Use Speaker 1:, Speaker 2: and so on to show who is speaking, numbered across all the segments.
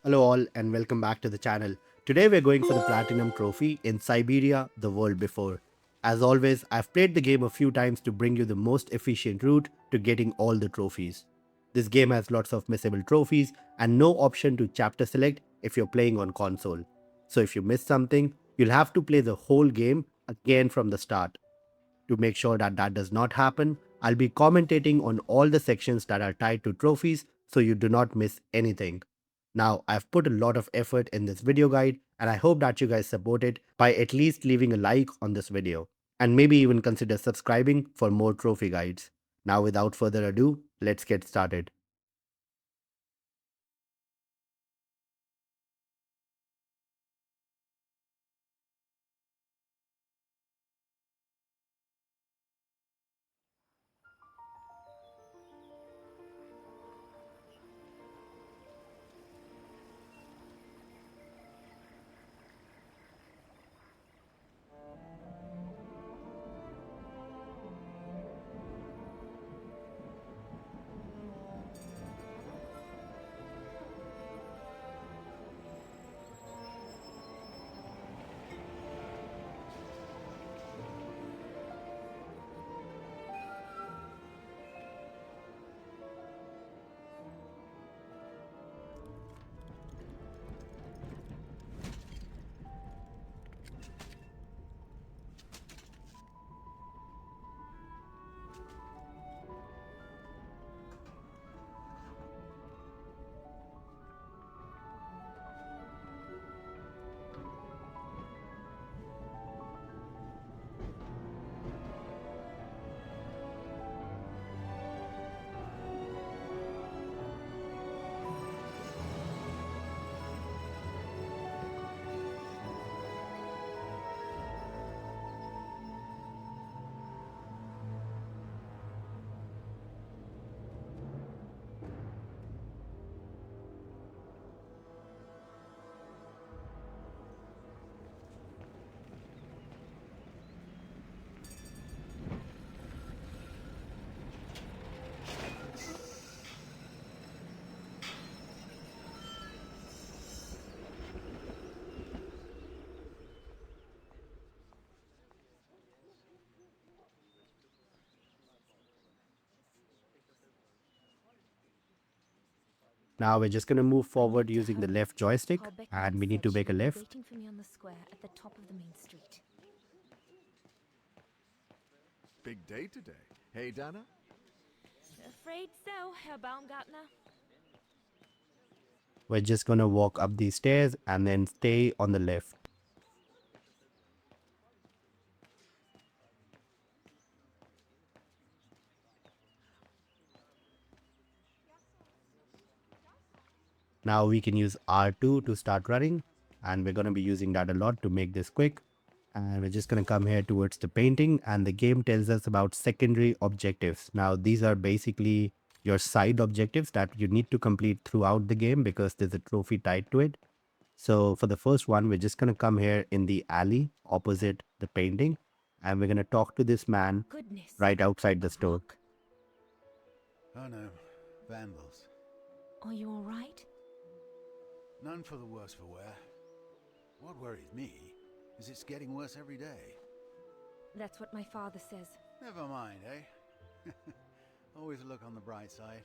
Speaker 1: Hello all and welcome back to the channel. Today we're going for the Platinum Trophy in Syberia, the world before. As always, I've played the game a few times to bring you the most efficient route to getting all the trophies. This game has lots of missable trophies and no option to chapter select if you're playing on console. So if you miss something, you'll have to play the whole game again from the start. To make sure that that does not happen, I'll be commentating on all the sections that are tied to trophies so you do not miss anything. Now, I've put a lot of effort in this video guide and I hope that you guys support it by at least leaving a like on this video and maybe even consider subscribing for more trophy guides. Now, without further ado, let's get started. Now we're just going to move forward using the left joystick and we need to make a left.
Speaker 2: Waiting for me on the square at the top of the main street.
Speaker 3: Big day today. Hey, Dana?
Speaker 2: Afraid so, Herr Baumgartner.
Speaker 1: We're just going to walk up these stairs and then stay on the left. Now we can use R2 to start running and we're going to be using that a lot to make this quick. And we're just going to come here towards the painting and the game tells us about secondary objectives. Now these are basically your side objectives that you need to complete throughout the game because there's a trophy tied to it. So for the first one, we're just going to come here in the alley opposite the painting and we're going to talk to this man
Speaker 2: Goodness.
Speaker 1: right outside the
Speaker 2: A
Speaker 1: store.
Speaker 2: rock?
Speaker 4: Oh no, vandals.
Speaker 2: Are you all right?
Speaker 4: None for the worse for wear. What worries me is it's getting worse every day.
Speaker 2: That's what my father says.
Speaker 4: Never mind, eh? Always look on the bright side.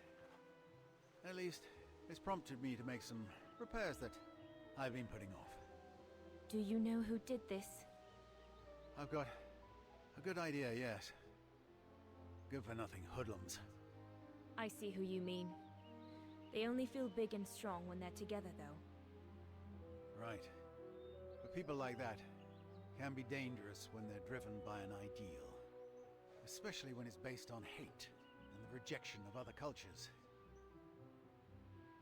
Speaker 4: At least, it's prompted me to make some repairs that I've been putting off.
Speaker 2: Do you know who did this?
Speaker 4: I've got a good idea, yes. Good for nothing hoodlums.
Speaker 2: I see who you mean. They only feel big and strong when they're together, though.
Speaker 4: Right. But people like that can be dangerous when they're driven by an ideal. Especially when it's based on hate and the rejection of other cultures.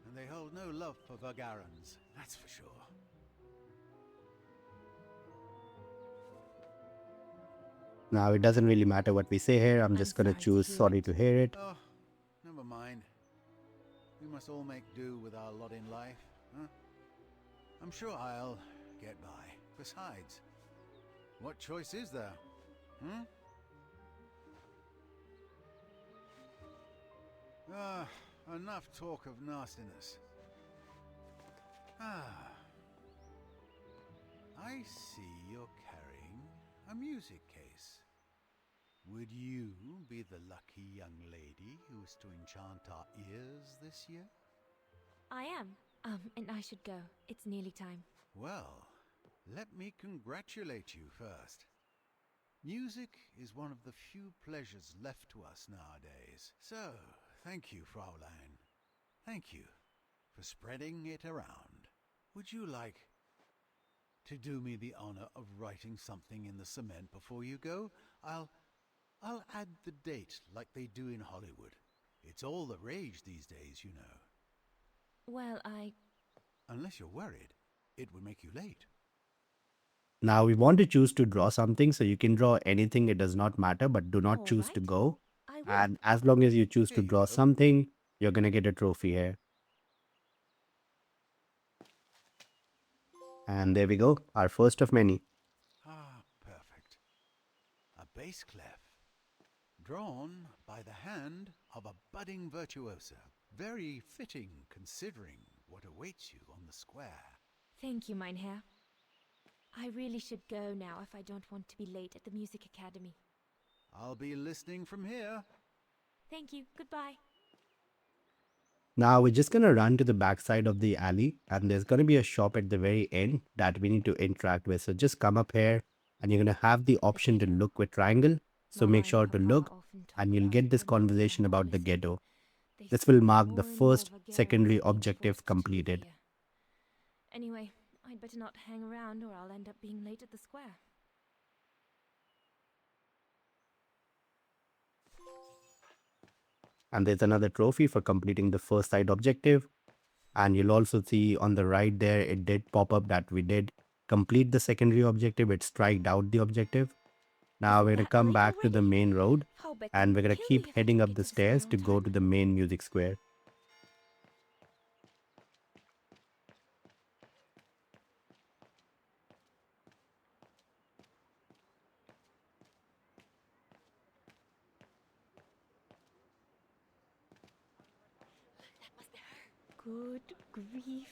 Speaker 4: And they hold no love for Vagarans, that's for sure.
Speaker 1: Now it doesn't really matter what we say here. I'm just going to
Speaker 2: sorry to
Speaker 1: choose
Speaker 2: hear
Speaker 1: sorry
Speaker 2: it.
Speaker 1: to hear it.
Speaker 4: Oh, never mind. We must all make do with our lot in life, huh? I'm sure I'll get by. Besides, what choice is there? Hmm? Enough talk of nastiness. Ah, I see you're carrying a music case. Would you be the lucky young lady who's to enchant our ears this year?
Speaker 2: I am. And I should go. It's nearly time.
Speaker 4: Well, let me congratulate you first. Music is one of the few pleasures left to us nowadays. So, thank you, Fraulein. Thank you for spreading it around. Would you like to do me the honor of writing something in the cement before you go? I'll add the date like they do in Hollywood. It's all the rage these days, you know.
Speaker 2: Well,
Speaker 4: Unless you're worried, it would make you late.
Speaker 1: Now we want to choose to draw something, so you can draw anything, it does not matter, but do not
Speaker 2: all
Speaker 1: choose to
Speaker 2: right.
Speaker 1: go.
Speaker 2: I will.
Speaker 1: And as long as you choose
Speaker 4: Here
Speaker 1: to
Speaker 4: you
Speaker 1: draw
Speaker 4: go.
Speaker 1: something, you're gonna get a trophy here. And there we go, our first of many.
Speaker 4: Ah, perfect. A bass clef, drawn by the hand of a budding virtuoso. Very fitting considering what awaits you on the square.
Speaker 2: Thank you, mein Herr. I really should go now if I don't want to be late at the Music Academy.
Speaker 4: I'll be listening from here.
Speaker 2: Thank you. Goodbye.
Speaker 1: Now we're just gonna run to the backside of the alley, and there's gonna be a shop at the very end that we need to interact with. So just come up here, and you're gonna have the option to
Speaker 2: ghetto.
Speaker 1: look with triangle. So
Speaker 2: Mama
Speaker 1: make
Speaker 2: and
Speaker 1: sure to
Speaker 2: Papa
Speaker 1: look,
Speaker 2: often talk
Speaker 1: and you'll
Speaker 2: about
Speaker 1: get
Speaker 2: it,
Speaker 1: this
Speaker 2: but Mama
Speaker 1: conversation
Speaker 2: won't
Speaker 1: about the
Speaker 2: listen.
Speaker 1: ghetto.
Speaker 2: They
Speaker 1: This
Speaker 2: say
Speaker 1: will
Speaker 2: I'm
Speaker 1: mark the
Speaker 2: more and more
Speaker 1: first
Speaker 2: vulgar
Speaker 1: secondary
Speaker 2: as being
Speaker 1: objective
Speaker 2: forced to
Speaker 1: completed.
Speaker 2: Syberia. Anyway, I'd better not hang around or I'll end up being late at the square.
Speaker 1: And there's another trophy for completing the first side objective. And you'll also see on the right there, it did pop up that we did complete the secondary objective. It striked out the objective. Now
Speaker 2: Is it
Speaker 1: we're going to
Speaker 2: that
Speaker 1: come
Speaker 2: late
Speaker 1: back to the
Speaker 2: already?
Speaker 1: main road,
Speaker 2: Frau Beck
Speaker 1: and
Speaker 2: would
Speaker 1: we're going to
Speaker 2: kill me
Speaker 1: keep
Speaker 2: if I
Speaker 1: heading
Speaker 2: don't
Speaker 1: up
Speaker 2: get
Speaker 1: the
Speaker 2: to the square
Speaker 1: stairs
Speaker 2: on
Speaker 1: to go
Speaker 2: time.
Speaker 1: to the main music square.
Speaker 2: Good grief.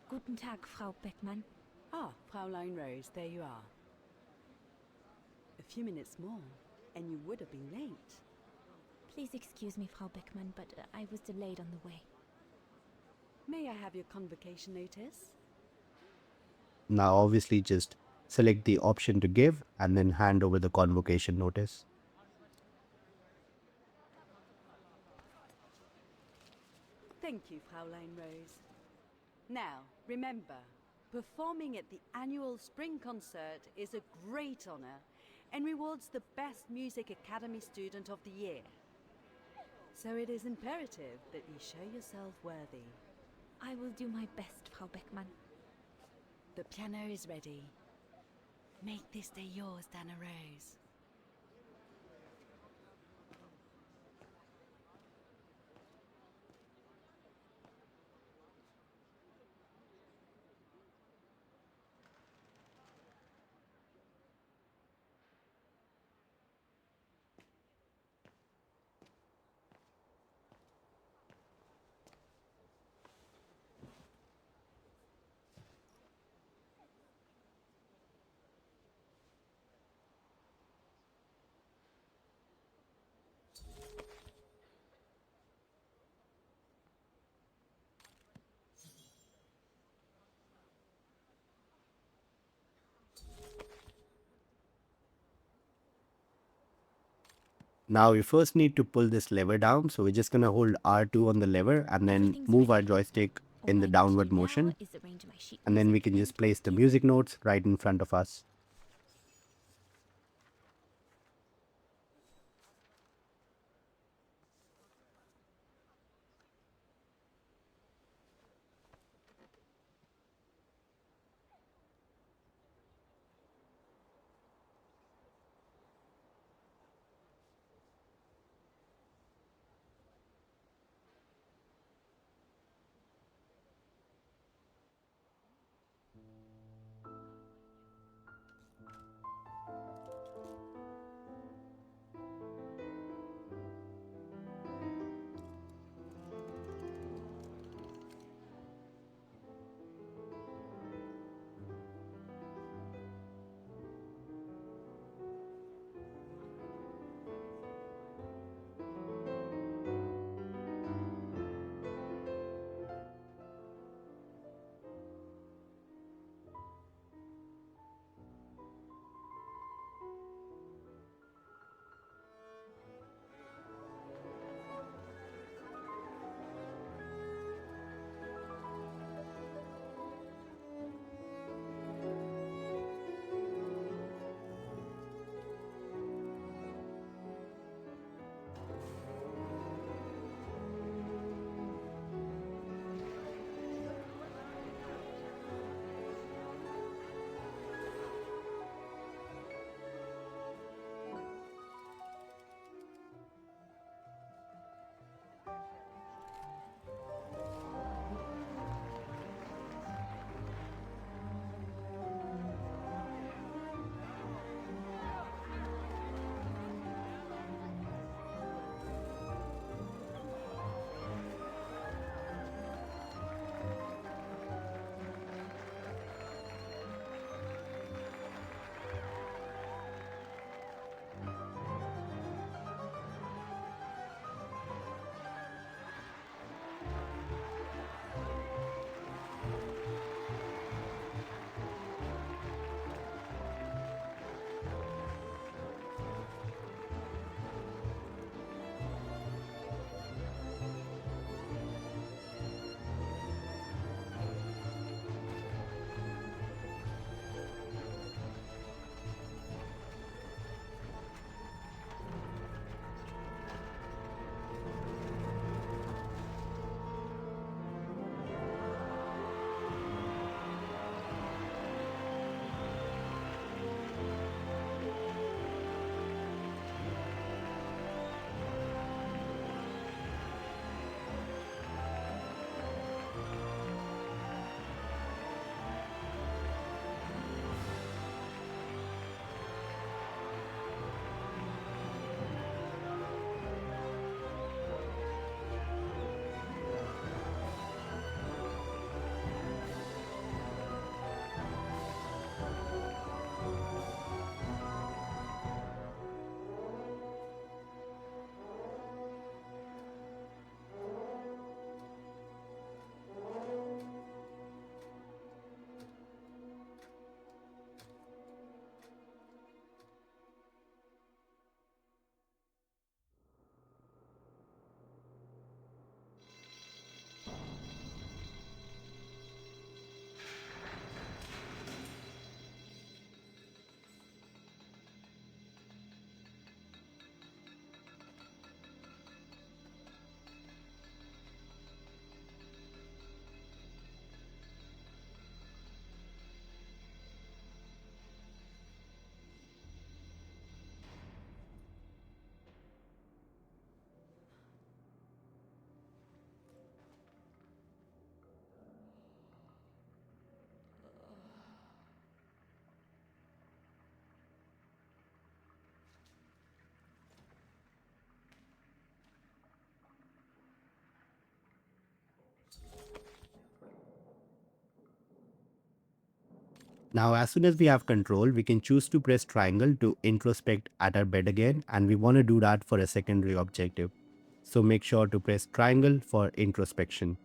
Speaker 2: Guten Tag, Frau Beckmann.
Speaker 5: Ah, Fraulein Rose, there you are. A few minutes more, and you would have been late.
Speaker 2: Please excuse me, Frau Beckmann, but I was delayed on the way.
Speaker 5: May I have your convocation notice?
Speaker 1: Now, obviously, just select the option to give and then hand over the convocation notice.
Speaker 5: Thank you, Fraulein Rose. Now, remember, performing at the annual spring concert is a great honor and rewards the best Music Academy student of the year. So it is imperative that you show yourself worthy.
Speaker 2: I will do my best, Frau Beckmann.
Speaker 5: The piano is ready. Make this day yours, Dana Rose.
Speaker 1: Now, we first need to pull this lever down. So we're just going to hold R2 on the lever and then
Speaker 2: Everything's
Speaker 1: move our
Speaker 2: ready.
Speaker 1: joystick
Speaker 2: All
Speaker 1: in
Speaker 2: I
Speaker 1: the
Speaker 2: need
Speaker 1: downward
Speaker 2: to do now
Speaker 1: motion.
Speaker 2: is arrange my sheet
Speaker 1: And then we
Speaker 2: music
Speaker 1: can just
Speaker 2: and
Speaker 1: place the
Speaker 2: begin.
Speaker 1: music notes right in front of us. Now, as soon as we have control, we can choose to press triangle to introspect at our bed again, and we want to do that for a secondary objective. So make sure to press triangle for introspection.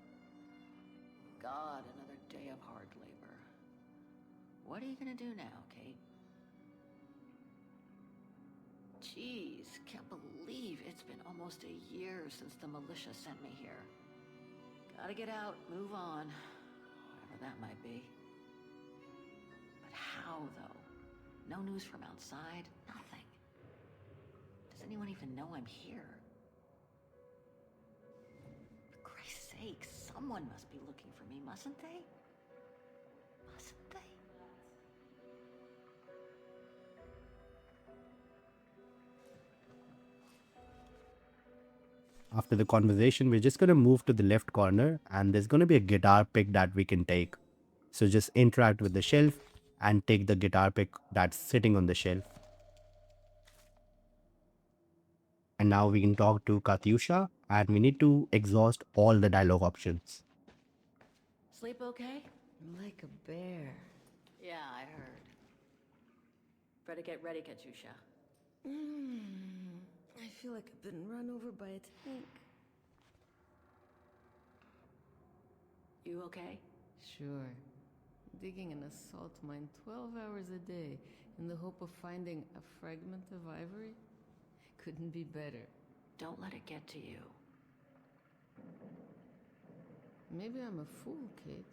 Speaker 6: God, another day of hard labor. What are you gonna do now, Kate? Jeez, can't believe it's been almost a year since the militia sent me here. Gotta get out, move on, whatever that might be. But how, though? No news from outside, nothing. Does anyone even know I'm here? For Christ's sake, someone must be looking for me, mustn't they? Mustn't they?
Speaker 1: After the conversation, we're just going to move to the left corner, and there's going to be a guitar pick that we can take. So just interact with the shelf and take the guitar pick that's sitting on the shelf. And now we can talk to Katyusha, and we need to exhaust all the dialogue options.
Speaker 6: Sleep okay?
Speaker 2: Like a bear.
Speaker 6: Yeah, I heard. Better get ready, Katyusha.
Speaker 2: I feel like I've been run over by a tank.
Speaker 6: You okay?
Speaker 7: Sure. Digging an assault mine 12 hours a day in the hope of finding a fragment of ivory? Couldn't be better.
Speaker 6: Don't let it get to you.
Speaker 7: Maybe I'm a fool, Kate.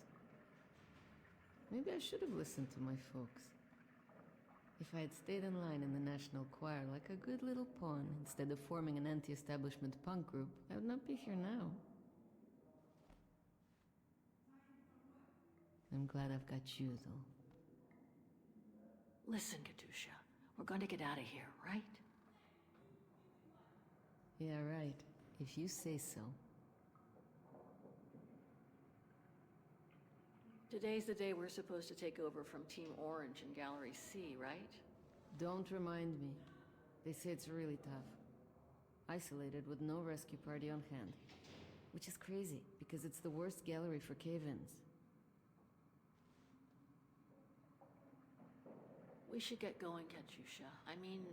Speaker 7: Maybe I should have listened to my folks. If I had stayed in line in the National Choir like a good little pawn instead of forming an anti-establishment punk group, I would not be here now. I'm glad I've got you, though.
Speaker 6: Listen, Katyusha, we're going to get out of here, right?
Speaker 7: Yeah, right. If you say so.
Speaker 6: Today's the day we're supposed to take over from Team Orange in Gallery C, right?
Speaker 7: Don't remind me. They say it's really tough. Isolated with no rescue party on hand. Which is crazy, because it's the worst gallery for cave-ins.
Speaker 6: We should get going, Katyusha. I mean,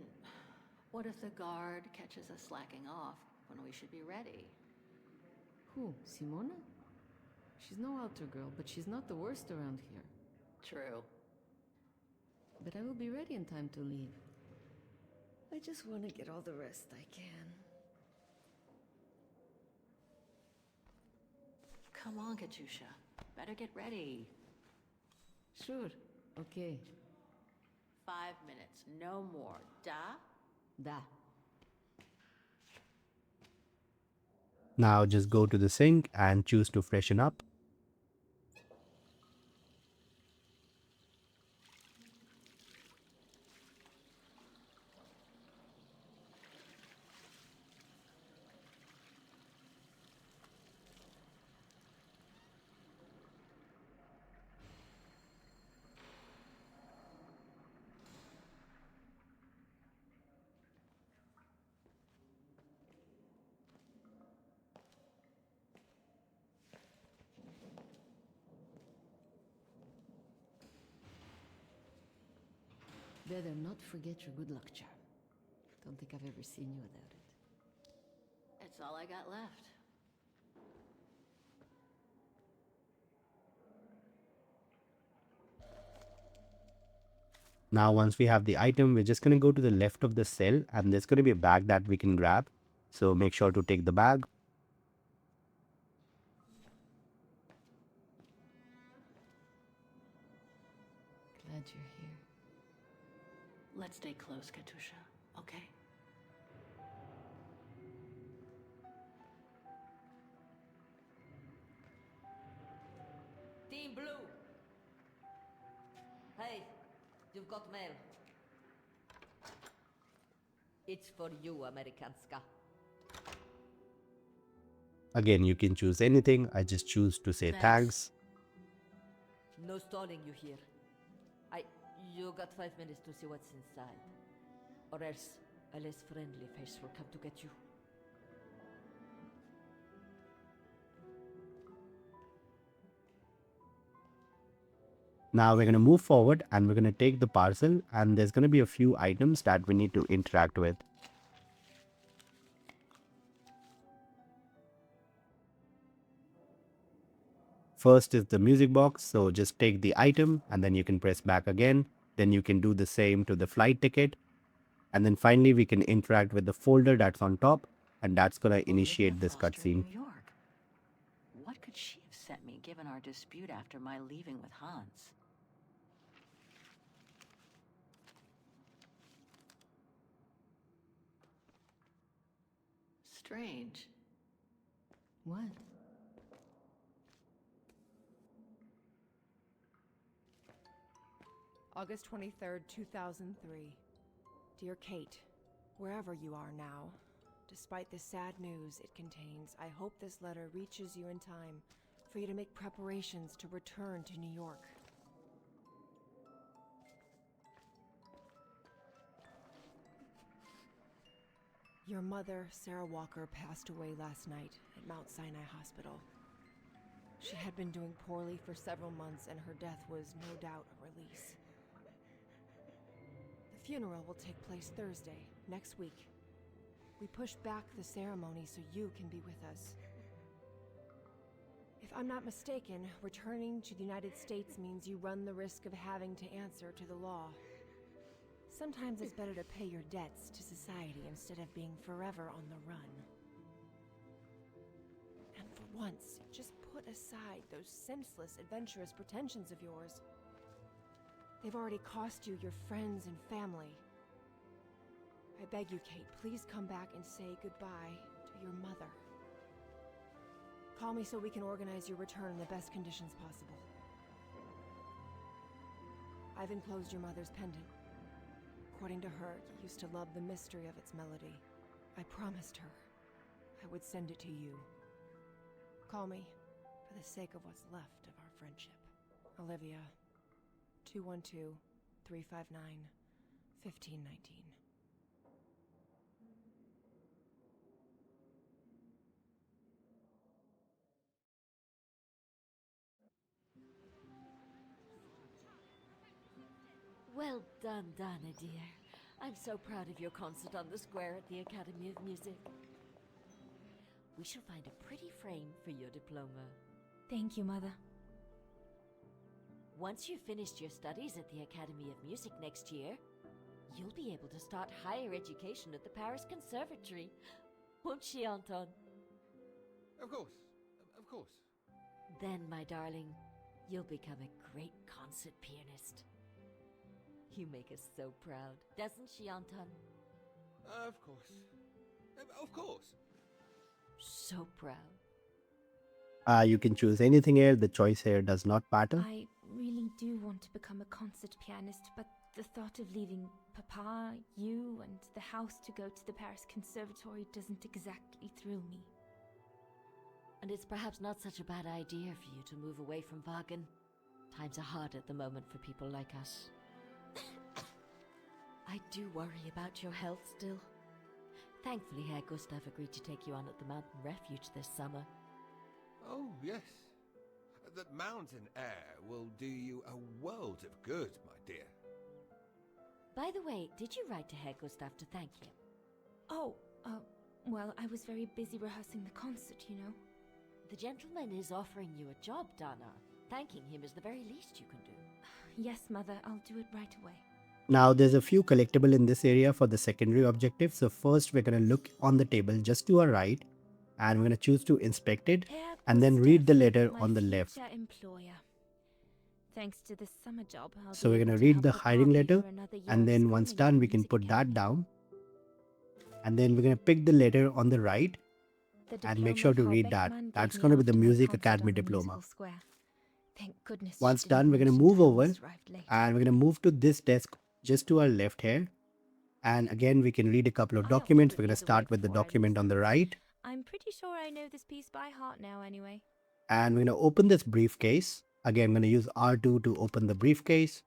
Speaker 6: what if the guard catches us slacking off when we should be ready?
Speaker 7: Who? Simona? She's no altar girl, but she's not the worst around here.
Speaker 6: True.
Speaker 7: But I will be ready in time to leave.
Speaker 2: I just want to get all the rest I can.
Speaker 6: Come on, Katyusha. Better get ready.
Speaker 7: Sure. Okay.
Speaker 6: 5 minutes, no more. Da?
Speaker 7: Da.
Speaker 1: Now just go to the sink and choose to freshen up.
Speaker 7: Better not forget your good luck charm. Don't think I've ever seen you without it.
Speaker 6: It's all I got left.
Speaker 1: Now once we have the item, we're just going to go to the left of the cell, and there's going to be a bag that we can grab. So make sure to take the bag.
Speaker 7: Glad you're here.
Speaker 6: Let's stay close, Katyusha, okay?
Speaker 8: Team Blue! Hey, you've got mail. It's for you, Amerikanska.
Speaker 1: Again, you can choose anything. I just choose to say thanks.
Speaker 8: No stalling you here. You got 5 minutes to see what's inside. Or else a less friendly face will come to get you.
Speaker 1: Now we're going to move forward and we're going to take the parcel, and there's going to be a few items that we need to interact with. First is the music box, so just take the item and then you can press back again. Then you can do the same to the flight ticket. And then finally we can interact with the folder that's on top, and that's going to initiate this
Speaker 6: Foster,
Speaker 1: cutscene.
Speaker 6: New York. What could she have sent me given our dispute after my leaving with Hans? Strange.
Speaker 7: What?
Speaker 9: August 23rd, 2003. Dear Kate, wherever you are now, despite the sad news it contains, I hope this letter reaches you in time for you to make preparations to return to New York. Your mother, Sarah Walker, passed away last night at Mount Sinai Hospital. She had been doing poorly for several months, and her death was no doubt a release. The funeral will take place Thursday, next week. We pushed back the ceremony so you can be with us. If I'm not mistaken, returning to the United States means you run the risk of having to answer to the law. Sometimes it's better to pay your debts to society instead of being forever on the run. And for once, just put aside those senseless, adventurous pretensions of yours. They've already cost you your friends and family. I beg you, Kate, please come back and say goodbye to your mother. Call me so we can organize your return in the best conditions possible. I've enclosed your mother's pendant. According to her, you used to love the mystery of its melody. I promised her I would send it to you. Call me for the sake of what's left of our friendship. Olivia, 212-359-1519.
Speaker 8: Well done, Dana, dear. I'm so proud of your concert on the square at the Academy of Music. We shall find a pretty frame for your diploma.
Speaker 2: Thank you, Mother.
Speaker 8: Once you've finished your studies at the Academy of Music next year, you'll be able to start higher education at the Paris Conservatory. Won't she, Anton?
Speaker 3: Of course. Of course.
Speaker 8: Then, my darling, you'll become a great concert pianist. You make us so proud, doesn't she, Anton?
Speaker 3: Of course. Of course.
Speaker 8: So proud.
Speaker 1: You can choose anything here. The choice here does not matter.
Speaker 2: I really do want to become a concert pianist, but the thought of leaving Papa, you, and the house to go to the Paris Conservatory doesn't exactly thrill me.
Speaker 8: And it's perhaps not such a bad idea for you to move away from Wagen. Times are hard at the moment for people like us. I do worry about your health still. Thankfully, Herr Gustav agreed to take you on at the mountain refuge this summer.
Speaker 3: Oh, yes. That mountain air will do you a world of good, my dear.
Speaker 8: By the way, did you write to Herr Gustav to thank him?
Speaker 2: Oh, well, I was very busy rehearsing the concert, you know.
Speaker 8: The gentleman is offering you a job, Dana. Thanking him is the very least you can do.
Speaker 2: Yes, Mother, I'll do it right away.
Speaker 1: Now there's a few collectible in this area for the secondary objective. So first we're going to look on the table just to our right, and we're going to choose to inspect it
Speaker 2: Herr
Speaker 1: and then
Speaker 2: Gustav,
Speaker 1: read the letter
Speaker 2: my
Speaker 1: on the left.
Speaker 2: future employer. Thanks to this summer job, I'll
Speaker 1: So
Speaker 2: be
Speaker 1: we're
Speaker 2: able
Speaker 1: going to
Speaker 2: to
Speaker 1: read
Speaker 2: help
Speaker 1: the
Speaker 2: look
Speaker 1: hiring
Speaker 2: after you
Speaker 1: letter,
Speaker 2: for another year
Speaker 1: and
Speaker 2: of
Speaker 1: then once
Speaker 2: schooling at
Speaker 1: done
Speaker 2: the
Speaker 1: we can
Speaker 2: music
Speaker 1: put that
Speaker 2: academy.
Speaker 1: down, and then we're going to pick the letter on the right
Speaker 2: The
Speaker 1: and make
Speaker 2: diploma
Speaker 1: sure to
Speaker 2: Frau
Speaker 1: read that.
Speaker 2: Beckmann gave
Speaker 1: That's
Speaker 2: me
Speaker 1: going to be the
Speaker 2: after my
Speaker 1: Music
Speaker 2: concert
Speaker 1: Academy
Speaker 2: on the
Speaker 1: diploma.
Speaker 2: musical square. Thank goodness
Speaker 1: Once
Speaker 2: she didn't
Speaker 1: done, we're going to
Speaker 2: mention
Speaker 1: move over
Speaker 2: Hans arrived late.
Speaker 1: and we're going to move to this desk just to our left here. And again, we can read a couple of
Speaker 2: I'll do
Speaker 1: documents.
Speaker 2: it
Speaker 1: We're going to
Speaker 2: the other way
Speaker 1: start with the
Speaker 2: before I
Speaker 1: document
Speaker 2: lose
Speaker 1: on the
Speaker 2: them.
Speaker 1: right.
Speaker 2: I'm pretty sure I know this piece by heart now anyway.
Speaker 1: And we're going to open this briefcase. Again, I'm going to use R2 to open the briefcase.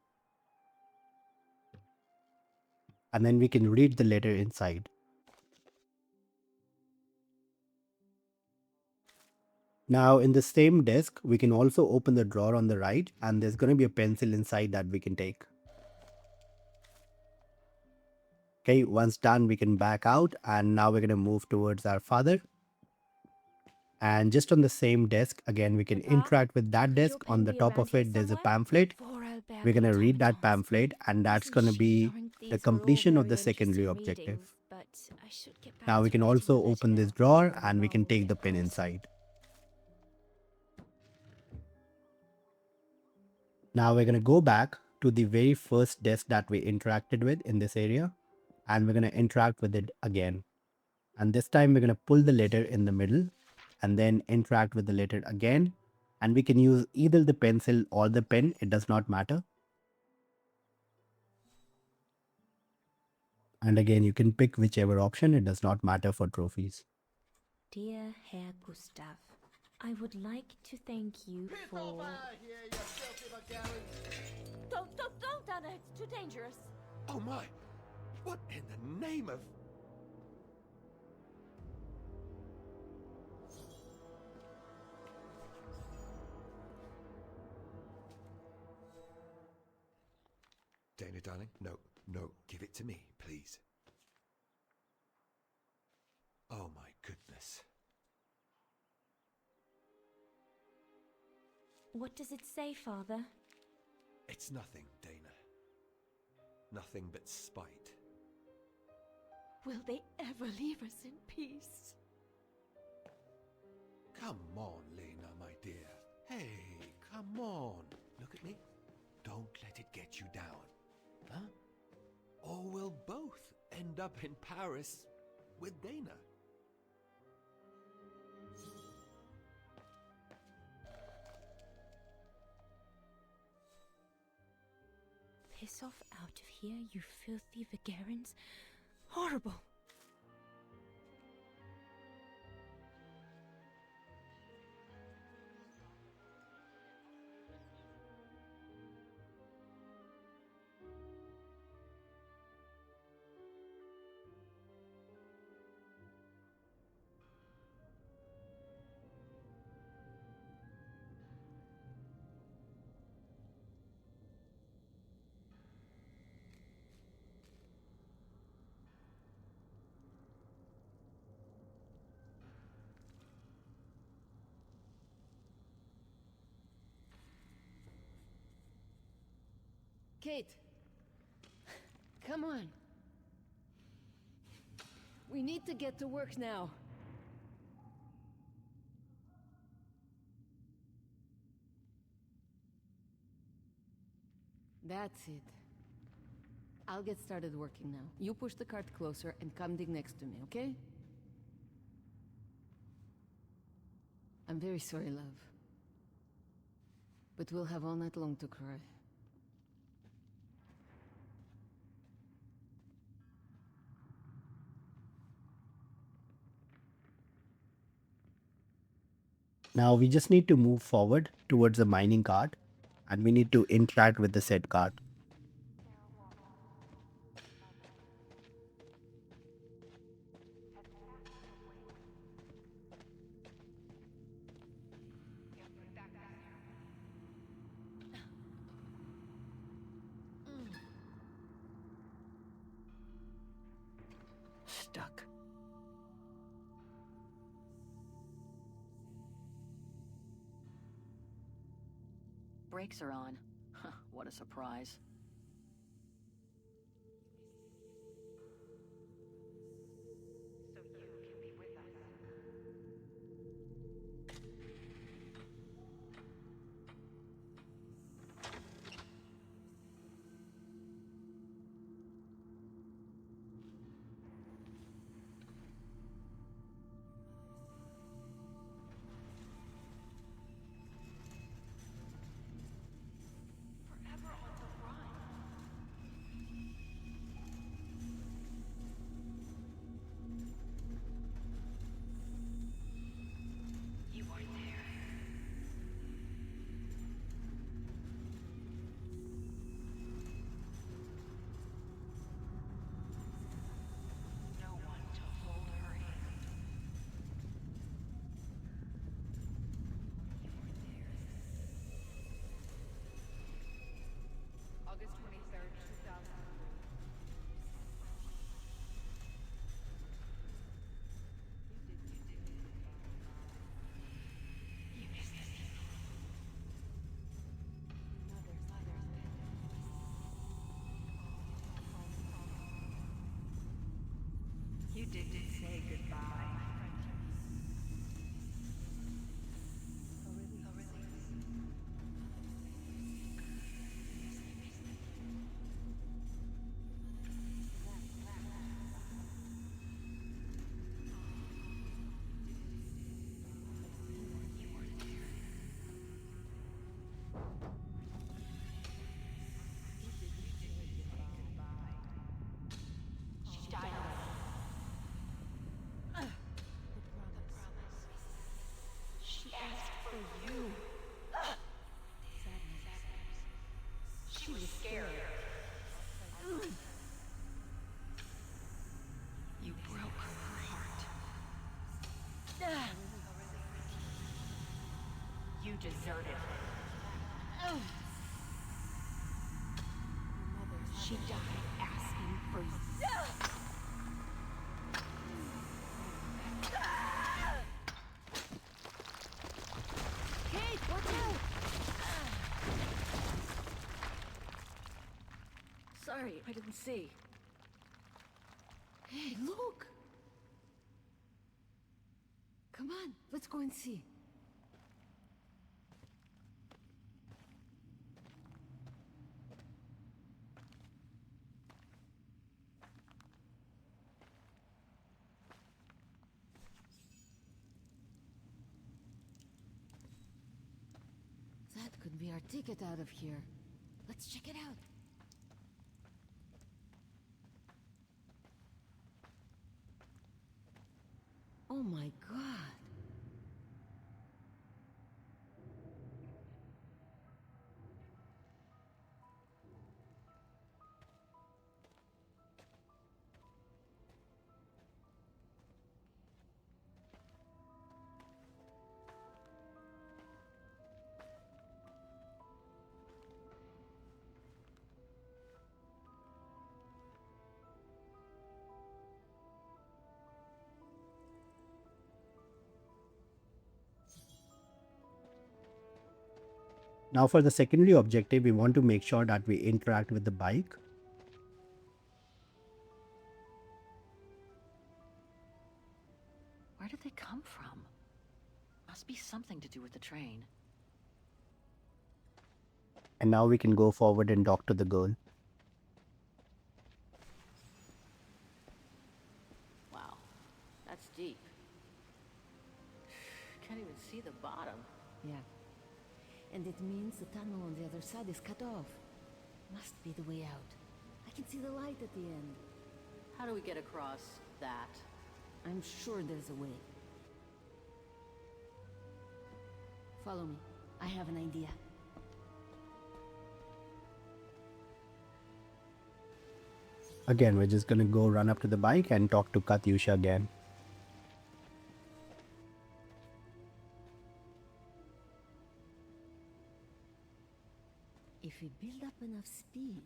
Speaker 1: And then we can read the letter inside. Now in the same desk, we can also open the drawer on the right, and there's going to be a pencil inside that we can take. Okay, once done, we can back out, and now we're going to move towards our father. And just on the same desk, again, we can
Speaker 2: Papa,
Speaker 1: interact with that
Speaker 2: could your
Speaker 1: desk. On
Speaker 2: pen
Speaker 1: the
Speaker 2: be
Speaker 1: top
Speaker 2: around
Speaker 1: of
Speaker 2: here
Speaker 1: it, there's a
Speaker 2: somewhere?
Speaker 1: pamphlet.
Speaker 2: For
Speaker 1: We're going
Speaker 2: Albergo
Speaker 1: to read that
Speaker 2: terminals.
Speaker 1: pamphlet, and that's
Speaker 2: Mrs.
Speaker 1: going to be
Speaker 2: aren't
Speaker 1: the
Speaker 2: these were all
Speaker 1: completion of
Speaker 2: very
Speaker 1: the secondary
Speaker 2: interesting
Speaker 1: objective.
Speaker 2: readings, but I should get back
Speaker 1: Now we
Speaker 2: to
Speaker 1: can
Speaker 2: writing the
Speaker 1: also
Speaker 2: letter
Speaker 1: open this
Speaker 2: now,
Speaker 1: drawer,
Speaker 2: before
Speaker 1: and we can
Speaker 2: Mum
Speaker 1: take the
Speaker 2: get
Speaker 1: pen
Speaker 2: cross.
Speaker 1: inside. Now we're going to go back to the very first desk that we interacted with in this area, and we're going to interact with it again. And this time we're going to pull the letter in the middle and then interact with the letter again. And we can use either the pencil or the pen, it does not matter. And again, you can pick whichever option, it does not matter for trophies.
Speaker 2: Dear Herr Gustav, I would like to thank you for...
Speaker 8: Don't, Anna, it's too dangerous.
Speaker 3: Oh my! What in the name of... Dana, darling, no, give it to me, please. Oh my goodness.
Speaker 2: What does it say, Father?
Speaker 3: It's nothing, Dana. Nothing but spite.
Speaker 8: Will they ever leave us in peace?
Speaker 3: Come on, Lena, my dear. Hey, come on. Look at me. Don't let it get you down. Huh? Or we'll both end up in Paris with Dana.
Speaker 2: Piss off out of here, you filthy Vagarans. Horrible!
Speaker 7: Kate! Come on. We need to get to work now. That's it. I'll get started working now. You push the cart closer and come dig next to me, okay? I'm very sorry, love. But we'll have all night long to cry.
Speaker 1: Now we just need to move forward towards the mining cart, and we need to interact with the said cart.
Speaker 6: Stuck. Brakes are on. Huh, what a surprise.
Speaker 5: didn't say goodbye.
Speaker 8: She asked for you. She was scared. You broke her heart. You deserted her. She died asking for you. Kate, watch out! Sorry, I didn't see.
Speaker 7: Hey, look! Come on, let's go and see. That could be our ticket out of here. Let's check it out. Oh my god.
Speaker 1: Now for the secondary objective, we want to make sure that we interact with the bike.
Speaker 6: Where did they come from? Must be something to do with the train.
Speaker 1: And now we can go forward and talk to the girl.
Speaker 6: Wow, that's deep. Can't even see the bottom.
Speaker 7: Yeah. And it means the tunnel on the other side is cut off. Must be the way out. I can see the light at the end.
Speaker 6: How do we get across that?
Speaker 7: I'm sure there's a way. Follow me. I have an idea.
Speaker 1: Again, we're just gonna go run up to the bike and talk to Katyusha again.
Speaker 7: If we build up enough speed,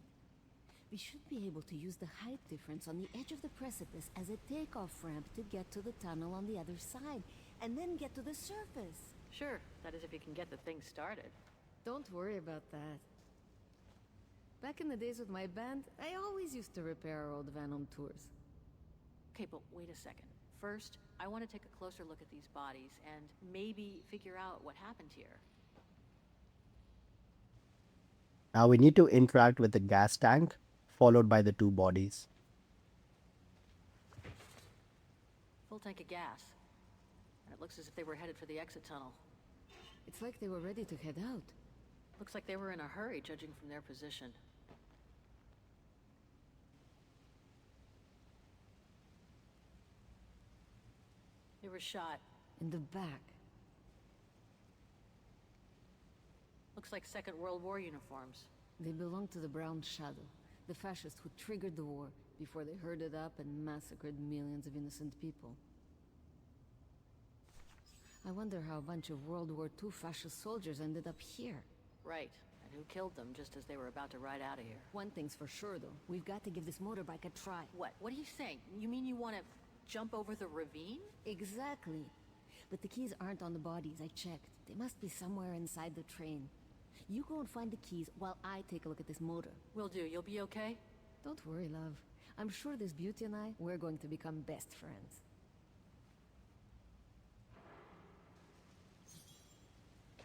Speaker 7: we should be able to use the height difference on the edge of the precipice as a takeoff ramp to get to the tunnel on the other side, and then get to the surface.
Speaker 6: Sure, that is if you can get the thing started.
Speaker 7: Don't worry about that. Back in the days with my band, I always used to repair our old van on tours.
Speaker 6: Okay, but wait a second. First, I want to take a closer look at these bodies and maybe figure out what happened here.
Speaker 1: Now we need to interact with the gas tank, followed by the two bodies.
Speaker 6: Full tank of gas. And it looks as if they were headed for the exit tunnel.
Speaker 7: It's like they were ready to head out.
Speaker 6: Looks like they were in a hurry, judging from their position. They were shot.
Speaker 7: In the back.
Speaker 6: Looks like Second World War uniforms.
Speaker 7: They belong to the Brown Shadow, the fascists who triggered the war before they herded up and massacred millions of innocent people. I wonder how a bunch of World War II fascist soldiers ended up here.
Speaker 6: Right. And who killed them just as they were about to ride out of here.
Speaker 7: One thing's for sure, though. We've got to give this motorbike a try.
Speaker 6: What? What are you saying? You mean you want to jump over the ravine?
Speaker 7: Exactly. But the keys aren't on the bodies, I checked. They must be somewhere inside the train. You go and find the keys while I take a look at this motor.
Speaker 6: Will do. You'll be okay?
Speaker 7: Don't worry, love. I'm sure this beauty and we're going to become best friends.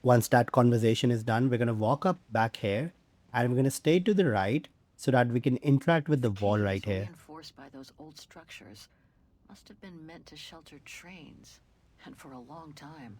Speaker 1: Once that conversation is done, we're going to walk up back here and we're going to stay to the right so that we can interact with the wall right
Speaker 6: Caves
Speaker 1: here.
Speaker 6: reinforced by those old structures must have been meant to shelter trains, and for a long time.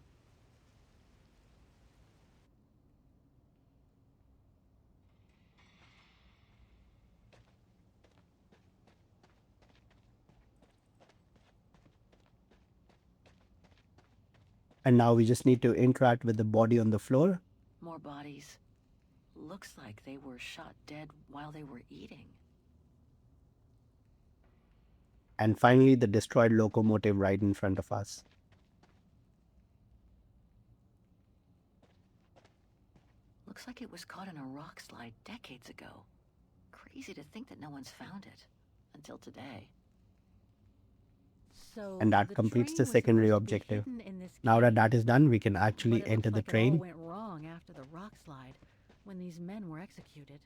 Speaker 1: And now we just need to interact with the body on the floor.
Speaker 6: More bodies. Looks like they were shot dead while they were eating.
Speaker 1: And finally, the destroyed locomotive right in front of us.
Speaker 6: Looks like it was caught in a rock slide decades ago. Crazy to think that no one's found it. Until today.
Speaker 10: So
Speaker 1: And that completes the secondary objective. Now that that is done, we can actually enter the train.
Speaker 10: It all went wrong after the rock slide, when these men were executed.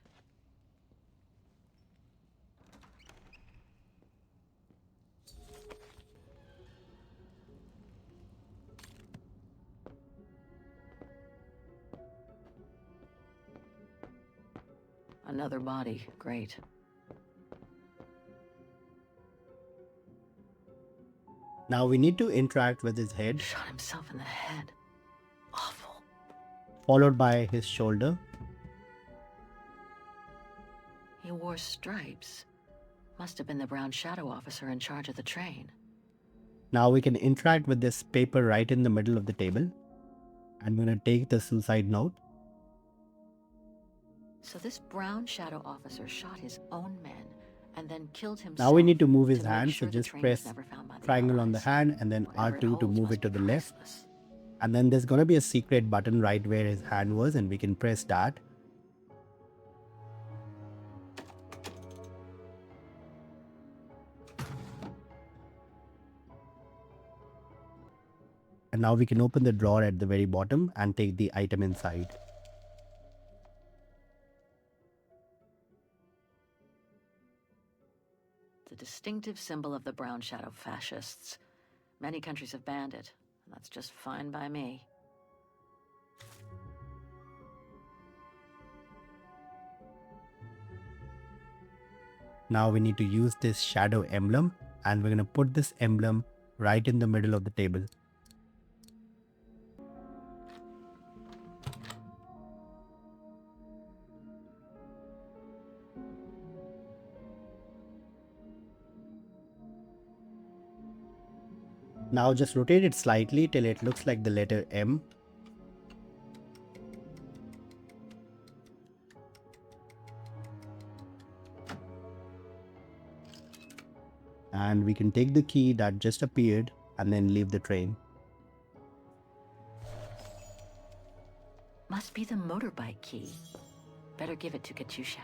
Speaker 6: Another body. Great.
Speaker 1: Now we need to interact with his head,
Speaker 6: Shot himself in the head. Awful.
Speaker 1: followed by his shoulder.
Speaker 6: He wore stripes. Must have been the Brown Shadow officer in charge of the train.
Speaker 1: Now we can interact with this paper right in the middle of the table. I'm going to take the suicide note.
Speaker 6: So this Brown Shadow officer shot his own men and then killed himself.
Speaker 1: Now we need to move his
Speaker 6: make
Speaker 1: hand,
Speaker 6: sure
Speaker 1: so
Speaker 6: the
Speaker 1: just
Speaker 6: train was
Speaker 1: press
Speaker 6: never found by the
Speaker 1: triangle on the
Speaker 6: Allies.
Speaker 1: hand and then
Speaker 6: Whatever it
Speaker 1: R2 to
Speaker 6: holds
Speaker 1: move
Speaker 6: must
Speaker 1: it to
Speaker 6: be
Speaker 1: the left.
Speaker 6: priceless.
Speaker 1: And then there's going to be a secret button right where his hand was, and we can press that. And now we can open the drawer at the very bottom and take the item inside.
Speaker 6: The distinctive symbol of the Brown Shadow fascists. Many countries have banned it, and that's just fine by me.
Speaker 1: Now we need to use this shadow emblem, and we're going to put this emblem right in the middle of the table. Now just rotate it slightly till it looks like the letter M. And we can take the key that just appeared and then leave the train.
Speaker 6: Must be the motorbike key. Better give it to Katusha.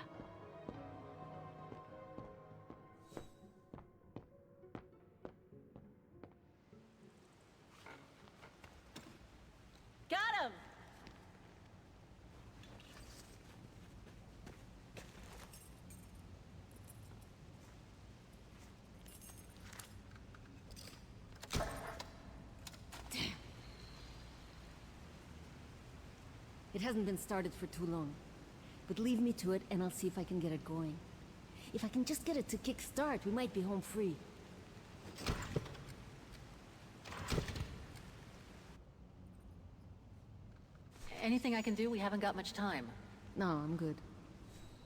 Speaker 10: Got him!
Speaker 7: It hasn't been started for too long. But leave me to it and I'll see if I can get it going. If I can just get it to kick-start, we might be home free.
Speaker 6: Anything I can do? We haven't got much time.
Speaker 7: No, I'm good.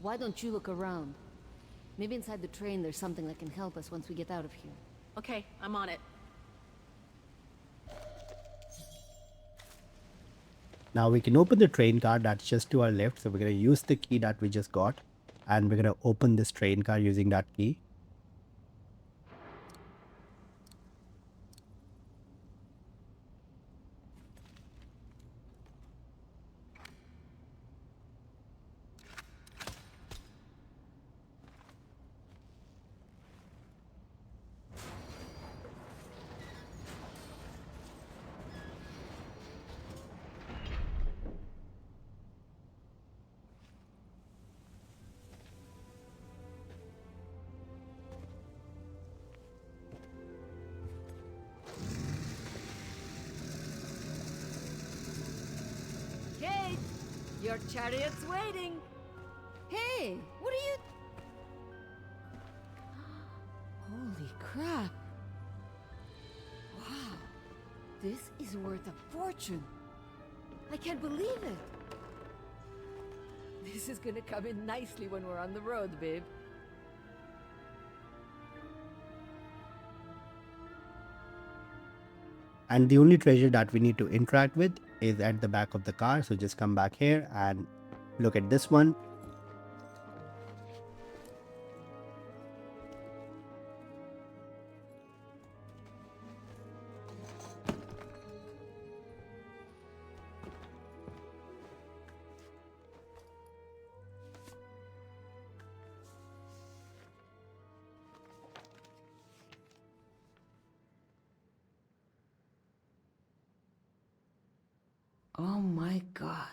Speaker 7: Why don't you look around? Maybe inside the train there's something that can help us once we get out of here.
Speaker 6: Okay, I'm on it.
Speaker 1: Now we can open the train car that's just to our left. So we're going to use the key that we just got, and we're going to open this train car using that key.
Speaker 5: Your chariot's waiting.
Speaker 7: Hey, what are you... Holy crap. Wow. This is worth a fortune. I can't believe it.
Speaker 5: This is gonna come in nicely when we're on the road, babe.
Speaker 1: And the only treasure that we need to interact with is at the back of the car. So just come back here and look at this one.
Speaker 7: Oh my god.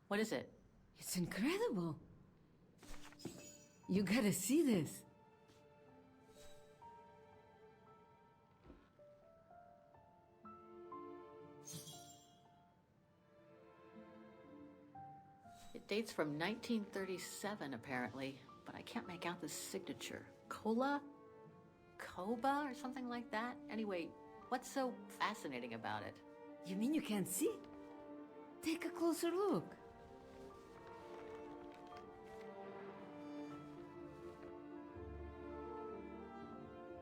Speaker 6: What is it?
Speaker 7: It's incredible. You gotta see this.
Speaker 6: It dates from 1937, apparently, but I can't make out the signature. Cola? Koba or something like that? Anyway, what's so fascinating about it?
Speaker 7: You mean you can't see? Take a closer look.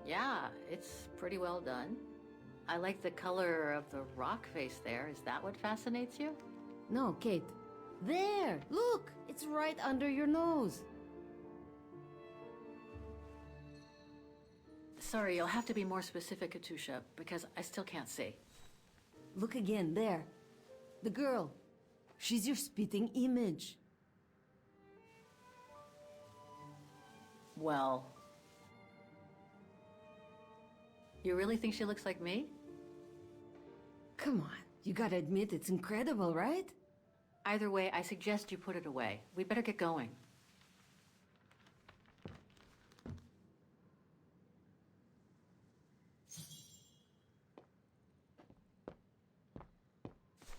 Speaker 6: Yeah, it's pretty well done. I like the color of the rock face there. Is that what fascinates you?
Speaker 7: No, Kate. There! Look! It's right under your nose.
Speaker 6: Sorry, you'll have to be more specific, Katusha, because I still can't see.
Speaker 7: Look again, there. The girl. She's your spitting image.
Speaker 6: Well... You really think she looks like me?
Speaker 7: Come on, you gotta admit it's incredible, right?
Speaker 6: Either way, I suggest you put it away. We'd better get going.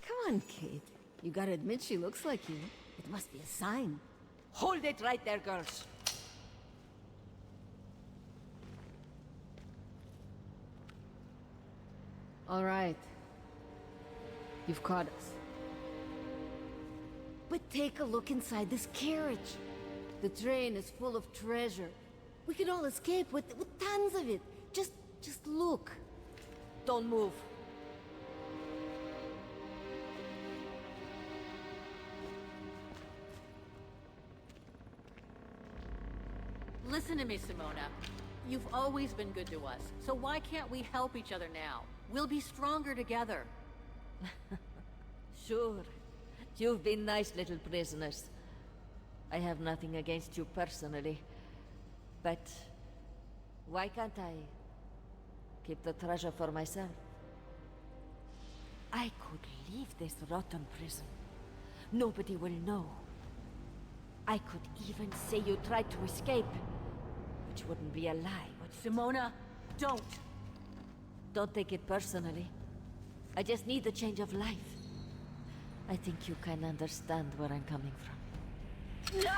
Speaker 7: Come on, Kate. You gotta admit she looks like you. It must be a sign.
Speaker 5: Hold it right there, girls.
Speaker 7: All right. You've caught us. But take a look inside this carriage. The train is full of treasure. We can all escape with tons of it. Just look.
Speaker 5: Don't move.
Speaker 6: Listen to me, Simona. You've always been good to us, so why can't we help each other now? We'll be stronger together.
Speaker 8: Sure. You've been nice little prisoners. I have nothing against you personally. But why can't I keep the treasure for myself? I could leave this rotten prison. Nobody will know. I could even say you tried to escape, which wouldn't be a lie, would it?
Speaker 6: Simona, don't!
Speaker 8: Don't take it personally. I just need a change of life. I think you can understand where I'm coming from.
Speaker 6: No!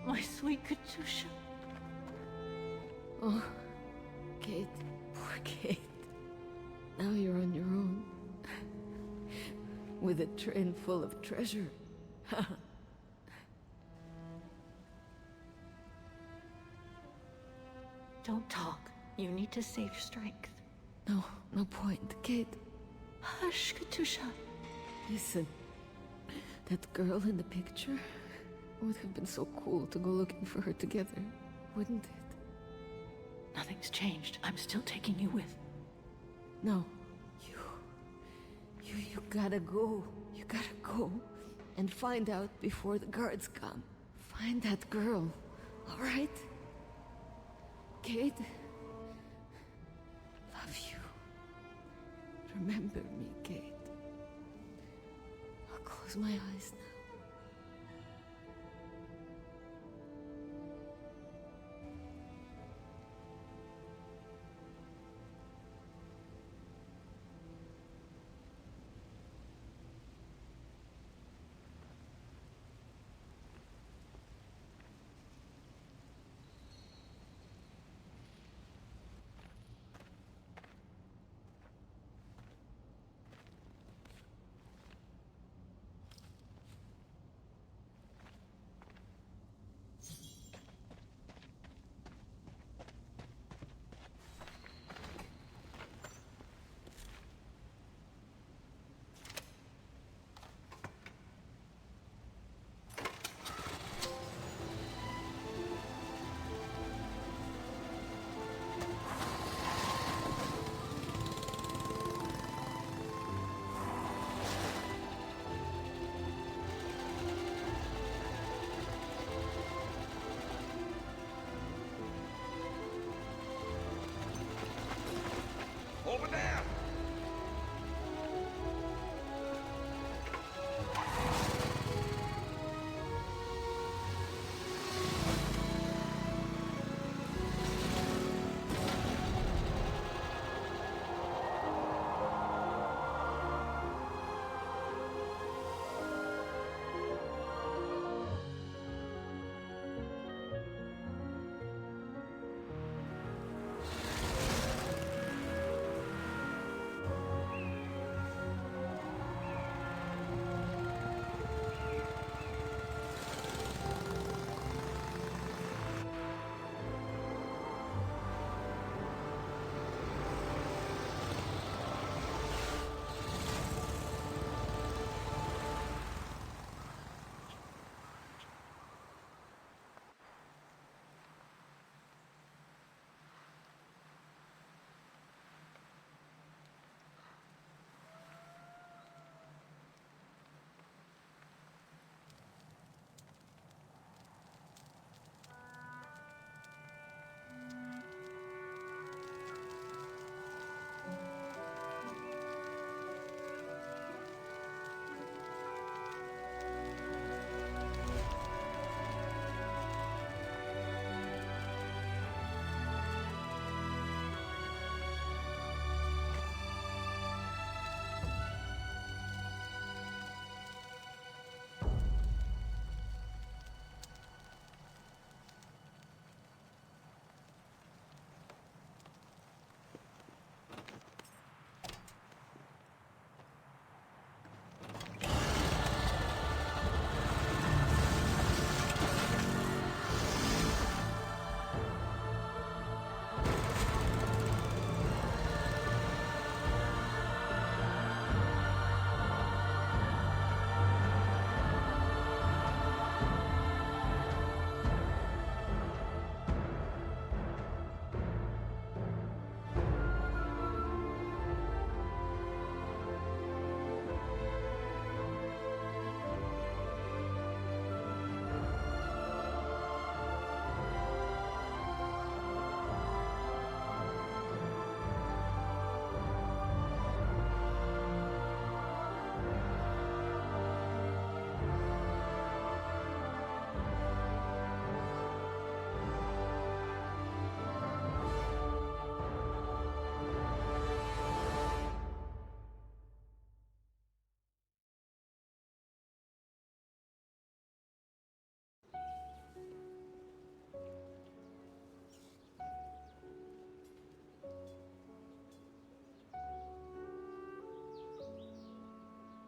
Speaker 6: My sweet Katusha.
Speaker 7: Oh, Kate. Poor Kate. Now you're on your own. With a train full of treasure.
Speaker 6: Don't talk. You need to save your strength.
Speaker 7: No point, Kate.
Speaker 6: Hush, Katusha.
Speaker 7: Listen. That girl in the picture would have been so cool to go looking for her together, wouldn't it?
Speaker 6: Nothing's changed. I'm still taking you with.
Speaker 7: No, You gotta go. You gotta go. And find out before the guards come. Find that girl. Alright? Kate? Love you. Remember me, Kate. I'll close my eyes now.
Speaker 3: Over there!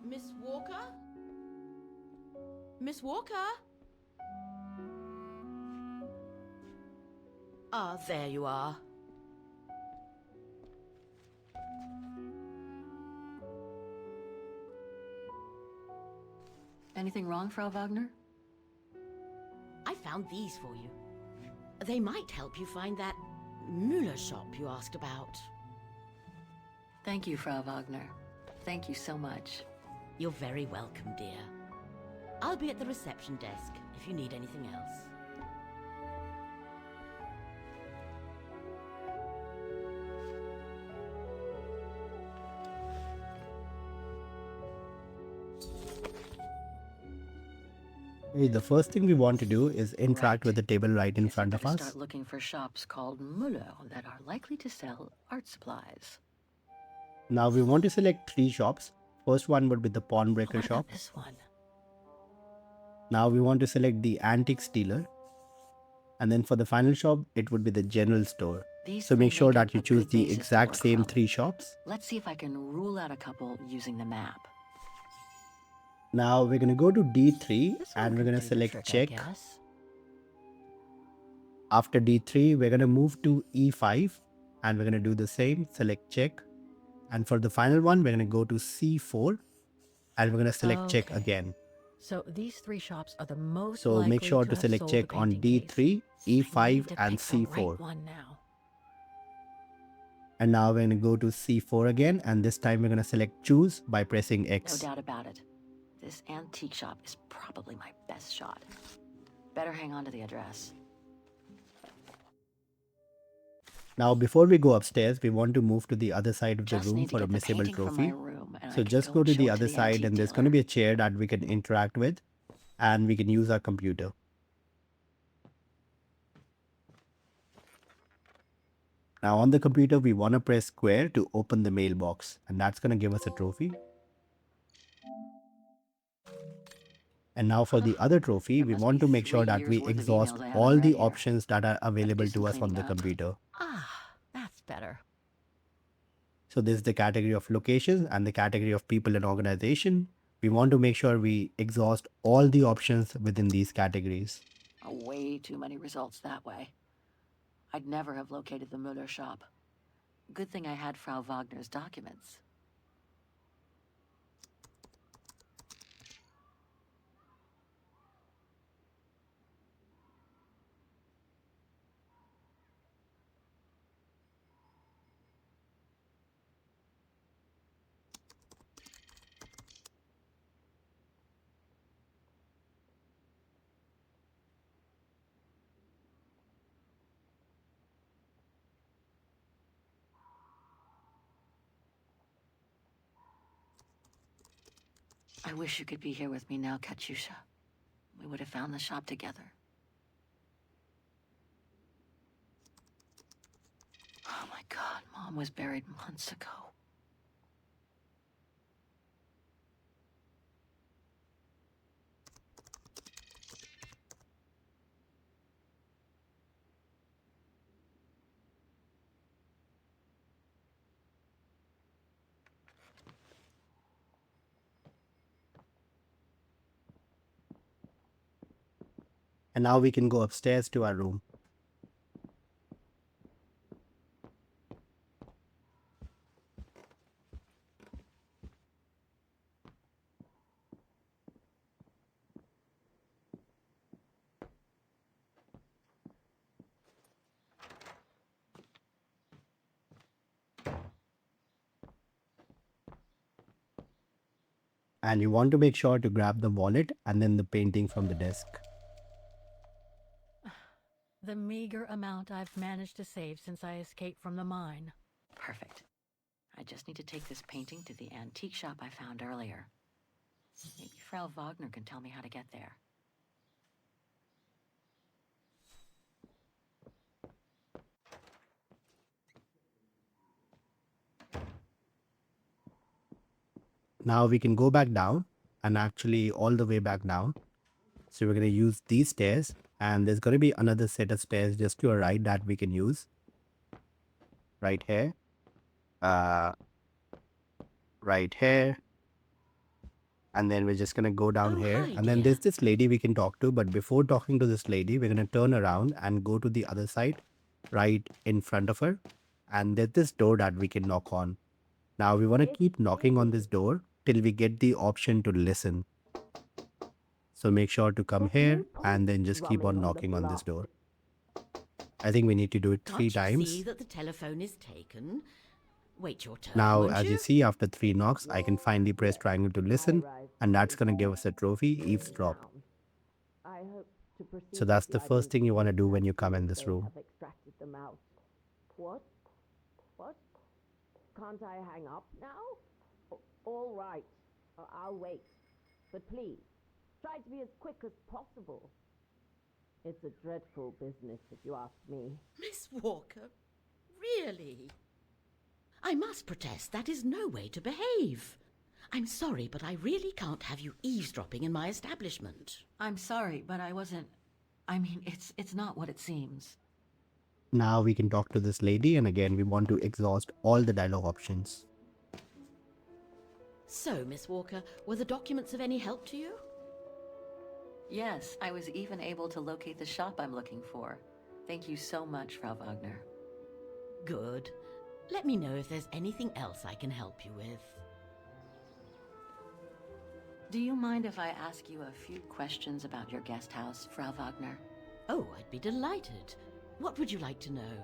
Speaker 10: Miss Walker? Miss Walker? Ah, there you are.
Speaker 6: Anything wrong, Frau Wagner?
Speaker 10: I found these for you. They might help you find that Müller shop you asked about.
Speaker 6: Thank you, Frau Wagner. Thank you so much.
Speaker 10: You're very welcome, dear. I'll be at the reception desk if you need anything else.
Speaker 1: Hey, the first thing we want to do is interact with the table right in
Speaker 6: Guess I
Speaker 1: front of
Speaker 6: better
Speaker 1: us.
Speaker 6: start looking for shops called Müller that are likely to sell art supplies.
Speaker 1: Now we want to select 3 shops. First one would be the pawnbroker
Speaker 6: What
Speaker 1: shop.
Speaker 6: about this one?
Speaker 1: Now we want to select the antiques dealer. And then for the final shop, it would be the general store.
Speaker 6: These
Speaker 1: So
Speaker 6: three
Speaker 1: make sure
Speaker 6: make
Speaker 1: that you
Speaker 6: a
Speaker 1: choose
Speaker 6: good
Speaker 1: the
Speaker 6: basis to
Speaker 1: exact
Speaker 6: work
Speaker 1: same
Speaker 6: from.
Speaker 1: 3 shops.
Speaker 6: Let's see if I can rule out a couple using the map.
Speaker 1: Now we're going to go to D3
Speaker 6: This one
Speaker 1: and we're
Speaker 6: could
Speaker 1: going to
Speaker 6: do the
Speaker 1: select
Speaker 6: trick, I
Speaker 1: check.
Speaker 6: guess.
Speaker 1: After D3, we're going to move to E5 and we're going to do the same, select check. And for the final one, we're going to go to C4 and we're going to select check
Speaker 11: Okay.
Speaker 1: again.
Speaker 11: So these 3 shops are the most
Speaker 1: So
Speaker 11: likely
Speaker 1: make sure to
Speaker 11: have
Speaker 1: select
Speaker 11: sold
Speaker 1: check
Speaker 11: the
Speaker 1: on
Speaker 11: painting case.
Speaker 1: D3,
Speaker 11: I need
Speaker 1: E5
Speaker 11: to
Speaker 1: and
Speaker 11: pick the
Speaker 1: C4.
Speaker 11: right one now.
Speaker 1: And now we're going to go to C4 again, and this time we're going to select choose by pressing
Speaker 6: No
Speaker 1: X.
Speaker 6: doubt about it. This antique shop is probably my best shot. Better hang on to the address.
Speaker 1: Now before we go upstairs, we want to move to the other side of the
Speaker 6: Just
Speaker 1: room
Speaker 6: need to
Speaker 1: for a
Speaker 6: get the
Speaker 1: missable
Speaker 6: painting from my
Speaker 1: trophy.
Speaker 6: room, and I
Speaker 1: So
Speaker 6: can
Speaker 1: just
Speaker 6: go
Speaker 1: go
Speaker 6: and
Speaker 1: to
Speaker 6: show
Speaker 1: the
Speaker 6: it
Speaker 1: other side
Speaker 6: antique
Speaker 1: and there's
Speaker 6: dealer.
Speaker 1: going to be a chair that we can interact with and we can use our computer. Now on the computer, we want to press square to open the mailbox, and that's going to give us a trophy. And now for the other trophy,
Speaker 6: There
Speaker 1: we
Speaker 6: must
Speaker 1: want
Speaker 6: be
Speaker 1: to make sure
Speaker 6: 3
Speaker 1: that
Speaker 6: years
Speaker 1: we
Speaker 6: worth of
Speaker 1: exhaust
Speaker 6: emails I haven't
Speaker 1: all the
Speaker 6: read here.
Speaker 1: options that are available
Speaker 6: some
Speaker 1: to us on
Speaker 6: cleaning
Speaker 1: the
Speaker 6: up.
Speaker 1: computer.
Speaker 11: Ah, that's better.
Speaker 1: So this is the category of locations and the category of people and organization. We want to make sure we exhaust all the options within these categories.
Speaker 6: Way too many results that way. I'd never have located the Müller shop. Good thing I had Frau Wagner's documents. I wish you could be here with me now, Katyusha. We would have found the shop together. Oh my god, Mom was buried months ago.
Speaker 1: And now we can go upstairs to our room. And you want to make sure to grab the wallet and then the painting from the desk.
Speaker 11: The meager amount I've managed to save since I escaped from the mine.
Speaker 6: Perfect. I just need to take this painting to the antique shop I found earlier. Maybe Frau Wagner can tell me how to get there.
Speaker 1: Now we can go back down and actually all the way back down. So we're going to use these stairs and there's going to be another set of stairs just to our right that we can use. Right here. Right here. And then we're just going to go down here.
Speaker 10: Hi,
Speaker 1: And then
Speaker 10: dear.
Speaker 1: there's this lady we can talk to. But before talking to this lady, we're going to turn around and go to the other side right in front of her. And there's this door that we can knock on. Now we want to keep knocking on this door till we get the option to listen. So make sure to come here and then just keep on knocking on this door. I think we need to do it 3
Speaker 10: Can't you see
Speaker 1: times.
Speaker 10: that the telephone is taken? Wait your turn,
Speaker 1: Now,
Speaker 10: won't
Speaker 1: as you see, after 3 knocks, I can finally press triangle to listen, and that's going to give us a trophy, eavesdrop.
Speaker 6: I hope to proceed
Speaker 1: So that's
Speaker 6: with
Speaker 1: the
Speaker 6: the
Speaker 1: first thing you want to do when you come in
Speaker 6: identification
Speaker 1: this
Speaker 6: they
Speaker 1: room.
Speaker 6: have extracted them out. What? What? Can't I hang up now? All right. I'll wait. But please, try to be as quick as possible. It's a dreadful business, if you ask me.
Speaker 10: Miss Walker, really? I must protest, that is no way to behave. I'm sorry, but I really can't have you eavesdropping in my establishment.
Speaker 6: I'm sorry, but I wasn't... I mean, it's not what it seems.
Speaker 1: Now we can talk to this lady, and again, we want to exhaust all the dialogue options.
Speaker 10: So, Miss Walker, were the documents of any help to you?
Speaker 6: Yes, I was even able to locate the shop I'm looking for. Thank you so much, Frau Wagner.
Speaker 10: Good. Let me know if there's anything else I can help you with.
Speaker 6: Do you mind if I ask you a few questions about your guest house, Frau Wagner?
Speaker 10: Oh, I'd be delighted. What would you like to know?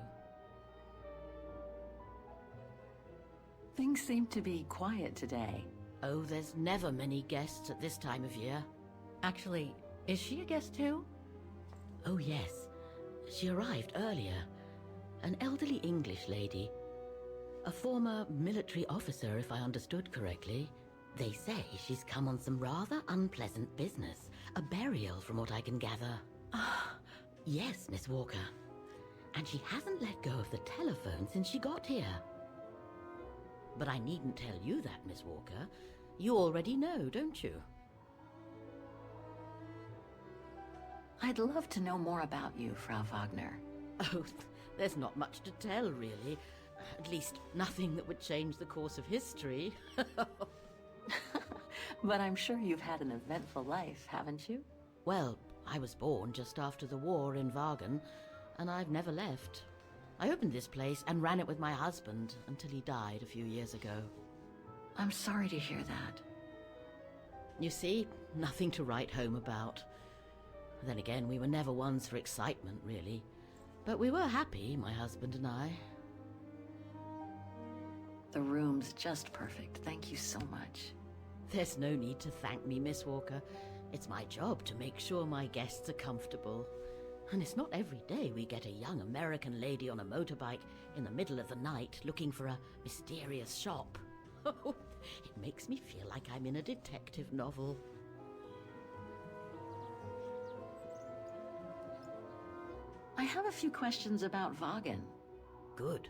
Speaker 6: Things seem to be quiet today.
Speaker 10: Oh, there's never many guests at this time of year.
Speaker 11: Actually, is she a guest too?
Speaker 10: Oh, yes. She arrived earlier. An elderly English lady. A former military officer, if I understood correctly. They say she's come on some rather unpleasant business. A burial, from what I can gather. Yes, Miss Walker. And she hasn't let go of the telephone since she got here. But I needn't tell you that, Miss Walker. You already know, don't you?
Speaker 6: I'd love to know more about you, Frau Wagner.
Speaker 10: Oh, there's not much to tell, really. At least, nothing that would change the course of history.
Speaker 6: But I'm sure you've had an eventful life, haven't you?
Speaker 10: Well, I was born just after the war in Wagen, and I've never left. I opened this place and ran it with my husband until he died a few years ago.
Speaker 6: I'm sorry to hear that.
Speaker 10: You see, nothing to write home about. Then again, we were never ones for excitement, really. But we were happy, my husband and I.
Speaker 6: The room's just perfect. Thank you so much.
Speaker 10: There's no need to thank me, Miss Walker. It's my job to make sure my guests are comfortable. And it's not every day we get a young American lady on a motorbike in the middle of the night looking for a mysterious shop. It makes me feel like I'm in a detective novel.
Speaker 6: I have a few questions about Wagen.
Speaker 10: Good,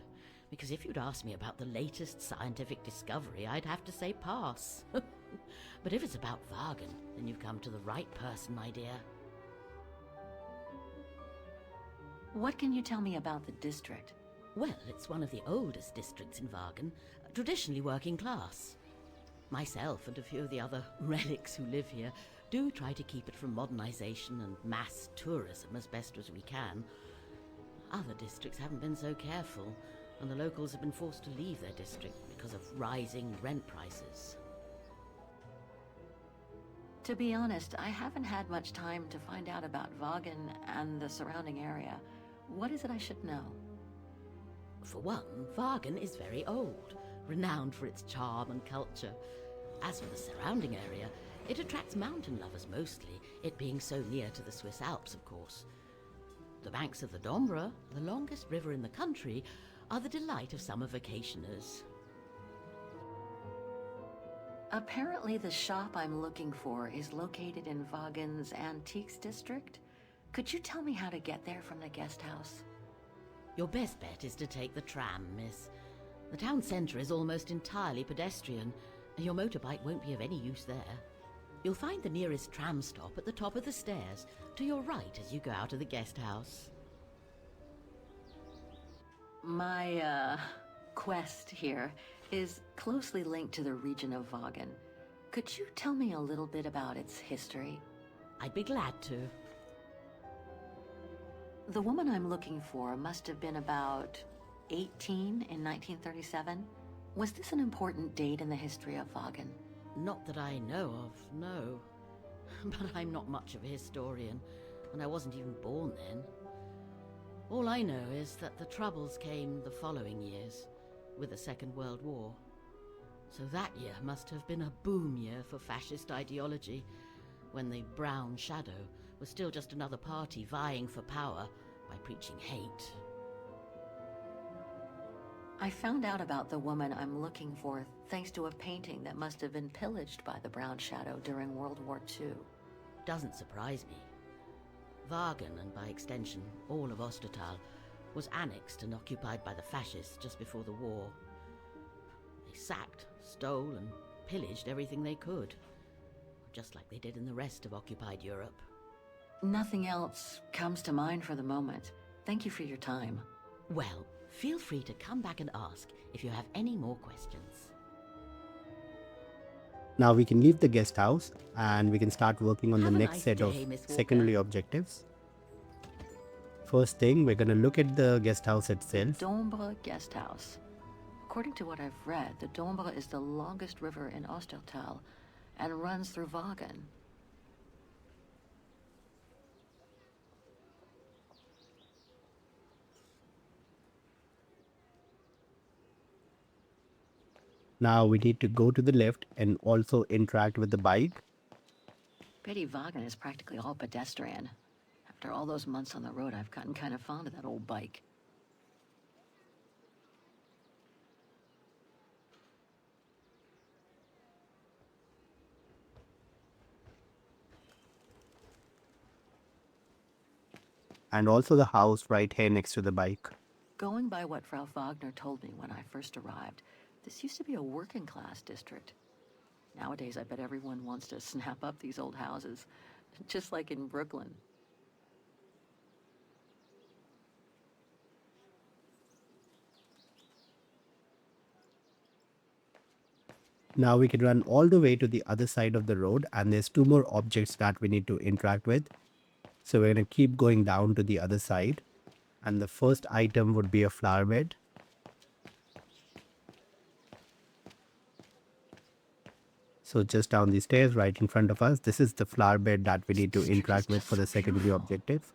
Speaker 10: because if you'd asked me about the latest scientific discovery, I'd have to say pass. But if it's about Wagen, then you've come to the right person, my dear.
Speaker 6: What can you tell me about the district?
Speaker 10: Well, it's one of the oldest districts in Wagen, traditionally working class. Myself and a few of the other relics who live here do try to keep it from modernization and mass tourism as best as we can. Other districts haven't been so careful, and the locals have been forced to leave their district because of rising rent prices.
Speaker 6: To be honest, I haven't had much time to find out about Wagen and the surrounding area. What is it I should know?
Speaker 10: For one, Wagen is very old, renowned for its charm and culture. As for the surrounding area, it attracts mountain lovers mostly, it being so near to the Swiss Alps, of course. The banks of the Dombra, the longest river in the country, are the delight of summer vacationers.
Speaker 6: Apparently the shop I'm looking for is located in Wagen's Antiques District. Could you tell me how to get there from the guest house?
Speaker 10: Your best bet is to take the tram, miss. The town centre is almost entirely pedestrian, and your motorbike won't be of any use there. You'll find the nearest tram stop at the top of the stairs, to your right as you go out of the guest house.
Speaker 6: My, quest here is closely linked to the region of Wagen. Could you tell me a little bit about its history?
Speaker 10: I'd be glad to.
Speaker 6: The woman I'm looking for must have been about 18 in 1937. Was this an important date in the history of Wagen?
Speaker 10: Not that I know of, no. But I'm not much of a historian, and I wasn't even born then. All I know is that the Troubles came the following years, with the Second World War. So that year must have been a boom year for fascist ideology, when the Brown Shadow was still just another party vying for power by preaching hate.
Speaker 6: I found out about the woman I'm looking for thanks to a painting that must have been pillaged by the Brown Shadow during World War II.
Speaker 10: Doesn't surprise me. Wagen, and by extension all of Ostertal, was annexed and occupied by the fascists just before the war. They sacked, stole, and pillaged everything they could, just like they did in the rest of occupied Europe.
Speaker 6: Nothing else comes to mind for the moment. Thank you for your time.
Speaker 10: Well, feel free to come back and ask if you have any more questions.
Speaker 1: Now we can leave the guest house and we can start working on
Speaker 10: Have
Speaker 1: the
Speaker 10: a
Speaker 1: next
Speaker 10: nice
Speaker 1: set of
Speaker 10: day, Miss Walker.
Speaker 1: secondary objectives. First thing, we're going to look at the guest house itself.
Speaker 6: Dombre Guest House. According to what I've read, the Dombre is the longest river in Ostertal and runs through Wagen.
Speaker 1: Now we need to go to the left and also interact with the bike.
Speaker 6: Pity Wagen is practically all pedestrian. After all those months on the road, I've gotten kind of fond of that old bike.
Speaker 1: And also the house right here next to the bike.
Speaker 6: Going by what Frau Wagner told me when I first arrived, this used to be a working class district. Nowadays, I bet everyone wants to snap up these old houses, just like in Brooklyn.
Speaker 1: Now we can run all the way to the other side of the road, and there's two more objects that we need to interact with. So we're going to keep going down to the other side. And the first item would be a flower bed. So just down the stairs right in front of us, this is the flower bed that we need to interact with for the secondary objective.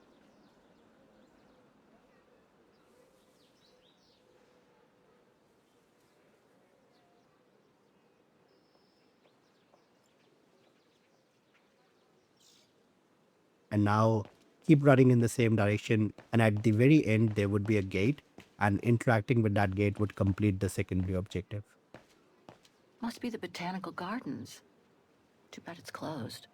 Speaker 1: And now keep running in the same direction, and at the very end there would be a gate, and interacting with that gate would complete the secondary objective.
Speaker 6: Must be the botanical gardens. Too bad it's closed.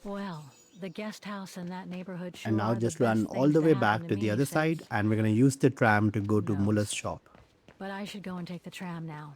Speaker 11: Well, the guest house in that neighborhood sure
Speaker 1: And now
Speaker 11: are the
Speaker 1: just
Speaker 11: best
Speaker 1: run all
Speaker 11: things
Speaker 1: the
Speaker 11: to
Speaker 1: way
Speaker 11: have
Speaker 1: back
Speaker 11: in
Speaker 1: to the other
Speaker 11: mini
Speaker 1: side,
Speaker 11: cities.
Speaker 1: and we're going to use the tram to go to
Speaker 11: Knows.
Speaker 1: Muller's shop.
Speaker 11: But I should go and take the tram now.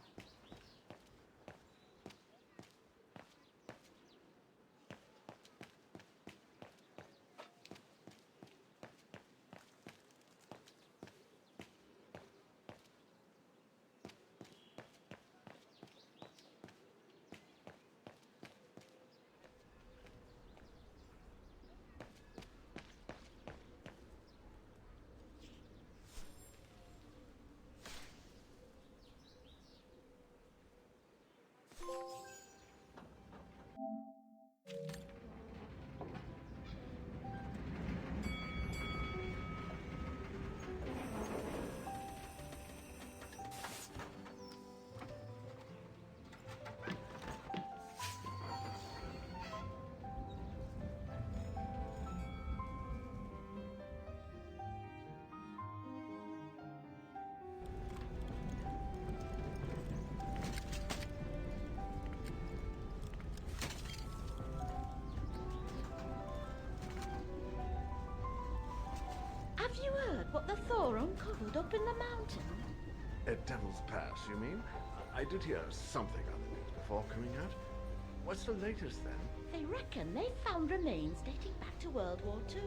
Speaker 12: Have you heard what the Thor uncovered up in the mountain?
Speaker 13: At Devil's Pass, you mean? I did hear something on the news before coming out. What's the latest then?
Speaker 12: They reckon they found remains dating back to World War II,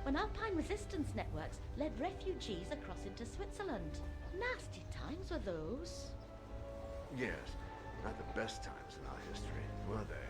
Speaker 12: when Alpine resistance networks led refugees across into Switzerland. Nasty times were those.
Speaker 13: Yes, not the best times in our history, were they?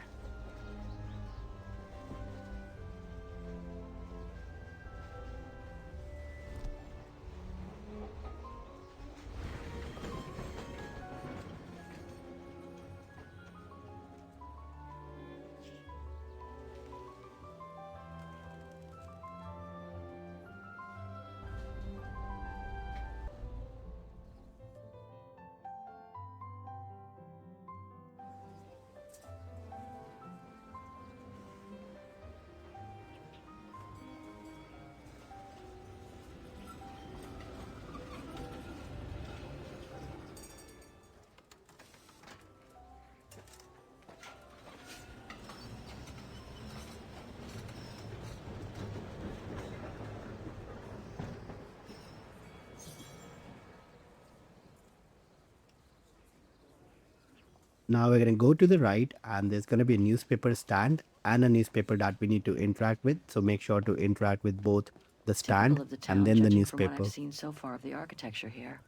Speaker 1: Now we're going to go to the right and there's going to be a newspaper stand and a newspaper that we need to interact with. So make sure to interact with both the
Speaker 6: Typical
Speaker 1: stand
Speaker 6: of the
Speaker 1: and
Speaker 6: town,
Speaker 1: then the
Speaker 6: judging from what I've
Speaker 1: newspaper.
Speaker 6: seen so far of the architecture here.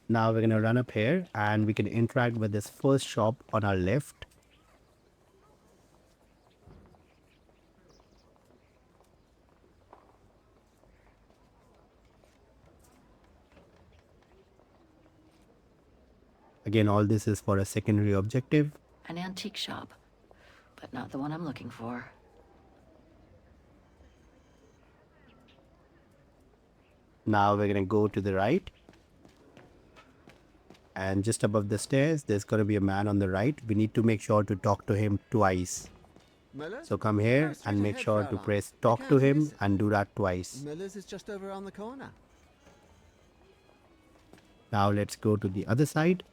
Speaker 1: Now we're going to run up here and we can interact with this first shop on our left. Again, all this is for a secondary objective.
Speaker 6: An antique shop, but not the one I'm looking for.
Speaker 1: Now we're going to go to the right. And just above the stairs, there's going to be a man on the right. We need to make sure to talk to him twice. So come here and make sure to press talk to him and do that twice.
Speaker 14: Miller's is just over around the corner.
Speaker 1: Now let's go to the other side.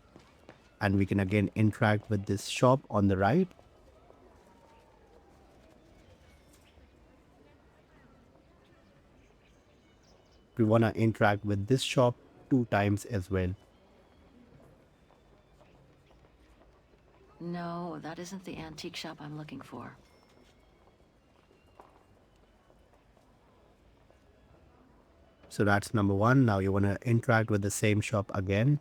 Speaker 1: And we can again interact with this shop on the right. We want to interact with this shop 2 times as well.
Speaker 6: No, that isn't the antique shop I'm looking for.
Speaker 1: So that's number 1. Now you want to interact with the same shop again.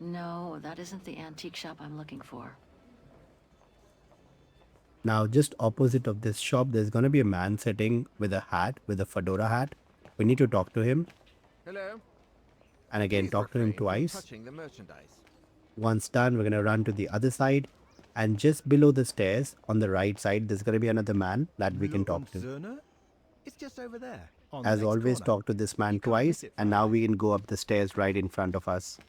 Speaker 6: No, that isn't the antique shop I'm looking for.
Speaker 1: Now just opposite of this shop, there's going to be a man sitting with a hat, with a fedora hat. We need to talk to him.
Speaker 14: Hello.
Speaker 1: And again,
Speaker 14: Please
Speaker 1: talk to him
Speaker 14: refrain from
Speaker 1: twice.
Speaker 14: touching the merchandise.
Speaker 1: Once done, we're going to run to the other side. And just below the stairs on the right side, there's going to be another man that we can talk to.
Speaker 3: It's just over there.
Speaker 1: As always, talk to this man twice. And now we can go up the stairs right in front of us.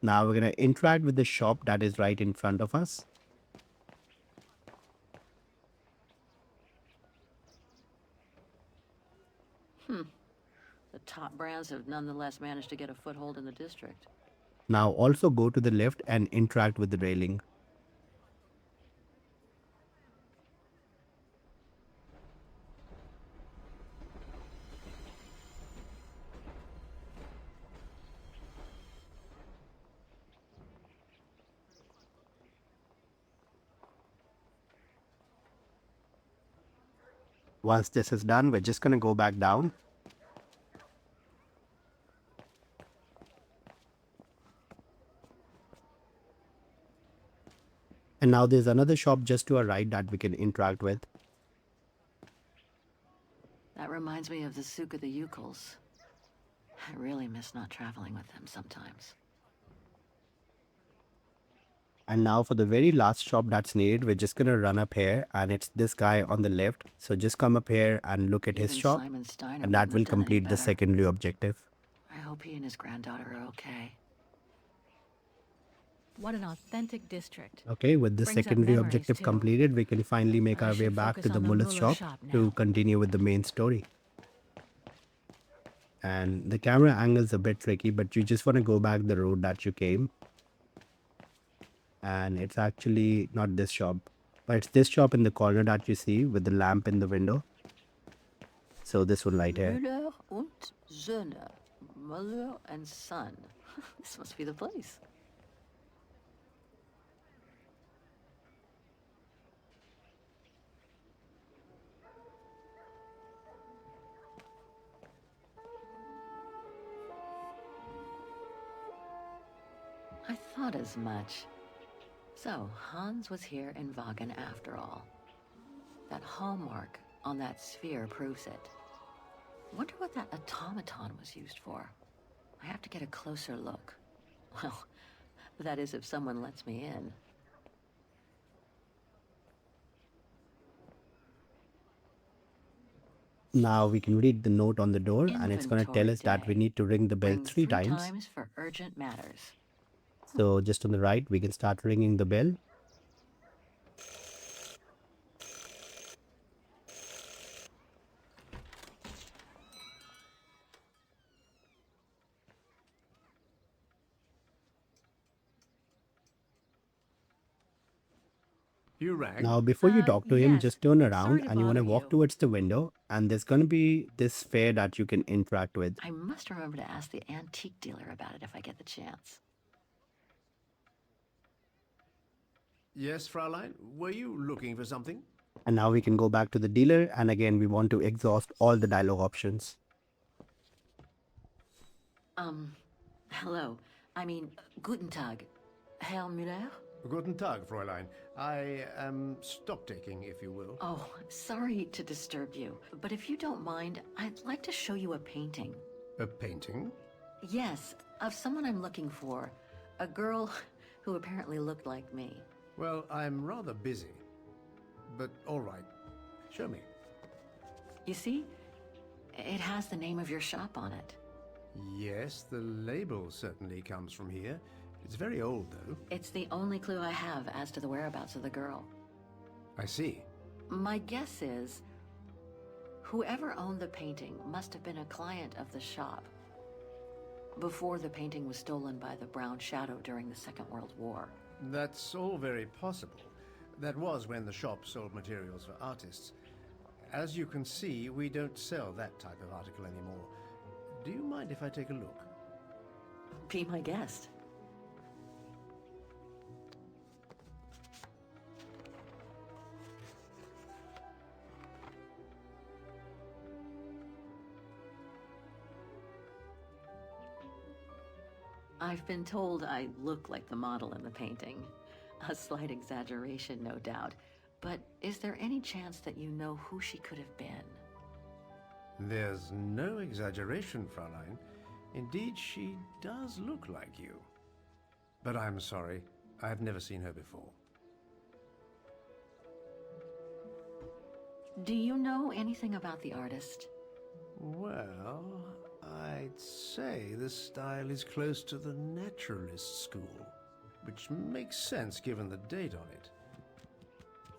Speaker 1: Now we're going to interact with the shop that is right in front of us.
Speaker 6: The top brands have nonetheless managed to get a foothold in the district.
Speaker 1: Now also go to the left and interact with the railing. Once this is done, we're just going to go back down. And now there's another shop just to our right that we can interact with.
Speaker 6: That reminds me of the Souk of the Yukels. I really miss not traveling with them sometimes.
Speaker 1: And now for the very last shop that's needed, we're just going to run up here and it's this guy on the left. So just come up here and look at his
Speaker 6: Even
Speaker 1: shop
Speaker 6: Simon Steiner
Speaker 1: and that
Speaker 6: wouldn't
Speaker 1: will
Speaker 6: have done any
Speaker 1: complete the
Speaker 6: better.
Speaker 1: secondary objective.
Speaker 6: I hope he and his granddaughter are okay.
Speaker 11: What an authentic district.
Speaker 1: Okay, with this
Speaker 11: Brings up
Speaker 1: secondary
Speaker 11: memories,
Speaker 1: objective
Speaker 11: too.
Speaker 1: completed, we can finally make
Speaker 11: I
Speaker 1: our way
Speaker 11: should
Speaker 1: back to
Speaker 11: focus
Speaker 1: the
Speaker 11: on the
Speaker 1: Muller's
Speaker 11: Muller
Speaker 1: shop
Speaker 11: shop
Speaker 1: to
Speaker 11: now.
Speaker 1: continue with the main story. And the camera angle is a bit tricky, but you just want to go back the road that you came. And it's actually not this shop, but it's this shop in the corner that you see with the lamp in the window. So this one right here.
Speaker 6: Müller und Söhne. Muller and Son. This must be the place. I thought as much. So, Hans was here in Wagen after all. That hallmark on that sphere proves it. Wonder what that automaton was used for. I have to get a closer look. Well, that is if someone lets me in.
Speaker 1: Now we can read the note on the door and it's going to tell us that we need to ring the bell
Speaker 6: Ring
Speaker 1: 3 times.
Speaker 6: times for urgent matters.
Speaker 1: So just on the right, we can start ringing the bell.
Speaker 3: You rang?
Speaker 1: Now, before you talk to him,
Speaker 5: yes.
Speaker 1: just turn
Speaker 5: Sorry
Speaker 1: around
Speaker 5: to
Speaker 1: and you want to
Speaker 5: bother
Speaker 1: walk
Speaker 5: you.
Speaker 1: towards the window, and there's going to be this fair that you can interact with.
Speaker 6: I must remember to ask the antique dealer about it if I get the chance.
Speaker 3: Yes, Fraulein? Were you looking for something?
Speaker 1: And now we can go back to the dealer, and again, we want to exhaust all the dialogue options.
Speaker 6: Hello. I mean, guten Tag. Herr Müller?
Speaker 3: Guten Tag, Fräulein. I am stock-taking, if you will.
Speaker 6: Oh, sorry to disturb you, but if you don't mind, I'd like to show you a painting.
Speaker 3: A painting?
Speaker 6: Yes, of someone I'm looking for. A girl who apparently looked like me.
Speaker 3: Well, I'm rather busy. But all right. Show me.
Speaker 6: You see? It has the name of your shop on it.
Speaker 3: Yes, the label certainly comes from here. It's very old, though.
Speaker 6: It's the only clue I have as to the whereabouts of the girl.
Speaker 3: I see.
Speaker 6: My guess is, whoever owned the painting must have been a client of the shop before the painting was stolen by the Brown Shadow during the Second World War.
Speaker 3: That's all very possible. That was when the shop sold materials for artists. As you can see, we don't sell that type of article anymore. Do you mind if I take a look?
Speaker 6: Be my guest. I've been told I look like the model in the painting. A slight exaggeration, no doubt. But is there any chance that you know who she could have been?
Speaker 3: There's no exaggeration, Fraulein. Indeed, she does look like you. But I'm sorry, I've never seen her before.
Speaker 6: Do you know anything about the artist?
Speaker 3: Well, I'd say the style is close to the naturalist school, which makes sense given the date on it.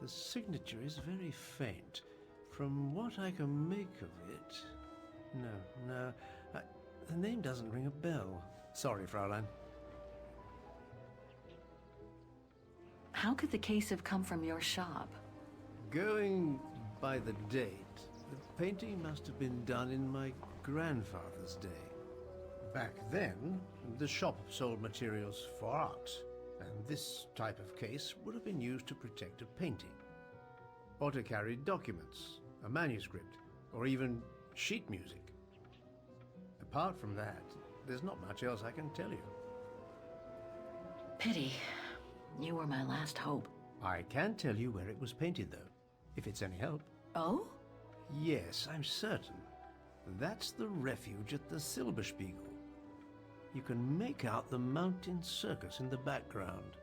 Speaker 3: The signature is very faint. From what I can make of it... No, the name doesn't ring a bell. Sorry, Fraulein.
Speaker 6: How could the case have come from your shop?
Speaker 3: Going by the date, the painting must have been done in my grandfather's day. Back then, the shop sold materials for art, and this type of case would have been used to protect a painting. Or to carry documents, a manuscript, or even sheet music. Apart from that, there's not much else I can tell you.
Speaker 6: Pity. You were my last hope.
Speaker 3: I can tell you where it was painted, though, if it's any help.
Speaker 6: Oh?
Speaker 3: Yes, I'm certain. That's the refuge at the Silberspiegel. You can make out the mountain circus in the background.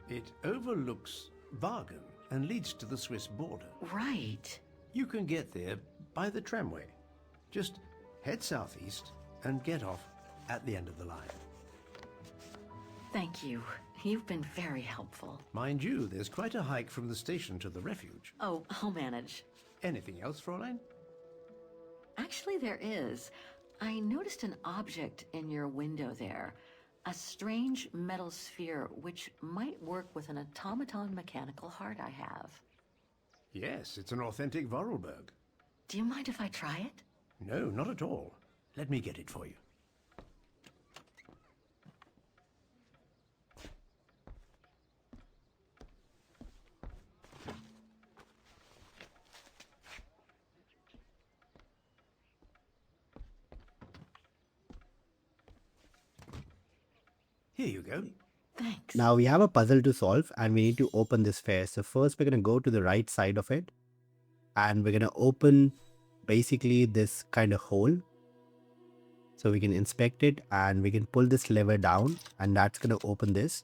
Speaker 3: It overlooks Wagen and leads to the Swiss border.
Speaker 6: Right.
Speaker 3: You can get there by the tramway. Just head southeast and get off at the end of the line.
Speaker 6: Thank you. You've been very helpful.
Speaker 3: Mind you, there's quite a hike from the station to the refuge.
Speaker 6: Oh, I'll manage.
Speaker 3: Anything else, Fräulein?
Speaker 6: Actually, there is. I noticed an object in your window there. A strange metal sphere which might work with an automaton mechanical heart I have.
Speaker 3: Yes, it's an authentic Vorarlberg.
Speaker 6: Do you mind if I try it?
Speaker 3: No, not at all. Let me get it for you. Here you go.
Speaker 6: Thanks.
Speaker 1: Now we have a puzzle to solve and we need to open this fair. So first we're going to go to the right side of it and we're going to open basically this kind of hole. So we can inspect it and we can pull this lever down and that's going to open this.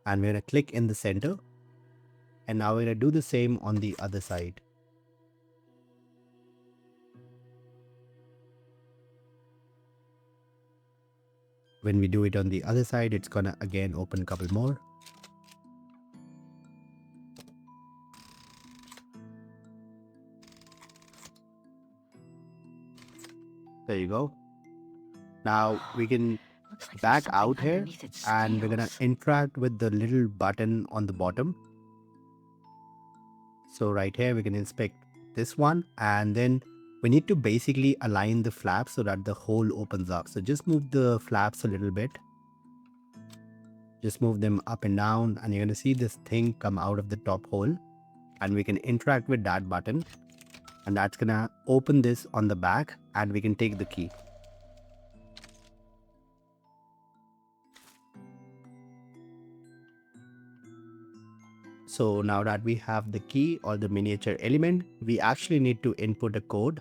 Speaker 1: And we're going to click in the center. And now we're going to do the same on the other side. When we do it on the other side, it's gonna again open a couple more. There you go. Now we can
Speaker 6: Like
Speaker 1: back
Speaker 6: something
Speaker 1: out here
Speaker 6: underneath its
Speaker 1: and we're gonna
Speaker 6: scales.
Speaker 1: interact with the little button on the bottom. So right here we can inspect this one, and then we need to basically align the flaps so that the hole opens up. So just move the flaps a little bit. Just move them up and down, and you're going to see this thing come out of the top hole, and we can interact with that button, and that's going to open this on the back, and we can take the key. So now that we have the key or the miniature element, we actually need to input a code,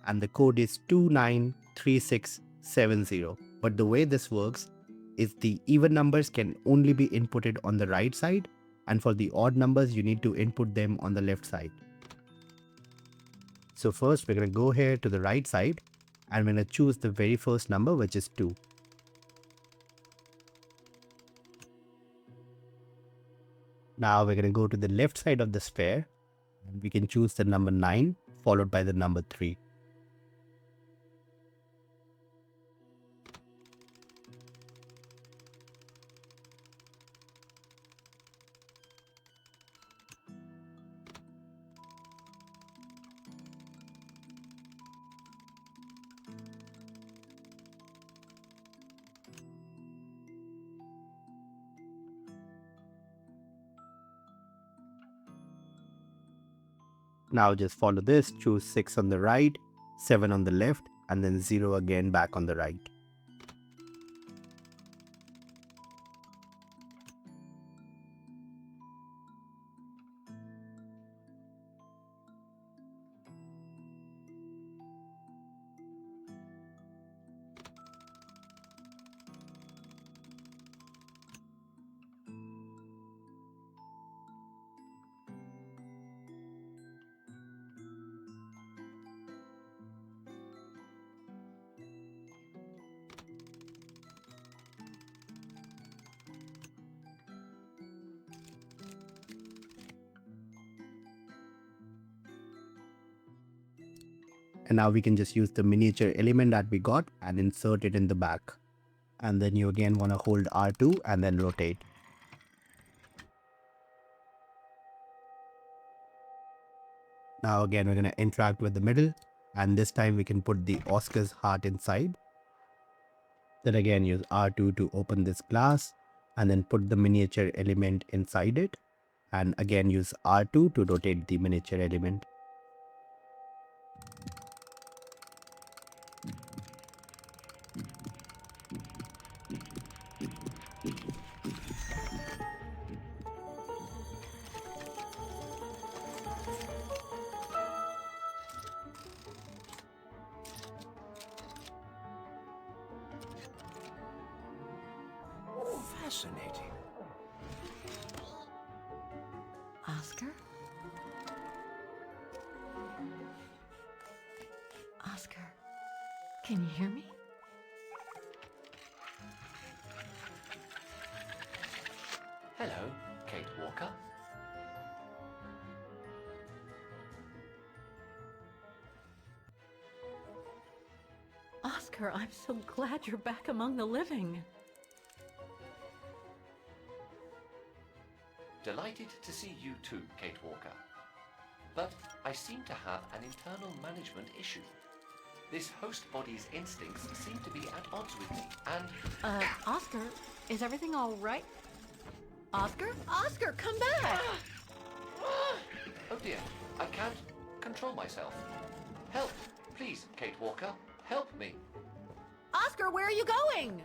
Speaker 1: and the code is 293670. But the way this works is the even numbers can only be inputted on the right side, and for the odd numbers you need to input them on the left side. So first we're going to go here to the right side, and we're going to choose the very first number, which is 2. Now we're going to go to the left side of the sphere, and we can choose the number 9 followed by the number 3. Now just follow this, choose 6 on the right, 7 on the left, and then 0 again back on the right. And now we can just use the miniature element that we got and insert it in the back. And then you again want to hold R2 and then rotate. Now again we're going to interact with the middle, and this time we can put the Oscar's heart inside. Then again use R2 to open this glass, and then put the miniature element inside it, and again use R2 to rotate the miniature element.
Speaker 3: Fascinating.
Speaker 11: Oscar? Oscar, can you hear me?
Speaker 15: Hello, Kate Walker.
Speaker 11: Oscar, I'm so glad you're back among the living.
Speaker 15: Delighted to see you too, Kate Walker. But I seem to have an internal management issue. This host body's instincts seem to be at odds with me, and...
Speaker 11: Oscar, is everything all right? Oscar? Oscar, come back!
Speaker 15: Oh dear, I can't control myself. Help, please, Kate Walker. Help me.
Speaker 11: Oscar, where are you going?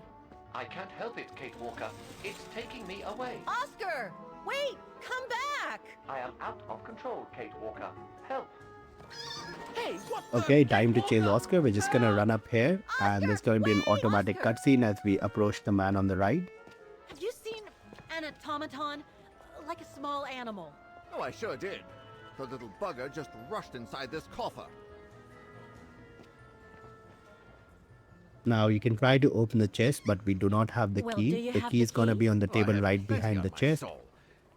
Speaker 15: I can't help it, Kate Walker. It's taking me away.
Speaker 11: Oscar! Wait! Come back!
Speaker 15: I am out of control, Kate Walker. Help.
Speaker 11: Hey, what
Speaker 1: Okay, time to chase Oscar. We're just gonna run up here, and there's going to be an automatic cutscene as we approach the man on the right.
Speaker 11: Have you seen an automaton? Like a small animal.
Speaker 13: Oh, I sure did. The little bugger just rushed inside this coffer.
Speaker 1: Now you can try to open the chest, but we do not have the
Speaker 11: Well, do
Speaker 1: key.
Speaker 11: you
Speaker 1: The
Speaker 11: have
Speaker 1: key
Speaker 11: the
Speaker 1: is gonna
Speaker 11: key?
Speaker 1: be on the
Speaker 13: Oh, I
Speaker 1: table
Speaker 13: have
Speaker 1: right
Speaker 13: plenty
Speaker 1: behind
Speaker 13: on
Speaker 1: the
Speaker 13: my
Speaker 1: chest.
Speaker 13: soul.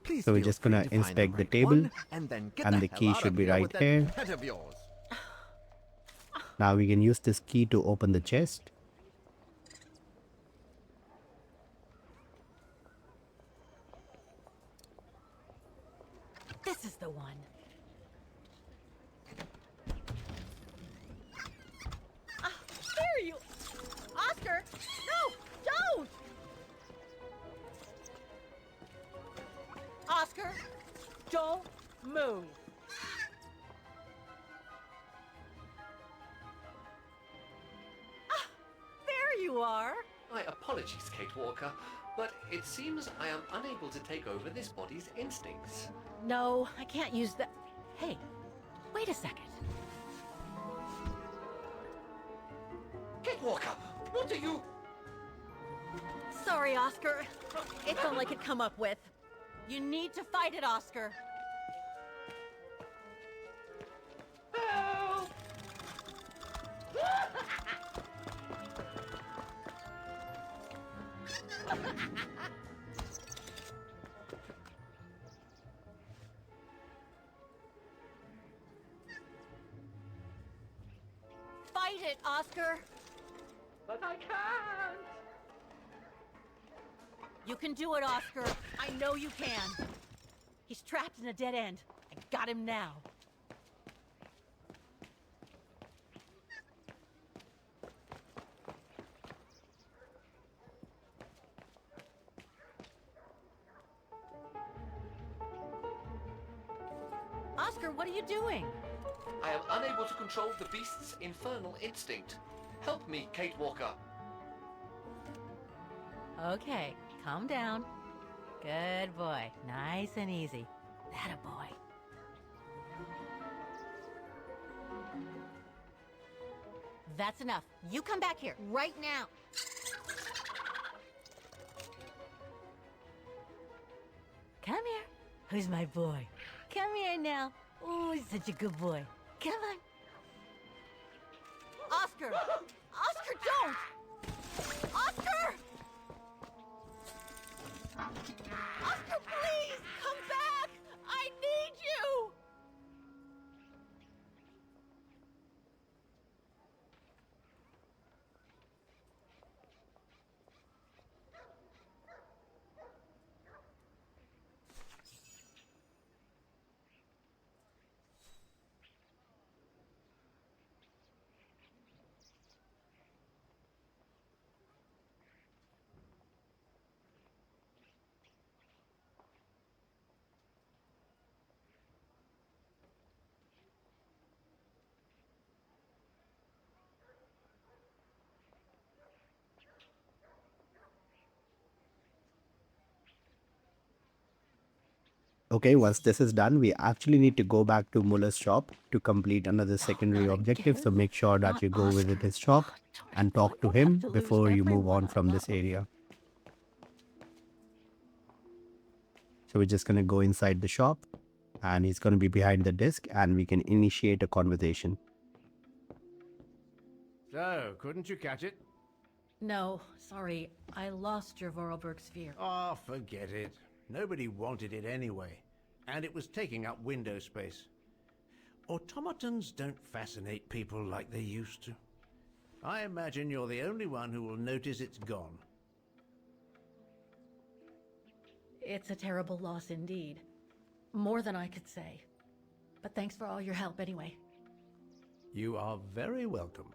Speaker 13: Please
Speaker 1: So we're
Speaker 13: feel
Speaker 1: just
Speaker 13: free
Speaker 1: gonna
Speaker 13: to find
Speaker 1: inspect the
Speaker 13: right
Speaker 1: table,
Speaker 13: one, and then get
Speaker 1: and the
Speaker 13: hell
Speaker 1: key
Speaker 13: out
Speaker 1: should
Speaker 13: of
Speaker 1: be
Speaker 13: here
Speaker 1: right
Speaker 13: with that
Speaker 1: here.
Speaker 13: pet of yours.
Speaker 1: Now we can use this key to open the chest.
Speaker 11: This is the one.
Speaker 12: smooth. Ah, there you are.
Speaker 15: My apologies, Kate Walker, but it seems I am unable to take over this body's instincts.
Speaker 11: No, I can't use that. Hey, wait a second.
Speaker 15: Kate Walker, what are you...
Speaker 12: Sorry, Oscar. It's all I could come up with. You need to fight it, Oscar.
Speaker 15: Help!
Speaker 12: Fight it, Oscar.
Speaker 15: But I can't!
Speaker 12: You can do it, Oscar. I know you can. He's trapped in a dead end. I got him now. Oscar, what are you doing?
Speaker 15: I am unable to control the beast's infernal instinct. Help me, Kate Walker.
Speaker 11: Okay, calm down. Good boy. Nice and easy. That a boy.
Speaker 12: That's enough. You come back here, right now.
Speaker 11: Come here. Who's my boy? Come here now. Oh, he's such a good boy. Come on.
Speaker 12: Oscar! Oscar, don't! Oscar! Oscar, please! Come back! I need you!
Speaker 1: Okay, once this is done, we actually need to go back to Muller's shop to complete another secondary objective. So make sure that you go visit his shop and talk to him before you move on from this area. So we're just going to go inside the shop and he's going to be behind the desk and we can initiate a conversation.
Speaker 4: So, couldn't you catch it?
Speaker 11: No, sorry. I lost your Vorarlberg sphere.
Speaker 4: Oh, forget it. Nobody wanted it anyway, and it was taking up window space. Automatons don't fascinate people like they used to. I imagine you're the only one who will notice it's gone.
Speaker 11: It's a terrible loss indeed. More than I could say. But thanks for all your help anyway.
Speaker 4: You are very welcome.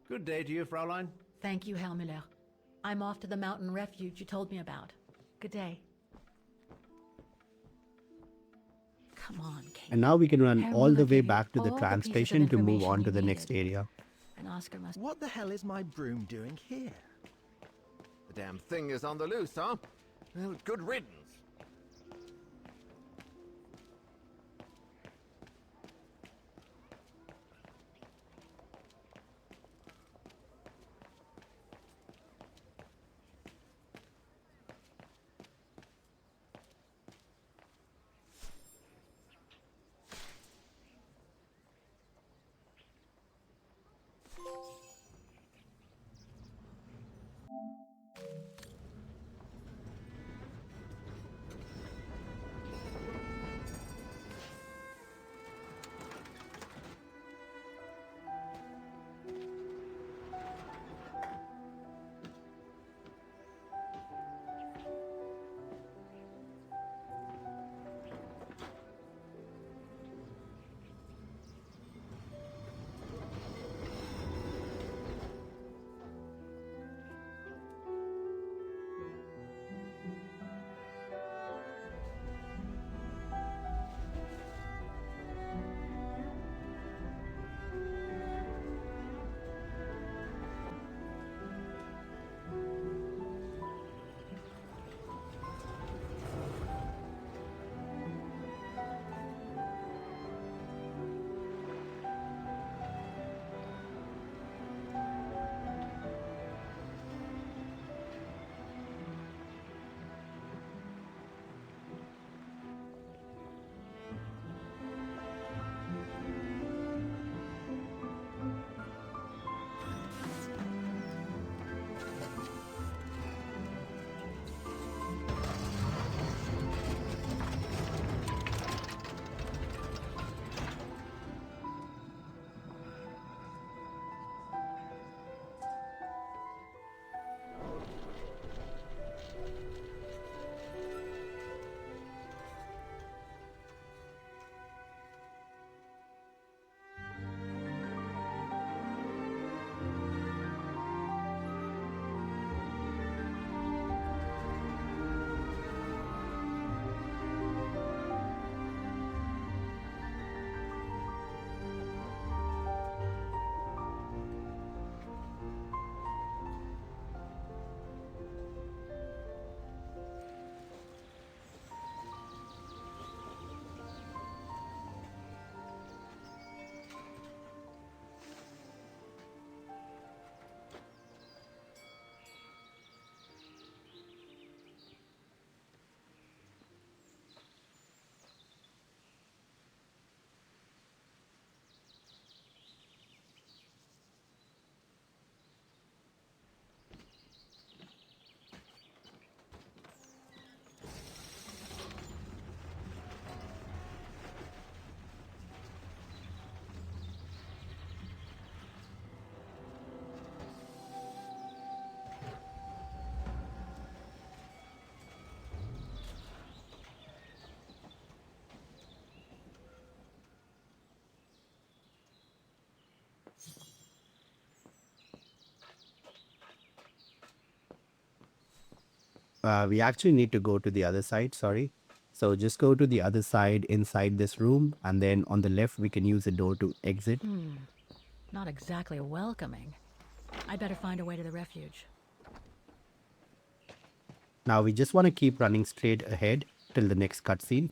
Speaker 4: Good day to you, Fraulein.
Speaker 11: Thank you, Herr Müller. I'm off to the mountain refuge you told me about. Good day. Come on, Kate.
Speaker 1: And now we can run
Speaker 11: Herr
Speaker 1: all the
Speaker 11: Müller
Speaker 1: way
Speaker 11: gave you
Speaker 1: back to the
Speaker 11: all
Speaker 1: train
Speaker 11: pieces of
Speaker 1: station to move
Speaker 11: information
Speaker 1: on to
Speaker 11: you
Speaker 1: the next
Speaker 11: needed.
Speaker 1: area.
Speaker 11: And Oscar must...
Speaker 14: What the hell is my broom doing here? The damn thing is on the loose, huh? Well, good riddance.
Speaker 1: We actually need to go to the other side, sorry. So just go to the other side inside this room, and then on the left we can use the door to exit.
Speaker 11: Not exactly welcoming. I'd better find a way to the refuge.
Speaker 1: Now we just want to keep running straight ahead till the next cutscene.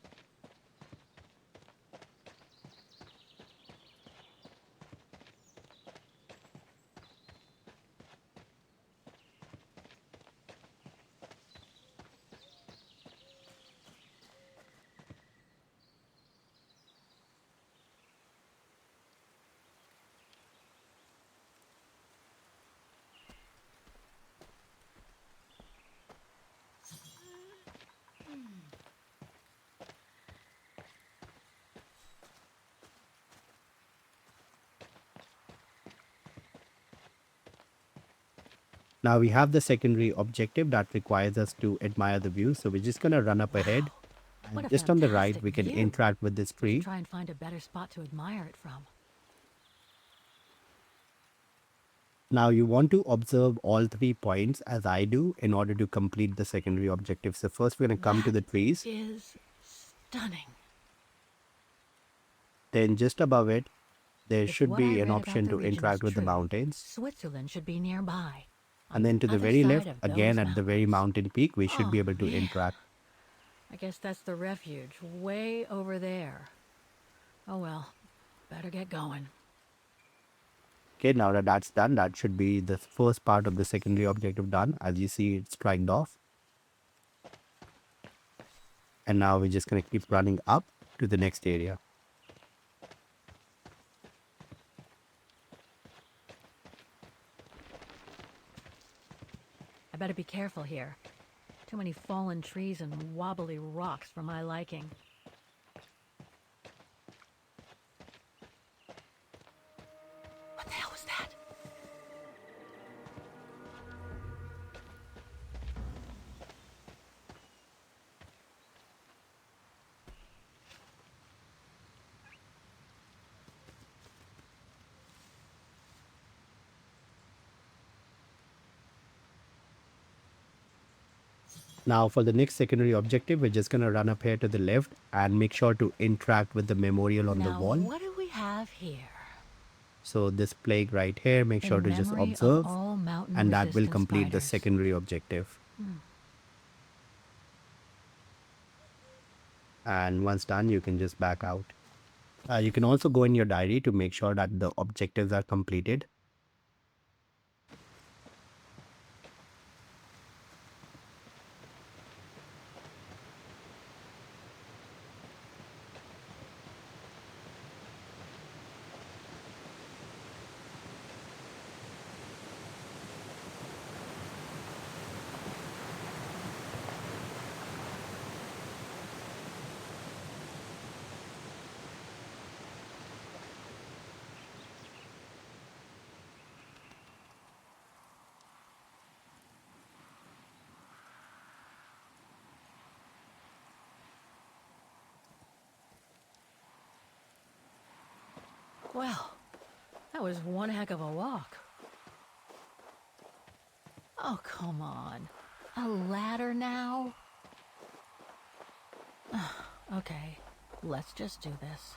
Speaker 1: Now we have the secondary objective that requires us to admire the view. So we're just going to run up ahead.
Speaker 11: What
Speaker 1: And
Speaker 11: a
Speaker 1: just on the right,
Speaker 11: fantastic
Speaker 1: we can
Speaker 11: view.
Speaker 1: interact with this
Speaker 11: Should
Speaker 1: tree.
Speaker 11: try and find a better spot to admire it from.
Speaker 1: Now you want to observe all 3 points as I do in order to complete the secondary objective. So first we're going to come to the trees.
Speaker 11: Is stunning.
Speaker 1: Then just above it, there
Speaker 11: If
Speaker 1: should
Speaker 11: what I
Speaker 1: be an
Speaker 11: read about
Speaker 1: option
Speaker 11: the
Speaker 1: to
Speaker 11: region
Speaker 1: interact
Speaker 11: is
Speaker 1: with the
Speaker 11: true,
Speaker 1: mountains.
Speaker 11: Switzerland should be nearby.
Speaker 1: And then to the
Speaker 11: other
Speaker 1: very
Speaker 11: side
Speaker 1: left,
Speaker 11: of
Speaker 1: again
Speaker 11: those
Speaker 1: at the very mountain peak, we should
Speaker 11: Oh,
Speaker 1: be able to
Speaker 11: man.
Speaker 1: interact.
Speaker 11: I guess that's the refuge, way over there. Oh well, better get going.
Speaker 1: Okay, now that that's done, that should be the first part of the secondary objective done. As you see, it's flying off. And now we're just going to keep running up to the next area.
Speaker 11: I better be careful here. Too many fallen trees and wobbly rocks for my liking. What the hell was that?
Speaker 1: Now for the next secondary objective, we're just going to run up here to the left and make sure to interact with the memorial on the
Speaker 11: Now,
Speaker 1: wall.
Speaker 11: what do we have here?
Speaker 1: So this plague right here, make sure
Speaker 11: In
Speaker 1: to just
Speaker 11: memory
Speaker 1: observe,
Speaker 11: of all mountain
Speaker 1: and that will
Speaker 11: resistant
Speaker 1: complete the
Speaker 11: spiders.
Speaker 1: secondary objective. And once done, you can just back out. You can also go in your diary to make sure that the objectives are completed.
Speaker 11: Well, that was one heck of a walk. Oh, come on. A ladder now? Okay, let's just do this.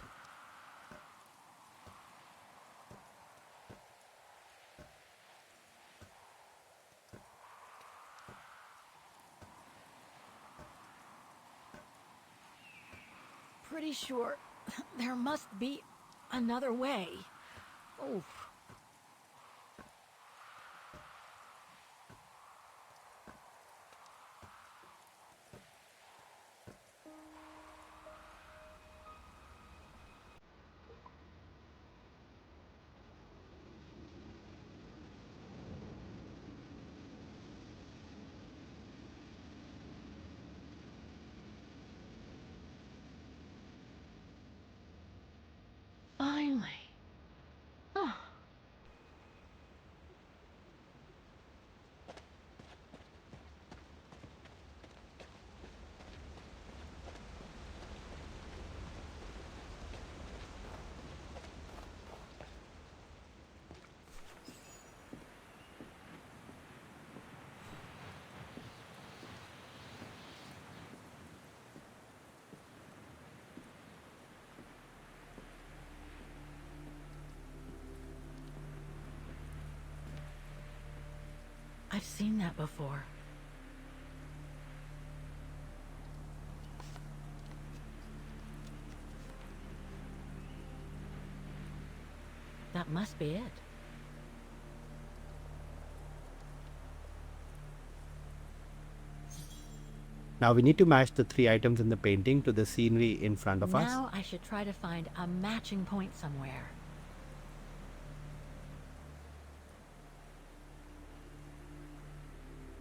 Speaker 11: Pretty sure there must be another way. Oof. Finally. Oh, I've seen that before. That must be it.
Speaker 1: Now we need to match the 3 items in the painting to the scenery in front of us.
Speaker 11: Now I should try to find a matching point somewhere.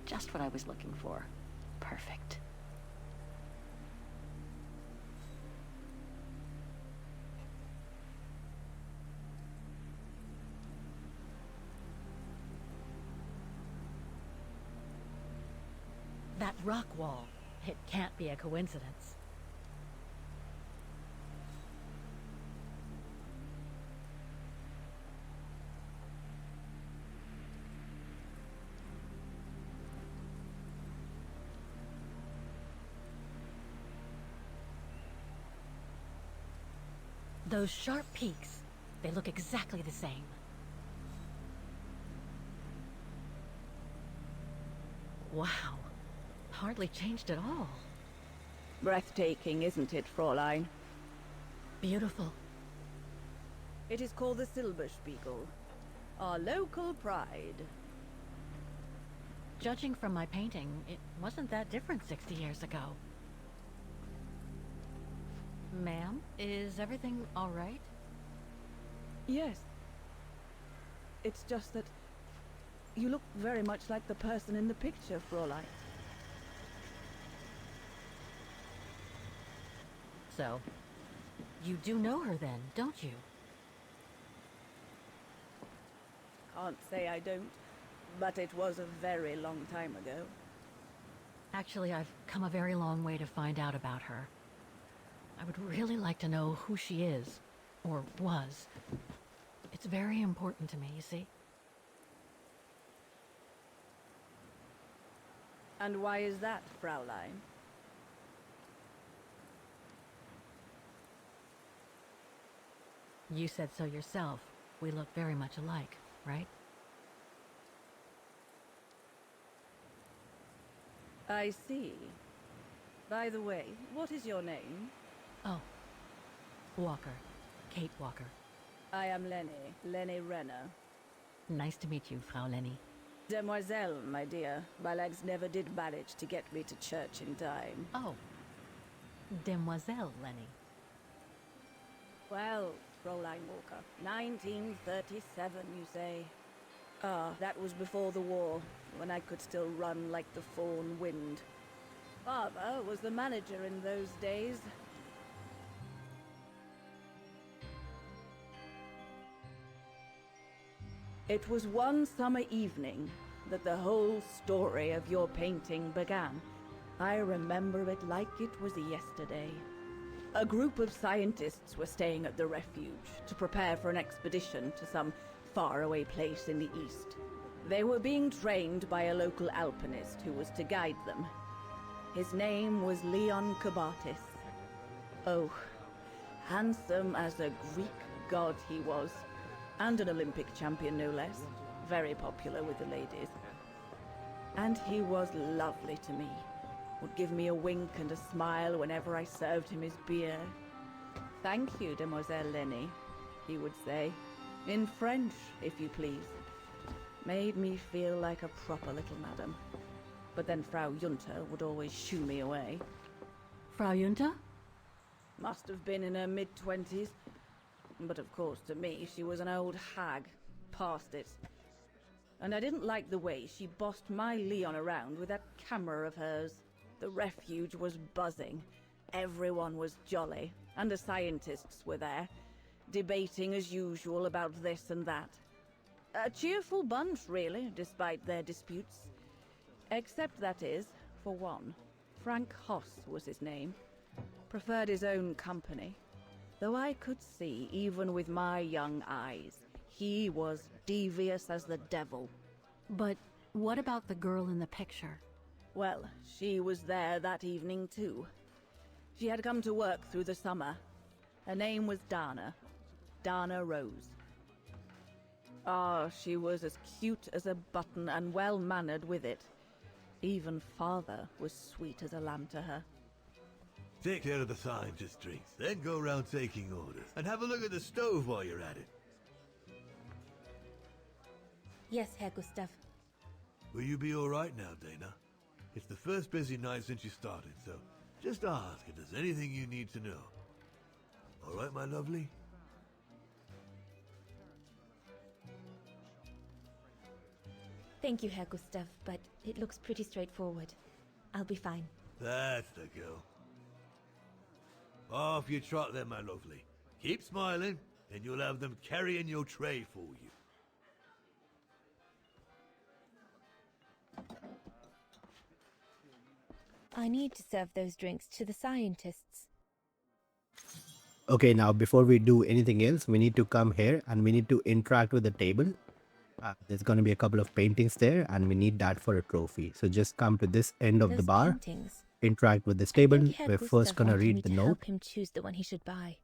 Speaker 6: Just what I was looking for. Perfect.
Speaker 11: That rock wall. It can't be a coincidence. Those sharp peaks, they look exactly the same. Wow. Hardly changed at all.
Speaker 5: Breathtaking, isn't it, Fräulein?
Speaker 11: Beautiful.
Speaker 5: It is called the Silberspiegel, our local pride.
Speaker 11: Judging from my painting, it wasn't that different 60 years ago. Ma'am, is everything all right?
Speaker 5: Yes. It's just that you look very much like the person in the picture, Fräulein.
Speaker 11: So, you do know her then, don't you?
Speaker 5: Can't say I don't, but it was a very long time ago.
Speaker 11: Actually, I've come a very long way to find out about her. I would really like to know who she is, or was. It's very important to me, you see?
Speaker 5: And why is that, Fräulein?
Speaker 11: You said so yourself. We look very much alike, right?
Speaker 5: I see. By the way, what is your name?
Speaker 11: Oh. Walker. Kate Walker.
Speaker 5: I am Lenny Renner.
Speaker 11: Nice to meet you, Frau Lenny.
Speaker 5: Demoiselle, my dear. My legs never did manage to get me to church in time.
Speaker 11: Oh. Demoiselle Lenny.
Speaker 5: Well, Fräulein Walker, 1937, you say? Ah, that was before the war, when I could still run like the fawn wind. Father was the manager in those days. It was one summer evening that the whole story of your painting began. I remember it like it was yesterday. A group of scientists were staying at the refuge to prepare for an expedition to some faraway place in the east. They were being trained by a local alpinist who was to guide them. His name was Leon Kabatis. Oh, handsome as a Greek god he was, and an Olympic champion no less, very popular with the ladies. And he was lovely to me. Would give me a wink and a smile whenever I served him his beer. Thank you, Demoiselle Lenny, he would say. In French, if you please. Made me feel like a proper little madam. But then Frau Junta would always shoo me away.
Speaker 11: Frau Junta?
Speaker 5: Must have been in her mid-20s. But of course, to me, she was an old hag. Past it. And I didn't like the way she bossed my Leon around with that camera of hers. The refuge was buzzing. Everyone was jolly, and the scientists were there, debating as usual about this and that. A cheerful bunch, really, despite their disputes. Except, that is, for one. Frank Hoss was his name. Preferred his own company. Though I could see, even with my young eyes, he was devious as the devil.
Speaker 11: But what about the girl in the picture?
Speaker 5: Well, she was there that evening too. She had come to work through the summer. Her name was Dana. Dana Rose.
Speaker 16: Ah, she was as cute as a button and well-mannered with it. Even father was sweet as a lamb to her.
Speaker 17: Take care of the scientist drinks, then go round taking orders. And have a look at the stove while you're at it.
Speaker 2: Yes, Herr Gustav.
Speaker 17: Will you be alright now, Dana? It's the first busy night since you started, so just ask if there's anything you need to know. Alright, my lovely?
Speaker 2: Thank you, Herr Gustav, but it looks pretty straightforward. I'll be fine.
Speaker 17: That's the girl. Off you trot then, my lovely. Keep smiling, and you'll have them carrying your tray for you.
Speaker 2: I need to serve those drinks to the scientists.
Speaker 1: Okay, now before we do anything else, we need to come here and we need to interact with the table. There's going to be a couple of paintings there and we need that for a trophy. So just come to this end of the
Speaker 2: Those
Speaker 1: bar,
Speaker 2: paintings.
Speaker 1: interact with this table.
Speaker 2: Herr
Speaker 1: We're
Speaker 2: Gustav
Speaker 1: first going to
Speaker 2: wanted me
Speaker 1: read the
Speaker 2: to
Speaker 1: note.
Speaker 2: help him choose the one he should buy.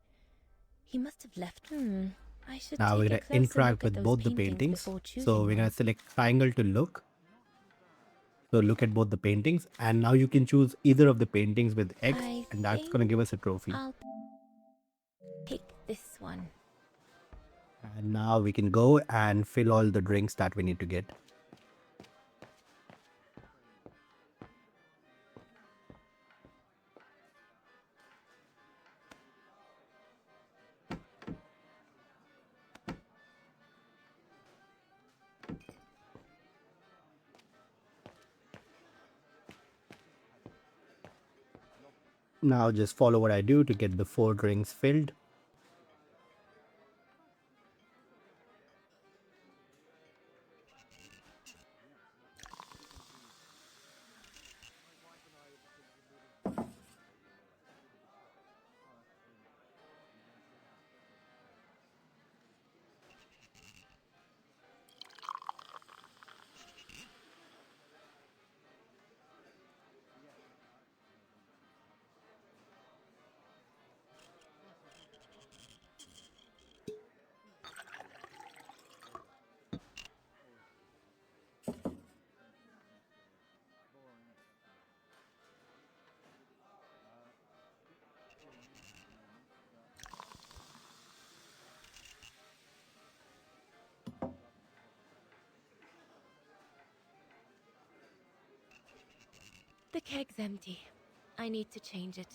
Speaker 2: He must have left. I should
Speaker 1: Now we're
Speaker 2: take
Speaker 1: going
Speaker 2: a
Speaker 1: to
Speaker 2: closer
Speaker 1: interact
Speaker 2: look at
Speaker 1: with
Speaker 2: those
Speaker 1: both the paintings.
Speaker 2: before choosing
Speaker 1: So we're going
Speaker 2: one.
Speaker 1: to select triangle to look. So look at both the paintings and now you can choose either of the paintings with X and that's going to give us a trophy.
Speaker 2: I'll pick this one.
Speaker 1: And now we can go and fill all the drinks that we need to get. Now just follow what I do to get the 4 drinks filled.
Speaker 2: The keg's empty. I need to change it.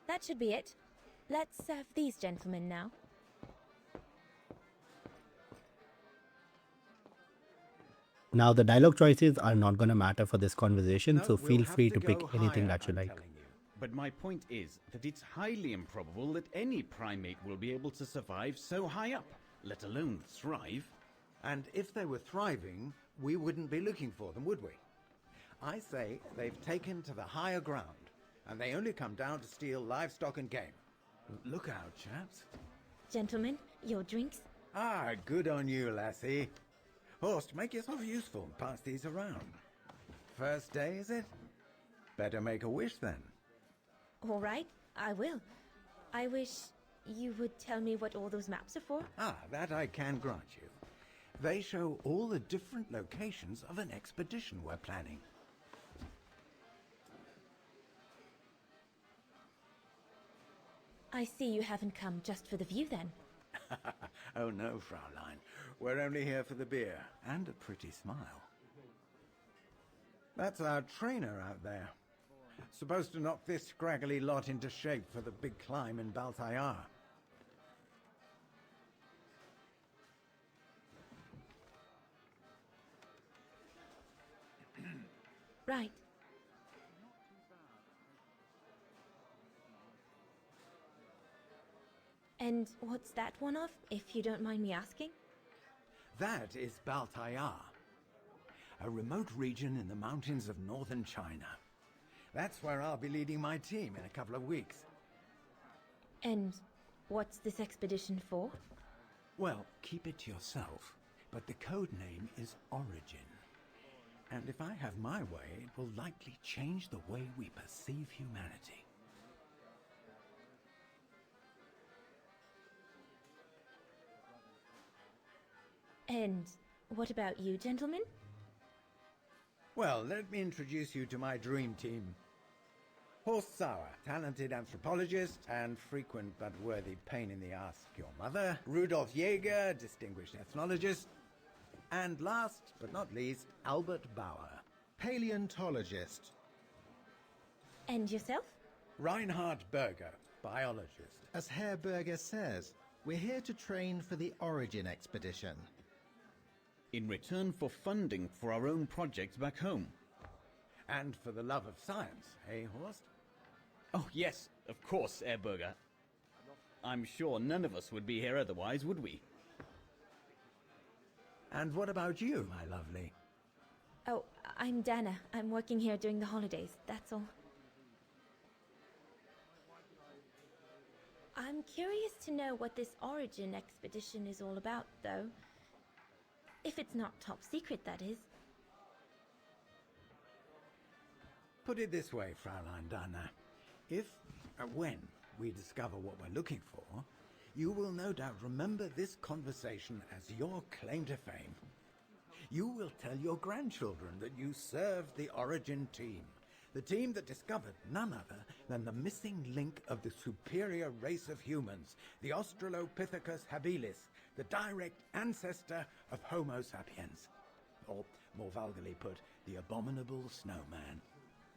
Speaker 2: That should be it. Let's serve these gentlemen now.
Speaker 1: Now the dialogue choices are not going to matter for this conversation, so feel free to pick anything that you like.
Speaker 18: But my point is that it's highly improbable that any primate will be able to survive so high up, let alone thrive.
Speaker 4: And if they were thriving, we wouldn't be looking for them, would we? I say they've taken to the higher ground, and they only come down to steal livestock and game. Look out, chaps.
Speaker 2: Gentlemen, your drinks?
Speaker 4: Ah, good on you, lassie. Horst, make yourself useful and pass these around. First day, is it? Better make a wish then.
Speaker 2: All right, I will. I wish you would tell me what all those maps are for.
Speaker 4: Ah, that I can grant you. They show all the different locations of an expedition we're planning.
Speaker 2: I see you haven't come just for the view then.
Speaker 4: Oh no, Fraulein. We're only here for the beer and a pretty smile. That's our trainer out there. Supposed to knock this scraggly lot into shape for the big climb in Baltayar.
Speaker 2: Right. And what's that one of, if you don't mind me asking?
Speaker 4: That is Baltayar, a remote region in the mountains of northern China. That's where I'll be leading my team in a couple of weeks.
Speaker 2: And what's this expedition for?
Speaker 3: Well, keep it to yourself, but the code name is Origin. And if I have my way, it will likely change the way we perceive humanity.
Speaker 2: And what about you, gentlemen?
Speaker 4: Well, let me introduce you to my dream team. Horst Sauer, talented anthropologist and frequent but worthy pain in the ass your mother. Rudolf Jäger, distinguished ethnologist. And last but not least, Albert Bauer, paleontologist.
Speaker 2: And yourself?
Speaker 4: Reinhard Berger, biologist.
Speaker 19: As Herr Berger says, we're here to train for the Origin expedition.
Speaker 18: In return for funding for our own projects back home.
Speaker 4: And for the love of science, eh, Horst?
Speaker 18: Oh, yes, of course, Herr Berger. I'm sure none of us would be here otherwise, would we?
Speaker 4: And what about you, my lovely?
Speaker 2: Oh, I'm Dana. I'm working here during the holidays, that's all. I'm curious to know what this Origin expedition is all about, though. If it's not top secret, that is.
Speaker 4: Put it this way, Fraulein Dana. If, when we discover what we're looking for, you will no doubt remember this conversation as your claim to fame. You will tell your grandchildren that you served the Origin team, the team that discovered none other than the missing link of the superior race of humans, the Australopithecus habilis, the direct ancestor of Homo sapiens. Or, more vulgarly put, the abominable snowman.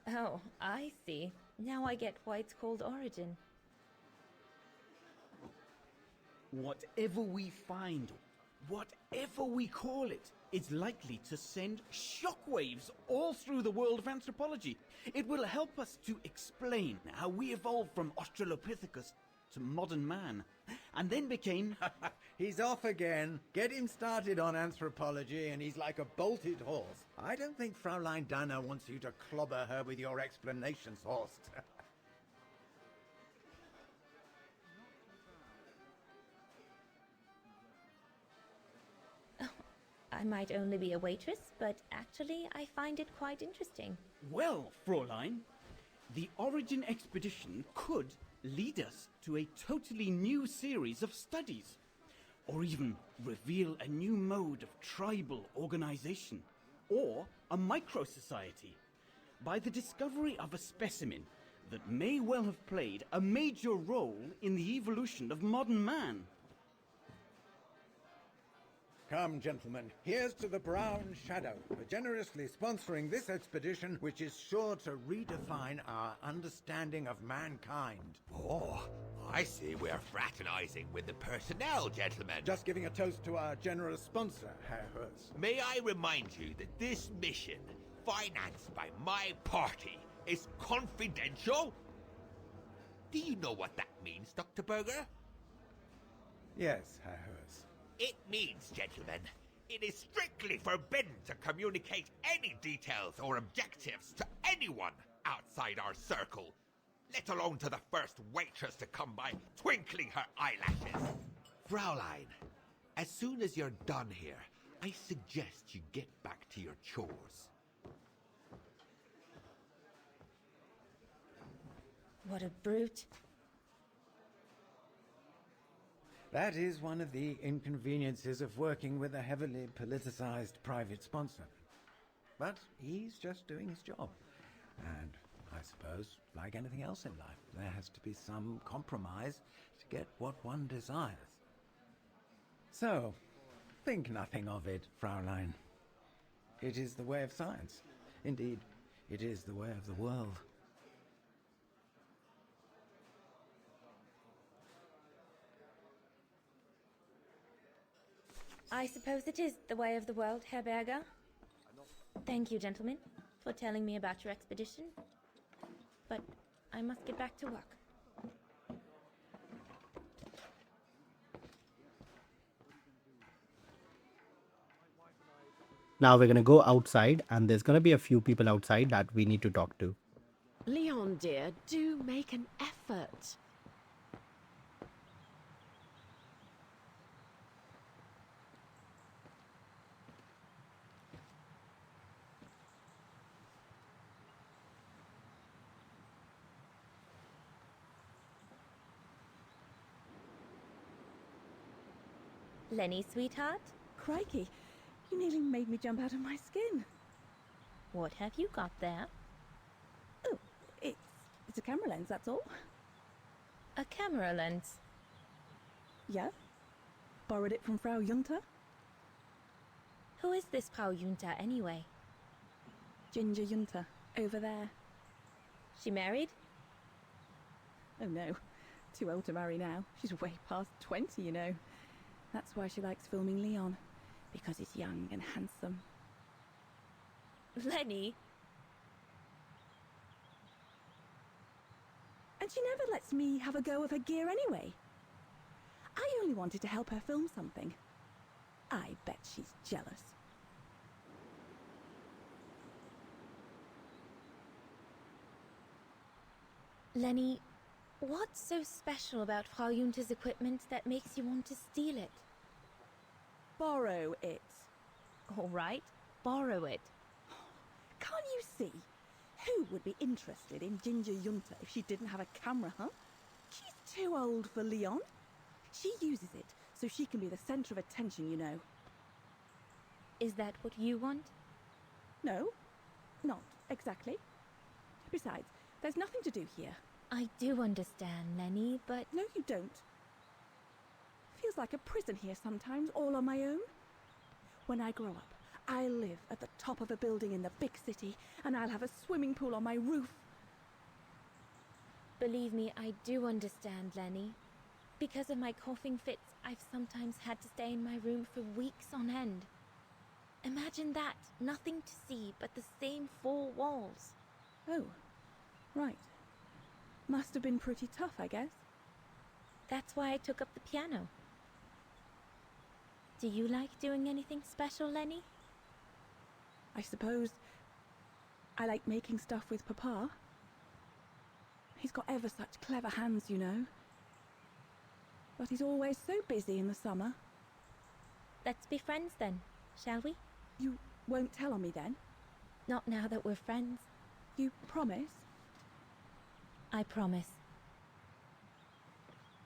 Speaker 2: Oh, I see. Now I get why it's called Origin.
Speaker 18: Whatever we find, whatever we call it, is likely to send shockwaves all through the world of anthropology. It will help us to explain how we evolved from Australopithecus to modern man, and then became...
Speaker 4: He's off again. Get him started on anthropology and he's like a bolted horse. I don't think Fraulein Dana wants you to clobber her with your explanations, Horst.
Speaker 2: I might only be a waitress, but actually I find it quite interesting.
Speaker 18: Well, Fräulein, the Origin expedition could lead us to a totally new series of studies, or even reveal a new mode of tribal organization, or a micro-society, by the discovery of a specimen that may well have played a major role in the evolution of modern man.
Speaker 4: Come, gentlemen, here's to the Brown Shadow for generously sponsoring this expedition, which is sure to redefine our understanding of mankind.
Speaker 20: Oh, I see we're fraternizing with the personnel, gentlemen.
Speaker 4: Just giving a toast to our generous sponsor, Herr Hurst.
Speaker 20: May I remind you that this mission, financed by my party, is confidential? Do you know what that means, Dr. Berger?
Speaker 4: Yes, Herr Hurst.
Speaker 20: It means, gentlemen, it is strictly forbidden to communicate any details or objectives to anyone outside our circle, let alone to the first waitress to come by twinkling her eyelashes. Fraulein, as soon as you're done here, I suggest you get back to your chores.
Speaker 2: What a brute.
Speaker 4: That is one of the inconveniences of working with a heavily politicized private sponsor. But he's just doing his job. And I suppose, like anything else in life, there has to be some compromise to get what one desires. So, think nothing of it, Fraulein. It is the way of science. Indeed, it is the way of the world.
Speaker 2: I suppose it is the way of the world, Herr Berger. Thank you, gentlemen, for telling me about your expedition. But I must get back to work.
Speaker 1: Now we're going to go outside, and there's going to be a few people outside that we need to talk to.
Speaker 11: dear, do make an effort.
Speaker 2: Lenny, sweetheart?
Speaker 16: Crikey, you nearly made me jump out of my skin.
Speaker 2: What have you got there?
Speaker 16: Oh, it's a camera lens, that's all.
Speaker 2: A camera lens?
Speaker 16: Yeah. Borrowed it from Frau Junta.
Speaker 2: Who is this Frau Junta anyway?
Speaker 16: Ginger Junta, over there.
Speaker 2: She married?
Speaker 16: Oh no, too old to marry now. She's way past 20, you know. That's why she likes filming Leon, because he's young and handsome.
Speaker 2: Lenny?
Speaker 16: And she never lets me have a go of her gear anyway. I only wanted to help her film something. I bet she's jealous.
Speaker 2: Lenny, what's so special about Frau Junta's equipment that makes you want to steal it?
Speaker 16: Borrow it.
Speaker 2: All right, borrow it.
Speaker 16: Can't you see? Who would be interested in Ginger Junta if she didn't have a camera, huh? She's too old for Leon. She uses it so she can be the centre of attention, you know.
Speaker 2: Is that what you want?
Speaker 16: No, not exactly. Besides, there's nothing to do here.
Speaker 2: I do understand, Lenny, but...
Speaker 16: No, you don't. Feels like a prison here sometimes, all on my own. When I grow up, I'll live at the top of a building in the big city, and I'll have a swimming pool on my roof.
Speaker 2: Believe me, I do understand, Lenny. Because of my coughing fits, I've sometimes had to stay in my room for weeks on end. Imagine that, nothing to see but the same four walls.
Speaker 16: Oh, right. Must have been pretty tough, I guess.
Speaker 2: That's why I took up the piano. Do you like doing anything special, Lenny?
Speaker 16: I suppose I like making stuff with Papa. He's got ever such clever hands, you know. But he's always so busy in the summer.
Speaker 2: Let's be friends then, shall we?
Speaker 16: You won't tell on me then?
Speaker 2: Not now that we're friends.
Speaker 16: You promise?
Speaker 2: I promise.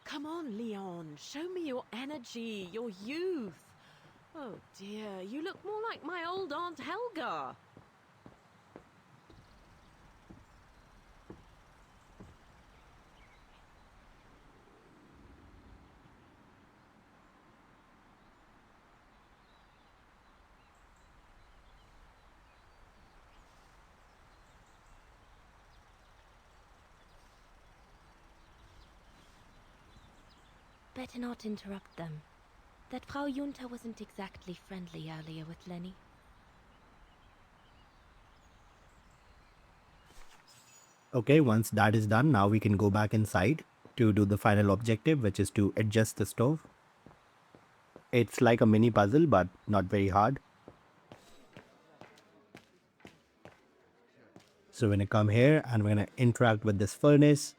Speaker 11: Come on, Leon. Show me your energy, your youth. Oh dear, you look more like my old Aunt Helga.
Speaker 2: Better not interrupt them. That Frau Junta wasn't exactly friendly earlier with Lenny.
Speaker 1: Okay, once that is done, now we can go back inside to do the final objective, which is to adjust the stove. It's like a mini puzzle, but not very hard. So we're going to come here and we're going to interact with this furnace,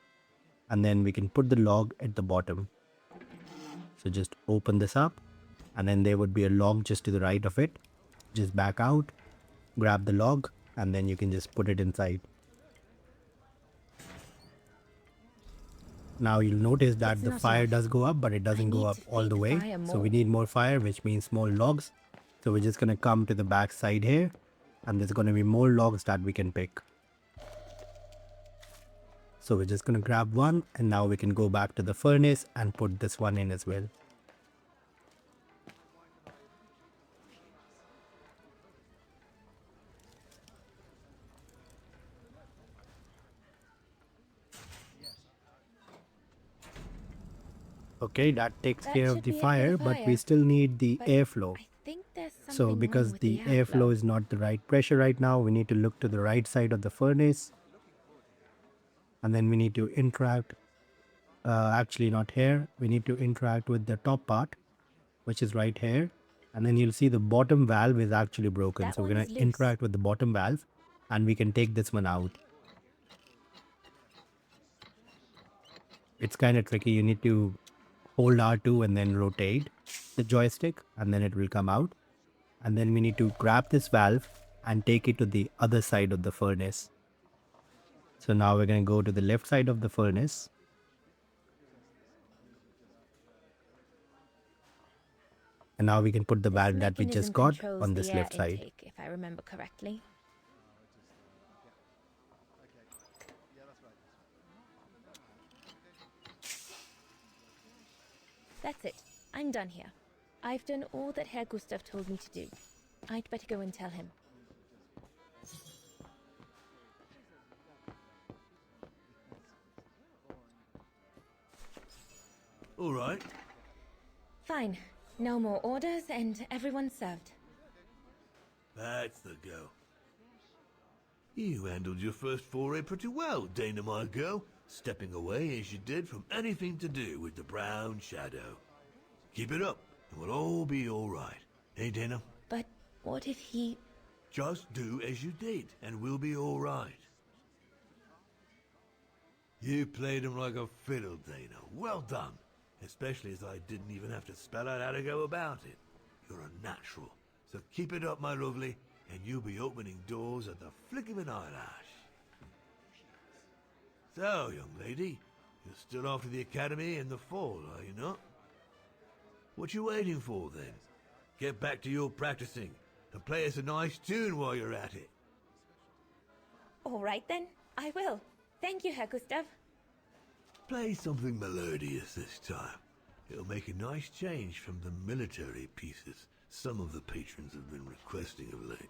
Speaker 1: and then we can put the log at the bottom. So just open this up, and then there would be a log just to the right of it. Just back out, grab the log, and then you can just put it inside. Now you'll notice that the fire does go up, but it doesn't go up all the way. So we need more fire, which means more logs. So we're just going to come to the back side here, and there's going to be more logs that we can pick. So we're just going to grab one, and now we can go back to the furnace and put this one in as well. Okay, that takes care of the fire, but we still need the airflow. So because the airflow is not the right pressure right now, we need to look to the right side of the furnace. And then we need to interact, actually not here, we need to interact with the top part, which is right here. And then you'll see the bottom valve is actually broken. So we're going to interact with the bottom valve, and we can take this one out. It's kind of tricky. You need to hold R2 and then rotate the joystick, and then it will come out. And then we need to grab this valve and take it to the other side of the furnace. So now we're going to go to the left side of the furnace. And now we can put the
Speaker 2: This
Speaker 1: valve that we just
Speaker 2: mechanism
Speaker 1: got
Speaker 2: controls
Speaker 1: on
Speaker 2: the
Speaker 1: this
Speaker 2: air
Speaker 1: left side.
Speaker 2: intake, if I remember correctly. That's it. I'm done here. I've done all that Herr Gustav told me to do. I'd better go and tell him.
Speaker 17: All right.
Speaker 2: Fine. No more orders and everyone's served.
Speaker 17: That's the go. You handled your first foray pretty well, Dana, my girl, stepping away as you did from anything to do with the Brown Shadow. Keep it up, and we'll all be all right. Hey, Dana?
Speaker 2: But what if he...
Speaker 17: Just do as you did, and we'll be all right. You played him like a fiddle, Dana. Well done. Especially as I didn't even have to spell out how to go about it. You're a natural. So keep it up, my lovely, and you'll be opening doors at the flick of an eyelash. So, young lady, you're still off to the academy in the fall, are you not? What you waiting for, then? Get back to your practicing, and play us a nice tune while you're at it.
Speaker 2: All right then, I will. Thank you, Herr Gustav.
Speaker 17: Play something melodious this time. It'll make a nice change from the military pieces some of the patrons have been requesting of late.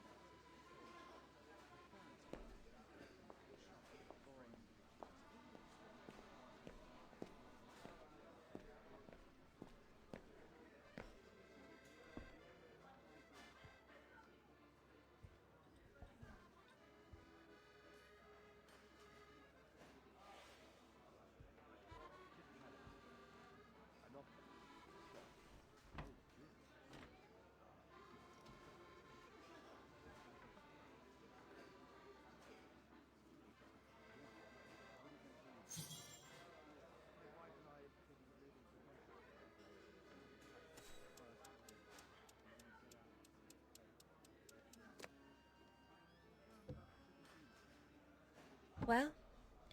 Speaker 2: Well,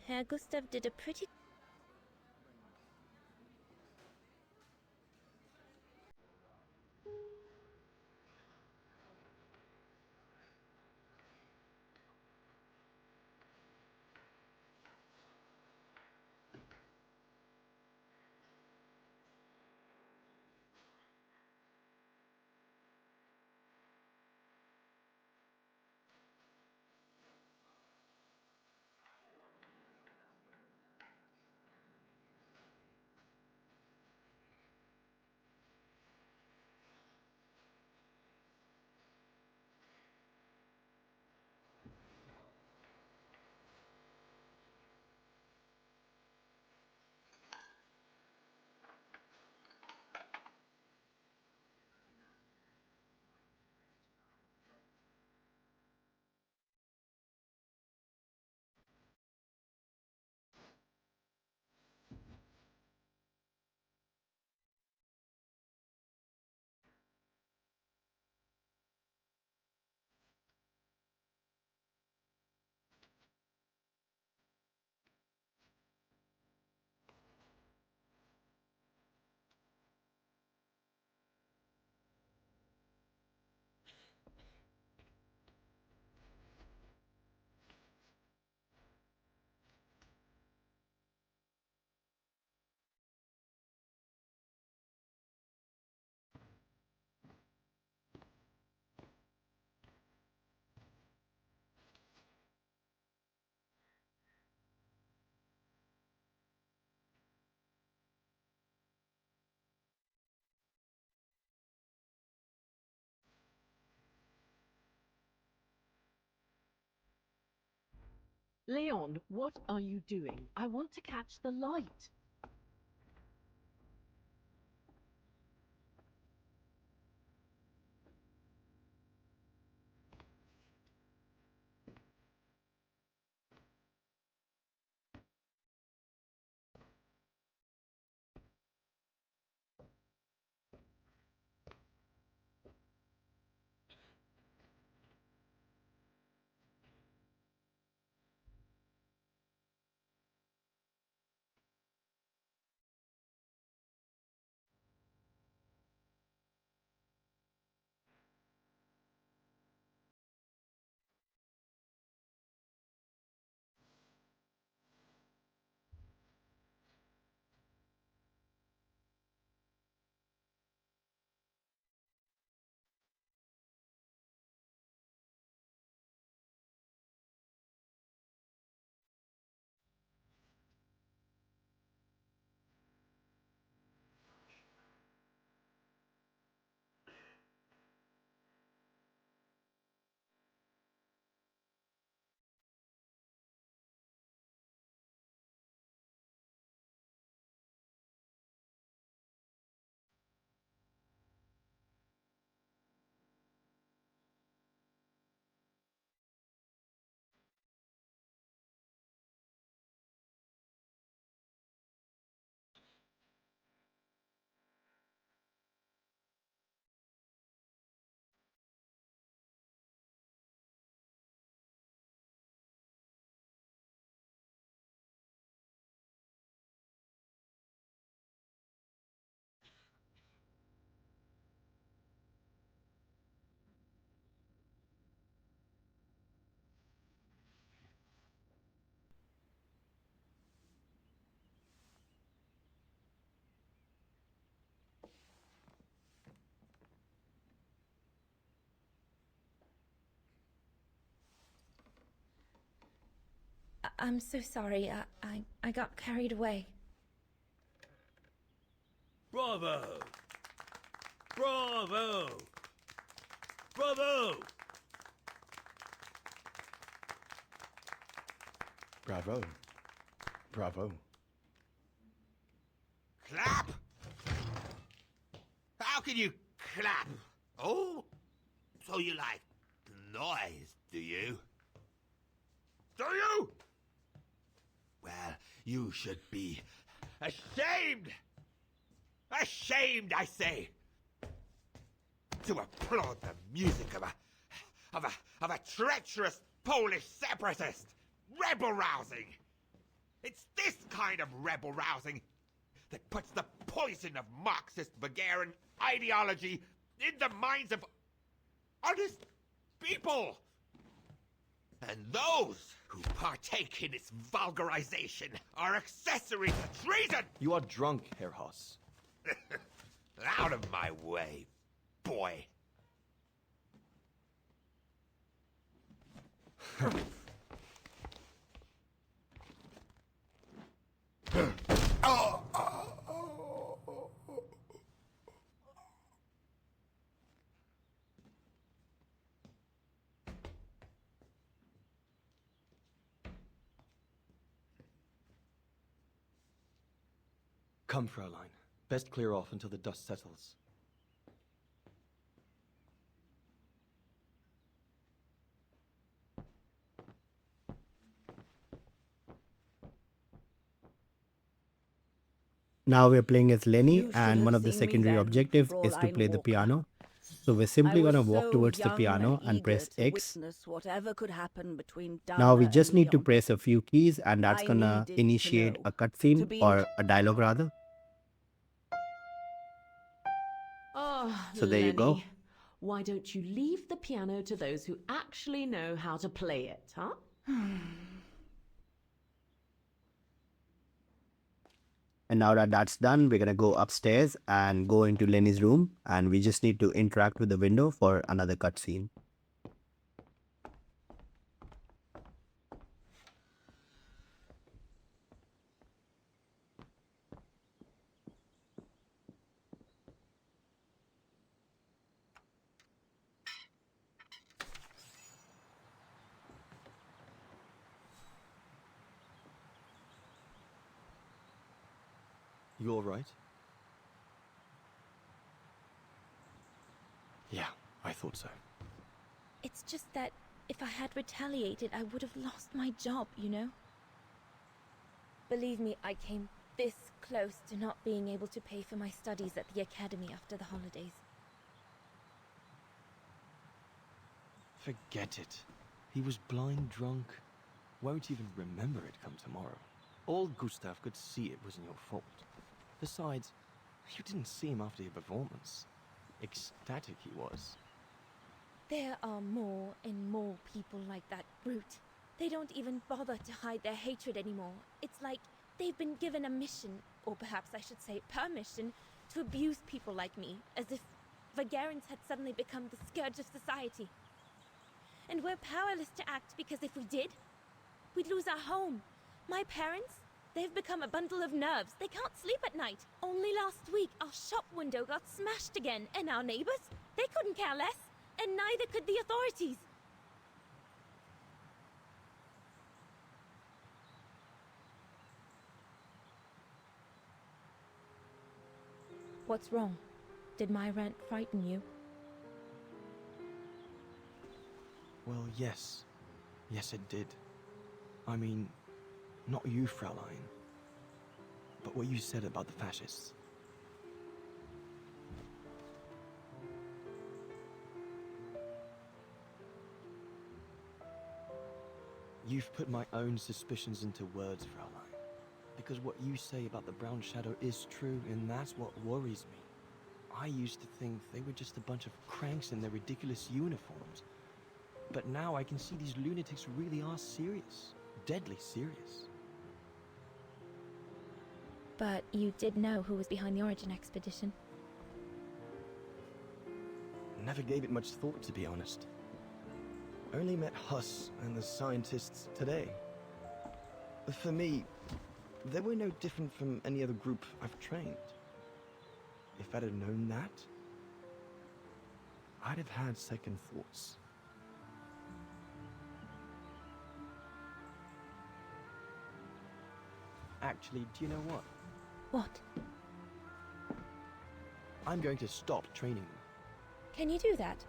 Speaker 2: Herr Gustav did a pretty...
Speaker 21: Leon, what are you doing? I want to catch the light.
Speaker 2: I'm so sorry. I got carried away.
Speaker 17: Bravo! Bravo! Bravo!
Speaker 9: Bravo. Bravo.
Speaker 20: Clap? How can you clap? Oh? So you like noise, do you? Do you? Well, you should be ashamed! Ashamed, I say! To applaud the music of a treacherous Polish separatist! Rebel rousing! It's this kind of rebel rousing that puts the poison of Marxist Bulgarian ideology in the minds of honest people! And those who partake in its vulgarization are accessories to treason!
Speaker 22: You are drunk, Herr Haas.
Speaker 20: Out of my way, boy.
Speaker 22: Come, Fräulein. Best clear off until the dust settles.
Speaker 1: Now we're playing as Lenny,
Speaker 5: You should
Speaker 1: and one
Speaker 5: have
Speaker 1: of the
Speaker 5: seen me
Speaker 1: secondary
Speaker 5: then,
Speaker 1: objectives is to
Speaker 5: Fräulein
Speaker 1: play the
Speaker 5: Walker.
Speaker 1: piano. So we're
Speaker 5: I
Speaker 1: simply
Speaker 5: was
Speaker 1: gonna walk
Speaker 5: so
Speaker 1: towards the
Speaker 5: young
Speaker 1: piano and
Speaker 5: eager
Speaker 1: press
Speaker 5: to
Speaker 1: X.
Speaker 5: witness whatever could happen between
Speaker 1: Now we
Speaker 5: Dana
Speaker 1: just
Speaker 5: and
Speaker 1: need to
Speaker 5: Leon.
Speaker 1: press a few keys, and that's
Speaker 5: I
Speaker 1: gonna
Speaker 5: needed to
Speaker 1: initiate
Speaker 5: know,
Speaker 1: a cutscene
Speaker 5: to be
Speaker 1: or a dialogue rather.
Speaker 21: Oh,
Speaker 1: So there you go.
Speaker 21: Lenny, why don't you leave the piano to those who actually know how to play it, huh?
Speaker 1: And now that that's done, we're gonna go upstairs and go into Lenny's room, and we just need to interact with the window for another cutscene.
Speaker 22: You all right? Yeah, I thought so.
Speaker 2: It's just that if I had retaliated, I would have lost my job, you know? Believe me, I came this close to not being able to pay for my studies at the academy after the holidays.
Speaker 22: Forget it. He was blind drunk. Won't even remember it come tomorrow. All Gustav could see it wasn't your fault. Besides, you didn't see him after your performance. Ecstatic he was.
Speaker 2: There are more and more people like that brute. They don't even bother to hide their hatred anymore. It's like they've been given a mission, or perhaps I should say permission, to abuse people like me, as if Vagarans had suddenly become the scourge of society. And we're powerless to act because if we did, we'd lose our home. My parents, they've become a bundle of nerves. They can't sleep at night. Only last week, our shop window got smashed again, and our neighbors, they couldn't care less, and neither could the authorities. What's wrong? Did my rant frighten you?
Speaker 22: Well, yes. Yes, it did. I mean, not you, Fräulein. But what you said about the fascists. You've put my own suspicions into words, Fräulein. Because what you say about the Brown Shadow is true, and that's what worries me. I used to think they were just a bunch of cranks in their ridiculous uniforms. But now I can see these lunatics really are serious. Deadly serious.
Speaker 2: But you did know who was behind the Origin expedition.
Speaker 22: Never gave it much thought, to be honest. Only met Huss and the scientists today. For me, they were no different from any other group I've trained. If I'd have known that, I'd have had second thoughts. Actually, do you know what?
Speaker 2: What?
Speaker 22: I'm going to stop training them.
Speaker 2: Can you do that?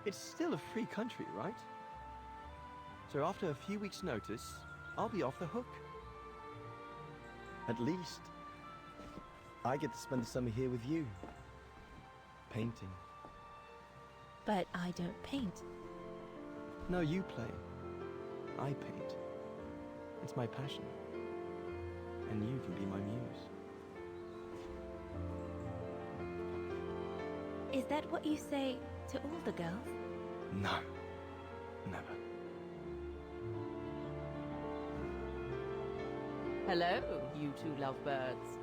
Speaker 22: It's still a free country, right? So after a few weeks' notice, I'll be off the hook. At least, I get to spend the summer here with you. Painting.
Speaker 2: But I don't paint.
Speaker 22: No, you play. I paint. It's my passion. And you can be my muse.
Speaker 2: Is that what you say to all the girls?
Speaker 22: No. Never.
Speaker 21: Hello, you two lovebirds.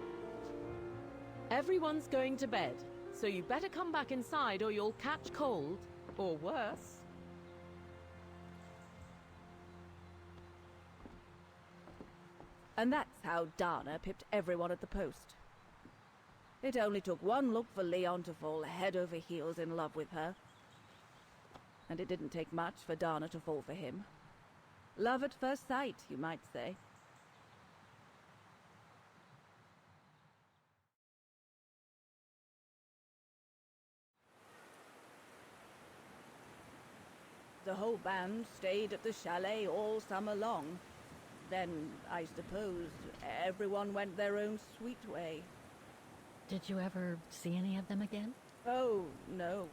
Speaker 21: Everyone's going to bed, so you better come back inside or you'll catch cold, or worse.
Speaker 5: And that's how Dana pipped everyone at the post. It only took one look for Leon to fall head over heels in love with her. And it didn't take much for Dana to fall for him. Love at first sight, you might say. The whole band stayed at the chalet all summer long. Then, I suppose, everyone went their own sweet way.
Speaker 11: Did you ever see any of them again?
Speaker 5: Oh, no.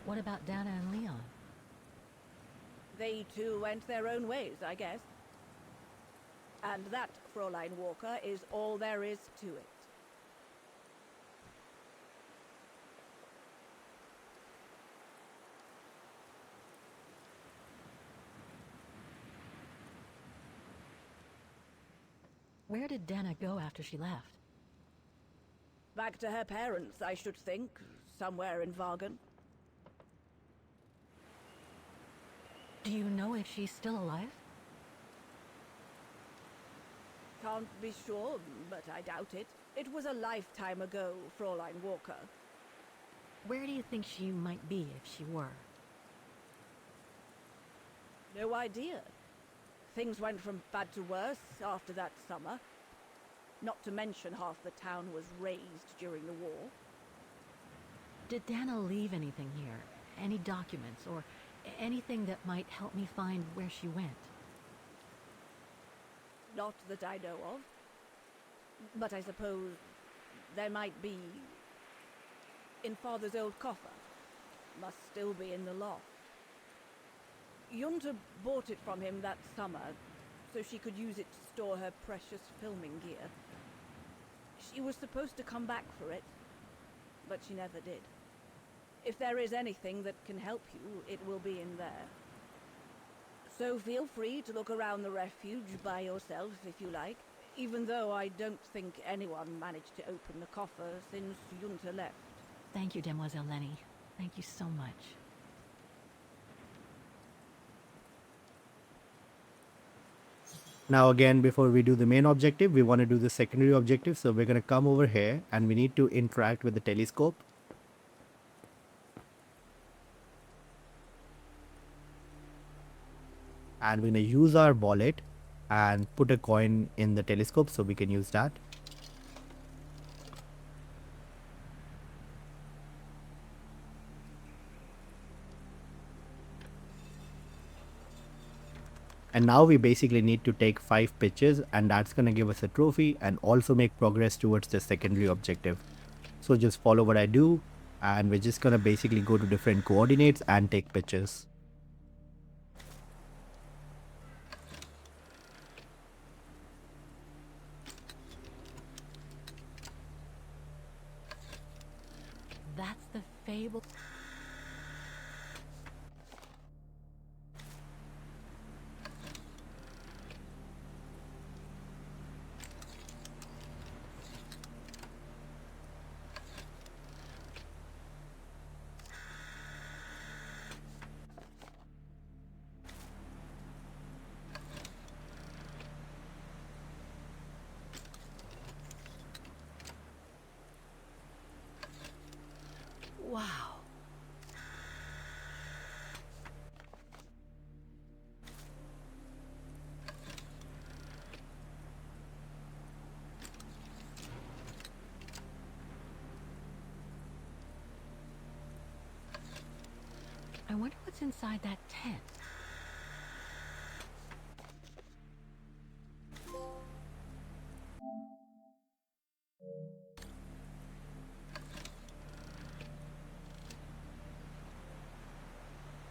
Speaker 11: What about Dana and Leon?
Speaker 5: They too went their own ways, I guess. And that, Fräulein Walker, is all there is to it.
Speaker 11: Where did Dana go after she left?
Speaker 5: Back to her parents, I should think. Somewhere in Vagen.
Speaker 11: Do you know if she's still alive?
Speaker 5: Can't be sure, but I doubt it. It was a lifetime ago, Fräulein Walker.
Speaker 11: Where do you think she might be if she were?
Speaker 5: No idea. Things went from bad to worse after that summer. Not to mention half the town was razed during the war.
Speaker 11: Did Dana leave anything here? Any documents or anything that might help me find where she went?
Speaker 5: Not that I know of. But I suppose there might be in Father's old coffer. Must still be in the loft. Junta bought it from him that summer, so she could use it to store her precious filming gear. She was supposed to come back for it, but she never did. If there is anything that can help you, it will be in there. So feel free to look around the refuge by yourself if you like, even though I don't think anyone managed to open the coffer since Junta left.
Speaker 11: Thank you, Demoiselle Lenny. Thank you so much.
Speaker 1: Now again, before we do the main objective, we want to do the secondary objective. So we're going to come over here and we need to interact with the telescope. And we're going to use our wallet and put a coin in the telescope so we can use that. And now we basically need to take 5 pictures, and that's going to give us a trophy and also make progress towards the secondary objective. So just follow what I do, and we're just going to basically go to different coordinates and take pictures.
Speaker 11: That's the fable. I wonder what's inside that tent.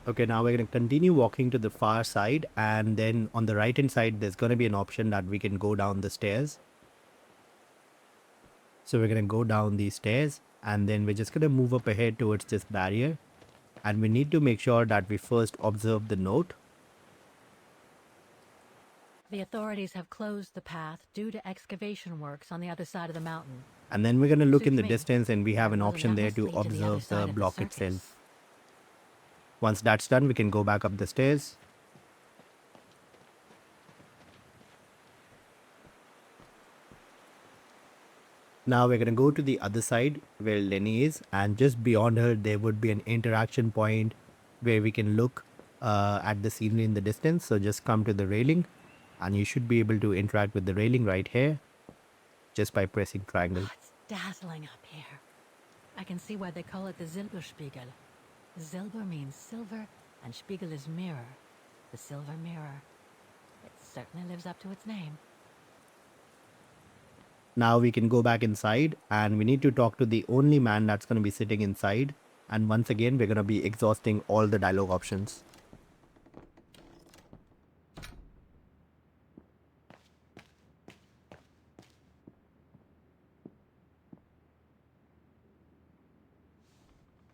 Speaker 1: Okay, now we're going to continue walking to the far side, and then on the right hand side there's going to be an option that we can go down the stairs. So we're going to go down these stairs, and then we're just going to move up ahead towards this barrier, and we need to make sure that we first observe the note.
Speaker 11: The authorities have closed the path due to excavation works on the other side of the mountain.
Speaker 1: And then we're going to look in
Speaker 11: Suits
Speaker 1: the
Speaker 11: me.
Speaker 1: distance, and we have an
Speaker 11: Well, then
Speaker 1: option
Speaker 11: that
Speaker 1: there
Speaker 11: must
Speaker 1: to
Speaker 11: lead to the other
Speaker 1: observe
Speaker 11: side
Speaker 1: the
Speaker 11: of the
Speaker 1: block
Speaker 11: circus.
Speaker 1: itself. Once that's done, we can go back up the stairs. Now we're going to go to the other side where Lenny is, and just beyond her there would be an interaction point where we can look at the scenery in the distance. So just come to the railing, and you should be able to interact with the railing right here just by pressing triangle.
Speaker 11: Oh, it's dazzling up here. I can see why they call it the Silberspiegel. Silber means silver, and Spiegel is mirror. The silver mirror. It certainly lives up to its name.
Speaker 1: Now we can go back inside, and we need to talk to the only man that's going to be sitting inside. And once again, we're going to be exhausting all the dialogue options.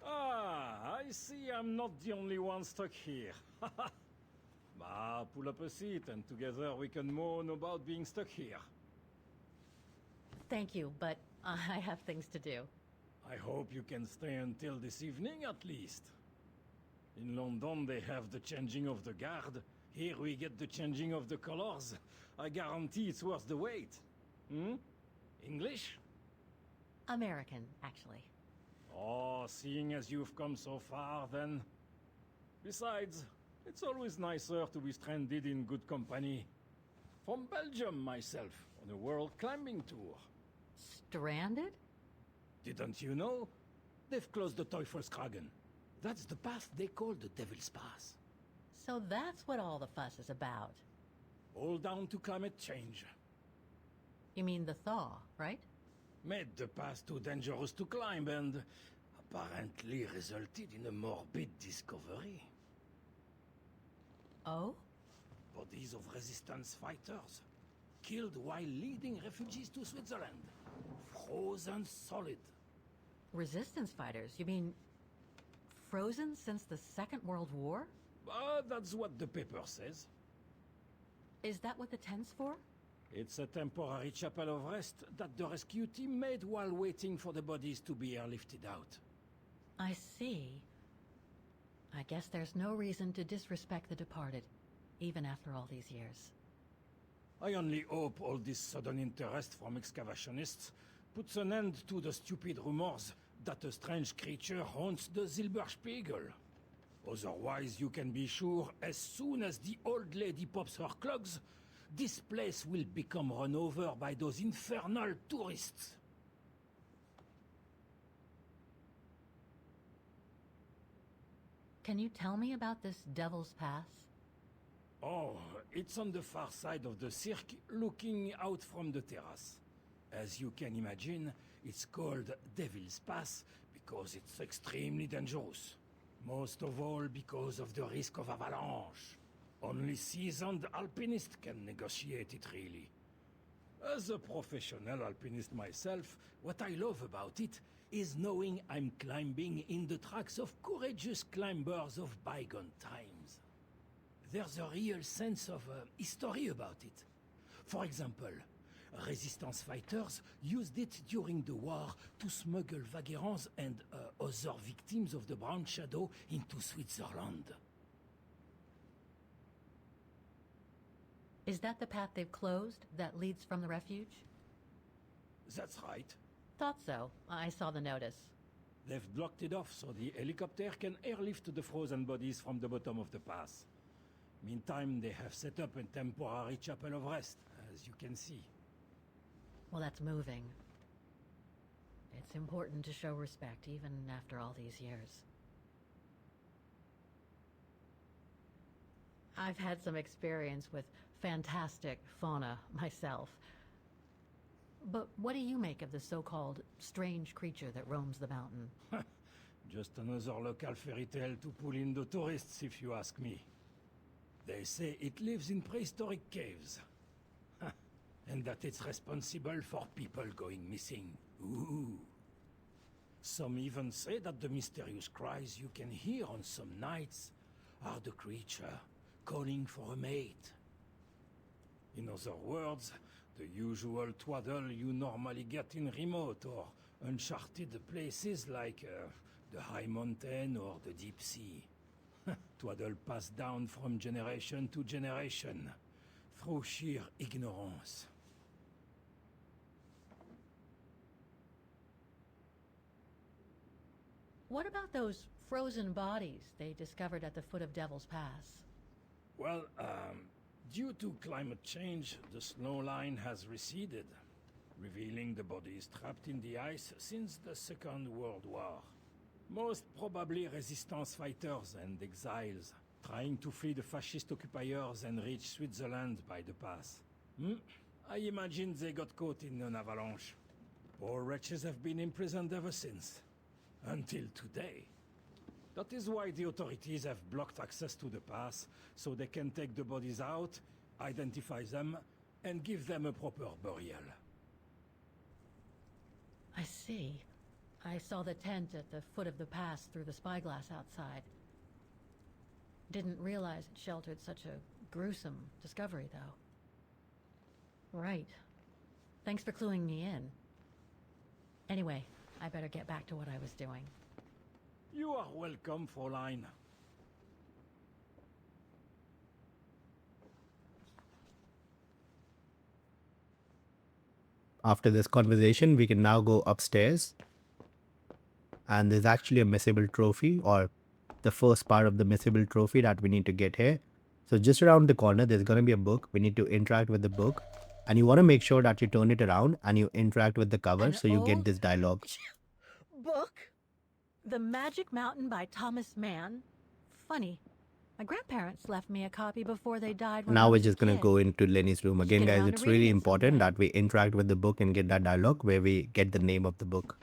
Speaker 7: Ah, I see I'm not the only one stuck here. Bah, pull up a seat and together we can moan about being stuck here.
Speaker 11: Thank you, but I have things to do.
Speaker 7: I hope you can stay until this evening at least. In London they have the changing of the guard. Here we get the changing of the colors. I guarantee it's worth the wait. English?
Speaker 11: American, actually.
Speaker 7: Oh, seeing as you've come so far, then. Besides, it's always nicer to be stranded in good company. From Belgium, myself, on a world climbing tour.
Speaker 11: Stranded?
Speaker 7: Didn't you know? They've closed the Teufelskragen. That's the path they call the Devil's Pass.
Speaker 11: So that's what all the fuss is about.
Speaker 7: All down to climate change.
Speaker 11: You mean the thaw, right?
Speaker 7: Made the pass too dangerous to climb and apparently resulted in a morbid discovery.
Speaker 11: Oh?
Speaker 7: Bodies of resistance fighters, killed while leading refugees to Switzerland. Frozen solid.
Speaker 11: Resistance fighters? You mean frozen since the Second World War?
Speaker 7: That's what the paper says.
Speaker 11: Is that what the tent's for?
Speaker 7: It's a temporary chapel of rest that the rescue team made while waiting for the bodies to be airlifted out.
Speaker 11: I see. I guess there's no reason to disrespect the departed, even after all these years.
Speaker 7: I only hope all this sudden interest from excavationists puts an end to the stupid rumors that a strange creature haunts the Silberspiegel. Otherwise, you can be sure as soon as the old lady pops her clogs, this place will become run over by those infernal tourists.
Speaker 11: Can you tell me about this Devil's Pass?
Speaker 7: Oh, it's on the far side of the cirque, looking out from the terrace. As you can imagine, it's called Devil's Pass because it's extremely dangerous. Most of all because of the risk of avalanche. Only seasoned alpinists can negotiate it, really. As a professional alpinist myself, what I love about it is knowing I'm climbing in the tracks of courageous climbers of bygone times. There's a real sense of history about it. For example, resistance fighters used it during the war to smuggle vagrants and other victims of the Brown Shadow into Switzerland.
Speaker 11: Is that the path they've closed that leads from the refuge?
Speaker 7: That's right.
Speaker 11: Thought so. I saw the notice.
Speaker 7: They've blocked it off so the helicopter can airlift the frozen bodies from the bottom of the pass. Meantime, they have set up a temporary chapel of rest, as you can see.
Speaker 11: Well, that's moving. It's important to show respect even after all these years. I've had some experience with fantastic fauna myself. But what do you make of the so-called strange creature that roams the mountain?
Speaker 7: Just another local fairy tale to pull in the tourists, if you ask me. They say it lives in prehistoric caves. And that it's responsible for people going missing. Ooh. Some even say that the mysterious cries you can hear on some nights are the creature calling for a mate. In other words, the usual twaddle you normally get in remote or uncharted places like the high mountain or the deep sea. Twaddle passed down from generation to generation through sheer ignorance.
Speaker 11: What about those frozen bodies they discovered at the foot of Devil's Pass?
Speaker 7: Well, due to climate change, the snow line has receded, revealing the bodies trapped in the ice since the Second World War. Most probably resistance fighters and exiles, trying to flee the fascist occupiers and reach Switzerland by the pass. I imagine they got caught in an avalanche. Poor wretches have been imprisoned ever since. Until today. That is why the authorities have blocked access to the pass, so they can take the bodies out, identify them, and give them a proper burial.
Speaker 11: I see. I saw the tent at the foot of the pass through the spyglass outside. Didn't realize it sheltered such a gruesome discovery, though. Right. Thanks for cluing me in. Anyway, I better get back to what I was doing.
Speaker 7: You are welcome, Fräulein.
Speaker 1: After this conversation, we can now go upstairs. And there's actually a missable trophy, or the first part of the missable trophy that we need to get here. So just around the corner, there's going to be a book. We need to interact with the book. And you want to make sure that you turn it around and you interact with the cover so you get this dialogue.
Speaker 11: Book? The Magic Mountain by Thomas Mann? Funny. My grandparents left me a copy before they died when
Speaker 1: Now
Speaker 11: I
Speaker 1: we're
Speaker 11: was
Speaker 1: just
Speaker 11: a
Speaker 1: going to
Speaker 11: kid.
Speaker 1: go into Lenny's room. Again,
Speaker 11: Get
Speaker 1: guys,
Speaker 11: around to
Speaker 1: it's
Speaker 11: reading
Speaker 1: really
Speaker 11: it
Speaker 1: important that we interact with the book and get that dialogue where we get the name of the book.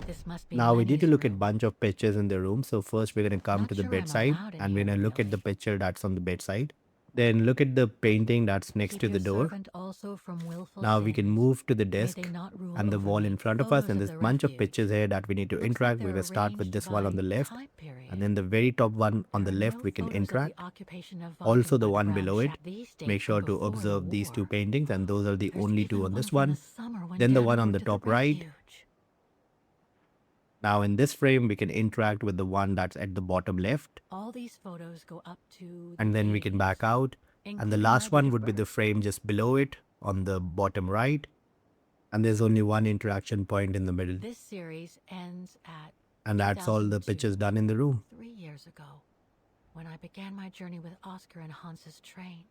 Speaker 11: This must be
Speaker 1: Now we need to
Speaker 11: Lenny's
Speaker 1: look
Speaker 11: room.
Speaker 1: at bunch of pictures in the room. So first we're going to come
Speaker 11: Not
Speaker 1: to the
Speaker 11: sure I'm
Speaker 1: bedside
Speaker 11: allowed in
Speaker 1: and we're
Speaker 11: here,
Speaker 1: going to look at
Speaker 11: really.
Speaker 1: the picture that's on the bedside. Then look at the painting that's next
Speaker 11: Keep
Speaker 1: to the
Speaker 11: your
Speaker 1: door.
Speaker 11: servant also from willful
Speaker 1: Now we can
Speaker 11: sins.
Speaker 1: move to the
Speaker 11: May
Speaker 1: desk
Speaker 11: they not rule
Speaker 1: and the
Speaker 11: over
Speaker 1: wall
Speaker 11: me.
Speaker 1: in front of us,
Speaker 11: Photos
Speaker 1: and
Speaker 11: of
Speaker 1: there's
Speaker 11: the
Speaker 1: a bunch of
Speaker 11: refuge.
Speaker 1: pictures here that we need to
Speaker 11: Looks like
Speaker 1: interact.
Speaker 11: they're
Speaker 1: We will start with
Speaker 11: arranged
Speaker 1: this one on the
Speaker 11: by
Speaker 1: left,
Speaker 11: time period.
Speaker 1: and then the very top one on the
Speaker 11: There are
Speaker 1: left
Speaker 11: no
Speaker 1: we can
Speaker 11: photos of the
Speaker 1: interact.
Speaker 11: occupation of
Speaker 1: Also
Speaker 11: Vauten
Speaker 1: the
Speaker 11: by
Speaker 1: one
Speaker 11: Brown
Speaker 1: below it.
Speaker 11: Shadow. These date
Speaker 1: Make
Speaker 11: from
Speaker 1: sure to
Speaker 11: before the
Speaker 1: observe these two
Speaker 11: war.
Speaker 1: paintings, and those are the
Speaker 11: There's
Speaker 1: only
Speaker 11: even
Speaker 1: two on this
Speaker 11: from the
Speaker 1: one.
Speaker 11: summer when
Speaker 1: Then the
Speaker 11: Dad
Speaker 1: one on the
Speaker 11: worked at
Speaker 1: top right.
Speaker 11: refuge.
Speaker 1: Now in this frame we can interact with the one that's at the bottom left,
Speaker 11: All these photos go up to
Speaker 1: and then we can back out. And the
Speaker 11: including my
Speaker 1: last
Speaker 11: date
Speaker 1: one
Speaker 11: of
Speaker 1: would be the
Speaker 11: birth.
Speaker 1: frame just below it on the bottom right. And there's only one interaction point in the middle.
Speaker 11: This series ends at
Speaker 1: And that's all the
Speaker 11: 2002,
Speaker 1: pictures done in the room.
Speaker 11: 3 years ago, when I began my journey with Oscar and Hans's train.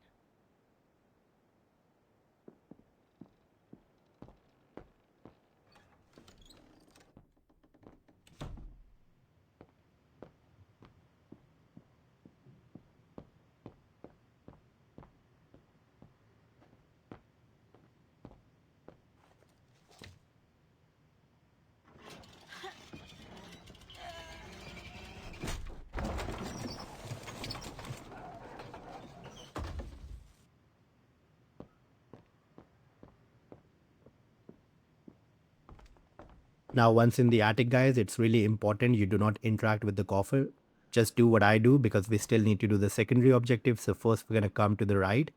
Speaker 1: Now once in the attic, guys, it's really important you do not interact with the coffer. Just do what I do because we still need to do the secondary objective. So first we're going to come to the right,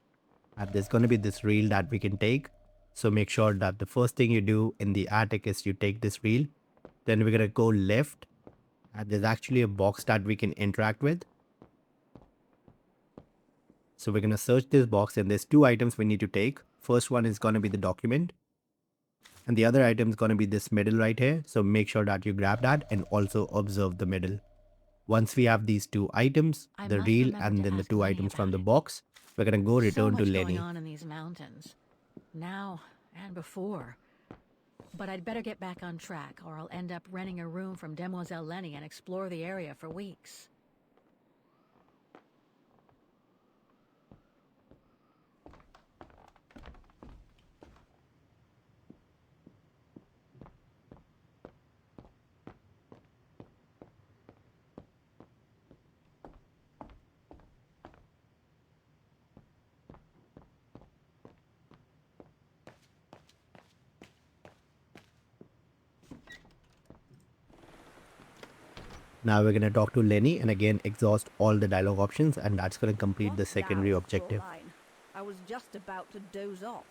Speaker 1: and there's going to be this reel that we can take. So make sure that the first thing you do in the attic is you take this reel. Then we're going to go left, and there's actually a box that we can interact with. So we're going to search this box, and there's two items we need to take. First one is going to be the document, and the other item is going to be this middle right here. So make sure that you grab that and also observe the middle. Once we have these two items,
Speaker 11: I
Speaker 1: the
Speaker 11: must
Speaker 1: reel
Speaker 11: remember
Speaker 1: and
Speaker 11: to
Speaker 1: then the
Speaker 11: ask
Speaker 1: two
Speaker 11: Lenny
Speaker 1: items from
Speaker 11: about
Speaker 1: the
Speaker 11: it.
Speaker 1: box, we're going to go
Speaker 11: So
Speaker 1: return to
Speaker 11: much
Speaker 1: Lenny.
Speaker 11: going on in these mountains, now and before. But I'd better get back on track, or I'll end up renting a room from Demoiselle Lenny and explore the area for weeks.
Speaker 1: Now we're going to talk to Lenny and again exhaust all the dialogue options, and that's going to complete the secondary objective.
Speaker 5: Fräulein? I was just about to doze off.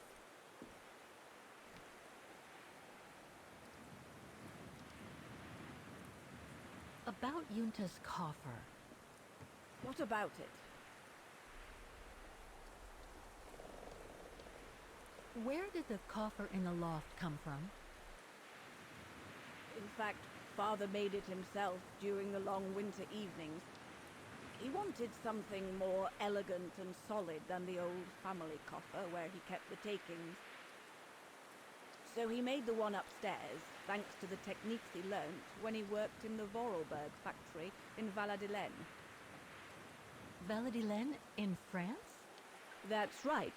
Speaker 11: About Yunta's coffer.
Speaker 5: What about it?
Speaker 11: Where did the coffer in the loft come from?
Speaker 5: In fact, Father made it himself during the long winter evenings. He wanted something more elegant and solid than the old family coffer where he kept the takings. So he made the one upstairs, thanks to the techniques he learnt when he worked in the Vorarlberg factory in Valladolid.
Speaker 11: Valladolid in France?
Speaker 5: That's right.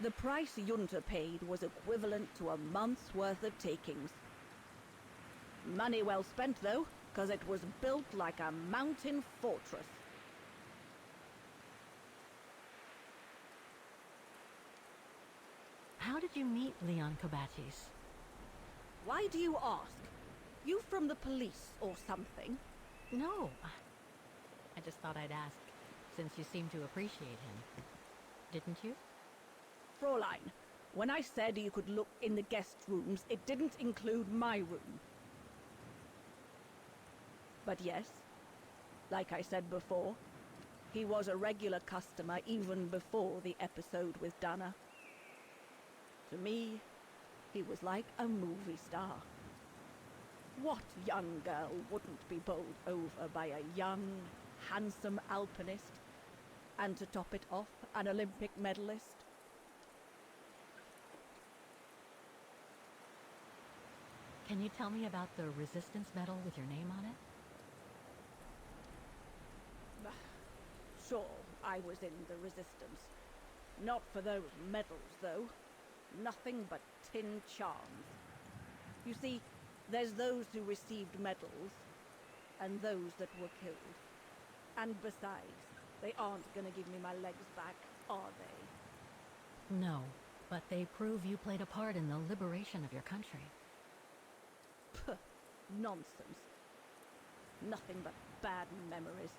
Speaker 5: The price Junta paid was equivalent to a month's worth of takings. Money well spent, though, because it was built like a mountain fortress.
Speaker 11: How did you meet Leon Kobatis?
Speaker 5: Why do you ask? You from the police or something?
Speaker 11: No. I just thought I'd ask, since you seem to appreciate him. Didn't you?
Speaker 5: Fräulein, when I said you could look in the guest rooms, it didn't include my room. But yes, like I said before, he was a regular customer even before the episode with Dana. To me, he was like a movie star. What young girl wouldn't be bowled over by a young, handsome alpinist? And to top it off, an Olympic medalist?
Speaker 11: Can you tell me about the resistance medal with your name on it?
Speaker 5: Sure, I was in the resistance. Not for those medals, though. Nothing but tin charms. You see, there's those who received medals, and those that were killed. And besides, they aren't gonna give me my legs back, are they?
Speaker 11: No, but they prove you played a part in the liberation of your country.
Speaker 5: Puh, nonsense. Nothing but bad memories.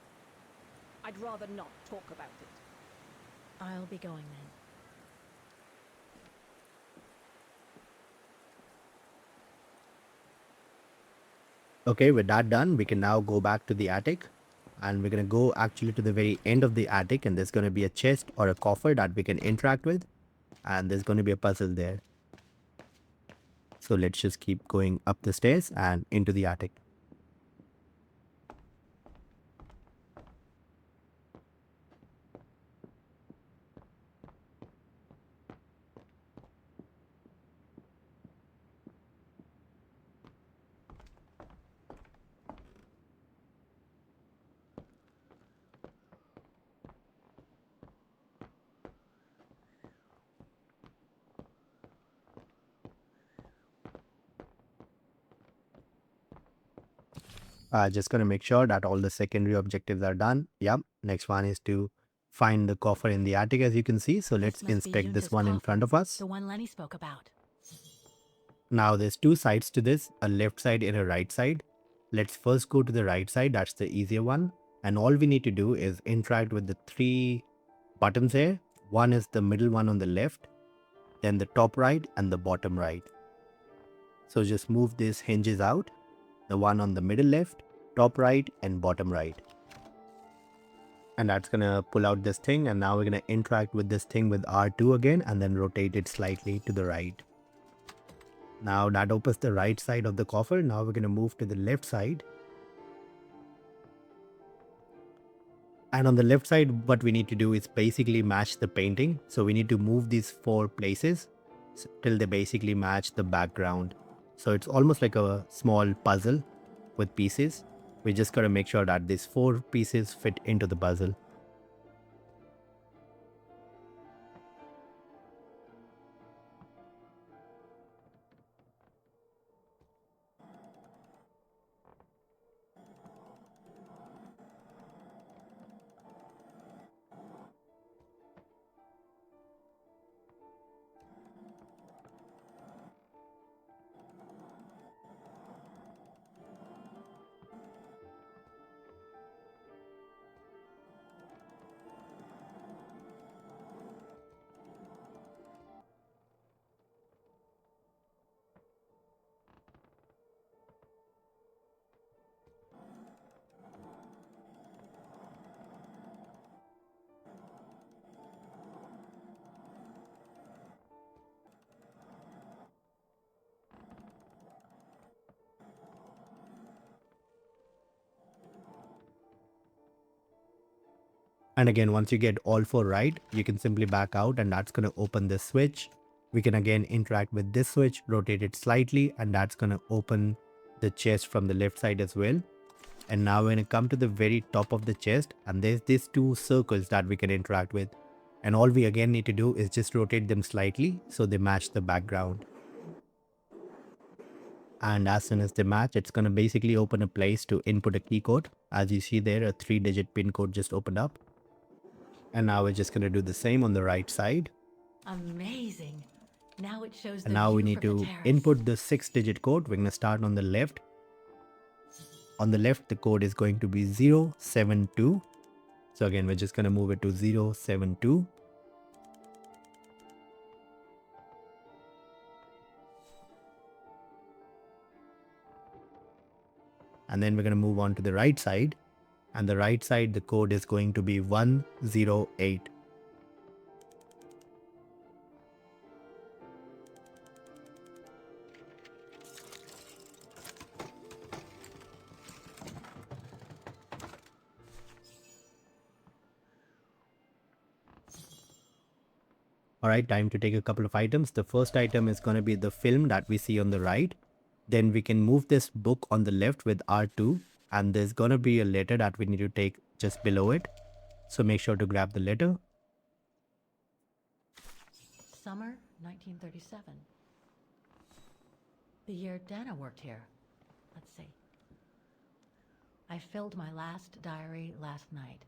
Speaker 5: I'd rather not talk about it.
Speaker 11: I'll be going then.
Speaker 1: Okay, with that done, we can now go back to the attic, and we're going to go actually to the very end of the attic, and there's going to be a chest or a coffer that we can interact with, and there's going to be a puzzle there. So let's just keep going up the stairs and into the attic. Just going to make sure that all the secondary objectives are done. Yep. Next one is to find the coffer in the attic, as you can see. So let's inspect this one in front of us.
Speaker 11: The one Lenny spoke about.
Speaker 1: Now there's two sides to this, a left side and a right side. Let's first go to the right side. That's the easier one. And all we need to do is interact with the three buttons here. One is the middle one on the left, then the top right and the bottom right. So just move these hinges out. The one on the middle left, top right and bottom right. And that's gonna pull out this thing, and now we're gonna interact with this thing with R2 again and then rotate it slightly to the right. Now that opens the right side of the coffer. Now we're gonna move to the left side. And on the left side, what we need to do is basically match the painting. So we need to move these 4 places till they basically match the background. So it's almost like a small puzzle with pieces. We just gotta make sure that these 4 pieces fit into the puzzle. And again, once you get all 4 right, you can simply back out and that's going to open this switch. We can again interact with this switch, rotate it slightly, and that's going to open the chest from the left side as well. And now we're going to come to the very top of the chest, and there's these 2 circles that we can interact with. And all we again need to do is just rotate them slightly so they match the background. And as soon as they match, it's going to basically open a place to input a key code. As you see there, a 3-digit pin code just opened up. And now we're just going to do the same on the right side.
Speaker 11: Amazing. Now it shows
Speaker 1: And
Speaker 11: the
Speaker 1: now we
Speaker 11: view
Speaker 1: need
Speaker 11: from the
Speaker 1: to
Speaker 11: terrace.
Speaker 1: input the 6-digit code. We're going to start on the left. On the left, the code is going to be 072. So again, we're just going to move it to 072. And then we're going to move on to the right side. And the right side, the code is going to be 108. Alright, time to take a couple of items. The first item is going to be the film that we see on the right. Then we can move this book on the left with R2. And there's going to be a letter that we need to take just below it. So make sure to grab the letter.
Speaker 11: Summer 1937. The year Dana worked here. Let's see. I filled my last diary last night.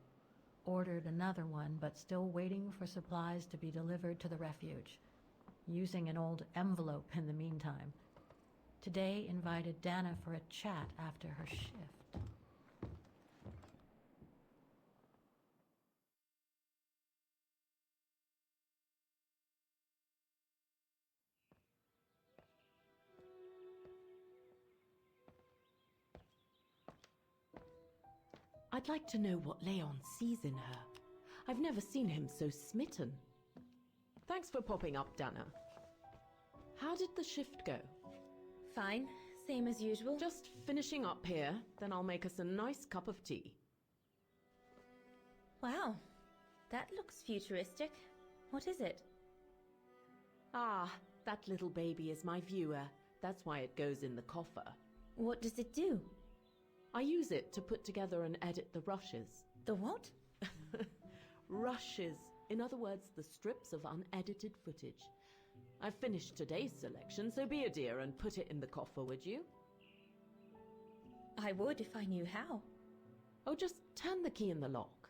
Speaker 11: Ordered another one, but still waiting for supplies to be delivered to the refuge. Using an old envelope in the meantime. Today invited Dana for a chat after her shift.
Speaker 21: I'd like to know what Leon sees in her. I've never seen him so smitten. Thanks for popping up, Dana. How did the shift go?
Speaker 2: Fine, same as usual.
Speaker 21: Just finishing up here, then I'll make us a nice cup of tea.
Speaker 2: Wow, that looks futuristic. What is it?
Speaker 21: Ah, that little baby is my viewer. That's why it goes in the coffer.
Speaker 2: What does it do?
Speaker 21: I use it to put together and edit the rushes.
Speaker 2: The what?
Speaker 21: Rushes. In other words, the strips of unedited footage. I've finished today's selection, so be a dear and put it in the coffer, would you?
Speaker 2: I would if I knew how.
Speaker 21: Oh, just turn the key in the lock.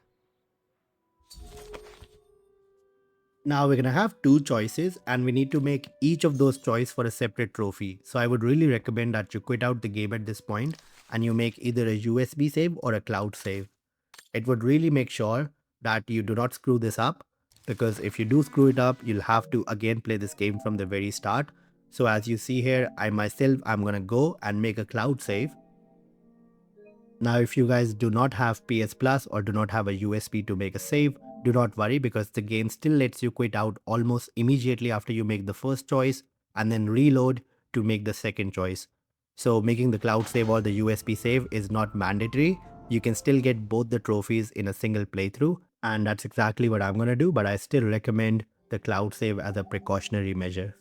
Speaker 1: Now we're going to have 2 choices and we need to make each of those choices for a separate trophy. So I would really recommend that you quit out the game at this point and you make either a USB save or a cloud save. It would really make sure that you do not screw this up, because if you do screw it up, you'll have to again play this game from the very start. So as you see here, I'm going to go and make a cloud save. Now if you guys do not have PS Plus or do not have a USB to make a save, do not worry, because the game still lets you quit out almost immediately after you make the first choice and then reload to make the second choice. So making the cloud save or the USB save is not mandatory. You can still get both the trophies in a single playthrough, and that's exactly what I'm going to do, but I still recommend the cloud save as a precautionary measure.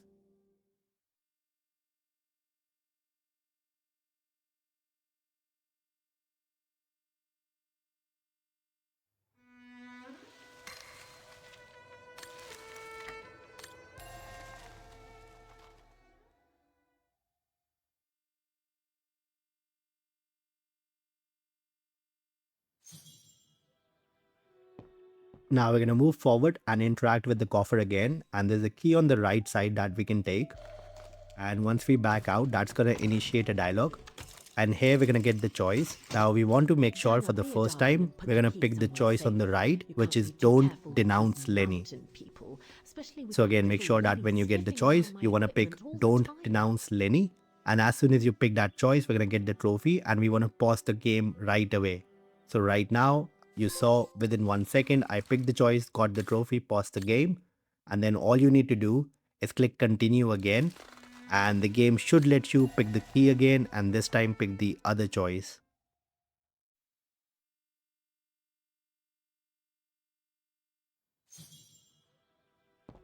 Speaker 1: Now we're going to move forward and interact with the coffer again, and there's a key on the right side that we can take. And once we back out, that's going to initiate a dialogue. And here we're going to get the choice. Now we want to make sure for the first time, we're going to pick the choice on the right, which is don't denounce Lenny. So again, make sure that when you get the choice, you want to pick don't denounce Lenny. And as soon as you pick that choice, we're going to get the trophy and we want to pause the game right away. So right now, you saw within 1 second, I picked the choice, got the trophy, paused the game. And then all you need to do is click continue again. And the game should let you pick the key again and this time pick the other choice.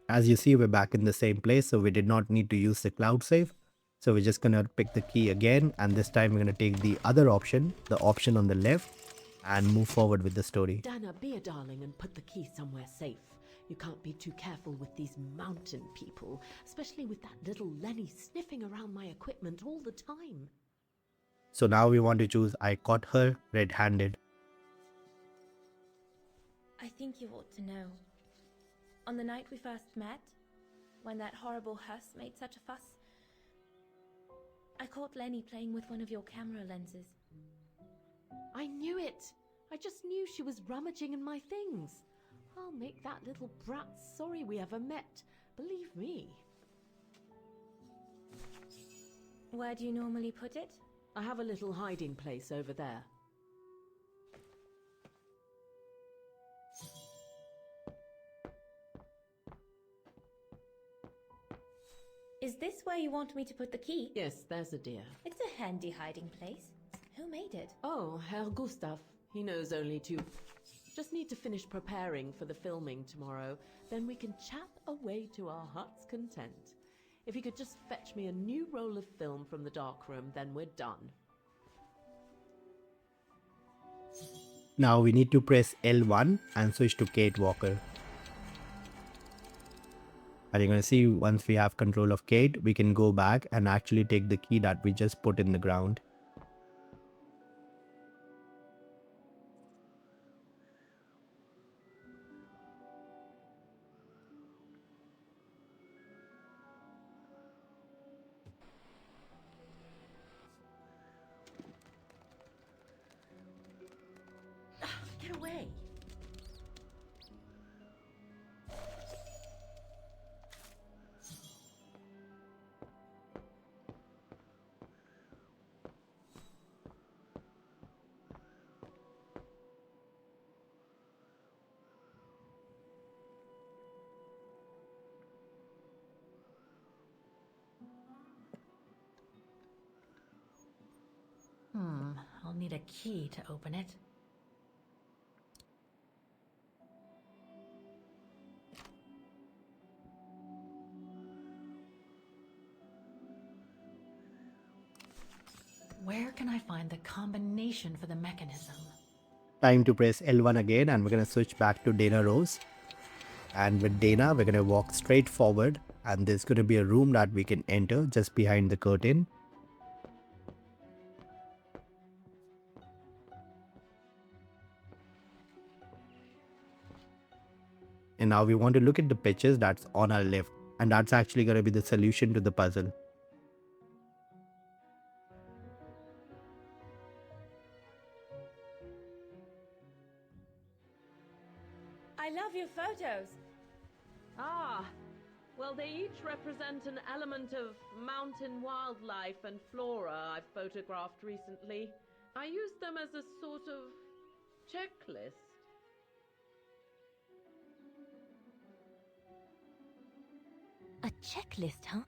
Speaker 1: As you see, we're back in the same place, so we did not need to use the cloud save. So we're just gonna pick the key again, and this time we're gonna take the other option, the option on the left, and move forward with the story.
Speaker 21: Dana, be a darling and put the key somewhere safe. You can't be too careful with these mountain people, especially with that little Lenny sniffing around my equipment all the time.
Speaker 1: So now we want to choose I caught her red-handed.
Speaker 2: I think you ought to know. On the night we first met, when that horrible Huss made such a fuss, I caught Lenny playing with one of your camera lenses.
Speaker 21: I knew it! I just knew she was rummaging in my things. I'll make that little brat sorry we ever met, believe me.
Speaker 2: Where do you normally put it?
Speaker 21: I have a little hiding place over there.
Speaker 2: Is this where you want me to put the key?
Speaker 21: Yes, there's a dear.
Speaker 2: It's a handy hiding place. Who made it?
Speaker 21: Oh, Herr Gustav. He knows only two. Just need to finish preparing for the filming tomorrow. Then we can chat away to our heart's content. If you could just fetch me a new roll of film from the darkroom, then we're done.
Speaker 1: Now we need to press L1 and switch to Kate Walker. And you're going to see once we have control of Kate, we can go back and actually take the key that we just put in the ground.
Speaker 21: Get away!
Speaker 11: I'll need a key to open it. Where can I find the combination for the mechanism?
Speaker 1: Time to press L1 again, and we're going to switch back to Dana Rose. And with Dana, we're going to walk straight forward, and there's going to be a room that we can enter just behind the curtain. And now we want to look at the pictures that's on our left, and that's actually going to be the solution to the puzzle.
Speaker 2: I love your photos.
Speaker 21: Ah, well, they each represent an element of mountain wildlife and flora I've photographed recently. I use them as a sort of checklist.
Speaker 2: A checklist, huh?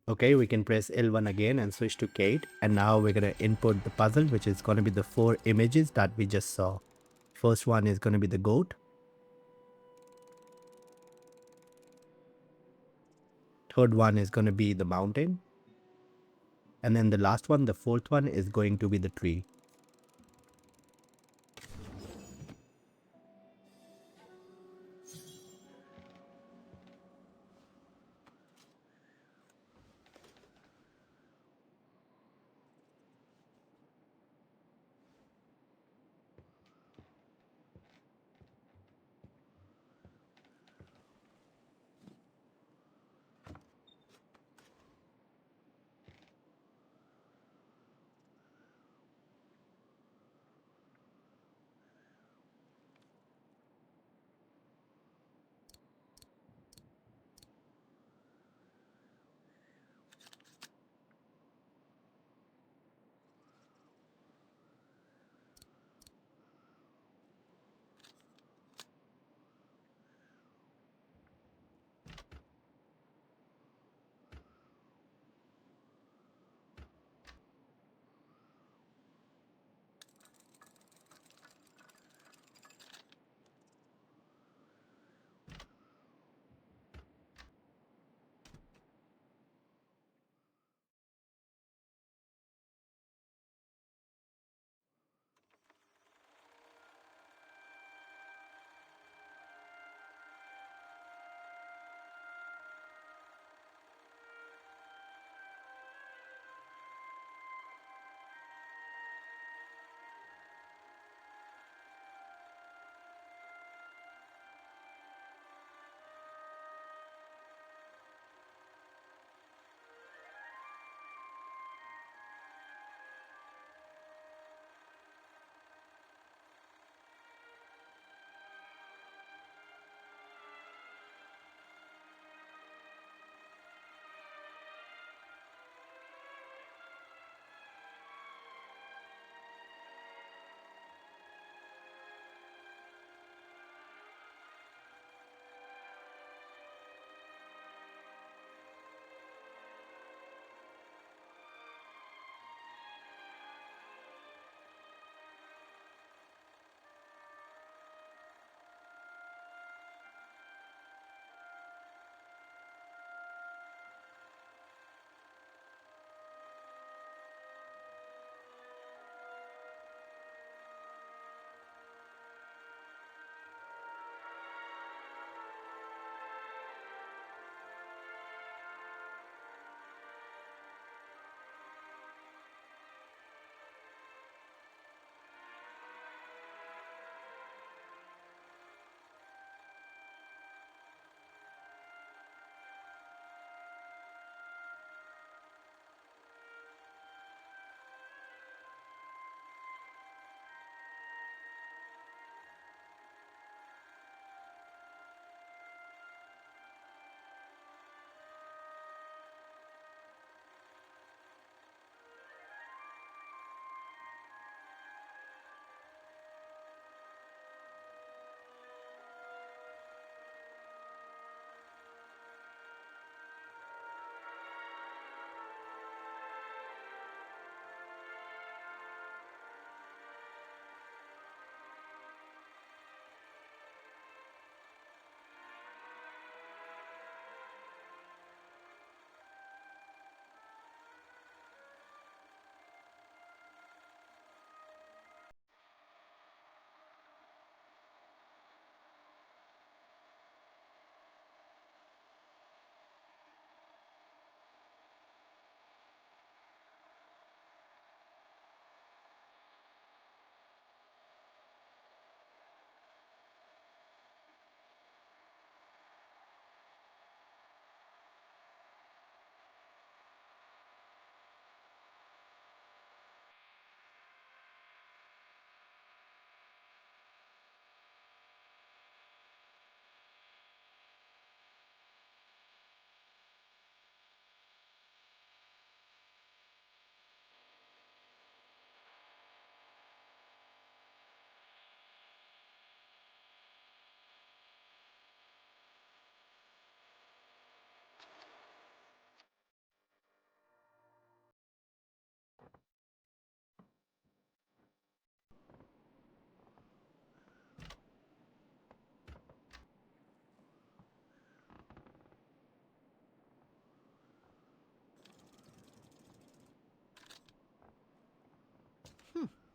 Speaker 1: Okay, we can press L1 again and switch to Kate. And now we're going to input the puzzle, which is going to be the 4 images that we just saw. First one is going to be the goat. Third one is going to be the mountain. And then the last one, the fourth one, is going to be the tree.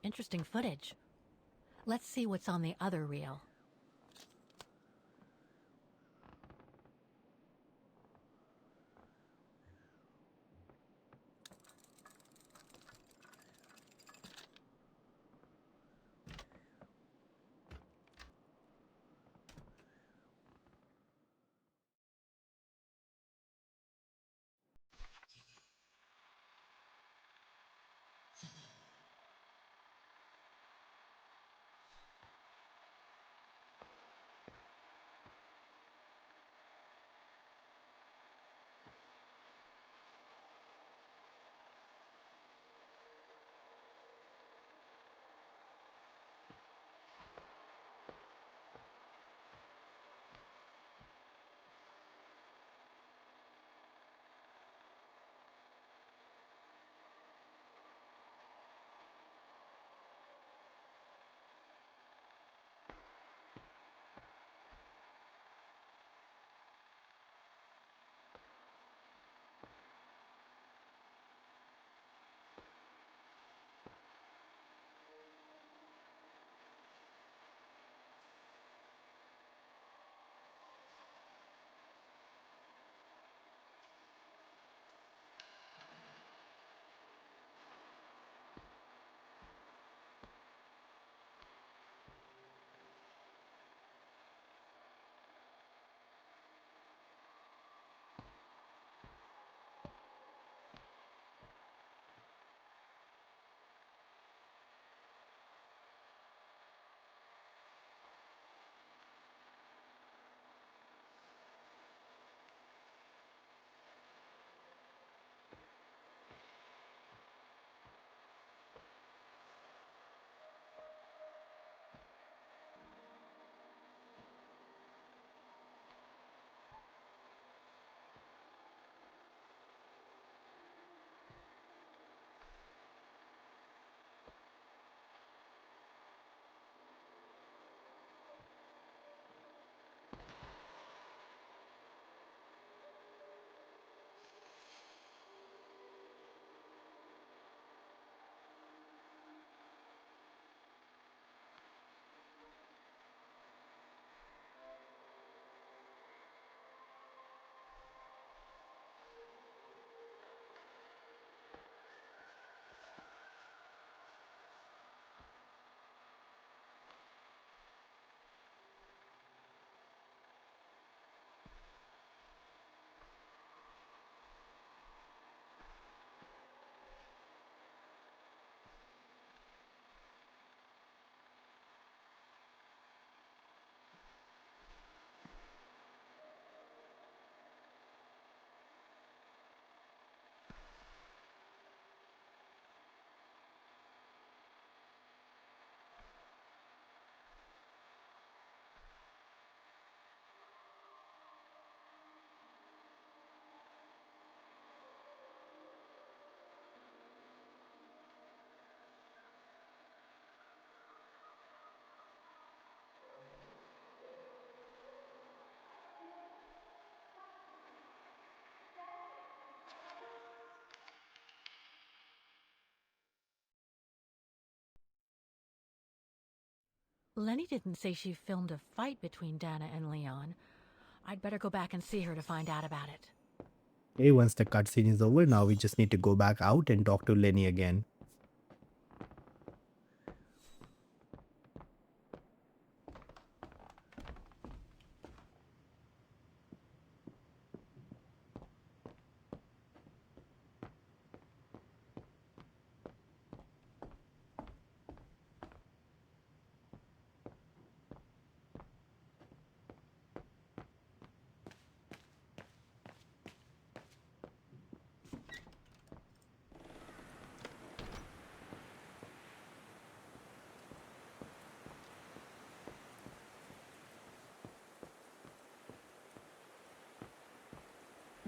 Speaker 11: interesting footage. Let's see what's on the other reel. Lenny didn't say she filmed a fight between Dana and Leon. I'd better go back and see her to find out about it.
Speaker 1: Hey, once the cutscene is over, now we just need to go back out and talk to Lenny again.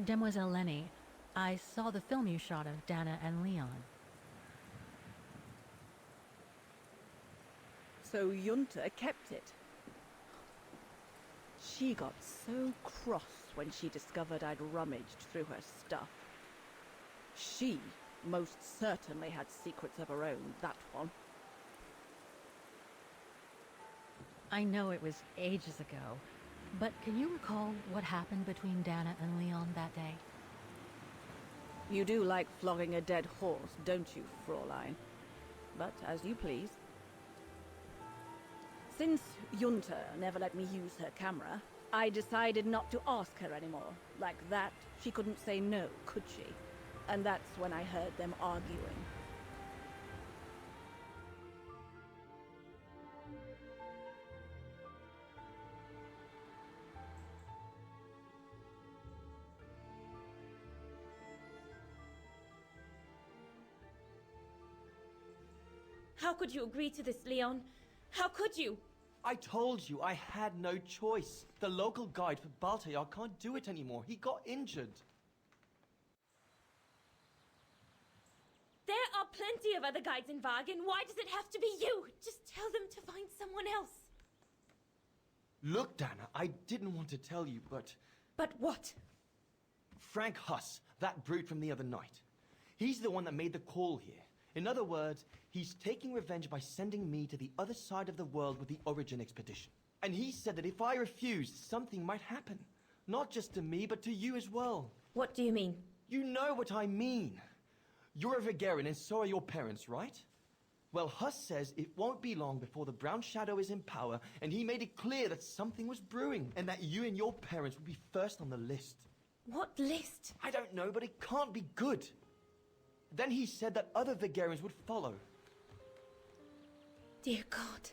Speaker 11: Demoiselle Lenny, I saw the film you shot of Dana and Leon.
Speaker 5: So Junta kept it. She got so cross when she discovered I'd rummaged through her stuff. She most certainly had secrets of her own, that one.
Speaker 11: I know it was ages ago, but can you recall what happened between Dana and Leon that day?
Speaker 5: You do like flogging a dead horse, don't you, Fraulein? But as you please. Since Junta never let me use her camera, I decided not to ask her anymore. Like that, she couldn't say no, could she? And that's when I heard them arguing.
Speaker 2: How could you agree to this, Leon? How could you?
Speaker 22: I told you I had no choice. The local guide for Baltayar can't do it anymore. He got injured.
Speaker 2: There are plenty of other guides in Wagen. Why does it have to be you? Just tell them to find someone else.
Speaker 22: Look, Dana, I didn't want to tell you, but...
Speaker 2: But what?
Speaker 22: Frank Huss, that brute from the other night. He's the one that made the call here. In other words, he's taking revenge by sending me to the other side of the world with the Origin expedition. And he said that if I refused, something might happen. Not just to me, but to you as well.
Speaker 2: What do you mean?
Speaker 22: You know what I mean. You're a Vigarian and so are your parents, right? Well, Huss says it won't be long before the Brown Shadow is in power, and he made it clear that something was brewing, and that you and your parents would be first on the list.
Speaker 2: What list?
Speaker 22: I don't know, but it can't be good. Then he said that other Vigarians would follow.
Speaker 2: Dear God.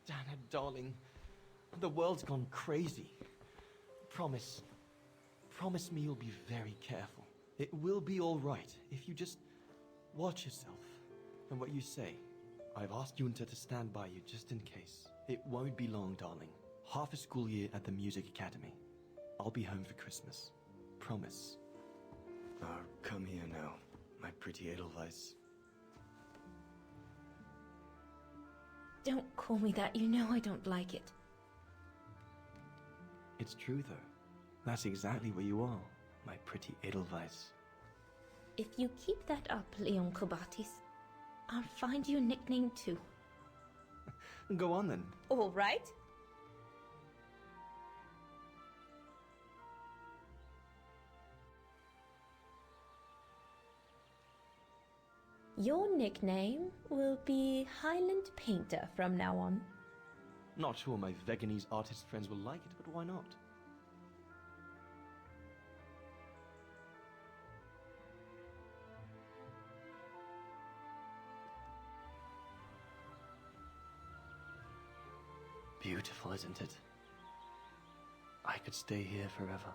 Speaker 22: Dana, darling, the world's gone crazy. Promise me you'll be very careful. It will be all right if you just watch yourself and what you say. I've asked Junta to stand by you just in case. It won't be long, darling. Half a school year at the Music Academy. I'll be home for Christmas. Promise. Oh, come here now, my pretty Edelweiss.
Speaker 2: Don't call me that. You know I don't like it.
Speaker 22: It's true, though. That's exactly where you are, my pretty Edelweiss.
Speaker 2: If you keep that up, Leon Kobatis, I'll find you a nickname too.
Speaker 22: Go on then.
Speaker 2: All right. Your nickname will be Highland Painter from now on.
Speaker 22: Not sure my Veganese artist friends will like it, but why not? Beautiful, isn't it? I could stay here forever.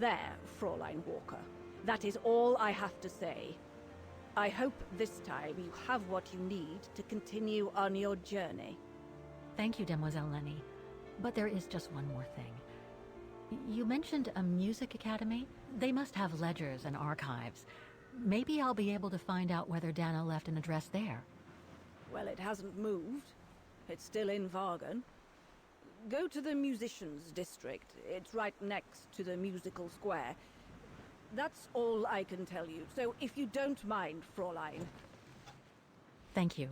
Speaker 5: There, Fraulein Walker. That is all I have to say. I hope this time you have what you need to continue on your journey.
Speaker 11: Thank you, Demoiselle Lenny. But there is just one more thing. You mentioned a music academy? They must have ledgers and archives. Maybe I'll be able to find out whether Dana left an address there.
Speaker 5: Well, it hasn't moved. It's still in Wagen. Go to the musicians' district. It's right next to the musical square. That's all I can tell you, so if you don't mind, Fraulein.
Speaker 11: Thank you.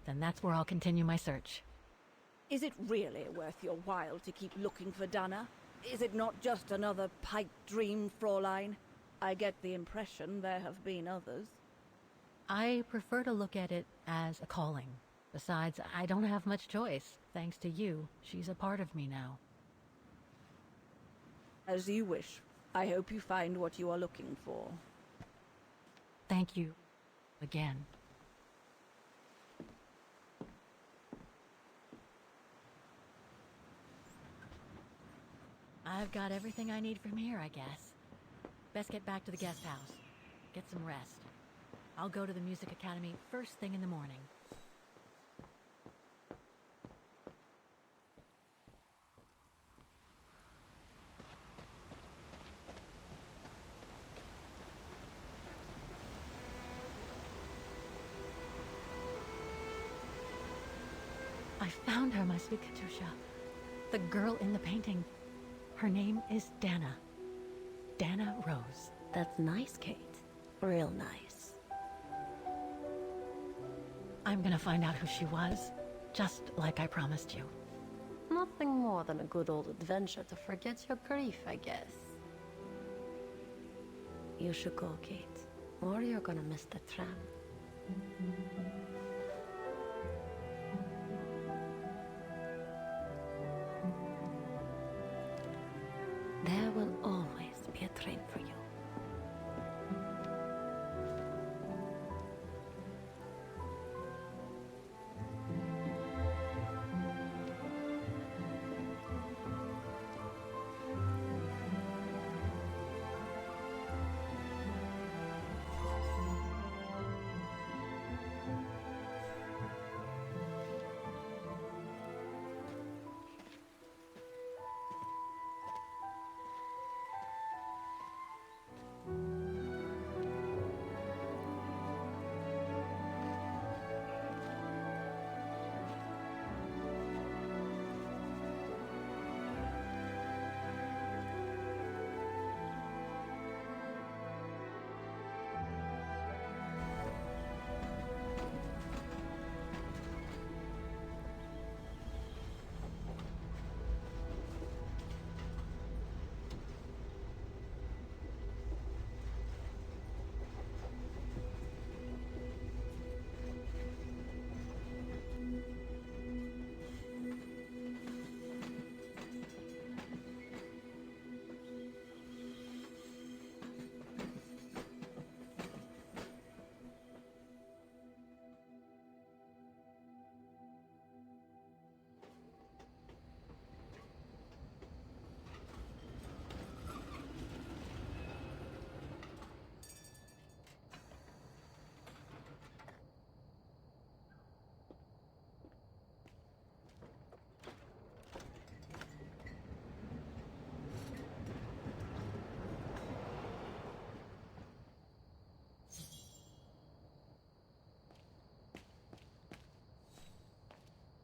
Speaker 11: Then that's where I'll continue my search.
Speaker 5: Is it really worth your while to keep looking for Dana? Is it not just another pipe dream, Fraulein? I get the impression there have been others.
Speaker 11: I prefer to look at it as a calling. Besides, I don't have much choice. Thanks to you, she's a part of me now.
Speaker 5: As you wish. I hope you find what you are looking for.
Speaker 11: Thank you. Again. I've got everything I need from here, I guess. Best get back to the guest house. Get some rest. I'll go to the Music Academy first thing in the morning. I found her, my sweet Katusha. The girl in the painting. Her name is Dana. Dana Rose.
Speaker 12: That's nice, Kate. Real nice.
Speaker 11: I'm gonna find out who she was, just like I promised you.
Speaker 12: Nothing more than a good old adventure to forget your grief, I guess. You should go, Kate, or you're gonna miss the tram. There will always be a train for you.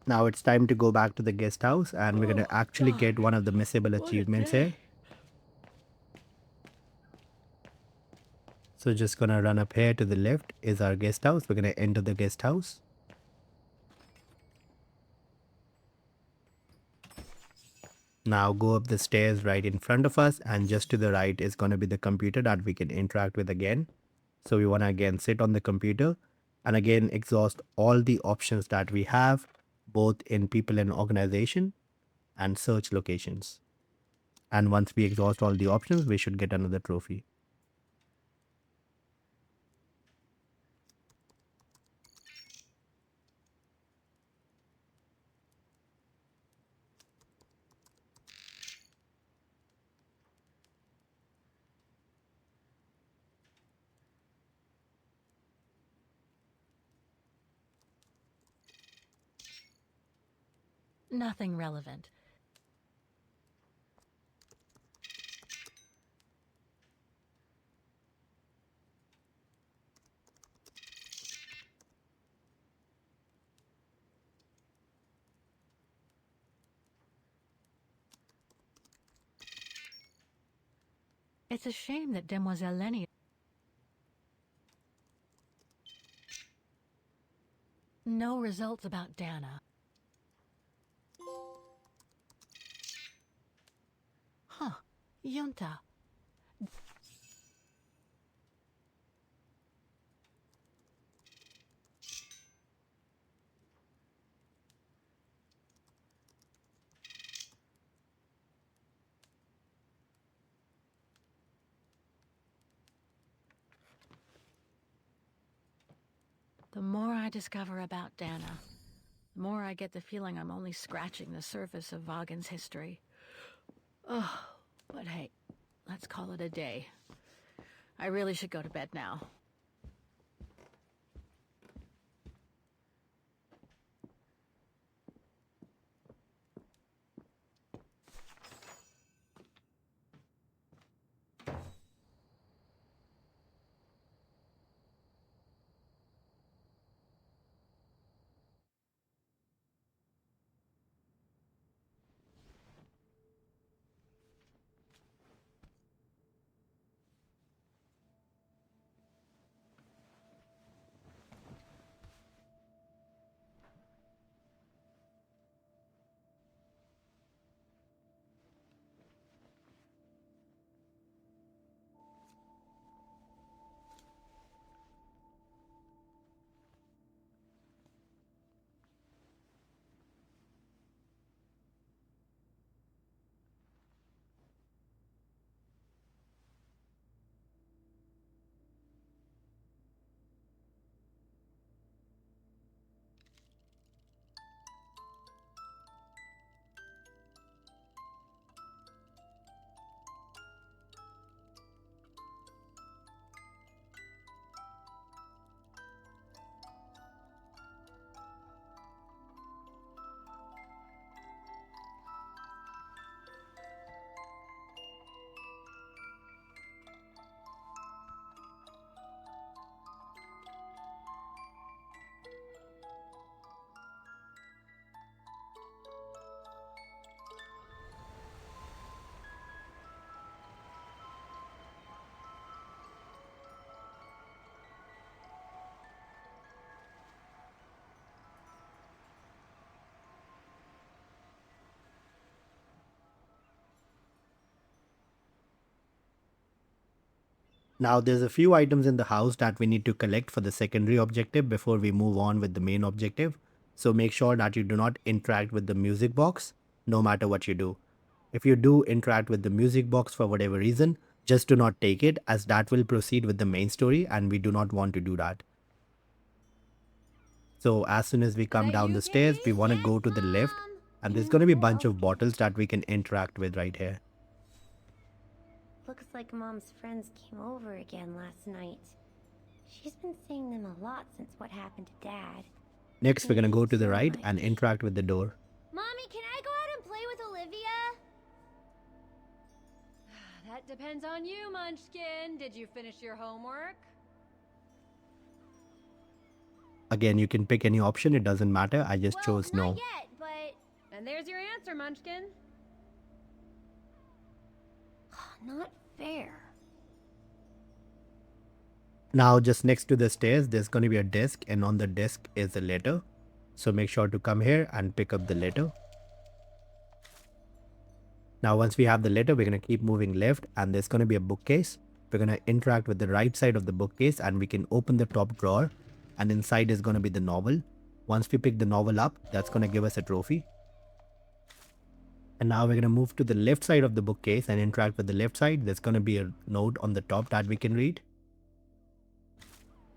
Speaker 1: Now it's time to go back to the guest house and we're gonna actually get one of the missable
Speaker 21: What a
Speaker 1: achievements
Speaker 21: day.
Speaker 1: here. So just gonna run up here to the left is our guest house. We're gonna enter the guest house. Now go up the stairs right in front of us, and just to the right is gonna be the computer that we can interact with again. So we wanna again sit on the computer and again exhaust all the options that we have, both in people and organization and search locations. And once we exhaust all the options, we should get another trophy.
Speaker 11: Nothing relevant. It's a shame that Demoiselle Lenny... No results about Dana. Huh. Yunta. The more I discover about Dana, the more I get the feeling I'm only scratching the surface of Vaughan's history. Oh, but hey, let's call it a day. I really should go to bed now.
Speaker 1: Now there's a few items in the house that we need to collect for the secondary objective before we move on with the main objective. So make sure that you do not interact with the music box no matter what you do. If you do interact with the music box for whatever reason, just do not take it, as that will proceed with the main story and we do not want to do that. So as soon as we come down the stairs, we want to go to the left, and there's going to be a bunch of bottles that we can interact with right here.
Speaker 8: Looks like Mom's friends came over again last night. She's been seeing them a lot since what happened to Dad.
Speaker 1: Next, we're going to go to the right and interact with the door.
Speaker 8: Mommy, can I go out and play with Olivia?
Speaker 10: That depends on you, Munchkin. Did you finish your homework?
Speaker 1: Again, you can pick any option, it doesn't matter. I just chose no.
Speaker 8: Not yet, but...
Speaker 10: And there's your answer, Munchkin.
Speaker 8: Not fair.
Speaker 1: Now just next to the stairs, there's going to be a desk, and on the desk is a letter. So make sure to come here and pick up the letter. Now once we have the letter, we're going to keep moving left, and there's going to be a bookcase. We're going to interact with the right side of the bookcase, and we can open the top drawer, and inside is going to be the novel. Once we pick the novel up, that's going to give us a trophy. And now we're going to move to the left side of the bookcase and interact with the left side. There's going to be a note on the top that we can read.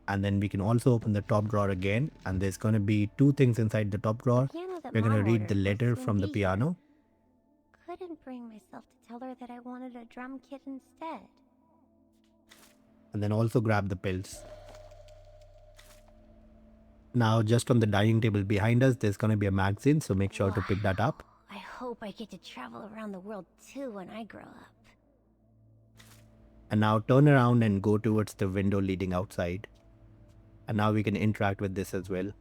Speaker 1: And then we can also open the top drawer again, and there's going to be two things inside the top drawer. We're going to read the letter from the piano.
Speaker 8: Couldn't bring myself to tell her that I wanted a drum kit instead.
Speaker 1: And then also grab the pills. Now just on the dining table behind us, there's going to be a magazine, so make sure to pick that up.
Speaker 8: I hope I get to travel around the world too when I grow up.
Speaker 1: And now turn around and go towards the window leading outside. And now we can interact with this as well.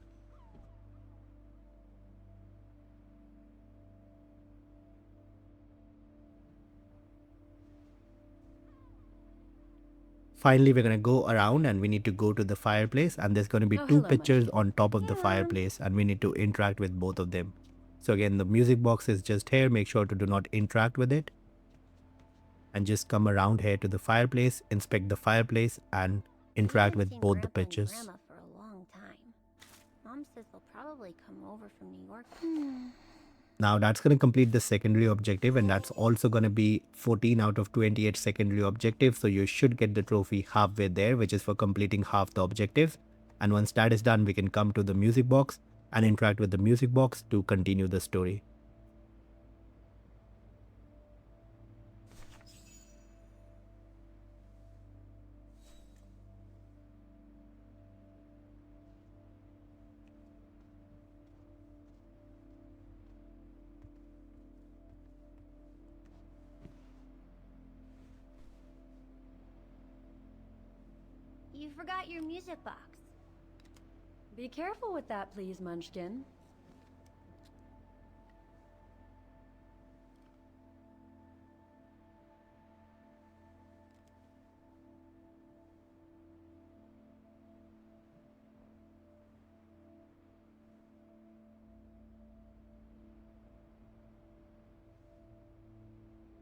Speaker 1: Finally, we're going to go around and we need to go to the fireplace, and there's going to be two pictures on top of the fireplace, and we need to interact with both of them. So again, the music box is just here. Make sure to do not interact with it. And just come around here to the fireplace, inspect the fireplace, and interact with both the pictures.
Speaker 8: Grandma for a long time. Mom says they'll probably come over from New York.
Speaker 1: Now that's going to complete the secondary objective, and that's also going to be 14 out of 28 secondary objectives. So you should get the trophy halfway there, which is for completing half the objective. And once that is done, we can come to the music box and interact with the music box to continue the story.
Speaker 8: You forgot your music box.
Speaker 10: Be careful with that, please, Munchkin.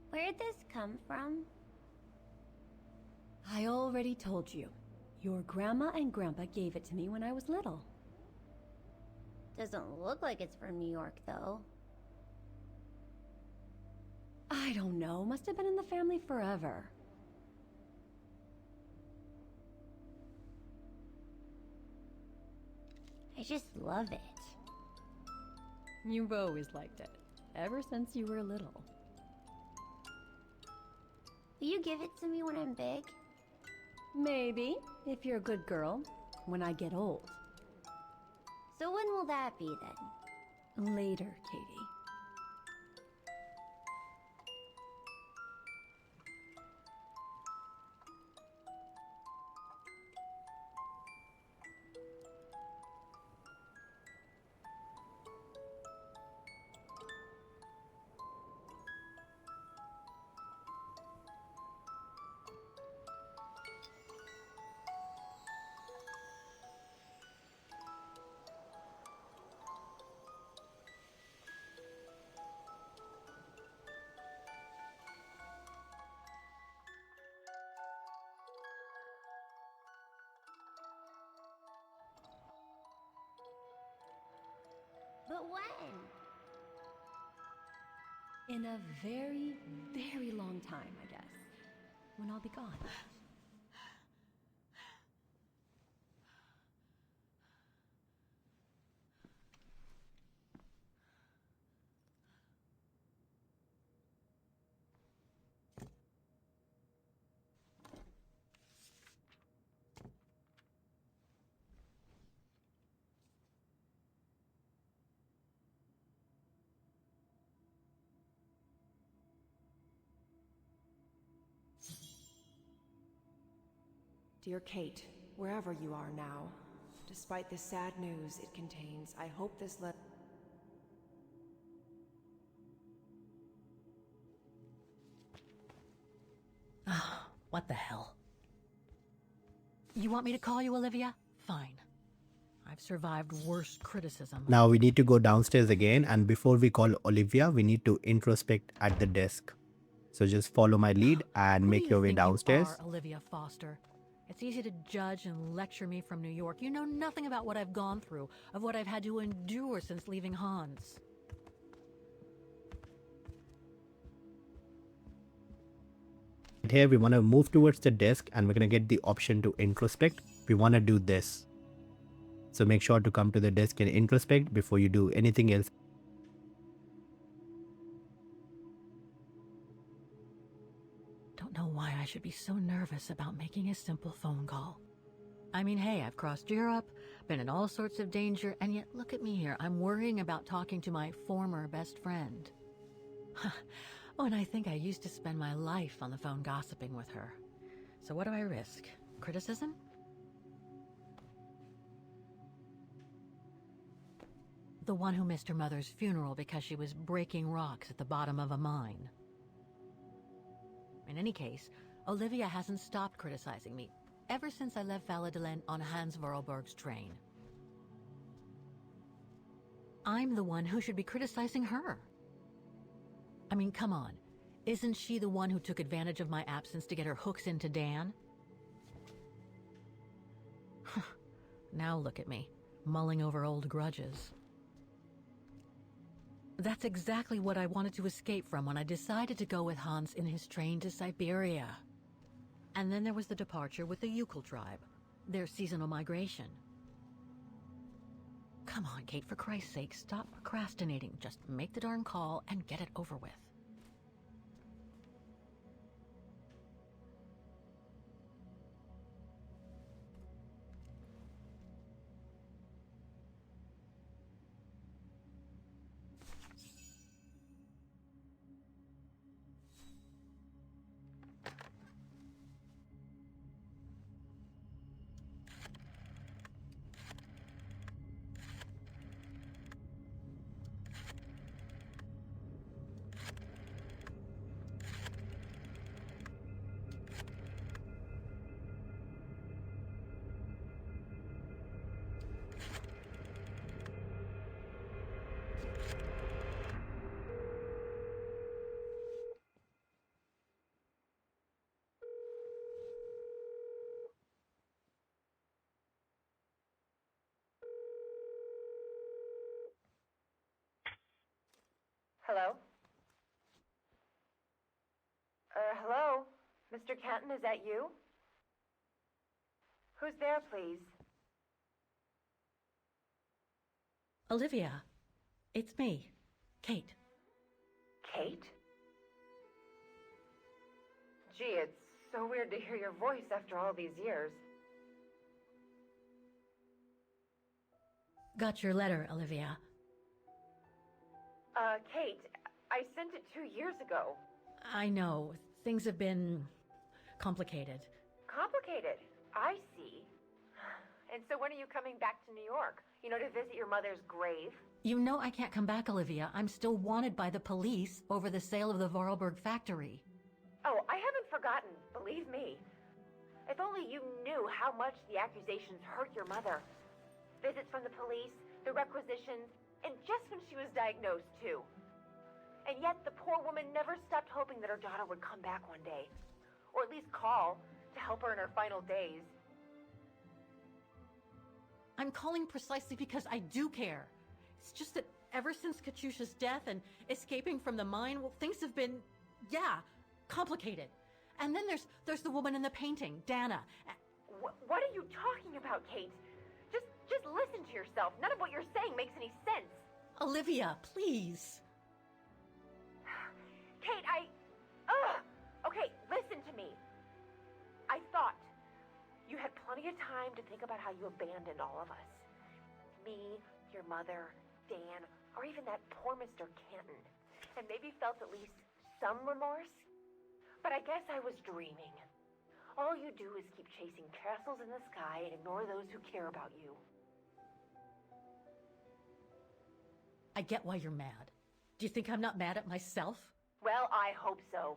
Speaker 8: Where'd this come from?
Speaker 10: I already told you. Your grandma and grandpa gave it to me when I was little.
Speaker 8: Doesn't look like it's from New York, though.
Speaker 10: I don't know. Must have been in the family forever.
Speaker 8: I just love it.
Speaker 10: You've always liked it. Ever since you were little.
Speaker 8: Will you give it to me when I'm big?
Speaker 10: Maybe, if you're a good girl, when I get old.
Speaker 8: So when will that be, then?
Speaker 10: Later, Katie. In a very, very long time, I guess. When I'll be gone.
Speaker 13: Dear Kate, wherever you are now, despite the sad news it contains, I hope this letter...
Speaker 11: Ah, what the hell? You want me to call you Olivia? Fine. I've survived worse criticism.
Speaker 1: Now we need to go downstairs again, and before we call Olivia, we need to introspect at the desk. So just follow my lead and
Speaker 11: Who
Speaker 1: make
Speaker 11: do
Speaker 1: your
Speaker 11: you
Speaker 1: way
Speaker 11: think
Speaker 1: downstairs.
Speaker 11: you are, Olivia Foster? It's easy to judge and lecture me from New York. You know nothing about what I've gone through, of what I've had to endure since leaving Hans.
Speaker 1: Here we want to move towards the desk, and we're going to get the option to introspect. We want to do this. So make sure to come to the desk and introspect before you do anything else.
Speaker 11: Don't know why I should be so nervous about making a simple phone call. I mean, hey, I've crossed Europe, been in all sorts of danger, and yet look at me here. I'm worrying about talking to my former best friend. Oh, and I think I used to spend my life on the phone gossiping with her. So what do I risk? Criticism? The one who missed her mother's funeral because she was breaking rocks at the bottom of a mine. In any case, Olivia hasn't stopped criticizing me ever since I left Valladolid on Hans Vorarlberg's train. I'm the one who should be criticizing her. I mean, come on. Isn't she the one who took advantage of my absence to get her hooks into Dan? Now look at me, mulling over old grudges. That's exactly what I wanted to escape from when I decided to go with Hans in his train to Syberia. And then there was the departure with the Yukon tribe, their seasonal migration. Come on, Kate, for Christ's sake, stop procrastinating. Just make the darn call and get it over with.
Speaker 15: Hello? Hello? Mr. Kenton, is that you? Who's there, please?
Speaker 11: Olivia, it's me, Kate.
Speaker 15: Kate? Gee, it's so weird to hear your voice after all these years.
Speaker 11: Got your letter, Olivia.
Speaker 15: Kate, I sent it 2 years ago.
Speaker 11: I know, things have been complicated.
Speaker 15: Complicated? I see. And so when are you coming back to New York? You know, to visit your mother's grave?
Speaker 11: You know I can't come back, Olivia. I'm still wanted by the police over the sale of the Vorarlberg factory.
Speaker 15: Oh, I haven't forgotten, believe me. If only you knew how much the accusations hurt your mother. Visits from the police, the requisitions, and just when she was diagnosed, too. And yet the poor woman never stopped hoping that her daughter would come back one day. Or at least call to help her in her final days.
Speaker 11: I'm calling precisely because I do care. It's just that ever since Katyusha's death and escaping from the mine, well, things have been, complicated. And then there's the woman in the painting, Dana.
Speaker 15: What are you talking about, Kate? Just listen to yourself. None of what you're saying makes any sense.
Speaker 11: Olivia, please.
Speaker 15: Kate, Okay, listen to me. I thought you had plenty of time to think about how you abandoned all of us. Me, your mother, Dan, or even that poor Mr. Canton. And maybe felt at least some remorse. But I guess I was dreaming. All you do is keep chasing castles in the sky and ignore those who care about you.
Speaker 11: I get why you're mad. Do you think I'm not mad at myself?
Speaker 15: Well, I hope so.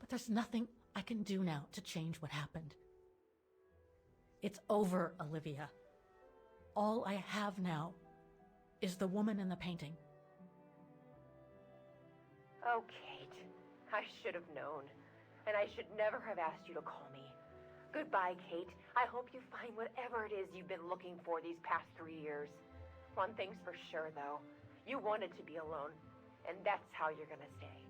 Speaker 11: But there's nothing I can do now to change what happened. It's over, Olivia. All I have now is the woman in the painting.
Speaker 15: Oh, Kate, I should have known. And I should never have asked you to call me. Goodbye, Kate. I hope you find whatever it is you've been looking for these past 3 years. One thing's for sure, though. You wanted to be alone, and that's how you're gonna stay.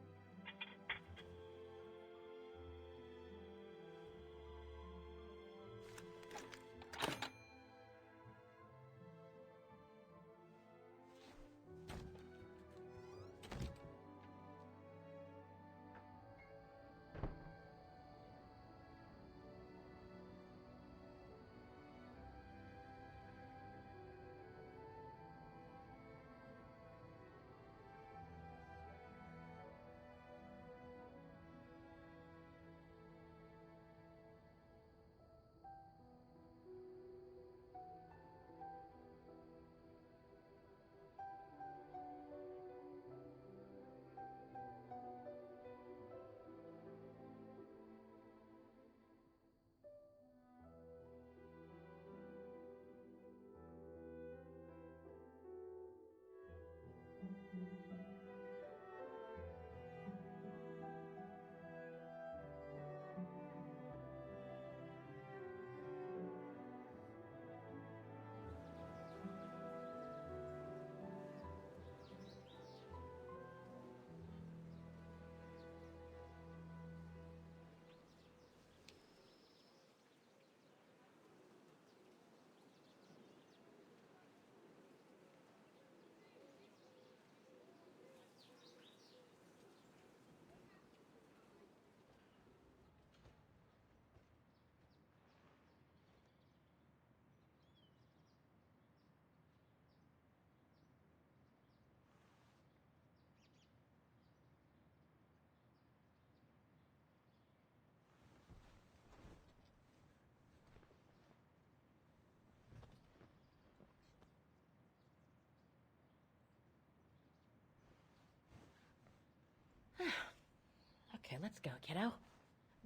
Speaker 11: Okay, let's go, kiddo.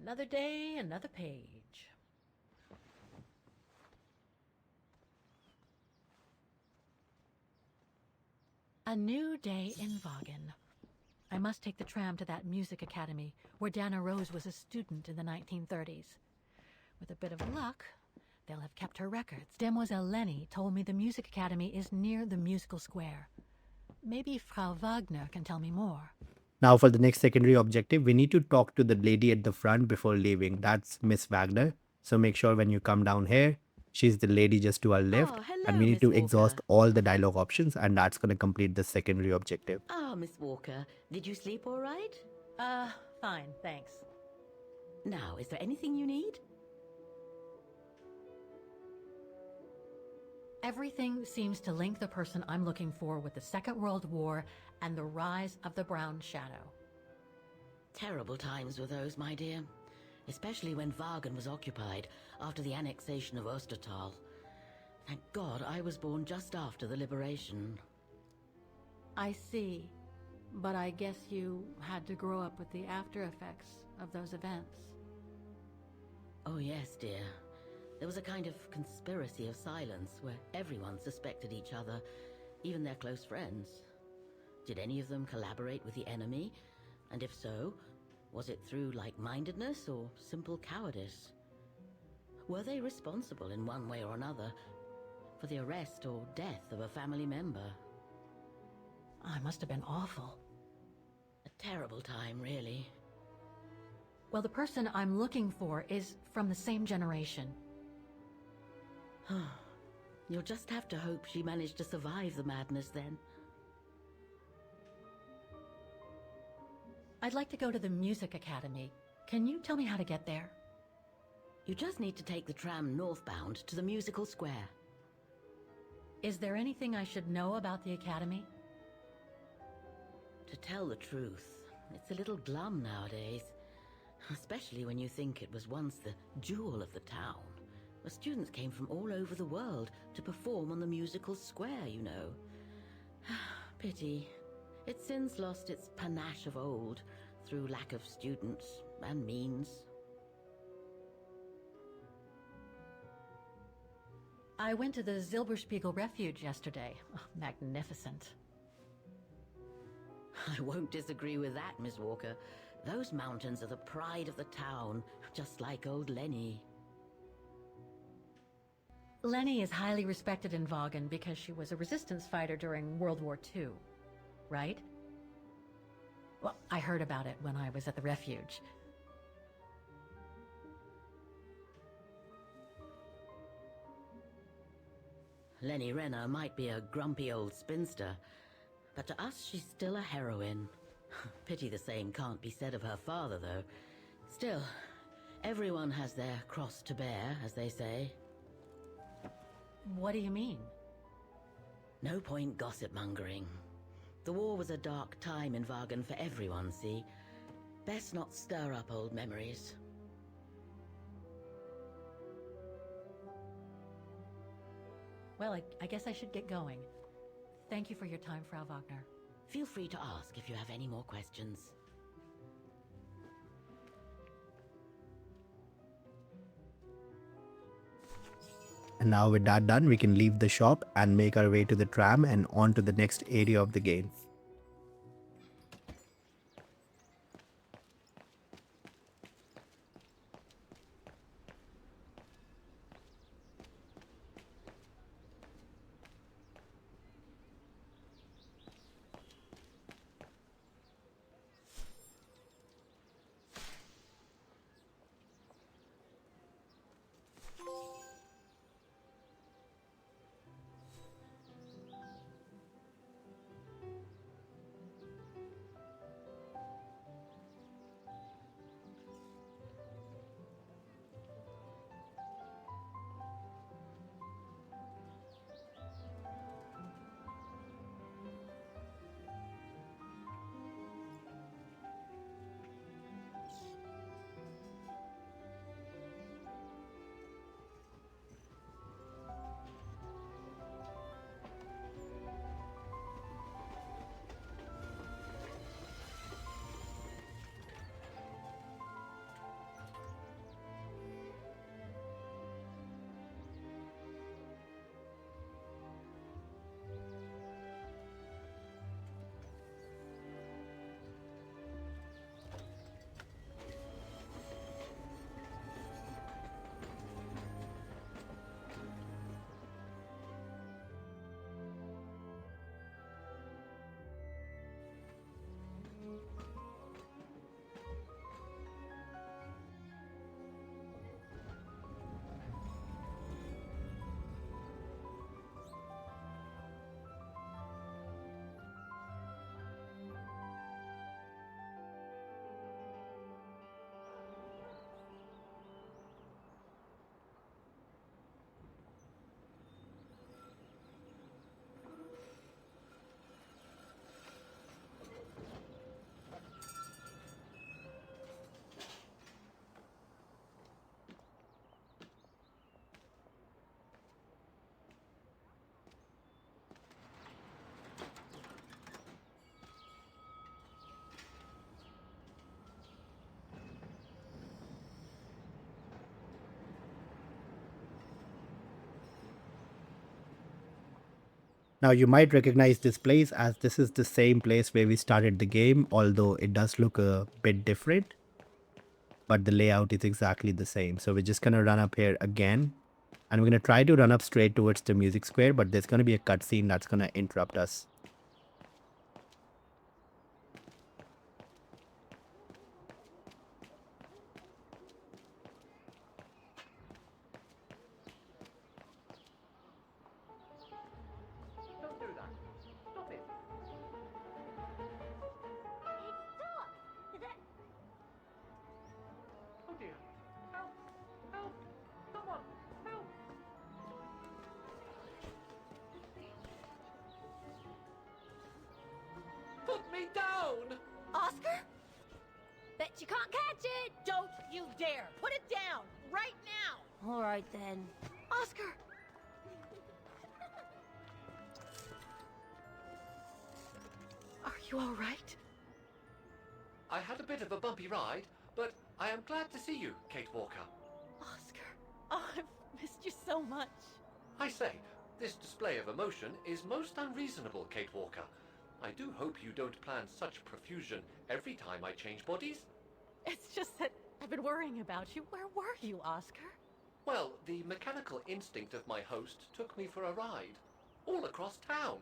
Speaker 11: Another day, another page. A new day in Vaughan. I must take the tram to that music academy where Dana Rose was a student in the 1930s. With a bit of luck, they'll have kept her records. Demoiselle Lenny told me the music academy is near the musical square. Maybe Frau Wagner can tell me more.
Speaker 1: Now for the next secondary objective, we need to talk to the lady at the front before leaving. That's Miss Wagner. So make sure when you come down here, she's the lady just to our left.
Speaker 12: hello,
Speaker 1: And we need
Speaker 12: Miss
Speaker 1: to
Speaker 12: Walker.
Speaker 1: exhaust all the dialogue options, and that's going to complete the secondary objective.
Speaker 12: Miss Walker, did you sleep all right?
Speaker 11: Fine, thanks.
Speaker 12: Now, is there anything you need?
Speaker 11: Everything seems to link the person I'm looking for with the Second World War and the rise of the Brown Shadow.
Speaker 12: Terrible times were those, my dear. Especially when Vaughan was occupied after the annexation of Ostertal. Thank God I was born just after the liberation.
Speaker 11: I see. But I guess you had to grow up with the after effects of those events.
Speaker 12: Oh yes, dear. There was a kind of conspiracy of silence where everyone suspected each other, even their close friends. Did any of them collaborate with the enemy? And if so, was it through like-mindedness or simple cowardice? Were they responsible in one way or another for the arrest or death of a family member?
Speaker 11: I must have been awful.
Speaker 12: A terrible time, really.
Speaker 11: Well, the person I'm looking for is from the same generation.
Speaker 12: You'll just have to hope she managed to survive the madness then.
Speaker 11: I'd like to go to the Music Academy. Can you tell me how to get there?
Speaker 12: You just need to take the tram northbound to the musical square.
Speaker 11: Is there anything I should know about the Academy?
Speaker 12: To tell the truth, it's a little glum nowadays. Especially when you think it was once the jewel of the town. Where students came from all over the world to perform on the musical square, you know. Pity. It's since lost its panache of old through lack of students and means.
Speaker 11: I went to the Zilberspiegel Refuge yesterday. Oh, magnificent.
Speaker 12: I won't disagree with that, Miss Walker. Those mountains are the pride of the town, just like old Lenny.
Speaker 11: Lenny is highly respected in Vaughan because she was a resistance fighter during World War II, right? Well, I heard about it when I was at the refuge.
Speaker 12: Lenny Renner might be a grumpy old spinster, but to us she's still a heroine. Pity the same can't be said of her father, though. Still, everyone has their cross to bear, as they say.
Speaker 11: What do you mean?
Speaker 12: No point gossip-mongering. The war was a dark time in Vaughan for everyone, see? Best not stir up old memories.
Speaker 11: Well, I guess I should get going. Thank you for your time, Frau Wagner.
Speaker 12: Feel free to ask if you have any more questions.
Speaker 1: And now with that done, we can leave the shop and make our way to the tram and on to the next area of the game. Now you might recognize this place as this is the same place where we started the game, although it does look a bit different, but the layout is exactly the same. So we're just going to run up here again, and we're going to try to run up straight towards the music square, but there's going to be a cutscene that's going to interrupt us.
Speaker 6: me down!
Speaker 11: Oscar?
Speaker 2: Bet you can't catch it!
Speaker 11: Don't you dare! Put it down! Right now!
Speaker 2: All right then.
Speaker 11: Oscar! Are you all right?
Speaker 6: I had a bit of a bumpy ride, but I am glad to see you, Kate Walker.
Speaker 11: Oscar, oh, I've missed you so much.
Speaker 6: I say, this display of emotion is most unreasonable, Kate Walker. I do hope you don't plan such profusion every time I change bodies.
Speaker 11: It's just that I've been worrying about you. Where were you, Oscar?
Speaker 6: Well, the mechanical instinct of my host took me for a ride, all across town.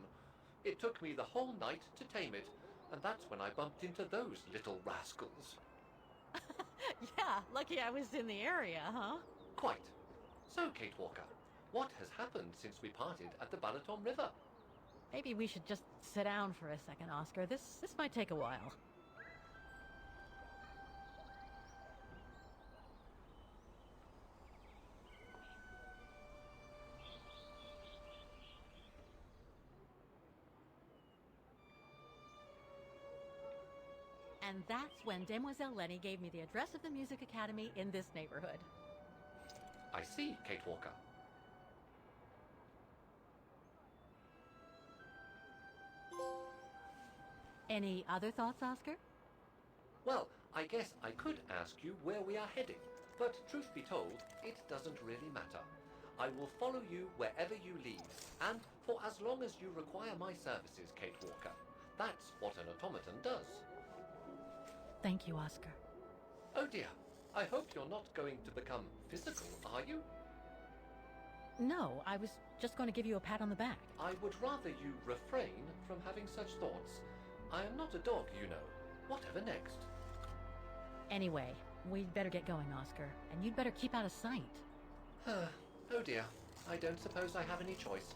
Speaker 6: It took me the whole night to tame it, and that's when I bumped into those little rascals.
Speaker 11: Yeah, lucky I was in the area, huh?
Speaker 6: Quite. So, Kate Walker, what has happened since we parted at the Balaton River?
Speaker 11: Maybe we should just sit down for a second, Oscar. This might take a while. And that's when Demoiselle Lenny gave me the address of the Music Academy in this neighborhood.
Speaker 6: I see, Kate Walker.
Speaker 11: Any other thoughts, Oscar?
Speaker 6: Well, I guess I could ask you where we are heading, but truth be told, it doesn't really matter. I will follow you wherever you lead, and for as long as you require my services, Kate Walker. That's what an automaton does.
Speaker 11: Thank you, Oscar.
Speaker 6: Oh dear, I hope you're not going to become physical, are you?
Speaker 11: No, I was just going to give you a pat on the back.
Speaker 6: I would rather you refrain from having such thoughts. I am not a dog, you know. Whatever next?
Speaker 11: Anyway, we'd better get going, Oscar, and you'd better keep out of sight.
Speaker 6: Oh dear, I don't suppose I have any choice.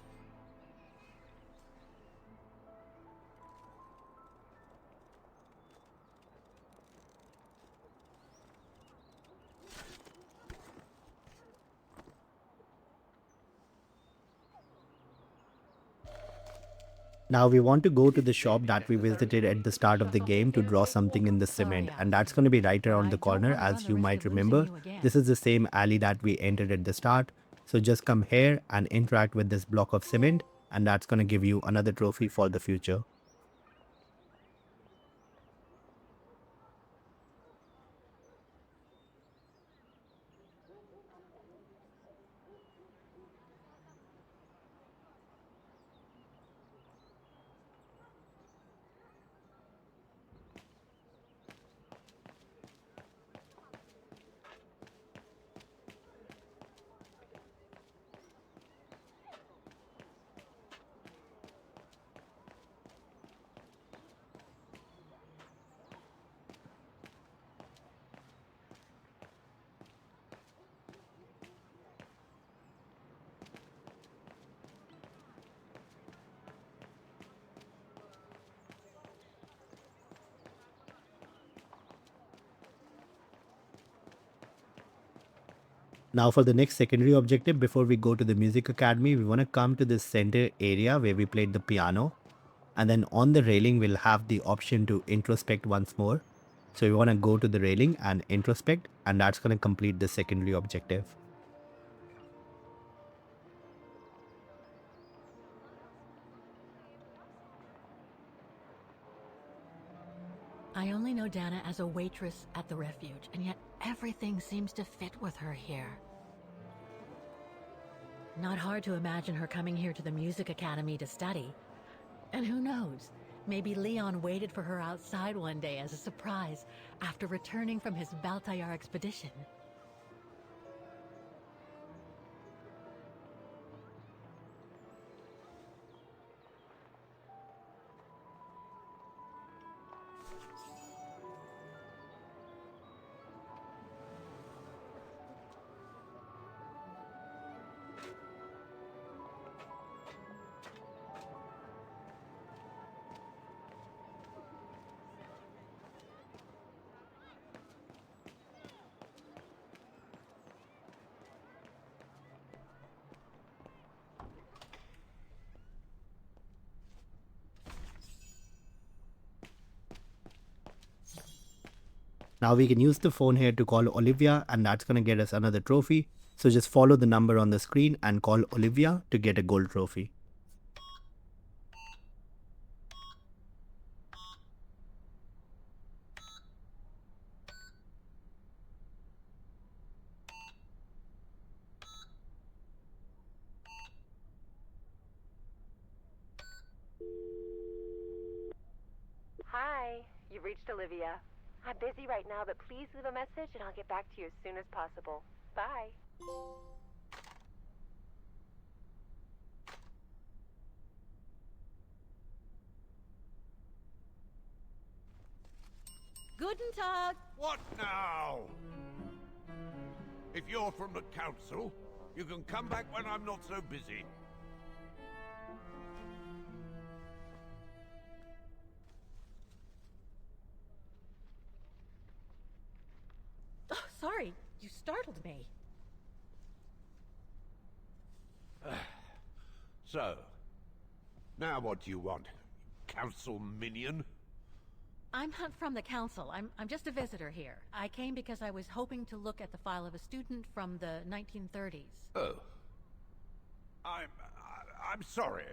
Speaker 1: Now we want to go to the shop that we visited at the start of the game to draw something in the cement, and that's going to be right around the corner. As you might remember, this is the same alley that we entered at the start. So just come here and interact with this block of cement, and that's going to give you another trophy for the future. Now for the next secondary objective, before we go to the Music Academy, we want to come to this center area where we played the piano. And then on the railing, we'll have the option to introspect once more. So we want to go to the railing and introspect, and that's going to complete the secondary objective.
Speaker 11: I only know Dana as a waitress at the refuge, and yet everything seems to fit with her here. Not hard to imagine her coming here to the Music Academy to study. And who knows, maybe Leon waited for her outside one day as a surprise after returning from his Baltayar expedition.
Speaker 1: Now we can use the phone here to call Olivia, and that's going to get us another trophy. So just follow the number on the screen and call Olivia to get a gold trophy.
Speaker 15: Hi, you've reached Olivia. I'm busy right now, but please leave a message and I'll get back to you as soon as possible. Bye.
Speaker 11: Guten Tag!
Speaker 17: What now? If you're from the council, you can come back when I'm not so busy.
Speaker 11: Oh, sorry, you startled me.
Speaker 17: So, now what do you want? Council minion?
Speaker 11: I'm not from the council. I'm just a visitor here. I came because I was hoping to look at the file of a student from the 1930s.
Speaker 17: Oh. I'm sorry,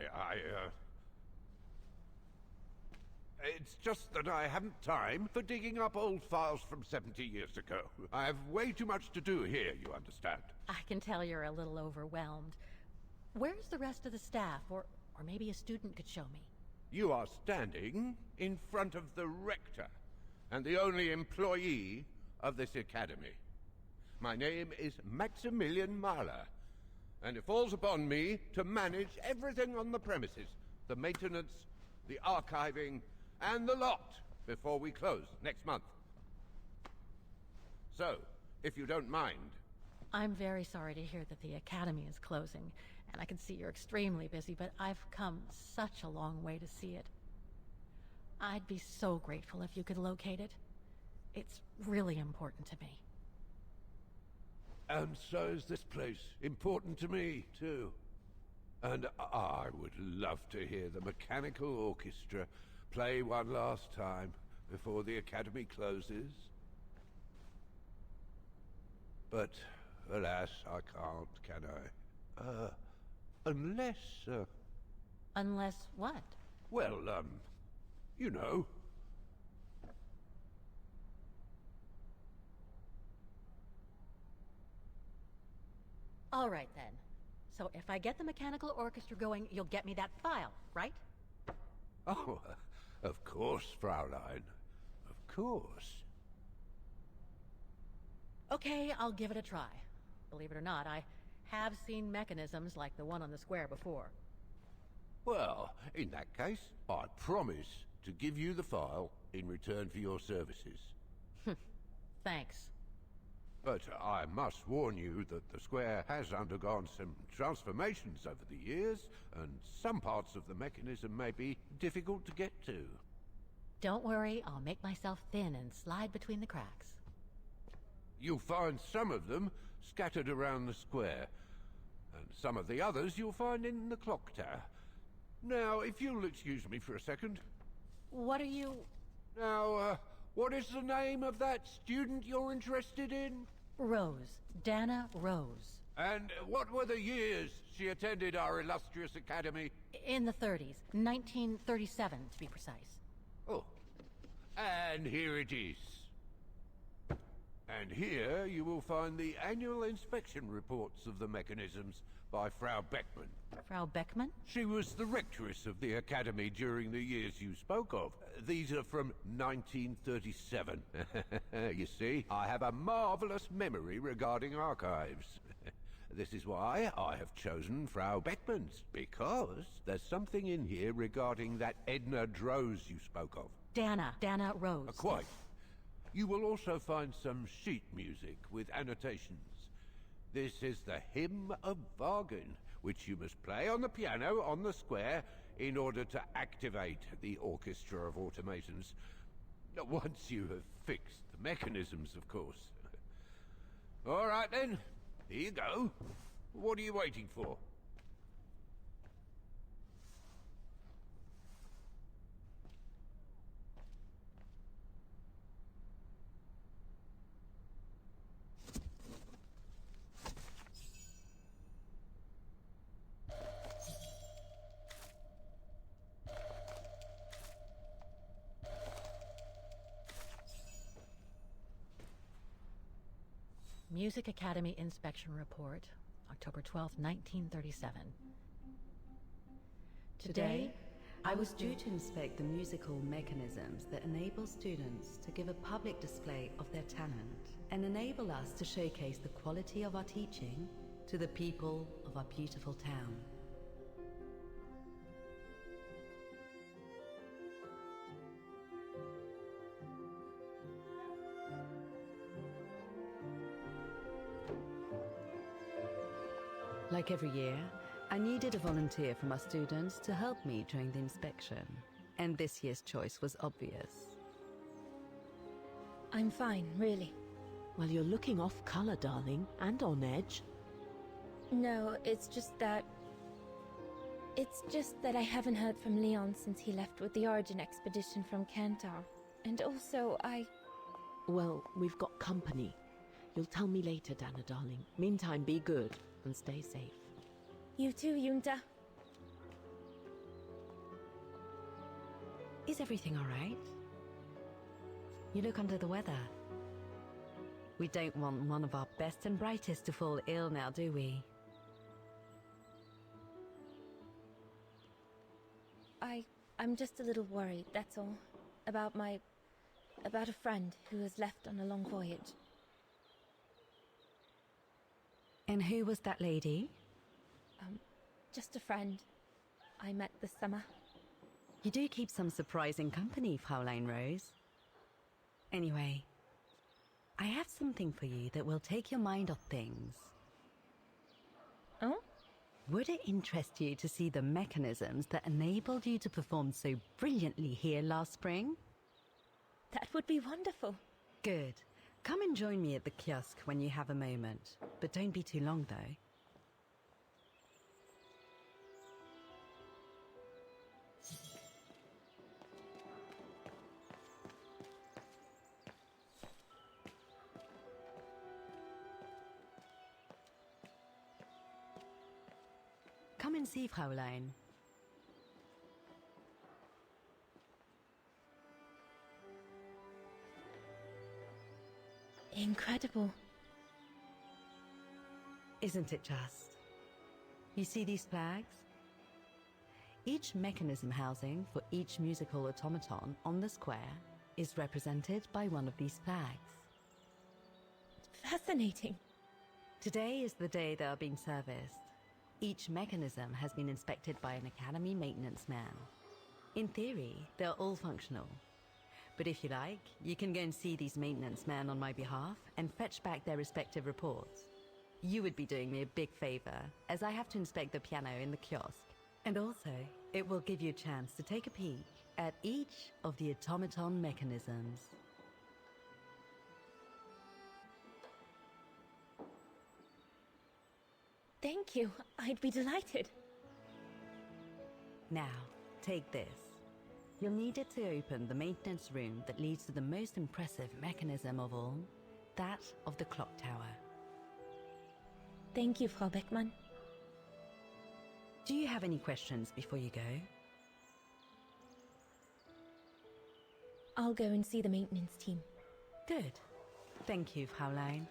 Speaker 17: It's just that I haven't time for digging up old files from 70 years ago. I have way too much to do here, you understand.
Speaker 11: I can tell you're a little overwhelmed. Where's the rest of the staff? Or maybe a student could show me.
Speaker 17: You are standing in front of the rector, and the only employee of this academy. My name is Maximilian Mahler, and it falls upon me to manage everything on the premises. The maintenance, the archiving, and the lot before we close next month. So, if you don't mind...
Speaker 11: I'm very sorry to hear that the academy is closing, and I can see you're extremely busy, but I've come such a long way to see it. I'd be so grateful if you could locate it. It's really important to me.
Speaker 17: And so is this place important to me, too. And I would love to hear the mechanical orchestra play one last time before the academy closes. But, alas, I can't, can I? Unless,
Speaker 11: Unless what?
Speaker 17: well, you know.
Speaker 11: All right, then. So if I get the mechanical orchestra going, you'll get me that file, right?
Speaker 17: Oh, of course, Fraulein. Of course.
Speaker 11: Okay, I'll give it a try. Believe it or not, I have seen mechanisms like the one on the square before.
Speaker 17: Well, in that case, I promise to give you the file in return for your services.
Speaker 11: Thanks.
Speaker 17: But I must warn you that the square has undergone some transformations over the years, and some parts of the mechanism may be difficult to get to.
Speaker 11: Don't worry, I'll make myself thin and slide between the cracks.
Speaker 17: You'll find some of them scattered around the square, and some of the others you'll find in the clock tower. Now, if you'll excuse me for a second.
Speaker 11: What are you...
Speaker 17: Now, what is the name of that student you're interested in?
Speaker 11: Rose. Dana Rose.
Speaker 17: And what were the years she attended our illustrious academy?
Speaker 11: In the 30s. 1937, to be precise.
Speaker 17: Oh. And here it is. And here you will find the annual inspection reports of the mechanisms by Frau Beckmann.
Speaker 11: Frau Beckmann?
Speaker 17: She was the rectress of the academy during the years you spoke of. These are from 1937. You see, I have a marvelous memory regarding archives. This is why I have chosen Frau Beckmann's, because there's something in here regarding that Edna Droz you spoke of.
Speaker 11: Dana Rose.
Speaker 17: Quite. You will also find some sheet music with annotations. This is the Hymn of Bargain, which you must play on the piano on the square in order to activate the Orchestra of Automatons. Once you have fixed the mechanisms, of course. All right then, here you go. What are you waiting for?
Speaker 11: Music Academy Inspection Report, October 12, 1937.
Speaker 5: Today, I was due to inspect the musical mechanisms that enable students to give a public display of their talent and enable us to showcase the quality of our teaching to the people of our beautiful town. Like every year, I needed a volunteer from our students to help me during the inspection, and this year's choice was obvious.
Speaker 2: I'm fine, really.
Speaker 21: Well, you're looking off color, darling, and on edge.
Speaker 2: No, it's just that I haven't heard from Leon since he left with the Origin expedition from Kantar. And also,
Speaker 21: Well, we've got company. You'll tell me later, Dana, darling. Meantime, be good and stay safe.
Speaker 2: You too, Yunta.
Speaker 5: Is everything all right? You look under the weather. We don't want one of our best and brightest to fall ill now, do we?
Speaker 2: I'm just a little worried, that's all. About a friend who has left on a long voyage.
Speaker 5: And who was that lady?
Speaker 2: Just a friend I met this summer.
Speaker 5: You do keep some surprising company, Fraulein Rose. Anyway, I have something for you that will take your mind off things.
Speaker 2: Oh?
Speaker 5: Would it interest you to see the mechanisms that enabled you to perform so brilliantly here last spring?
Speaker 2: That would be wonderful.
Speaker 5: Good. Come and join me at the kiosk when you have a moment. But don't be too long, though. Come and see, Fraulein.
Speaker 2: Incredible.
Speaker 5: Isn't it just? You see these flags? Each mechanism housing for each musical automaton on the square is represented by one of these flags.
Speaker 2: Fascinating.
Speaker 5: Today is the day they are being serviced. Each mechanism has been inspected by an Academy maintenance man. In theory, they're all functional. But if you like, you can go and see these maintenance men on my behalf and fetch back their respective reports. You would be doing me a big favor, as I have to inspect the piano in the kiosk. And also, it will give you a chance to take a peek at each of the automaton mechanisms.
Speaker 2: Thank you. I'd be delighted.
Speaker 5: Now, take this. You'll need it to open the maintenance room that leads to the most impressive mechanism of all, that of the clock tower.
Speaker 2: Thank you, Frau Beckmann.
Speaker 5: Do you have any questions before you go?
Speaker 2: I'll go and see the maintenance team.
Speaker 5: Good. Thank you, Fraulein.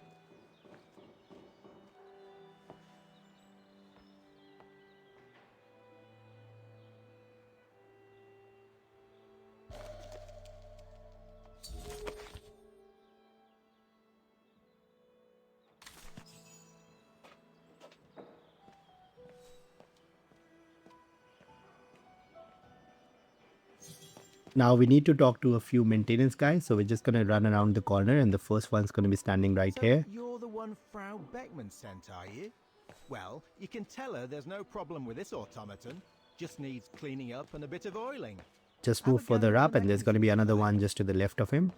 Speaker 1: Now we need to talk to a few maintenance guys, so we're just going to run around the corner and the first one's going to be standing right
Speaker 19: So
Speaker 1: here.
Speaker 19: you're the one Frau Beckmann sent, are you? Well, you can tell her there's no problem with this automaton. Just needs cleaning up and a bit of oiling.
Speaker 1: Just move further up and there's going to be another one just to the left of him.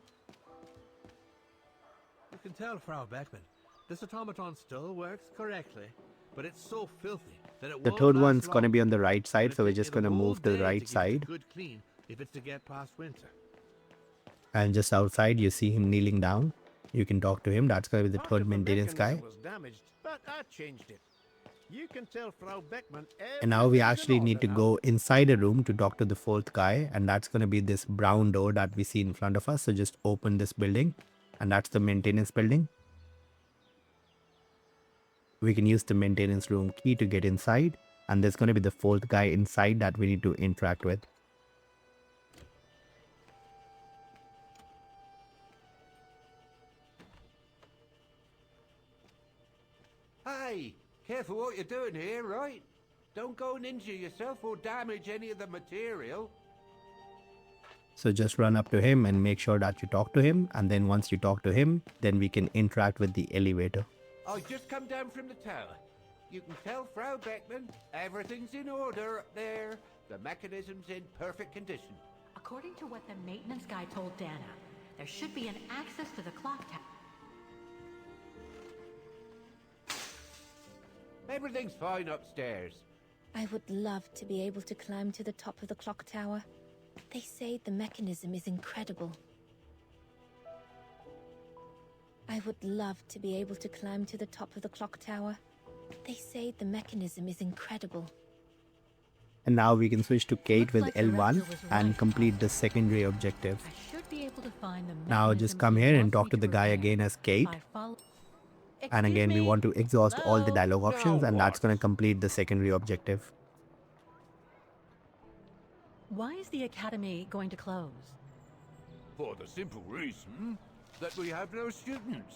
Speaker 17: You can tell, Frau Beckmann, this automaton still works correctly, but it's so filthy that it
Speaker 1: The
Speaker 17: won't
Speaker 1: third
Speaker 17: last
Speaker 1: one's going to
Speaker 17: long.
Speaker 1: be on the right side,
Speaker 17: It'll
Speaker 1: so we're
Speaker 17: take
Speaker 1: just
Speaker 17: you the
Speaker 1: going to
Speaker 17: whole
Speaker 1: move to the
Speaker 17: day
Speaker 1: right
Speaker 17: to keep it
Speaker 1: side.
Speaker 17: good clean if it's to get past winter.
Speaker 1: And just outside you see him kneeling down. You can talk to him. That's going to be the third maintenance guy.
Speaker 3: Was damaged, but I changed it. You can tell Frau Beckmann
Speaker 1: And now we
Speaker 3: everything's in
Speaker 1: actually need
Speaker 3: order
Speaker 1: to
Speaker 3: now.
Speaker 1: go inside a room to talk to the fourth guy, and that's going to be this brown door that we see in front of us. So just open this building, and that's the maintenance building. we can use the maintenance room key to get inside, and there's going to be the fourth guy inside that we need to interact with.
Speaker 14: Hey, careful what you're doing here, right? Don't go and injure yourself or damage any of the material.
Speaker 1: So just run up to him and make sure that you talk to him, and then once you talk to him, then we can interact with the elevator.
Speaker 14: I just come down from the tower. You can tell Frau Beckman everything's in order up there. The mechanism's in perfect condition.
Speaker 11: According to what the maintenance guy told Dana, there should be an access to the clock tower.
Speaker 14: Everything's fine upstairs.
Speaker 2: I would love to be able to climb to the top of the clock tower. They say the mechanism is incredible. I would love to be able to climb to the top of the clock tower. They say the mechanism is incredible.
Speaker 1: And now we can switch to Kate with
Speaker 11: Looks like the
Speaker 1: L1
Speaker 11: raptor was
Speaker 1: and
Speaker 11: right.
Speaker 1: complete the secondary objective.
Speaker 11: I should be able to find the
Speaker 1: Now just come here and talk to the guy again as Kate. And again, we want to exhaust all the dialogue options, and that's going to complete the secondary objective.
Speaker 11: Why is the academy going to close?
Speaker 14: For the simple reason that we have no students.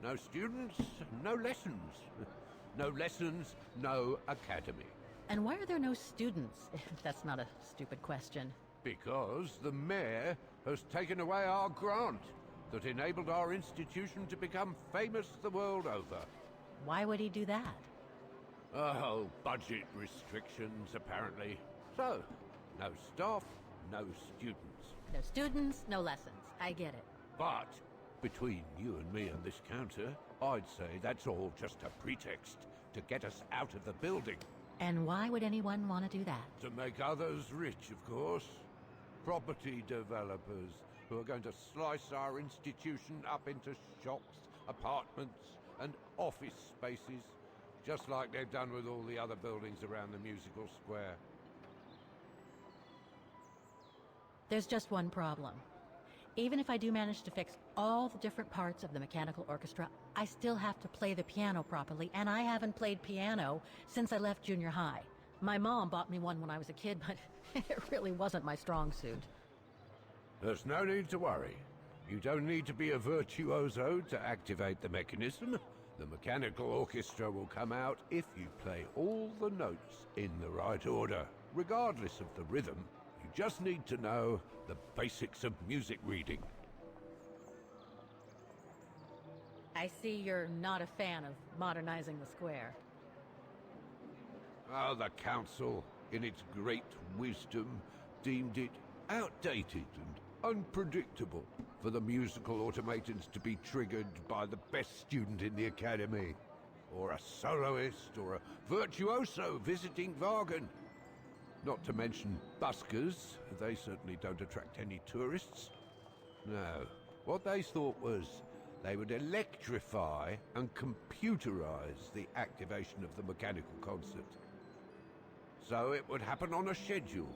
Speaker 14: No students, no lessons. No lessons, no academy.
Speaker 11: And why are there no students? If that's not a stupid question.
Speaker 14: Because the mayor has taken away our grant that enabled our institution to become famous the world over.
Speaker 11: Why would he do that?
Speaker 14: Oh, budget restrictions, apparently. So, no staff, no students.
Speaker 11: No students, no lessons. I get it.
Speaker 14: But, between you and me and this counter, I'd say that's all just a pretext to get us out of the building.
Speaker 11: And why would anyone want to do that?
Speaker 14: To make others rich, of course. Property developers who are going to slice our institution up into shops, apartments, and office spaces, just like they've done with all the other buildings around the musical square.
Speaker 11: There's just one problem. Even if I do manage to fix all the different parts of the mechanical orchestra, I still have to play the piano properly, and I haven't played piano since I left junior high. My mom bought me one when I was a kid, but it really wasn't my strong suit.
Speaker 14: There's no need to worry. You don't need to be a virtuoso to activate the mechanism. The mechanical orchestra will come out if you play all the notes in the right order, regardless of the rhythm. You just need to know the basics of music reading.
Speaker 11: I see you're not a fan of modernizing the square.
Speaker 14: Oh, the council, in its great wisdom, deemed it outdated and unpredictable for the musical automatons to be triggered by the best student in the academy, or a soloist, or a virtuoso visiting Wagen. Not to mention buskers, they certainly don't attract any tourists. No, what they thought was they would electrify and computerize the activation of the mechanical concert. So it would happen on a schedule,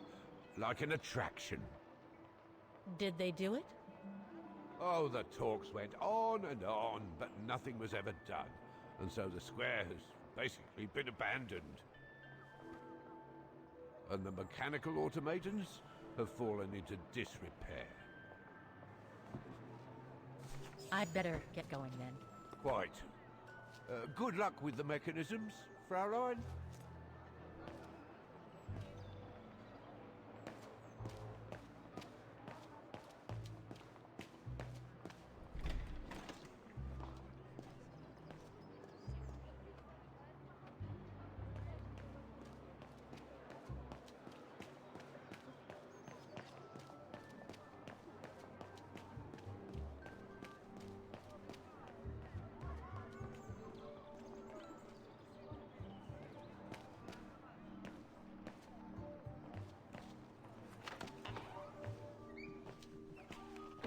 Speaker 14: like an attraction.
Speaker 11: Did they do it?
Speaker 14: Oh, the talks went on, but nothing was ever done. And so the square has basically been abandoned. And the mechanical automatons have fallen into disrepair.
Speaker 11: I'd better get going then.
Speaker 14: Quite. Good luck with the mechanisms, Fraulein.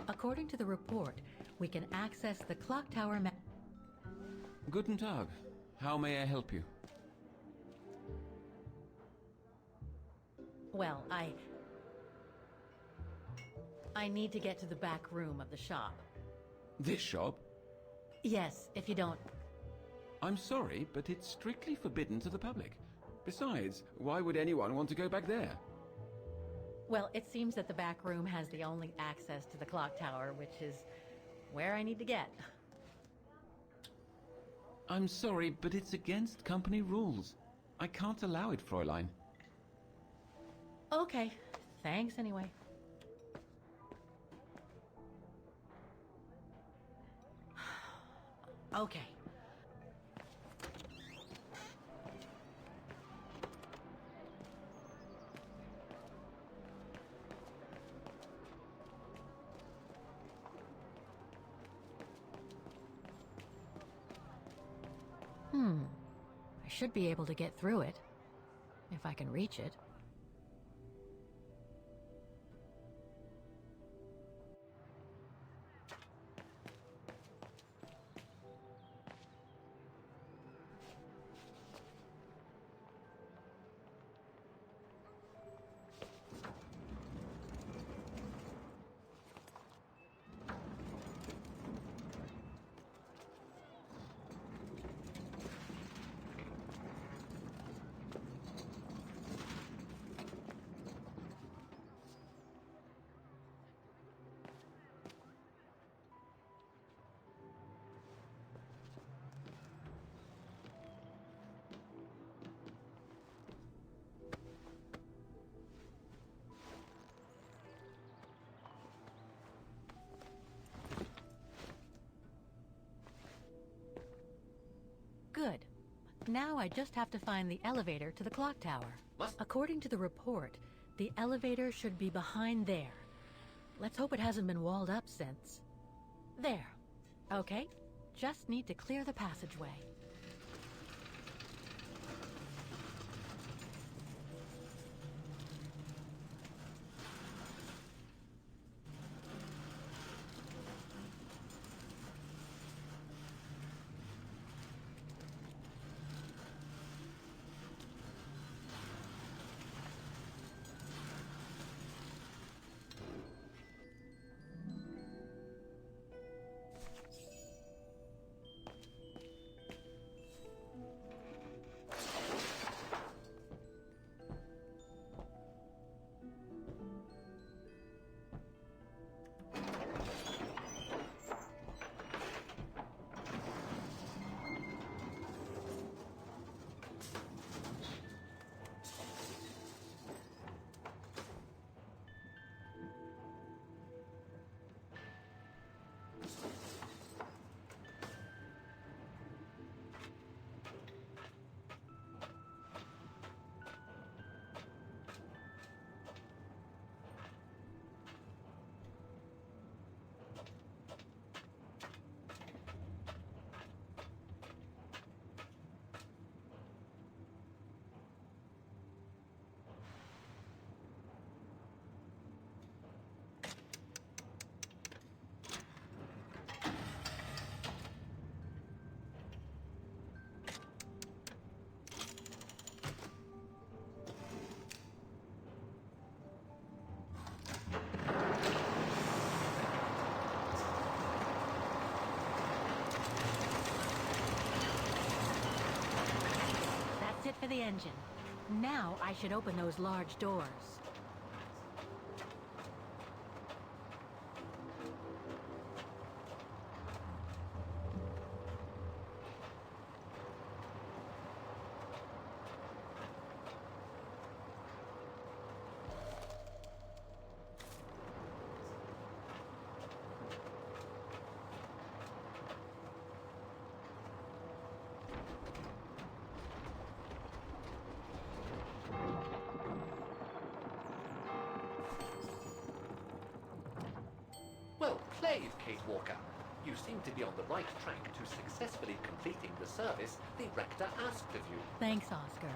Speaker 11: According to the report, we can access the clock tower
Speaker 18: Guten Tag. How may I help you?
Speaker 11: Well, I need to get to the back room of the shop.
Speaker 18: This shop?
Speaker 11: Yes, if you don't...
Speaker 18: I'm sorry, but it's strictly forbidden to the public. Besides, why would anyone want to go back there?
Speaker 11: Well, it seems that the back room has the only access to the clock tower, which is where I need to get.
Speaker 18: I'm sorry, but it's against company rules. I can't allow it, Fräulein.
Speaker 11: Okay, thanks anyway. Okay. I should be able to get through it, if I can reach it. Good. Now I just have to find the elevator to the clock tower. According to the report, the elevator should be behind there. Let's hope it hasn't been walled up since. There. Okay. Just need to clear the passageway. That's it for the engine. Now I should open those large doors.
Speaker 6: Well played, Kate Walker. You seem to be on the right track to successfully completing the service the rector asked of you.
Speaker 11: Thanks, Oscar.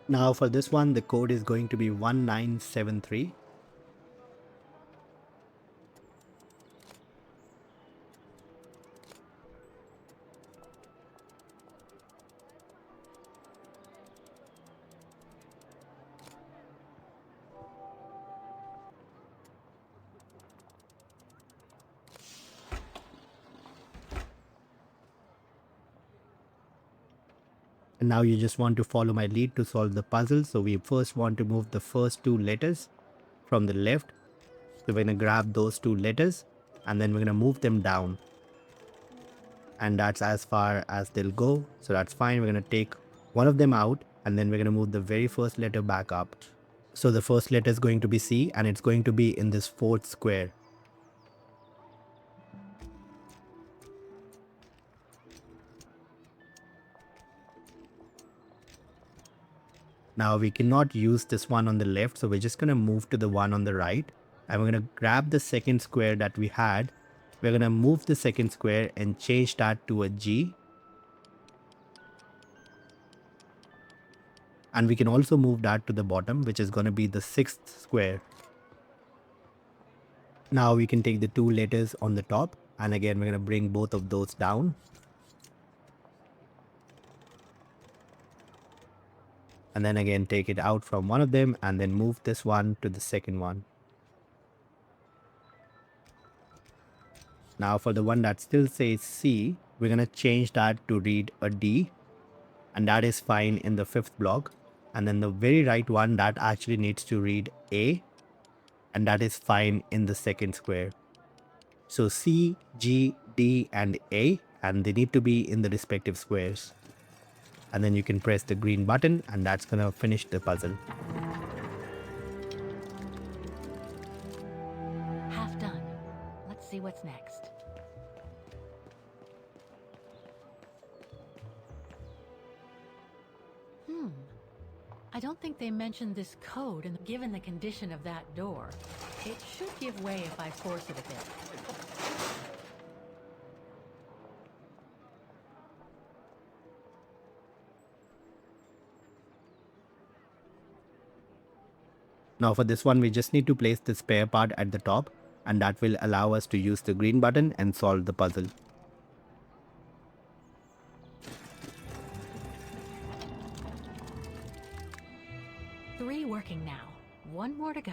Speaker 1: Now for this one, the code is going to be 1973. And now you just want to follow my lead to solve the puzzle. So we first want to move the first two letters from the left. So we're going to grab those two letters and then we're going to move them down. And that's as far as they'll go. So that's fine. We're going to take one of them out and then we're going to move the very first letter back up. So the first letter is going to be C and it's going to be in this fourth square. Now we cannot use this one on the left, so we're just going to move to the one on the right. And we're going to grab the second square that we had. We're going to move the second square and change that to a G. And we can also move that to the bottom, which is going to be the sixth square. Now we can take the two letters on the top. And again, we're going to bring both of those down. And then again, take it out from one of them and then move this one to the second one. Now for the one that still says C, we're going to change that to read a D. And that is fine in the fifth block. And then the very right one, that actually needs to read A. And that is fine in the second square. So C, G, D and A, and they need to be in the respective squares. And then you can press the green button and that's going to finish the puzzle.
Speaker 11: Half done. Let's see what's next. I don't think they mentioned this code, and given the condition of that door, it should give way if I force it a bit.
Speaker 1: Now for this one, we just need to place the spare part at the top, and that will allow us to use the green button and solve the puzzle.
Speaker 11: Three working now. One more to go.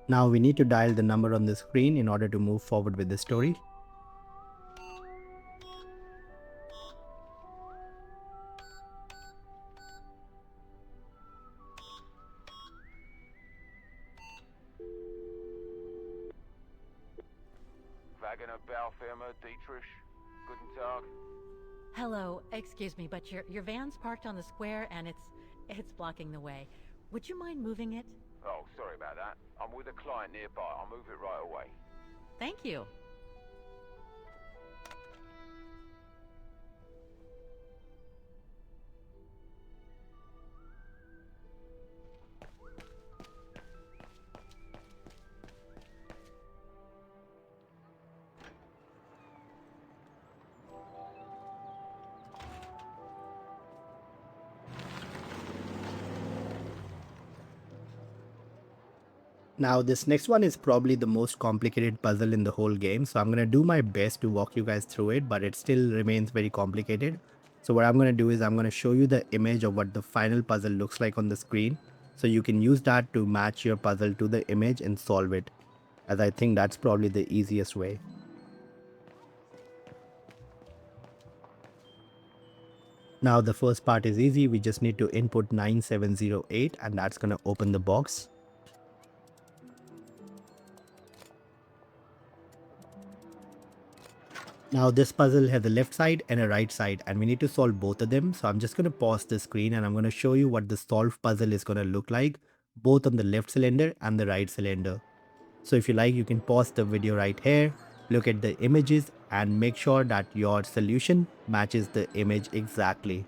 Speaker 1: Now we need to dial the number on the screen in order to move forward with the story.
Speaker 4: Wagner Baufirma, Dietrich. Guten Tag.
Speaker 11: Hello, excuse me, but your van's parked on the square and it's blocking the way. Would you mind moving it?
Speaker 4: Oh, sorry about that. I'm with a client nearby. I'll move it right away.
Speaker 11: Thank you.
Speaker 1: Now this next one is probably the most complicated puzzle in the whole game, so I'm going to do my best to walk you guys through it, but it still remains very complicated. So what I'm going to do is I'm going to show you the image of what the final puzzle looks like on the screen, so you can use that to match your puzzle to the image and solve it, as I think that's probably the easiest way. Now the first part is easy. We just need to input 9708 and that's going to open the box. Now this puzzle has a left side and a right side, and we need to solve both of them. So I'm just going to pause the screen and I'm going to show you what the solved puzzle is going to look like, both on the left cylinder and the right cylinder. So if you like, you can pause the video right here, look at the images and make sure that your solution matches the image exactly.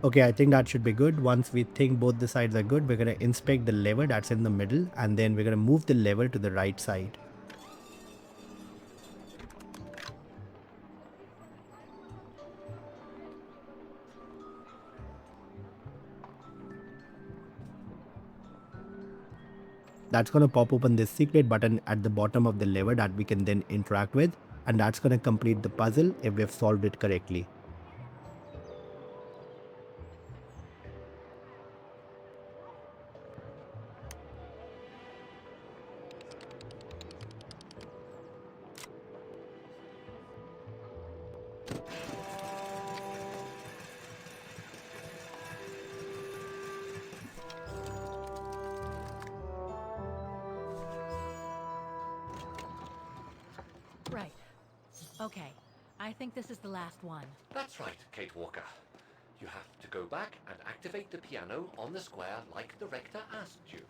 Speaker 1: Okay, I think that should be good. Once we think both the sides are good, we're going to inspect the lever that's in the middle, and then we're going to move the lever to the right side. That's going to pop open this secret button at the bottom of the lever that we can then interact with, and that's going to complete the puzzle if we've solved it correctly.
Speaker 11: Right. Okay. I think this is the last one.
Speaker 6: That's right, Kate Walker. You have to go back and activate the piano on the square like the rector asked you.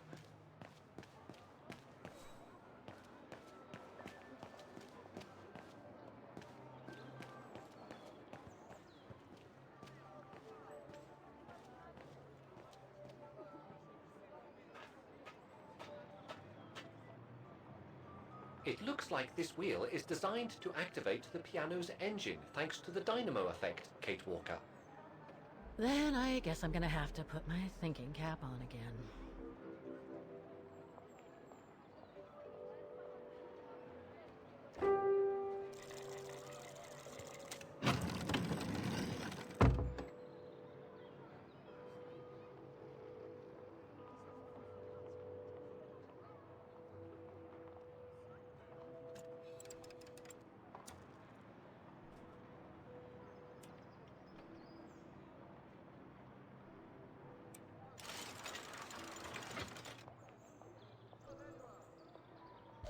Speaker 6: It looks like this wheel is designed to activate the piano's engine thanks to the dynamo effect, Kate Walker.
Speaker 11: Then I guess I'm gonna have to put my thinking cap on again.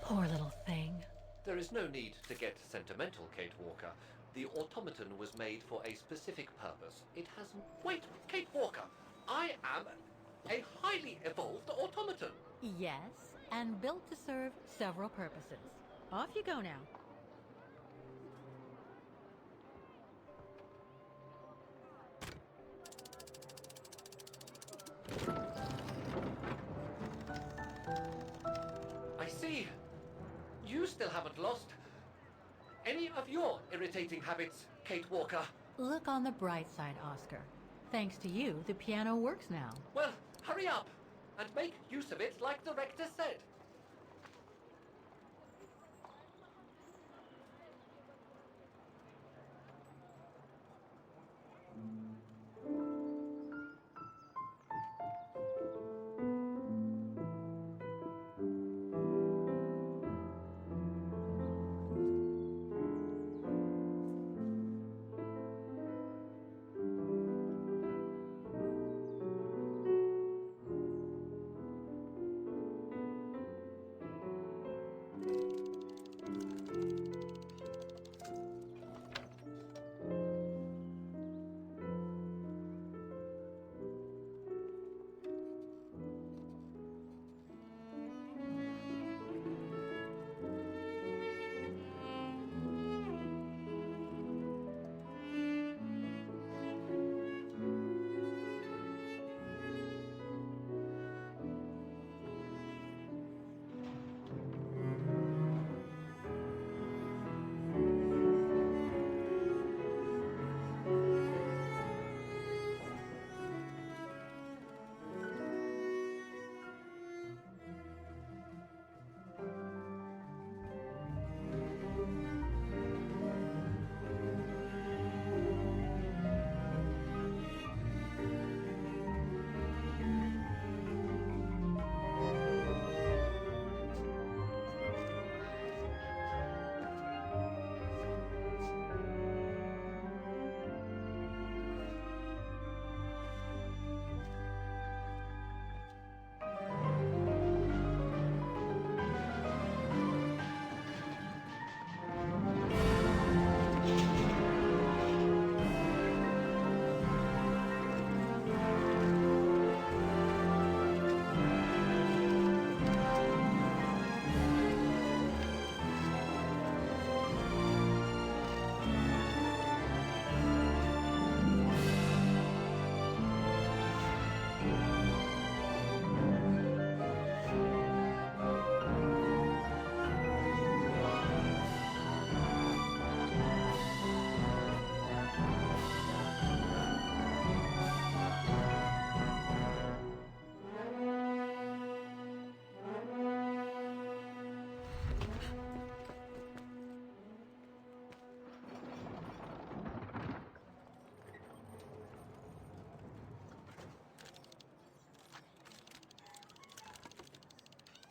Speaker 11: Poor little thing.
Speaker 6: There is no need to get sentimental, Kate Walker. The automaton was made for a specific purpose. It has... Wait, Kate Walker! I am a highly evolved automaton!
Speaker 11: Yes, and built to serve several purposes. Off you go now.
Speaker 6: I see. You still haven't lost any of your irritating habits, Kate Walker.
Speaker 11: Look on the bright side, Oscar. Thanks to you, the piano works now.
Speaker 6: Well, hurry up and make use of it like the rector said.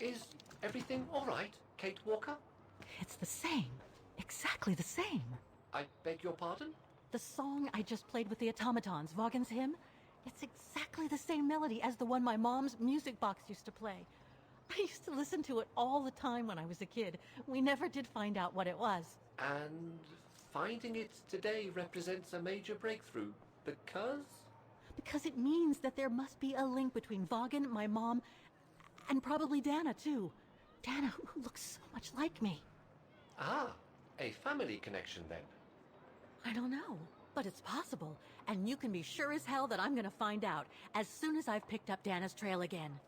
Speaker 6: Is everything all right, Kate Walker?
Speaker 11: It's the same. Exactly the same.
Speaker 6: I beg your pardon?
Speaker 11: The song I just played with the automatons, Vaughan's hymn, it's exactly the same melody as the one my mom's music box used to play. I used to listen to it all the time when I was a kid. We never did find out what it was.
Speaker 6: And finding it today represents a major breakthrough, because?
Speaker 11: Because it means that there must be a link between Vaughan, my mom, and probably Dana, too. Dana, who looks so much like me.
Speaker 6: Ah, a family connection then.
Speaker 11: I don't know, but it's possible. And you can be sure as hell that I'm gonna find out as soon as I've picked up Dana's trail again.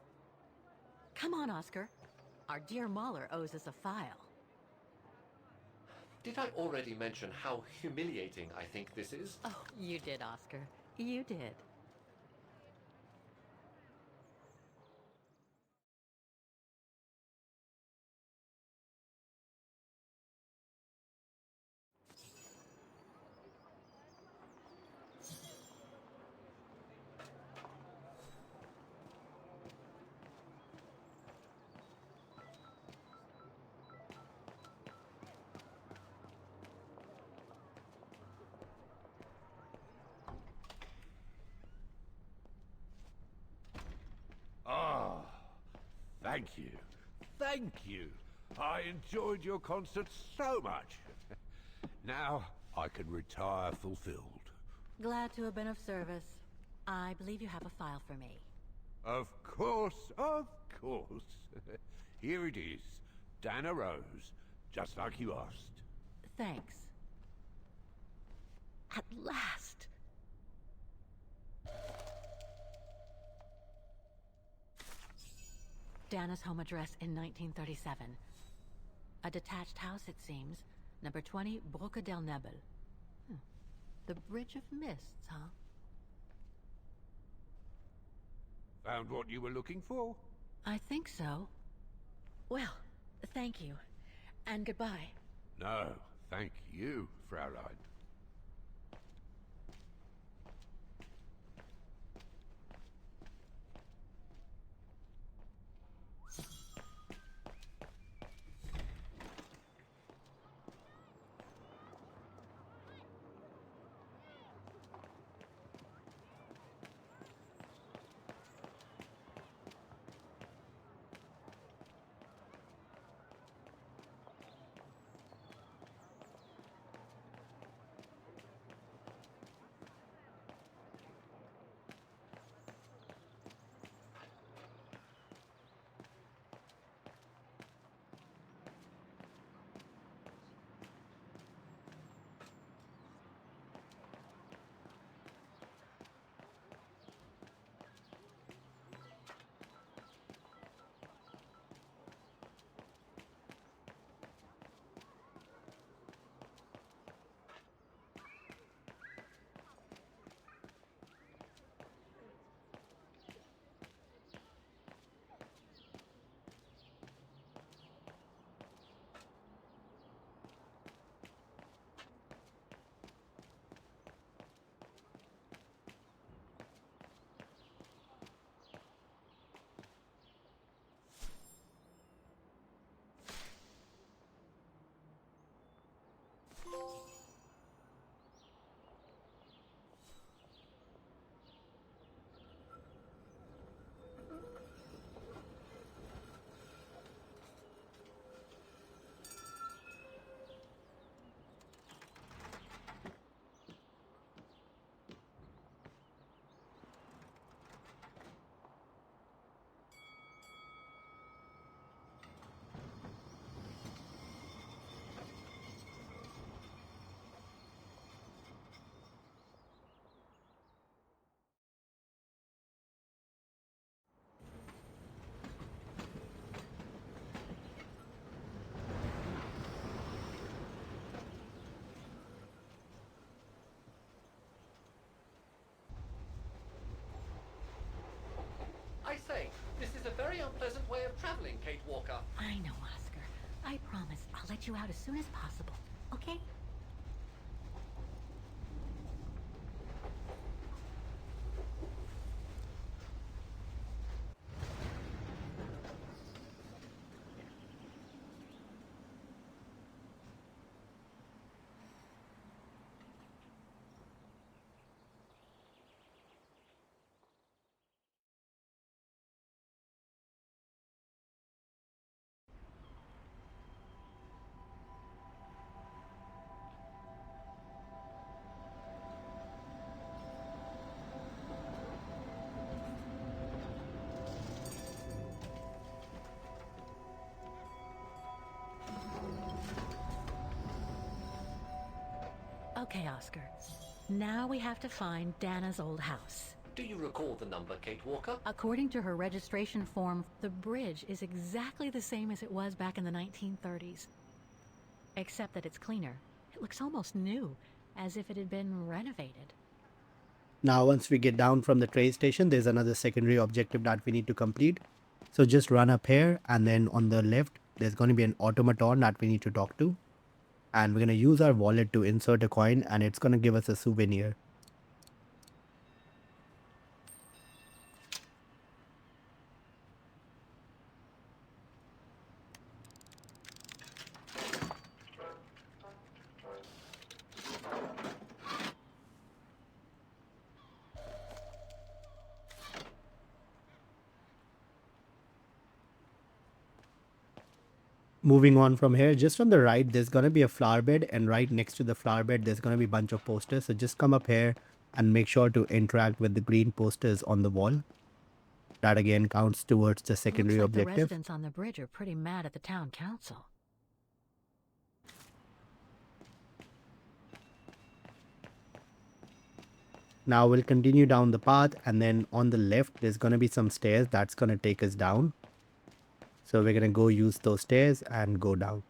Speaker 11: Come on, Oscar. Our dear Mahler owes us a file.
Speaker 6: Did I already mention how humiliating I think this is?
Speaker 11: Oh, you did, Oscar. You did.
Speaker 14: Ah, thank you. Thank you. I enjoyed your concert so much. Now I can retire fulfilled.
Speaker 11: Glad to have been of service. I believe you have a file for me.
Speaker 14: Of course, of course. Here it is. Dana Rose, just like you asked.
Speaker 11: Thanks. At last! Dana's home address in 1937. A detached house, it seems. Number 20, Brücke del Nebel. The Bridge of Mists, huh?
Speaker 14: Found what you were looking for?
Speaker 11: I think so. Well, thank you. And goodbye.
Speaker 14: No, thank you, Fraulein.
Speaker 6: I say, this is a very unpleasant way of traveling, Kate Walker.
Speaker 11: I know, Oscar. I promise I'll let you out as soon as possible, okay? Okay, Oscar. Now we have to find Dana's old house.
Speaker 6: Do you recall the number, Kate Walker?
Speaker 11: According to her registration form, the bridge is exactly the same as it was back in the 1930s. Except that it's cleaner. It looks almost new, as if it had been renovated.
Speaker 1: Now, once we get down from the train station, there's another secondary objective that we need to complete. So just run up here, and then on the left, there's going to be an automaton that we need to talk to. And we're going to use our wallet to insert a coin, and it's going to give us a souvenir. Moving on from here, just on the right, there's going to be a flower bed, and right next to the flower bed, there's going to be a bunch of posters. So just come up here and make sure to interact with the green posters on the wall. That again counts towards the secondary
Speaker 11: Looks like
Speaker 1: objective.
Speaker 11: The residents on the bridge are pretty mad at the town council.
Speaker 1: Now we'll continue down the path, and then on the left, there's going to be some stairs that's going to take us down. So we're going to go use those stairs and go down.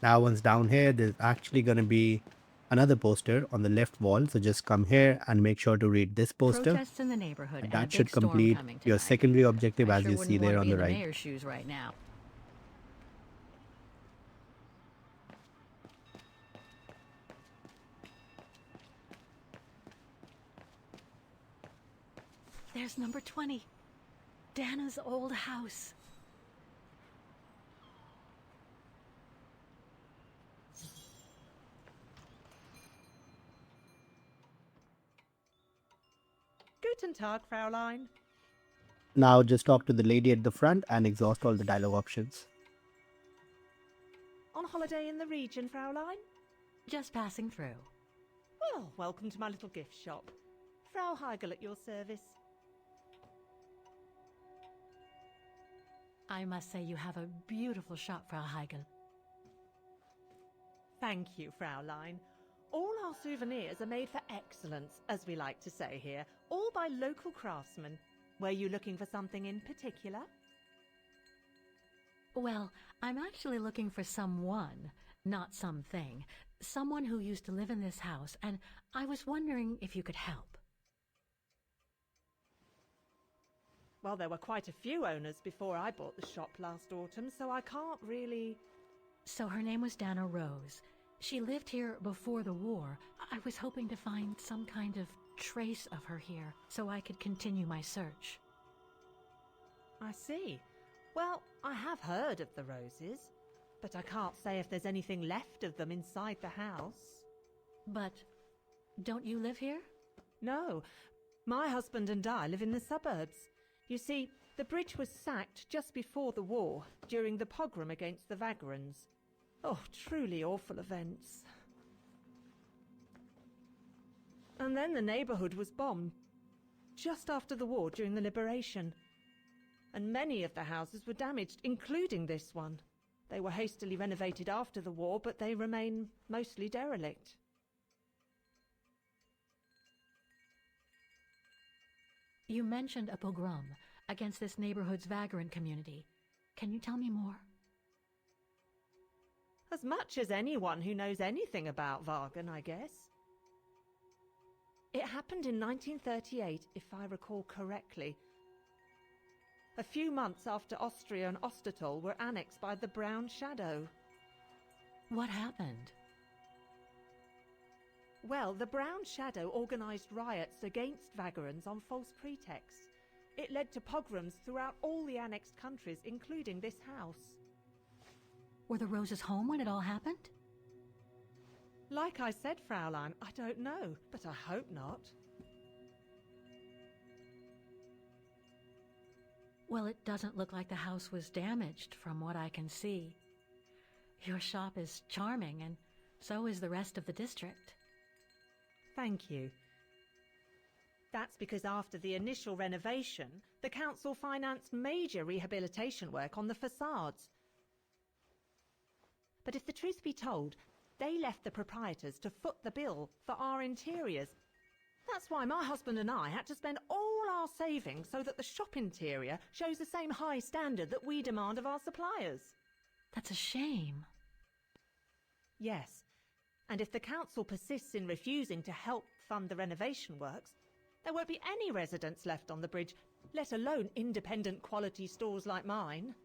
Speaker 1: Now once down here, there's actually going to be another poster on the left wall. So just come here and make sure to read this poster.
Speaker 11: Protests in the neighborhood, and
Speaker 1: That
Speaker 11: a
Speaker 1: should
Speaker 11: big storm
Speaker 1: complete
Speaker 11: coming
Speaker 1: your
Speaker 11: tonight.
Speaker 1: secondary objective,
Speaker 11: I
Speaker 1: as
Speaker 11: sure
Speaker 1: you
Speaker 11: wouldn't
Speaker 1: see there
Speaker 11: wanna
Speaker 1: on
Speaker 11: be
Speaker 1: the
Speaker 11: in
Speaker 1: right.
Speaker 11: the mayor's shoes right now. There's number 20. Dana's old house.
Speaker 9: Guten Tag, Fraulein.
Speaker 1: Now just talk to the lady at the front and exhaust all the dialogue options.
Speaker 9: On holiday in the region, Fraulein?
Speaker 11: Just passing through.
Speaker 9: Well, welcome to my little gift shop. Frau Heigl at your service.
Speaker 11: I must say you have a beautiful shop, Frau Heigl.
Speaker 9: Thank you, Fraulein. All our souvenirs are made for excellence, as we like to say here, all by local craftsmen. Were you looking for something in particular?
Speaker 11: Well, I'm actually looking for someone, not something. Someone who used to live in this house, and I was wondering if you could help.
Speaker 9: Well, there were quite a few owners before I bought the shop last autumn, so I can't really...
Speaker 11: So her name was Dana Rose. She lived here before the war. I was hoping to find some kind of trace of her here, so I could continue my search.
Speaker 9: I see. Well, I have heard of the Roses, but I can't say if there's anything left of them inside the house.
Speaker 11: But don't you live here?
Speaker 9: No. My husband and I live in the suburbs. You see, the bridge was sacked just before the war, during the pogrom against the Vagrants. Oh, truly awful events. And then the neighbourhood was bombed, just after the war during the liberation. And many of the houses were damaged, including this one. They were hastily renovated after the war, but they remain mostly derelict.
Speaker 11: You mentioned a pogrom against this neighborhood's vagrant community. Can you tell me more?
Speaker 9: As much as anyone who knows anything about Wagen, I guess. It happened in 1938, if I recall correctly. A few months after Austria and Ostertal were annexed by the Brown Shadow.
Speaker 11: What happened?
Speaker 9: Well, the Brown Shadow organised riots against Vagrants on false pretexts. It led to pogroms throughout all the annexed countries, including this house.
Speaker 11: Were the Roses home when it all happened?
Speaker 9: Like I said, Fraulein, I don't know, but I hope not.
Speaker 11: Well, it doesn't look like the house was damaged from what I can see. Your shop is charming, and so is the rest of the district.
Speaker 9: Thank you. That's because after the initial renovation, the council financed major rehabilitation work on the facades. But if the truth be told, They left the proprietors to foot the bill for our interiors. That's why my husband and I had to spend all our savings so that the shop interior shows the same high standard that we demand of our suppliers.
Speaker 11: That's a shame.
Speaker 9: Yes, and if the council persists in refusing to help fund the renovation works, there won't be any residents left on the bridge, let alone independent quality stores like mine.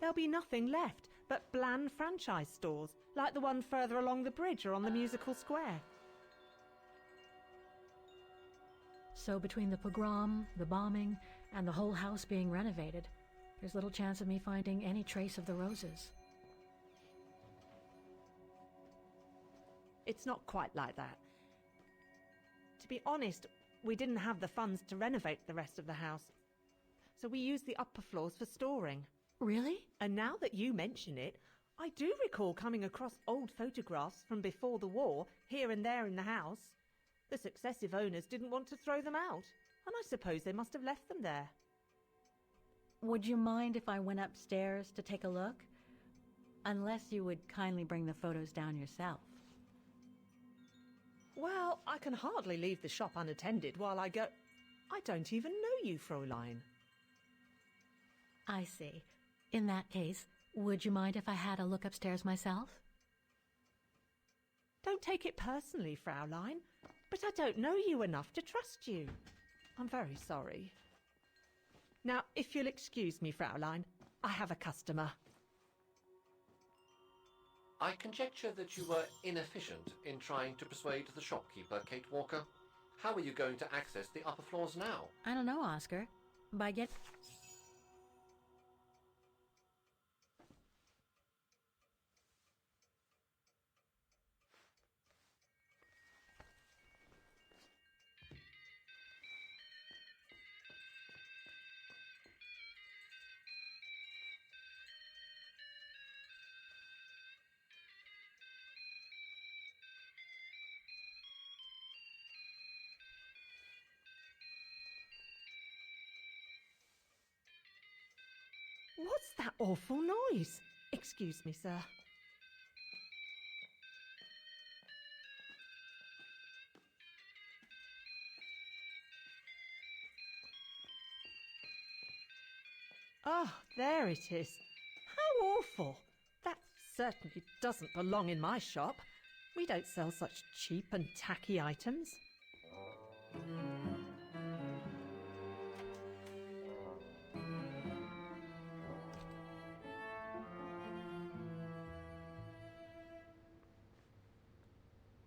Speaker 9: There'll be nothing left but bland franchise stores, like the one further along the bridge or on the musical square.
Speaker 11: So between the pogrom, the bombing, and the whole house being renovated, there's little chance of me finding any trace of the roses.
Speaker 9: It's not quite like that. To be honest, we didn't have the funds to renovate the rest of the house, so we used the upper floors for storing.
Speaker 11: Really?
Speaker 9: And now that you mention it, I do recall coming across old photographs from before the war here and there in the house. The successive owners didn't want to throw them out, and I suppose they must have left them there.
Speaker 11: Would you mind if I went upstairs to take a look? Unless you would kindly bring the photos down yourself.
Speaker 9: Well, I can hardly leave the shop unattended while I go... I don't even know you, Fräulein.
Speaker 11: I see. In that case, would you mind if I had a look upstairs myself?
Speaker 9: Don't take it personally, Fräulein, but I don't know you enough to trust you. I'm very sorry. Now, if you'll excuse me, Fräulein, I have a customer.
Speaker 6: I conjecture that you were inefficient in trying to persuade the shopkeeper, Kate Walker. How are you going to access the upper floors now?
Speaker 11: I don't know, Oscar. By get...
Speaker 9: What's that awful noise? Excuse me, sir. Oh, there it is. How awful. That certainly doesn't belong in my shop. We don't sell such cheap and tacky items.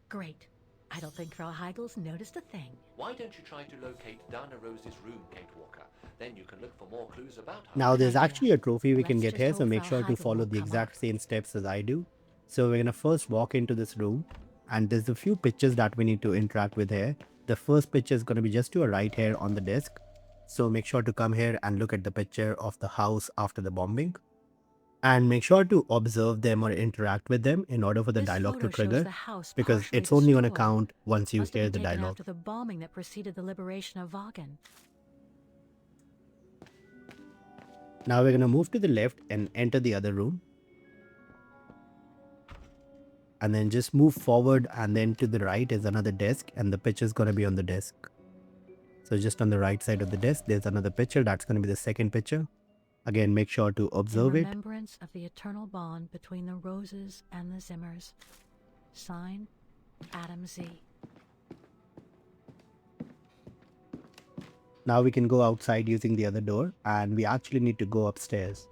Speaker 11: Great. I don't think Frau Heigl's noticed a thing.
Speaker 6: Why don't you try to locate Dana Rose's room, Kate Walker? Then you can look for more clues about her.
Speaker 1: Now there's actually a trophy we can
Speaker 11: Let's
Speaker 1: get
Speaker 11: just
Speaker 1: here, so
Speaker 11: hope
Speaker 1: make
Speaker 11: Frau
Speaker 1: sure to
Speaker 11: Heigl
Speaker 1: follow
Speaker 11: won't
Speaker 1: the
Speaker 11: come
Speaker 1: exact
Speaker 11: up.
Speaker 1: same steps as I do. So we're gonna first walk into this room, and there's a few pictures that we need to interact with here. The first picture is gonna be just to our right here on the desk. So make sure to come here and look at the picture of the house after the bombing. And make sure to observe them or interact with them in order for the
Speaker 11: This
Speaker 1: dialogue to
Speaker 11: photo shows
Speaker 1: trigger,
Speaker 11: the house
Speaker 1: because
Speaker 11: partially
Speaker 1: it's only gonna
Speaker 11: destroyed.
Speaker 1: count once you
Speaker 11: Must have
Speaker 1: hear
Speaker 11: been
Speaker 1: the
Speaker 11: taken
Speaker 1: dialogue.
Speaker 11: after the bombing that preceded the liberation of Vagen.
Speaker 1: Now we're gonna move to the left and enter the other room. And then just move forward, and then to the right is another desk, and the picture is gonna be on the desk. So just on the right side of the desk, there's another picture. That's gonna be the second picture. Again, make sure to observe
Speaker 11: In
Speaker 1: it.
Speaker 11: remembrance of the eternal bond between the Roses and the Zimmers. Sign, Adam Z.
Speaker 1: Now we can go outside using the other door, and we actually need to go upstairs.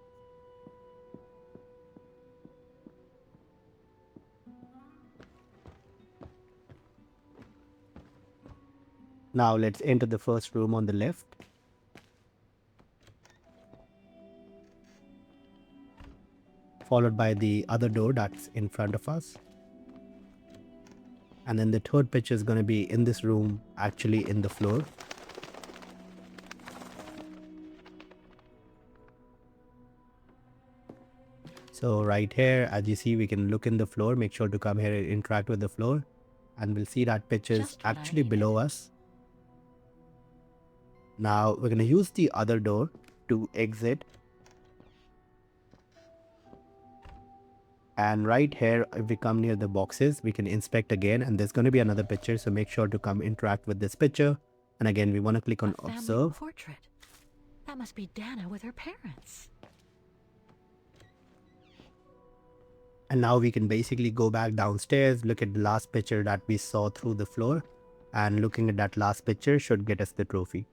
Speaker 1: Now let's enter the first room on the left. Followed by the other door that's in front of us. And then the third picture is going to be in this room, actually in the floor. So right here, as you see, we can look in the floor. Make sure to come here and interact with the floor. And we'll see that picture is
Speaker 11: Just what I
Speaker 1: actually
Speaker 11: needed.
Speaker 1: below us. Now we're going to use the other door to exit. And right here, if we come near the boxes, we can inspect again, and there's going to be another picture, so make sure to come interact with this picture. And again, we want to click on
Speaker 11: Family
Speaker 1: observe.
Speaker 11: portrait. That must be Dana with her parents.
Speaker 1: And now we can basically go back downstairs, look at the last picture that we saw through the floor, and looking at that last picture should get us the trophy.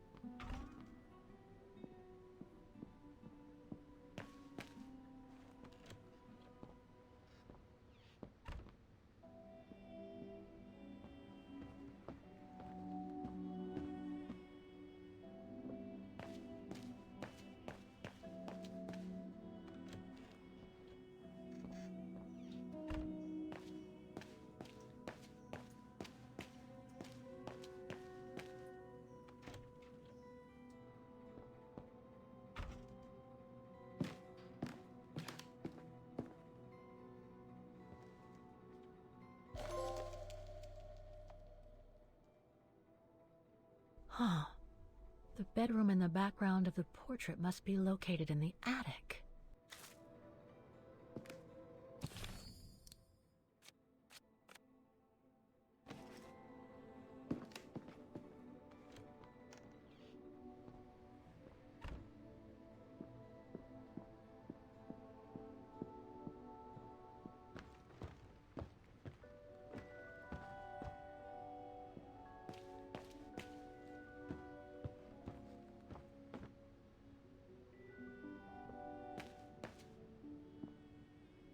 Speaker 11: Huh. The bedroom in the background of the portrait must be located in the attic.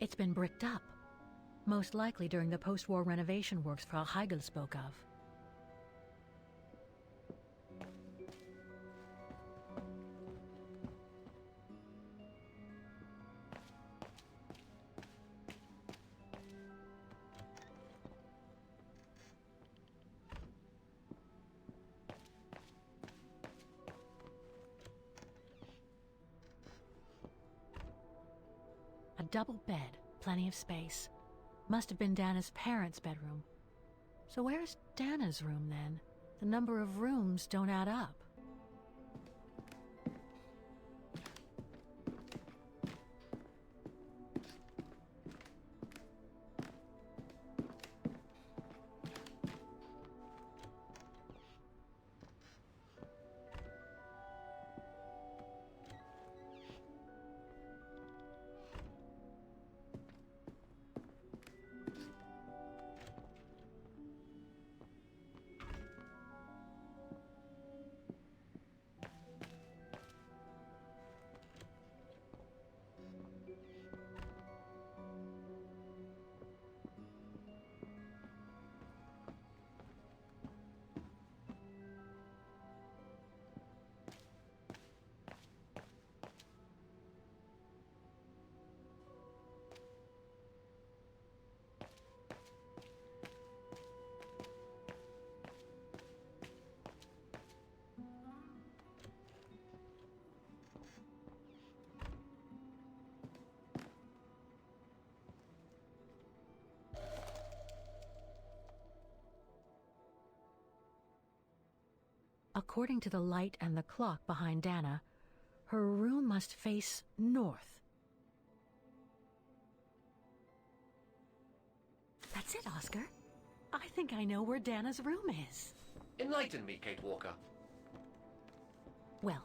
Speaker 11: It's been bricked up, most likely during the post-war renovation works Frau Heigl spoke of. A double bed, plenty of space. Must have been Dana's parents' bedroom. So where's Dana's room then? The number of rooms don't add up. According to the light and the clock behind Dana, her room must face north. That's it, Oscar. I think I know where Dana's room is.
Speaker 6: Enlighten me, Kate Walker.
Speaker 11: Well,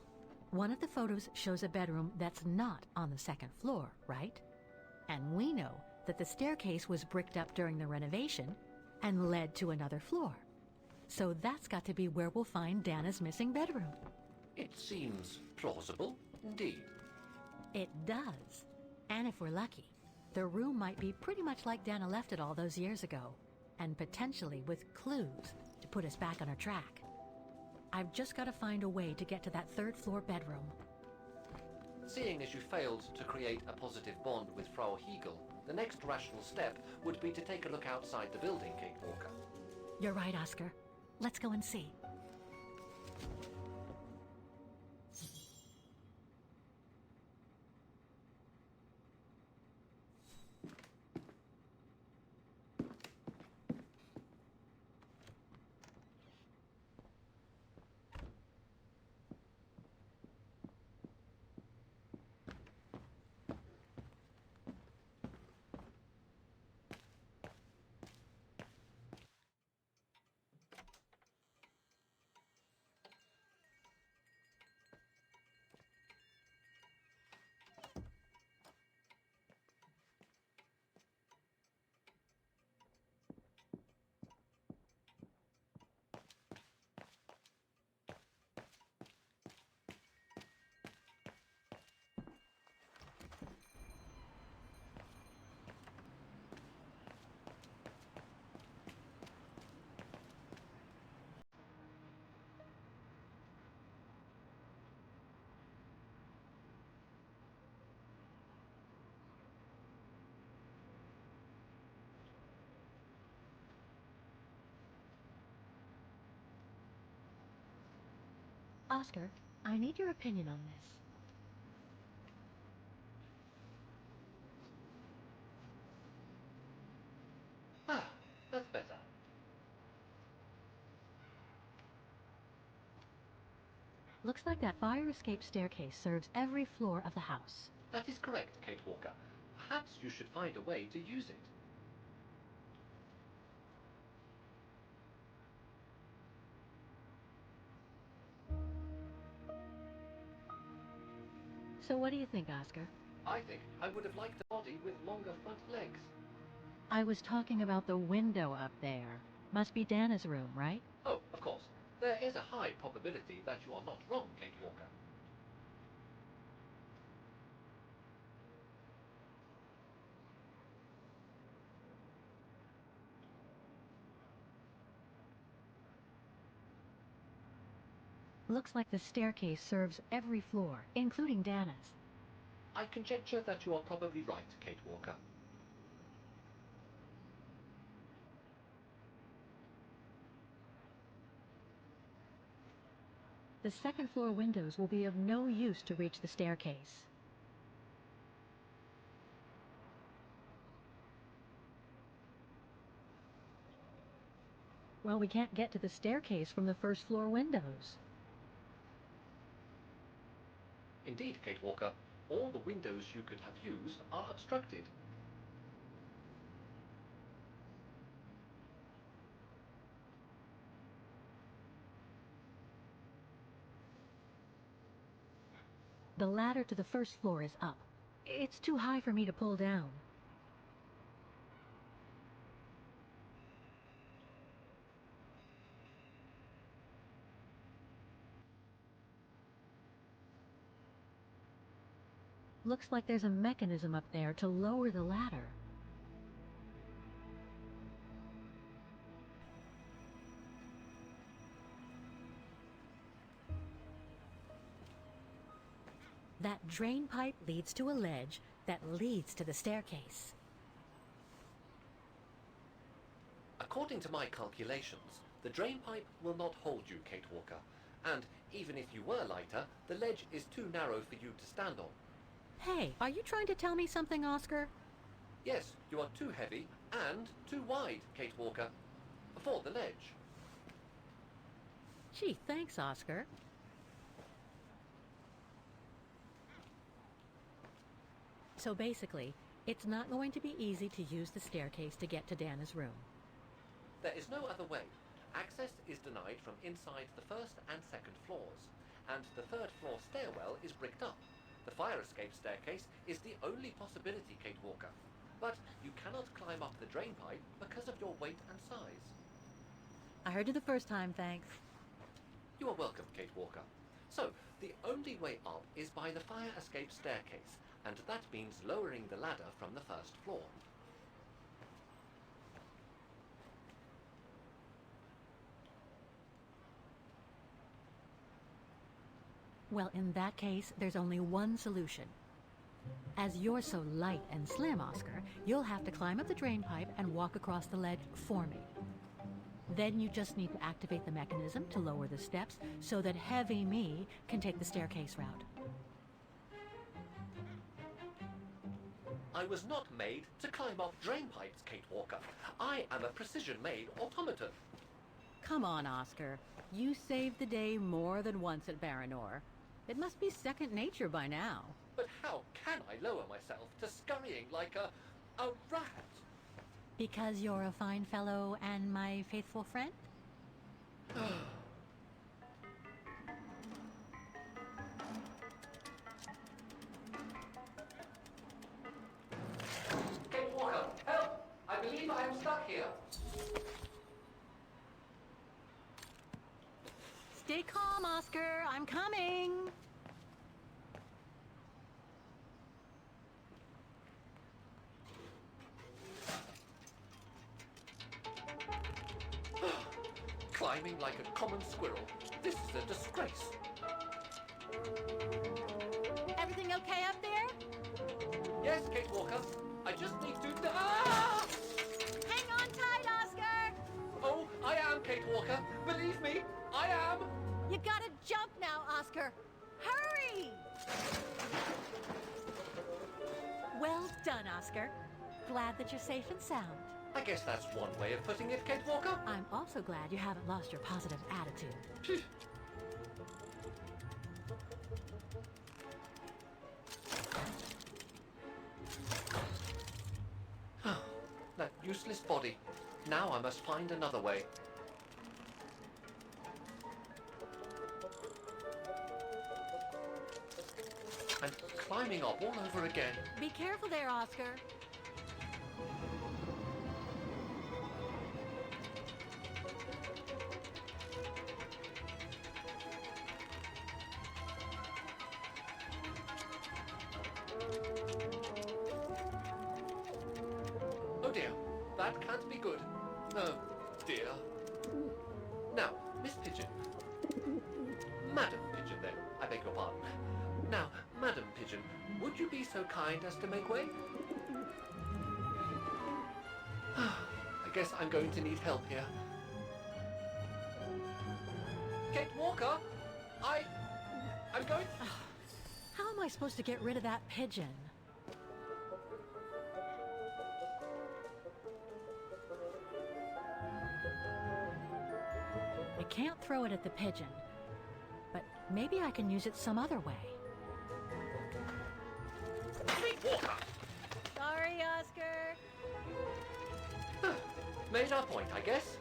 Speaker 11: one of the photos shows a bedroom that's not on the second floor, right? And we know that the staircase was bricked up during the renovation and led to another floor. So that's got to be where we'll find Dana's missing bedroom.
Speaker 6: It seems plausible, indeed.
Speaker 11: It does. And if we're lucky, the room might be pretty much like Dana left it all those years ago, and potentially with clues to put us back on our track. I've just got to find a way to get to that third floor bedroom.
Speaker 6: Seeing as you failed to create a positive bond with Frau Heigl, the next rational step would be to take a look outside the building, Kate Walker.
Speaker 11: You're right, Oscar. Let's go and see. Oscar, I need your opinion on this.
Speaker 6: Ah, that's better.
Speaker 11: Looks like that fire escape staircase serves every floor of the house.
Speaker 6: That is correct, Kate Walker. Perhaps you should find a way to use it.
Speaker 11: So what do you think, Oscar?
Speaker 6: I think I would have liked a body with longer front legs.
Speaker 11: I was talking about the window up there. Must be Dana's room, right?
Speaker 6: Oh, of course. There is a high probability that you are not wrong, Kate Walker.
Speaker 11: Looks like the staircase serves every floor, including Dana's.
Speaker 6: I conjecture that you are probably right, Kate Walker.
Speaker 11: The second floor windows will be of no use to reach the staircase. Well, we can't get to the staircase from the first floor windows.
Speaker 6: Indeed, Kate Walker, all the windows you could have used are obstructed.
Speaker 11: The ladder to the first floor is up. It's too high for me to pull down. Looks like there's a mechanism up there to lower the ladder. That drain pipe leads to a ledge that leads to the staircase.
Speaker 6: According to my calculations, the drain pipe will not hold you, Kate Walker. And even if you were lighter, the ledge is too narrow for you to stand on.
Speaker 11: Hey, are you trying to tell me something, Oscar?
Speaker 6: Yes, you are too heavy and too wide, Kate Walker, for the ledge.
Speaker 11: Gee, thanks, Oscar. So basically, it's not going to be easy to use the staircase to get to Dana's room.
Speaker 6: There is no other way. Access is denied from inside the first and second floors, and the third floor stairwell is bricked up. The fire escape staircase is the only possibility, Kate Walker. But you cannot climb up the drain pipe because of your weight and size.
Speaker 11: I heard you the first time, thanks.
Speaker 6: You are welcome, Kate Walker. So, the only way up is by the fire escape staircase, and that means lowering the ladder from the first floor.
Speaker 11: Well, in that case, there's only one solution. As you're so light and slim, Oscar, you'll have to climb up the drain pipe and walk across the ledge for me. Then you just need to activate the mechanism to lower the steps so that heavy me can take the staircase route.
Speaker 6: I was not made to climb up drain pipes, Kate Walker. I am a precision-made automaton.
Speaker 11: Come on, Oscar. You saved the day more than once at Baranor. It must be second nature by now.
Speaker 6: But how can I lower myself to scurrying like a rat?
Speaker 11: Because you're a fine fellow and my faithful friend?
Speaker 6: Kate Walker, help! I believe I am stuck here.
Speaker 11: Stay calm, Oscar. I'm coming.
Speaker 6: Climbing like a common squirrel. This is a disgrace.
Speaker 11: Everything okay up there?
Speaker 6: Yes, Kate Walker. I just need to... Ah!
Speaker 11: Hang on tight, Oscar!
Speaker 6: Oh, I am, Kate Walker. Believe me, I am.
Speaker 11: You gotta jump now, Oscar! Hurry! Well done, Oscar. Glad that you're safe and sound.
Speaker 6: I guess that's one way of putting it, Kate Walker.
Speaker 11: I'm also glad you haven't lost your positive attitude.
Speaker 6: That useless body. Now I must find another way. I'm climbing up all over again.
Speaker 11: Be careful there, Oscar.
Speaker 6: Oh dear, that can't be good. Oh dear. Now, Miss Pigeon. Madam Pigeon then, I beg your pardon. Now, Madam Pigeon, would you be so kind as to make way? I guess I'm going to need help here. Kate Walker, I'm going...
Speaker 11: How am I supposed to get rid of that pigeon? I can't throw it at the pigeon, but maybe I can use it some other way.
Speaker 6: Kate Walker!
Speaker 11: Sorry, Oscar.
Speaker 6: Made our point, I guess.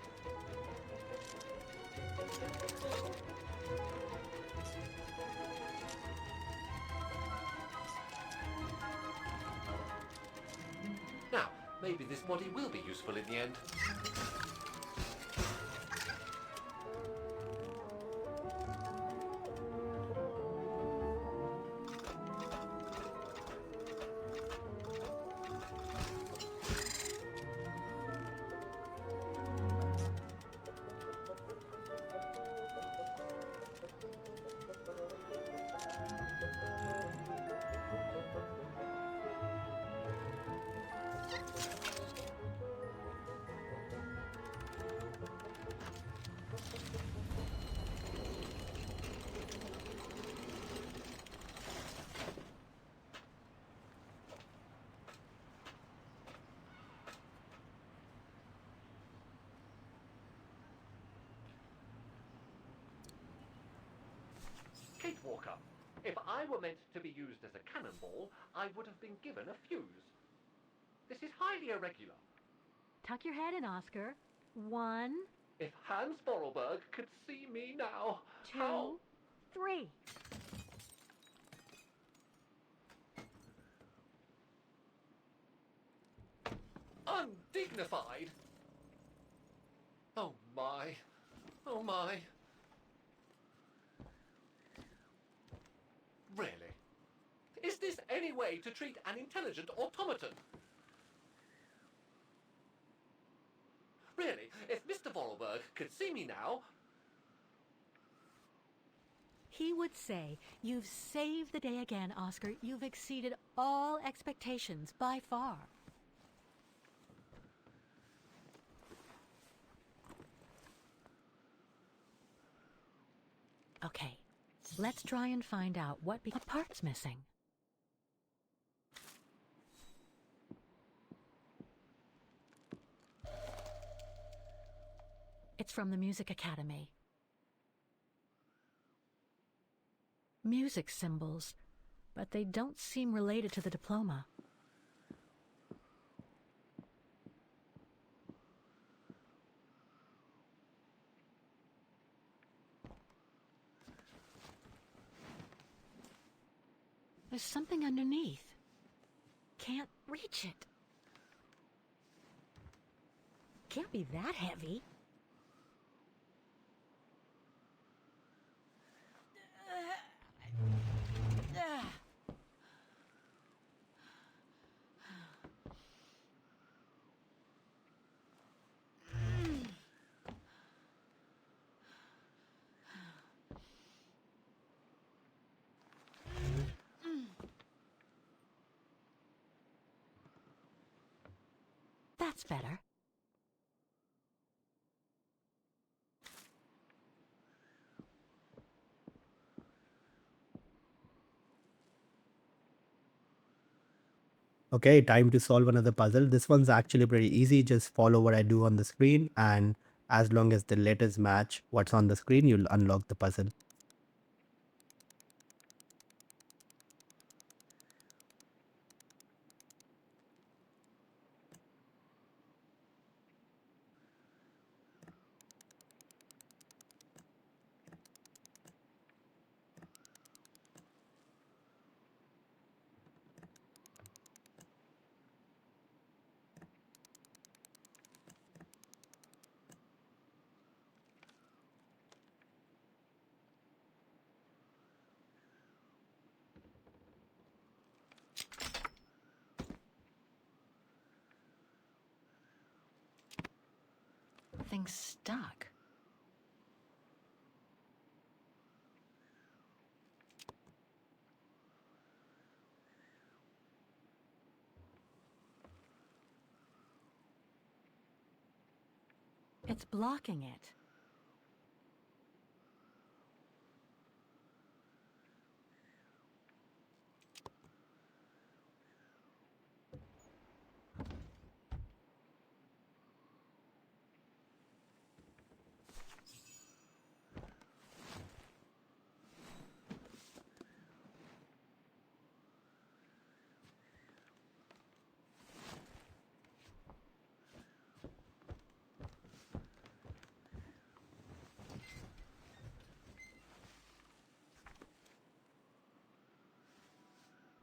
Speaker 6: Now, maybe this body will be useful in the end. Kate Walker, if I were meant to be used as a cannonball, I would have been given a fuse. This is highly irregular.
Speaker 11: Tuck your head in, Oscar. 1,
Speaker 6: If Hans Borrelberg could see me now,
Speaker 11: 2,
Speaker 6: how...
Speaker 11: 3.
Speaker 6: Undignified! Oh my. Oh my. Really? Is this any way to treat an intelligent automaton? Really, if Mr. Vorarlberg could see me now...
Speaker 11: He would say, "You've saved the day again, Oscar. You've exceeded all expectations by far." Okay, let's try and find out what part's missing. It's from the Music Academy. Music symbols, but they don't seem related to the diploma. There's something underneath. Can't reach it. Can't be that heavy. That's better.
Speaker 1: Okay, time to solve another puzzle. This one's actually pretty easy. Just follow what I do on the screen, and as long as the letters match what's on the screen, you'll unlock the puzzle.
Speaker 11: Thing's stuck. It's blocking it.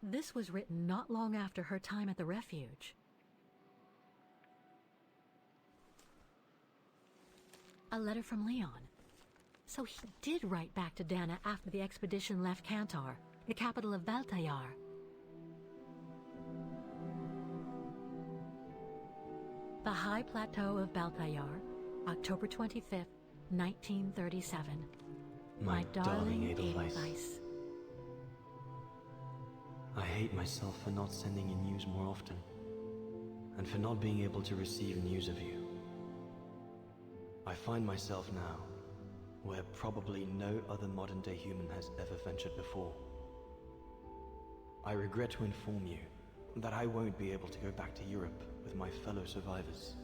Speaker 11: This was written not long after her time at the refuge. A letter from Leon. So he did write back to Dana after the expedition left Kantar, the capital of Baltayar. The High Plateau of Baltayar, October 25th, 1937. My darling Edelweiss.
Speaker 22: I hate myself for not sending you news more often, and for not being able to receive news of you. I find myself now where probably no other modern-day human has ever ventured before. I regret to inform you that I won't be able to go back to Europe with my fellow survivors.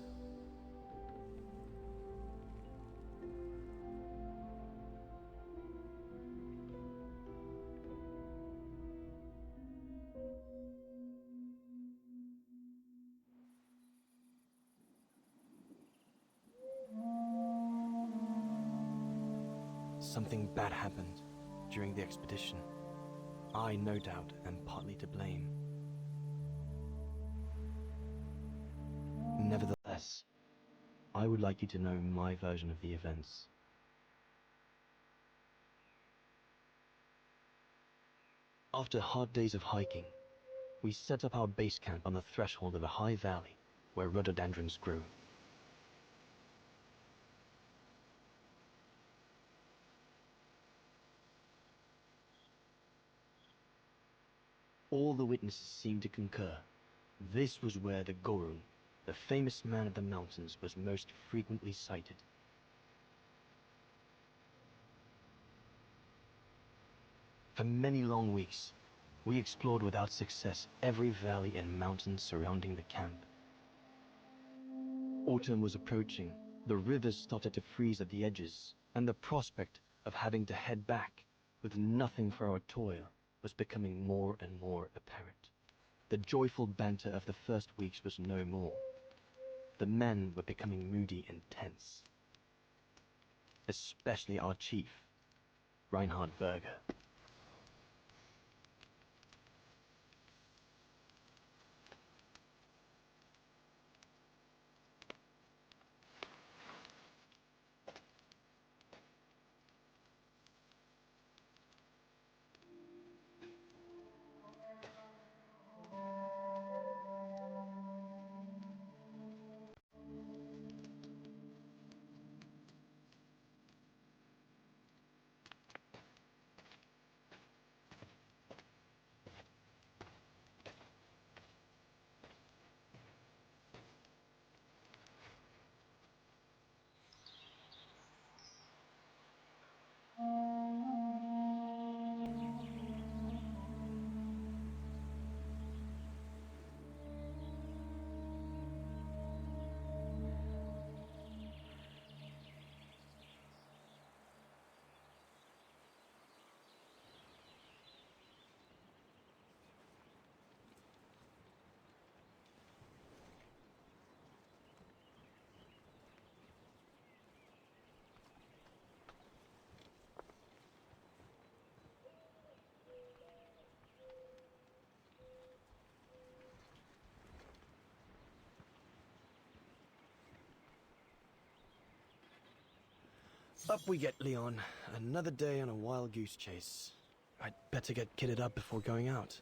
Speaker 22: Something bad happened during the expedition. I, no doubt, am partly to blame. Nevertheless, I would like you to know my version of the events. After hard days of hiking, we set up our base camp on the threshold of a high valley where rhododendrons grew. All the witnesses seemed to concur. This was where the Gorun, the famous man of the mountains, was most frequently sighted. For many long weeks, we explored without success every valley and mountain surrounding the camp. Autumn was approaching, the rivers started to freeze at the edges, and the prospect of having to head back with nothing for our toil was becoming more and more apparent. The joyful banter of the first weeks was no more. The men were becoming moody and tense. Especially our chief, Reinhard Berger. Up we get, Leon. Another day on a wild goose chase. I'd better get kitted up before going out.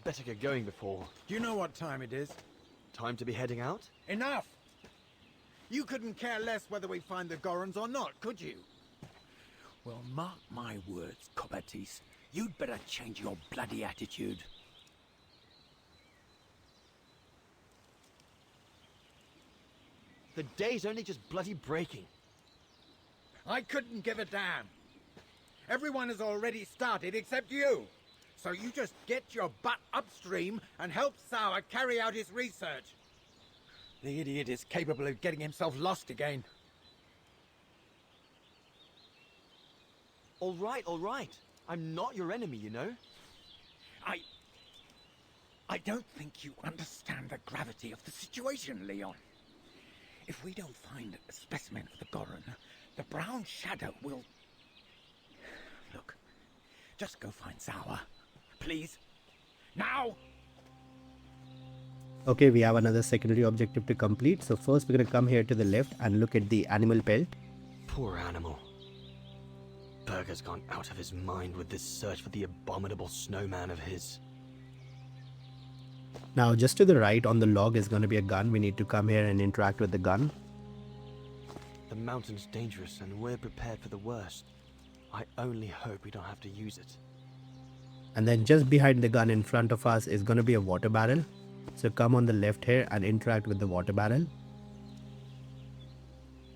Speaker 22: Better get going before...
Speaker 16: Do you know what time it is?
Speaker 22: Time to be heading out?
Speaker 16: Enough! You couldn't care less whether we find the Gorons or not, could you?
Speaker 7: Well, mark my words, Copperteeth. You'd better change your bloody attitude.
Speaker 22: The day's only just bloody breaking.
Speaker 16: I couldn't give a damn. Everyone has already started except you. So you just get your butt upstream and help Sour carry out his research. The idiot is capable of getting himself lost again.
Speaker 22: All right. I'm not your enemy, you know?
Speaker 16: I don't think you understand the gravity of the situation, Leon. If we don't find a specimen of the Goron, the Brown Shadow will... Look, just go find Sour. Please. Now!
Speaker 1: Okay, we have another secondary objective to complete. So first we're going to come here to the left and look at the animal pelt.
Speaker 22: Poor animal. Berger's gone out of his mind with this search for the abominable snowman of his.
Speaker 1: Now just to the right on the log is going to be a gun. We need to come here and interact with the gun.
Speaker 22: The mountain's dangerous and we're prepared for the worst. I only hope we don't have to use it.
Speaker 1: And then just behind the gun in front of us is going to be a water barrel. So come on the left here and interact with the water barrel.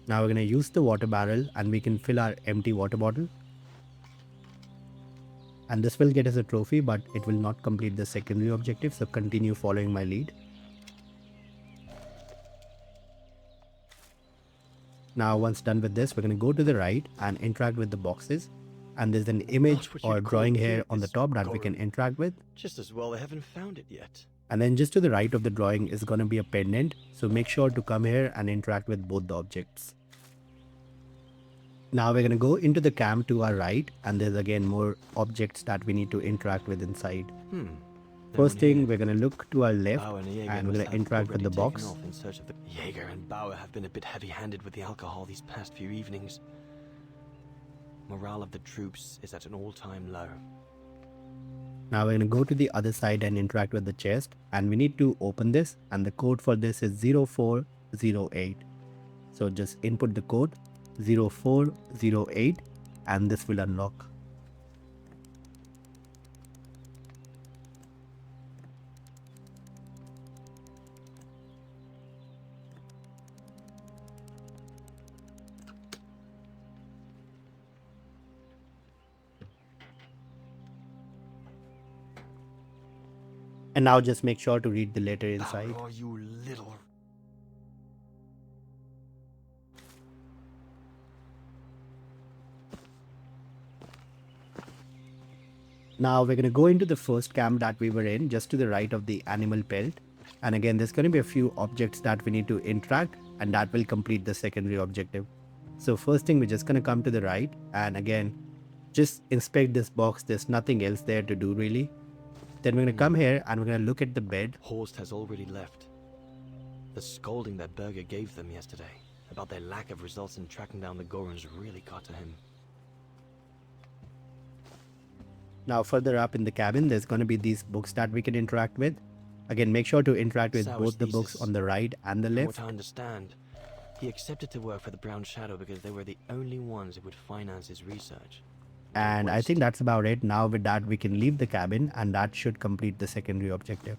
Speaker 1: Now we're going to use the water barrel and we can fill our empty water bottle. And this will get us a trophy, but it will not complete the secondary objective. So continue following my lead. Now once done with this, we're going to go to the right and interact with the boxes. And there's an image or drawing here on the top that we can interact with.
Speaker 22: Just as well they haven't found it yet.
Speaker 1: And then just to the right of the drawing is going to be a pendant. So make sure to come here and interact with both the objects. Now we're going to go into the camp to our right. And there's again more objects that we need to interact with inside. First thing, we're going to look to our left and we're going to interact with the box.
Speaker 22: Jaeger and Bauer have been a bit heavy-handed with the alcohol these past few evenings. Morale of the troops is at an all-time low.
Speaker 1: Now we're going to go to the other side and interact with the chest. And we need to open this. And the code for this is 0408. So just input the code 0408 and this will unlock. And now just make sure to read the letter inside.
Speaker 22: Oh, you little...
Speaker 1: Now we're going to go into the first camp that we were in, just to the right of the animal pelt. And again, there's going to be a few objects that we need to interact, and that will complete the secondary objective. So first thing, we're just going to come to the right, and again, just inspect this box. There's nothing else there to do really. Then we're going to come here and we're going to look at the bed.
Speaker 22: Horst has already left. The scolding that Berger gave them yesterday about their lack of results in tracking down the Gorons really got to him.
Speaker 1: Now further up in the cabin, there's going to be these books that we can interact with. Again, make sure to interact with both the books on the right and the left.
Speaker 22: From what I understand, he accepted to work for the Brown Shadow because they were the only ones who would finance his research.
Speaker 1: And I think that's about it. Now with that, we can leave the cabin and that should complete the secondary objective.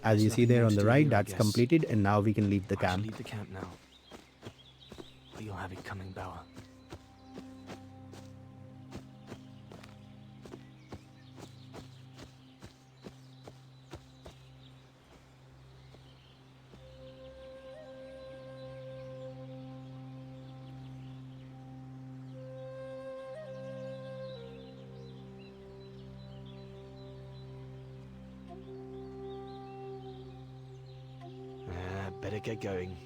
Speaker 1: As you see there on the right, that's completed, and now we can leave the camp.
Speaker 22: Leave the camp now. You'll have it coming, Bauer. better get going.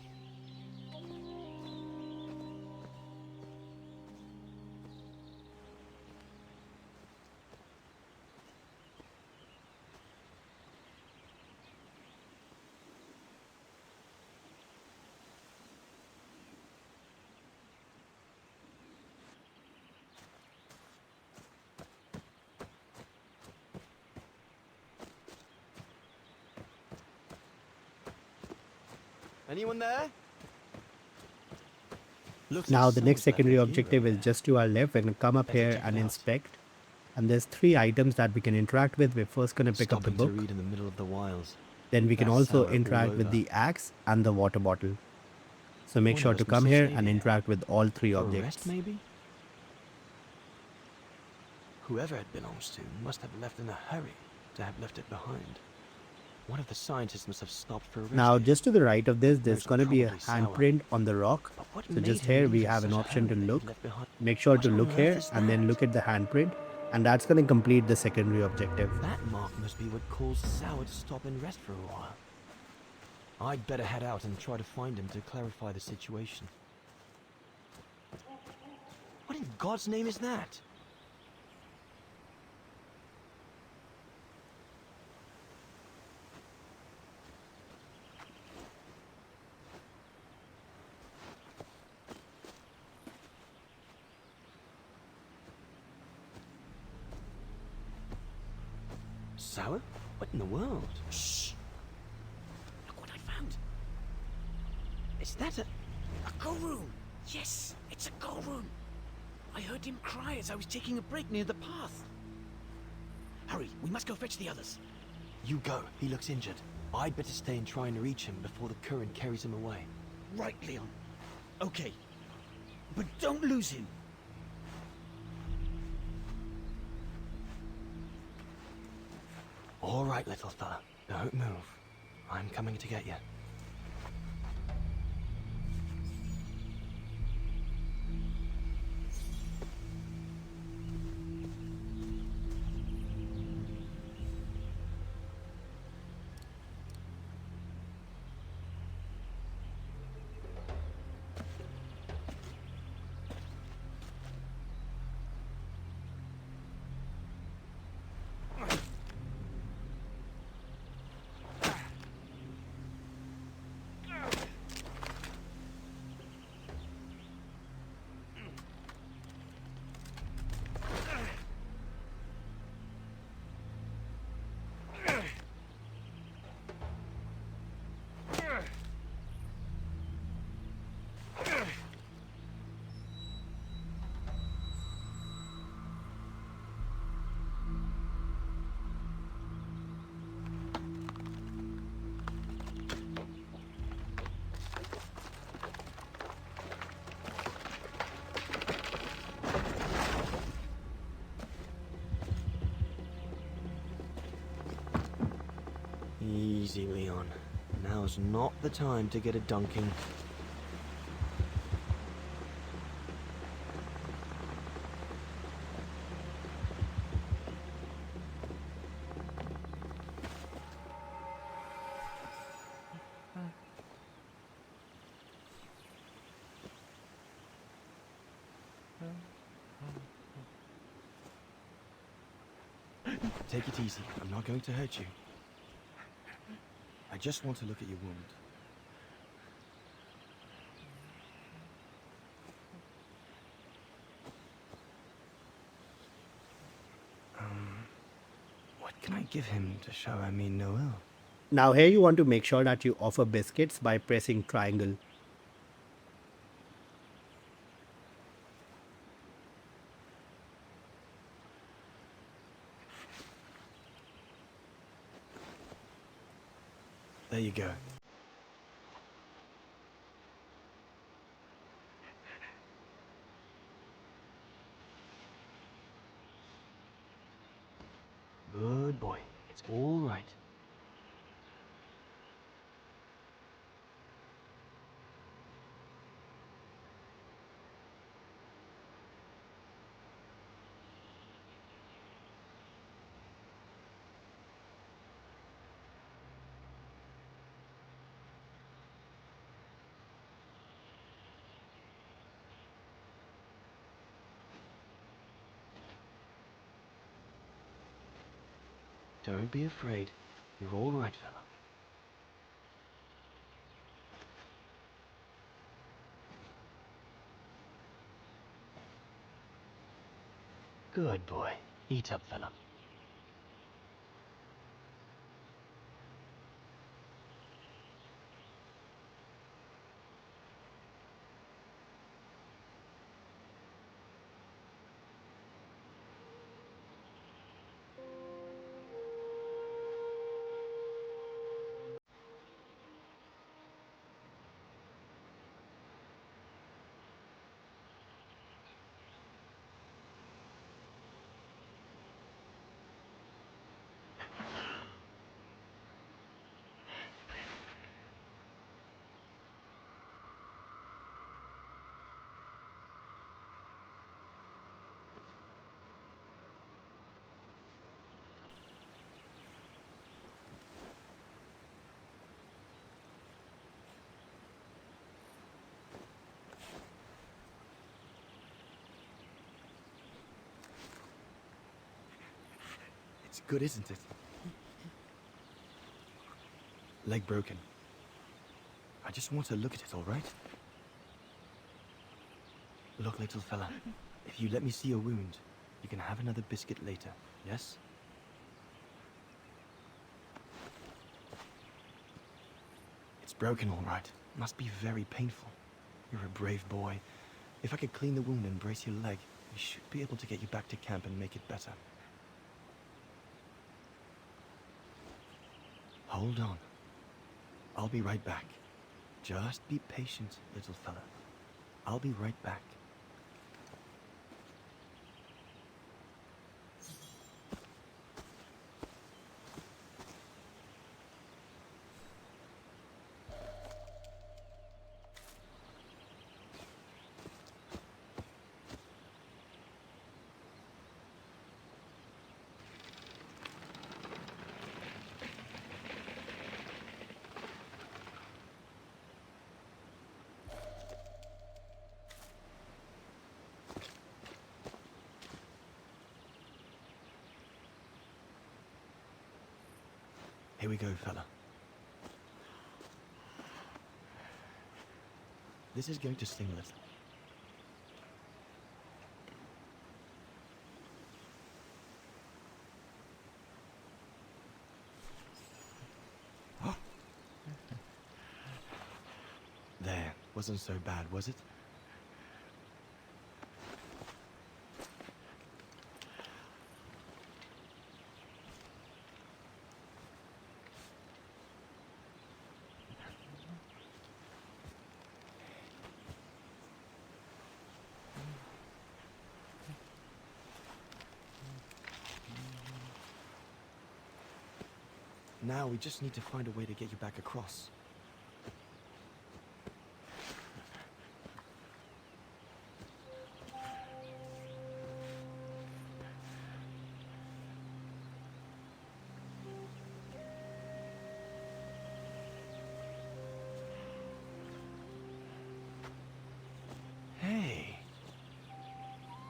Speaker 22: Anyone there? Looks
Speaker 1: Now
Speaker 22: like
Speaker 1: the next
Speaker 22: someone's left
Speaker 1: secondary
Speaker 22: a gear
Speaker 1: objective
Speaker 22: over
Speaker 1: is
Speaker 22: there.
Speaker 1: just to our left. We're going to come up
Speaker 22: Better
Speaker 1: here
Speaker 22: check
Speaker 1: and
Speaker 22: it out.
Speaker 1: inspect. And there's 3 items that we can interact with. We're first going to pick up the
Speaker 22: Stopping to
Speaker 1: book.
Speaker 22: read in the middle of the wilds.
Speaker 1: Then we can
Speaker 22: That's
Speaker 1: also
Speaker 22: sour all
Speaker 1: interact with
Speaker 22: over.
Speaker 1: the axe and the water bottle. So make
Speaker 22: One
Speaker 1: sure
Speaker 22: of
Speaker 1: to
Speaker 22: us must
Speaker 1: come
Speaker 22: have
Speaker 1: here
Speaker 22: stayed
Speaker 1: and
Speaker 22: here.
Speaker 1: interact with all 3
Speaker 22: For a
Speaker 1: objects.
Speaker 22: rest, maybe? Whoever it belongs to must have left in a hurry to have left it behind. One of the scientists must have stopped for a rest
Speaker 1: Now
Speaker 22: here.
Speaker 1: just to the right of this, there's
Speaker 22: Most
Speaker 1: going to be a
Speaker 22: probably sour.
Speaker 1: handprint on the rock.
Speaker 22: What
Speaker 1: So
Speaker 22: made
Speaker 1: just
Speaker 22: him
Speaker 1: here
Speaker 22: leave
Speaker 1: we
Speaker 22: in
Speaker 1: have an
Speaker 22: such a
Speaker 1: option to
Speaker 22: hurry that he'd
Speaker 1: look.
Speaker 22: left behind?
Speaker 1: Make sure
Speaker 22: What
Speaker 1: to
Speaker 22: on
Speaker 1: look
Speaker 22: earth
Speaker 1: here
Speaker 22: is
Speaker 1: and then
Speaker 22: that?
Speaker 1: look at the handprint. And that's going to complete the secondary objective.
Speaker 22: That mark must be what caused Sour to stop and rest for a while. I'd better head out and try to find him to clarify the situation. What in God's name is that? Sour? What in the world?
Speaker 16: Shh! Look what I found.
Speaker 22: Is that a...
Speaker 16: A go room! Yes, it's a go room. I heard him cry as I was taking a break near the path. Hurry, we must go fetch the others.
Speaker 22: You go. He looks injured. I'd better stay and try and reach him before the current carries him away.
Speaker 16: Right, Leon. Okay. But don't lose him.
Speaker 22: All right, little fella. Don't move. I'm coming to get you. Easy, Leon. Now's not the time to get a dunking. Take it easy. I'm not going to hurt you. I just want to look at your wound. What can I give him to show I mean no ill?
Speaker 1: Now here you want to make sure that you offer biscuits by pressing triangle.
Speaker 22: There you go. Good boy. It's all right. Don't be afraid. You're all right, fella. Good boy. Eat up, fella.
Speaker 19: It's good, isn't it? Leg broken. I just want to look at it, all right? Look, little fella, if you let me see your wound, you can have another biscuit later, yes? It's broken, all right. Must be very painful. You're a brave boy. If I could clean the wound and brace your leg, we should be able to get you back to camp and make it better. Hold on. I'll be right back. Just be patient, little fella. I'll be right back. Here we go, fella. This is going to sting a little. There, wasn't so bad, was it? Now we just need to find a way to get you back across. Hey,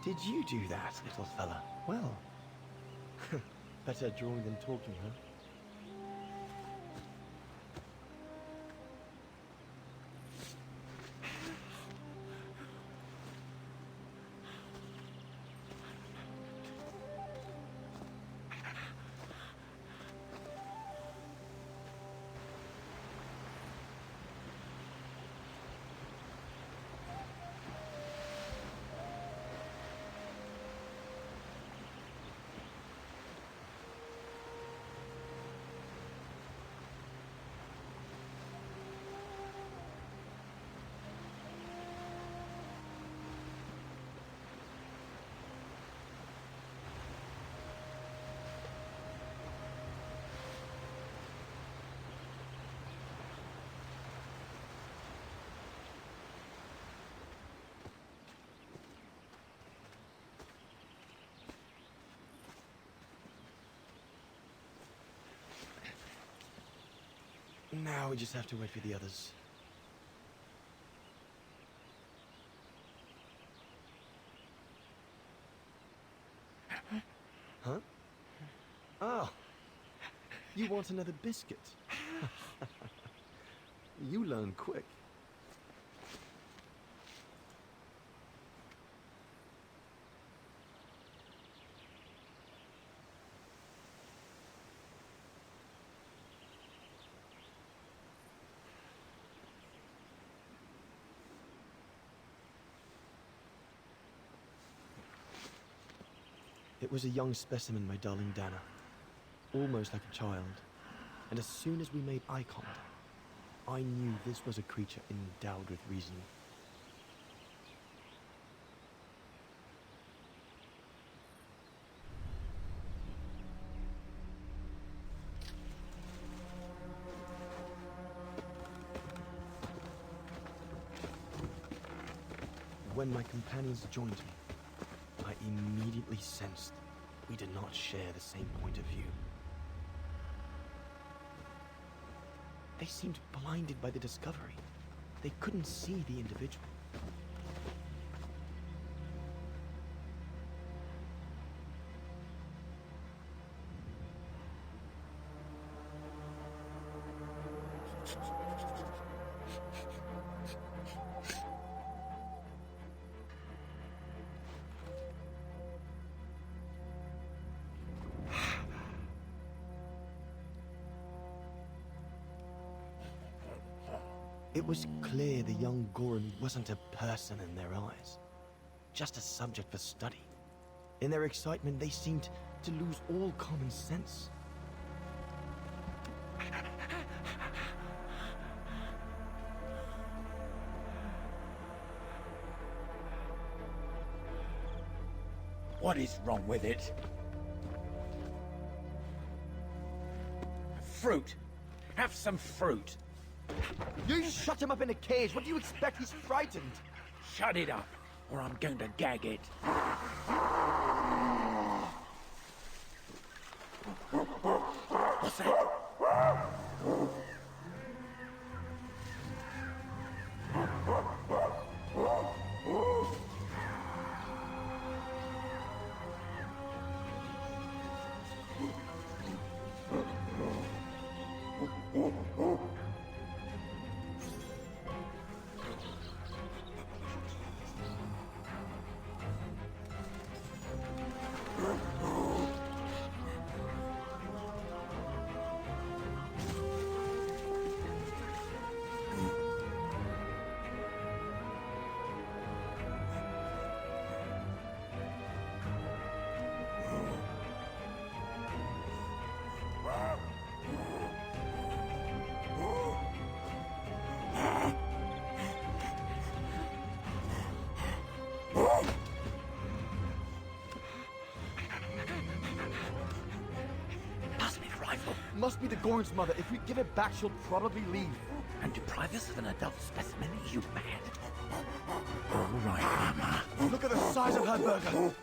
Speaker 19: did you do that, little fella? Well, better drawing than talking, huh? Now we just have to wait for the others. Huh? Oh, You want another biscuit? You learn quick. It was a young specimen, my darling Dana. Almost like a child. And as soon as we made eye contact, I knew this was a creature endowed with reason. When my companions joined me, I immediately sensed we did not share the same point of view. They seemed blinded by the discovery. They couldn't see the individual. It was clear the young Goran wasn't a person in their eyes, just a subject for study. In their excitement, they seemed to lose all common sense.
Speaker 16: What is wrong with it? Fruit! Have some fruit!
Speaker 19: You shut him up in a cage. What do you expect? He's frightened.
Speaker 16: Shut it up, or I'm going to gag it. What's that?
Speaker 19: Must be the Goran's mother. If we give it back, she'll probably leave.
Speaker 16: And deprive us of an adult specimen? Are you mad? All right, Mama.
Speaker 19: Look at the size of her burger.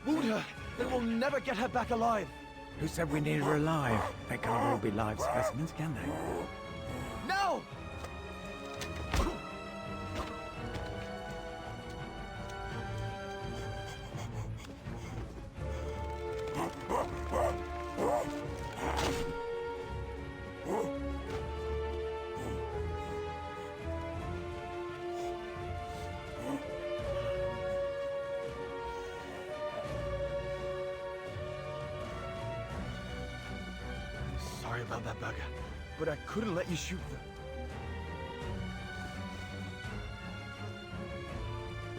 Speaker 19: Wound her, then we'll never get her back alive.
Speaker 16: Who said we need her alive? They can't all be live specimens, can they?
Speaker 19: No! Sorry about that, Burger, but I couldn't let you shoot them.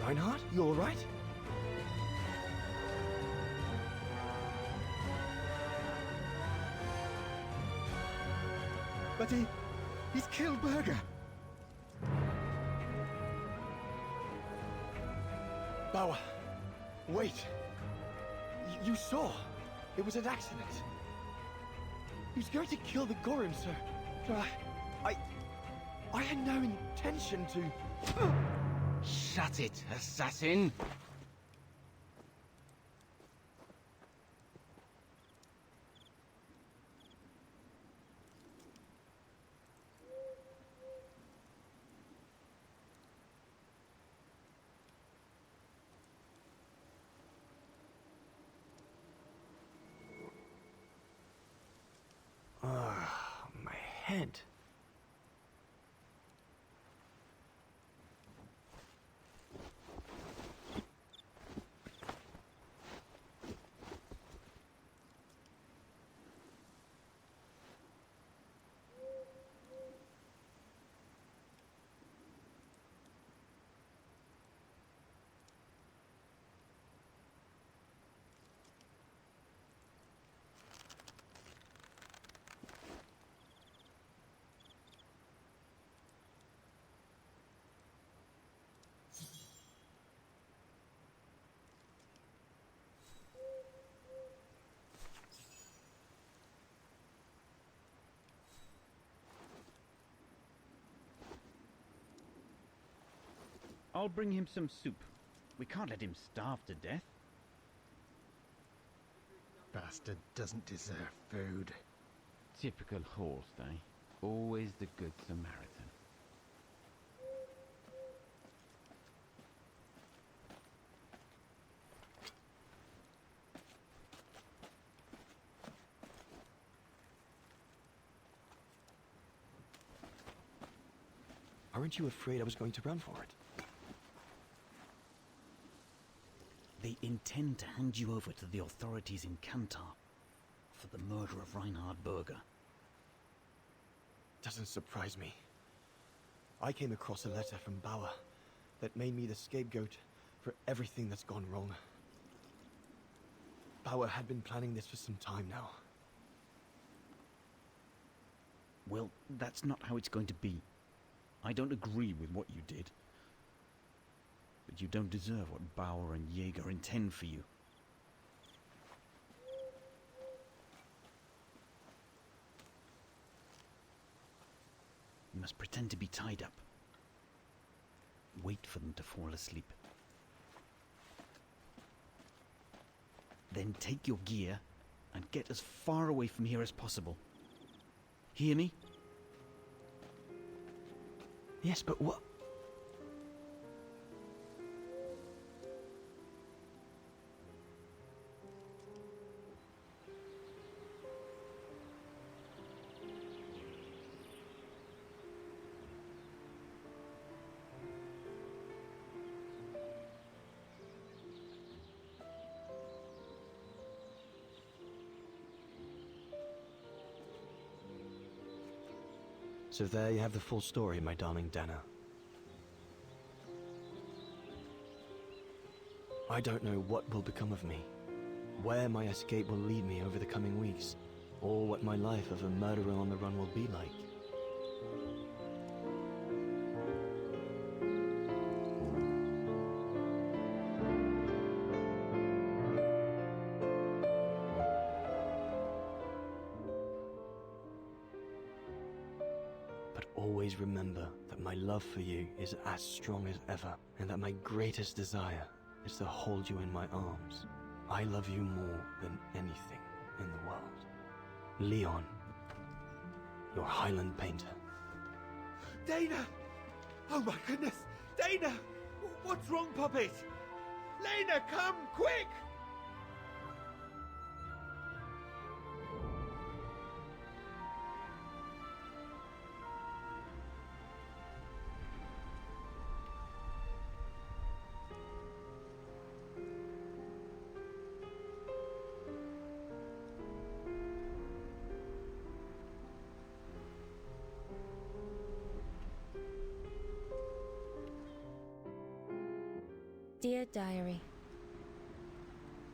Speaker 19: Reinhardt, you all right?
Speaker 8: But he's killed Burger.
Speaker 19: Bauer, wait. You saw. It was an accident. He was going to kill the Goran, sir. I had no intention to...
Speaker 20: Shut it, assassin!
Speaker 22: head.
Speaker 20: I'll bring him some soup. We can't let him starve to death.
Speaker 10: Bastard doesn't deserve food.
Speaker 18: Typical horse, eh? Always the good Samaritan.
Speaker 22: Aren't you afraid I was going to run for it?
Speaker 20: They intend to hand you over to the authorities in Kantar for the murder of Reinhard Berger.
Speaker 22: Doesn't surprise me. I came across a letter from Bauer that made me the scapegoat for everything that's gone wrong. Bauer had been planning this for some time now.
Speaker 20: Well, that's not how it's going to be. I don't agree with what you did. But you don't deserve what Bauer and Jaeger intend for you. You must pretend to be tied up. Wait for them to fall asleep. Then take your gear and get as far away from here as possible. Hear me?
Speaker 22: Yes, but what? So there you have the full story, my darling Dana. I don't know what will become of me, where my escape will lead me over the coming weeks, or what my life of a murderer on the run will be like. But always remember that my love for you is as strong as ever, and that my greatest desire is to hold you in my arms. I love you more than anything in the world. Leon, your Highland painter.
Speaker 19: Dana! Oh my goodness! Dana! What's wrong, Puppet? Lena, come, quick!
Speaker 2: Dear Diary,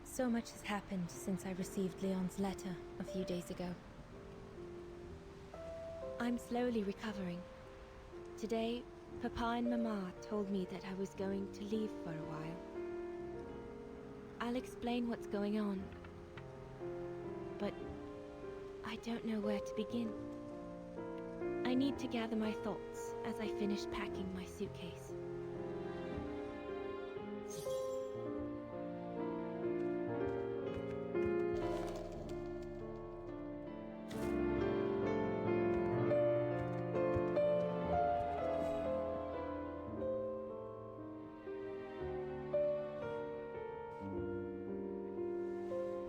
Speaker 2: so much has happened since I received Leon's letter a few days ago. I'm slowly recovering. Today, Papa and Mama told me that I was going to leave for a while. I'll explain what's going on, but I don't know where to begin. I need to gather my thoughts as I finish packing my suitcase.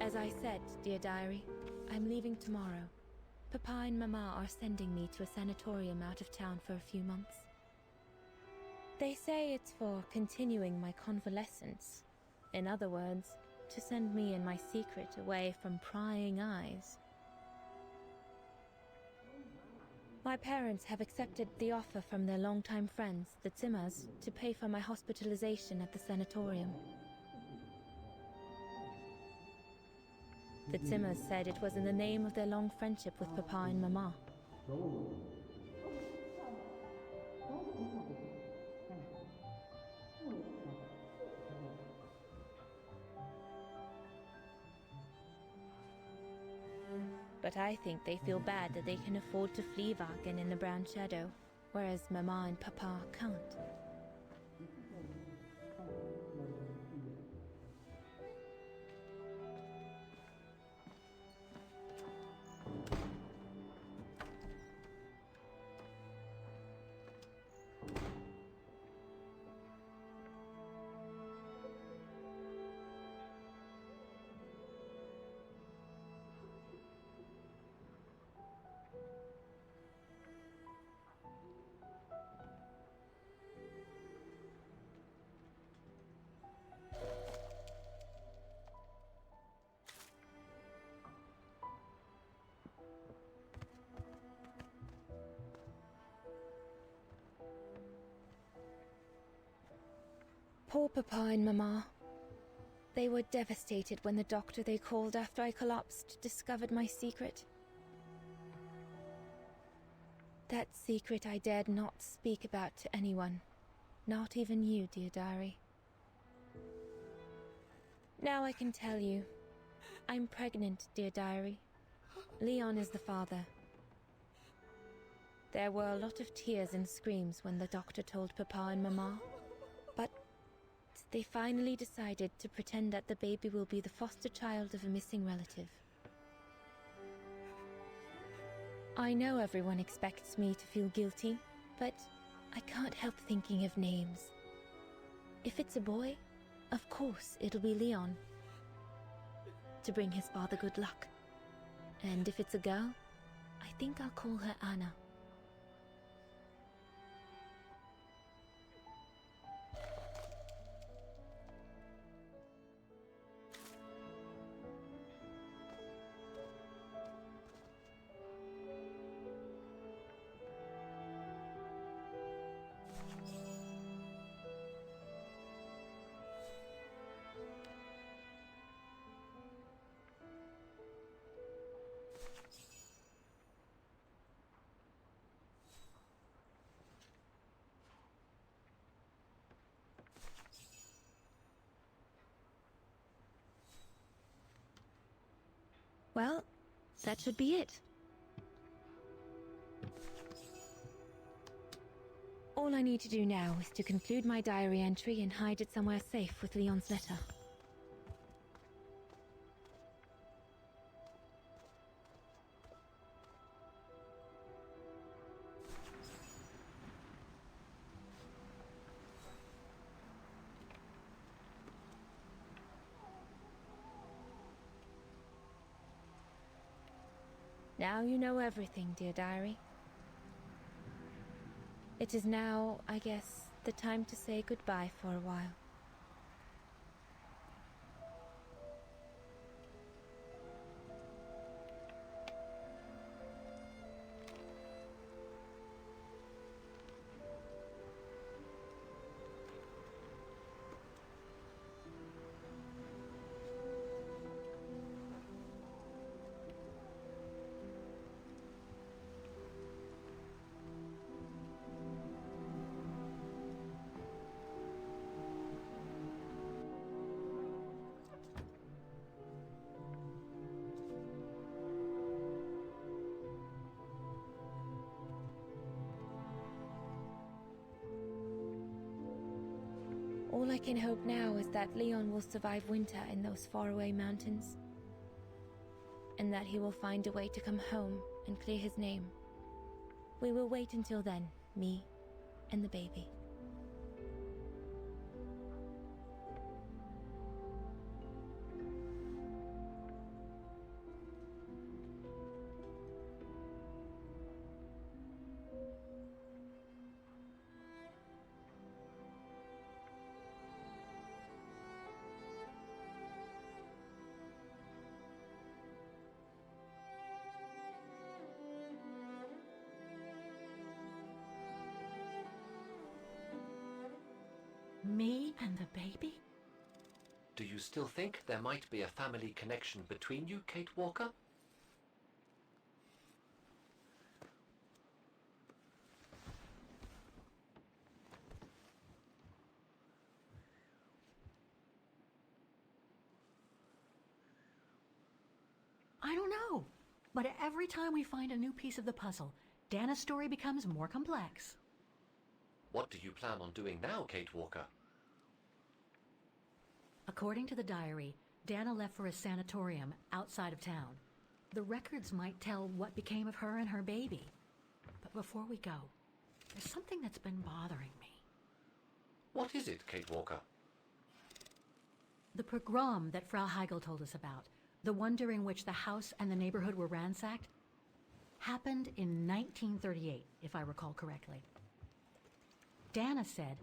Speaker 2: As I said, dear diary, I'm leaving tomorrow. Papa and Mama are sending me to a sanatorium out of town for a few months. They say it's for continuing my convalescence. In other words, to send me and my secret away from prying eyes. My parents have accepted the offer from their longtime friends, the Zimmers, to pay for my hospitalization at the sanatorium. The Zimmers said it was in the name of their long friendship with Papa and Mama. But I think they feel bad that they can afford to flee Wagen in the Brown Shadow, whereas Mama and Papa can't. Poor Papa and Mama. They were devastated when the doctor they called after I collapsed discovered my secret. That secret I dared not speak about to anyone. Not even you, dear diary. Now I can tell you. I'm pregnant, dear diary. Leon is the father. There were a lot of tears and screams when the doctor told Papa and Mama. But they finally decided to pretend that the baby will be the foster child of a missing relative. I know everyone expects me to feel guilty, but I can't help thinking of names. If it's a boy, of course it'll be Leon, to bring his father good luck. And if it's a girl, I think I'll call her Anna. Well, that should be it. All I need to do now is to conclude my diary entry and hide it somewhere safe with Leon's letter. Now you know everything, dear diary. It is now, I guess, the time to say goodbye for a while. All I can hope now is that Leon will survive winter in those faraway mountains, and that he will find a way to come home and clear his name. We will wait until then, me and the baby.
Speaker 11: Me and the baby?
Speaker 6: Do you still think there might be a family connection between you, Kate Walker?
Speaker 11: I don't know. But every time we find a new piece of the puzzle, Dana's story becomes more complex.
Speaker 6: What do you plan on doing now, Kate Walker?
Speaker 11: According to the diary, Dana left for a sanatorium outside of town. The records might tell what became of her and her baby. But before we go, there's something that's been bothering me.
Speaker 6: What is it, Kate Walker?
Speaker 11: The pogrom that Frau Heigl told us about, the one during which the house and the neighborhood were ransacked, happened in 1938, if I recall correctly. Dana said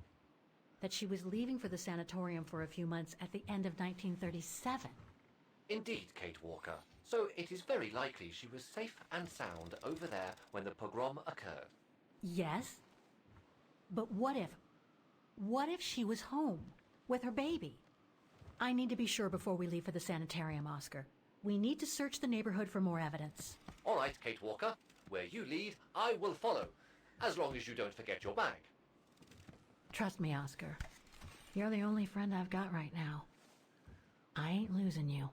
Speaker 11: that she was leaving for the sanatorium for a few months at the end of 1937.
Speaker 6: Indeed, Kate Walker. So it is very likely she was safe and sound over there when the pogrom occurred.
Speaker 11: Yes? But what if she was home with her baby? I need to be sure before we leave for the sanitarium, Oscar. We need to search the neighborhood for more evidence.
Speaker 6: All right, Kate Walker. Where you lead, I will follow. As long as you don't forget your bag.
Speaker 11: Trust me, Oscar. You're the only friend I've got right now. I ain't losing you.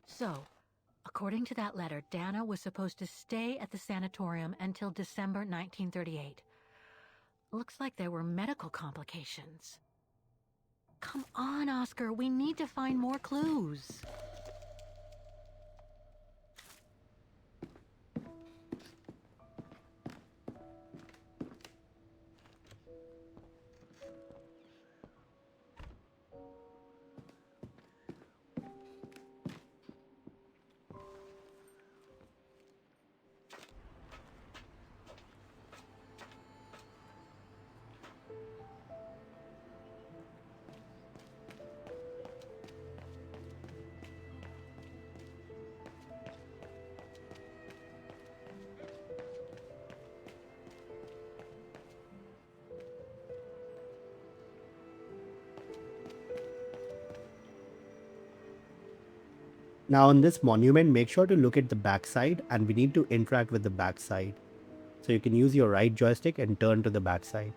Speaker 11: So, according to that letter, Dana was supposed to stay at the sanatorium until December 1938. Looks like there were medical complications. Come on, Oscar, we need to find more clues.
Speaker 1: Now on this monument, make sure to look at the backside, and we need to interact with the backside. So you can use your right joystick and turn to the backside.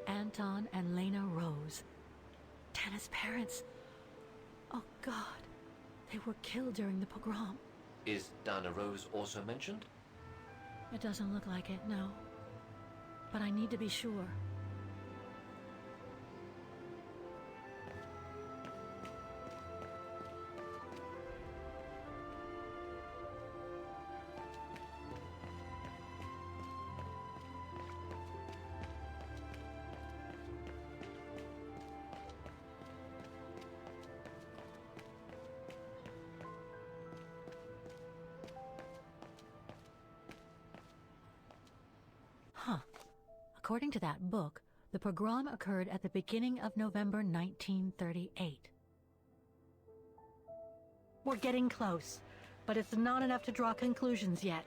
Speaker 11: Anton and Lena Rose. Dana's parents. Oh God, they were killed during the pogrom.
Speaker 6: Is Dana Rose also mentioned?
Speaker 11: It doesn't look like it, no. But I need to be sure. Huh. According to that book, the pogrom occurred at the beginning of November 1938. We're getting close, but it's not enough to draw conclusions yet.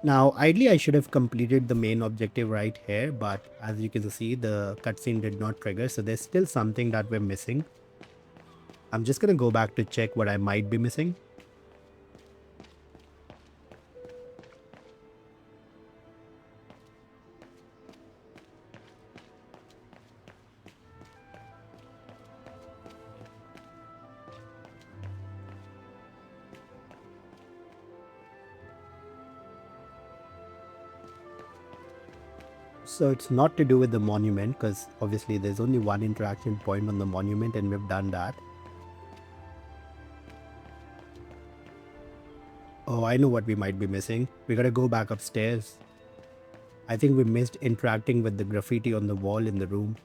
Speaker 1: Now, ideally I should have completed the main objective right here, but as you can see, the cutscene did not trigger, so there's still something that we're missing. I'm just gonna go back to check what I might be missing. So it's not to do with the monument, because obviously there's only one interaction point on the monument and we've done that. Oh, I know what we might be missing. We gotta go back upstairs. I think we missed interacting with the graffiti on the wall in the room.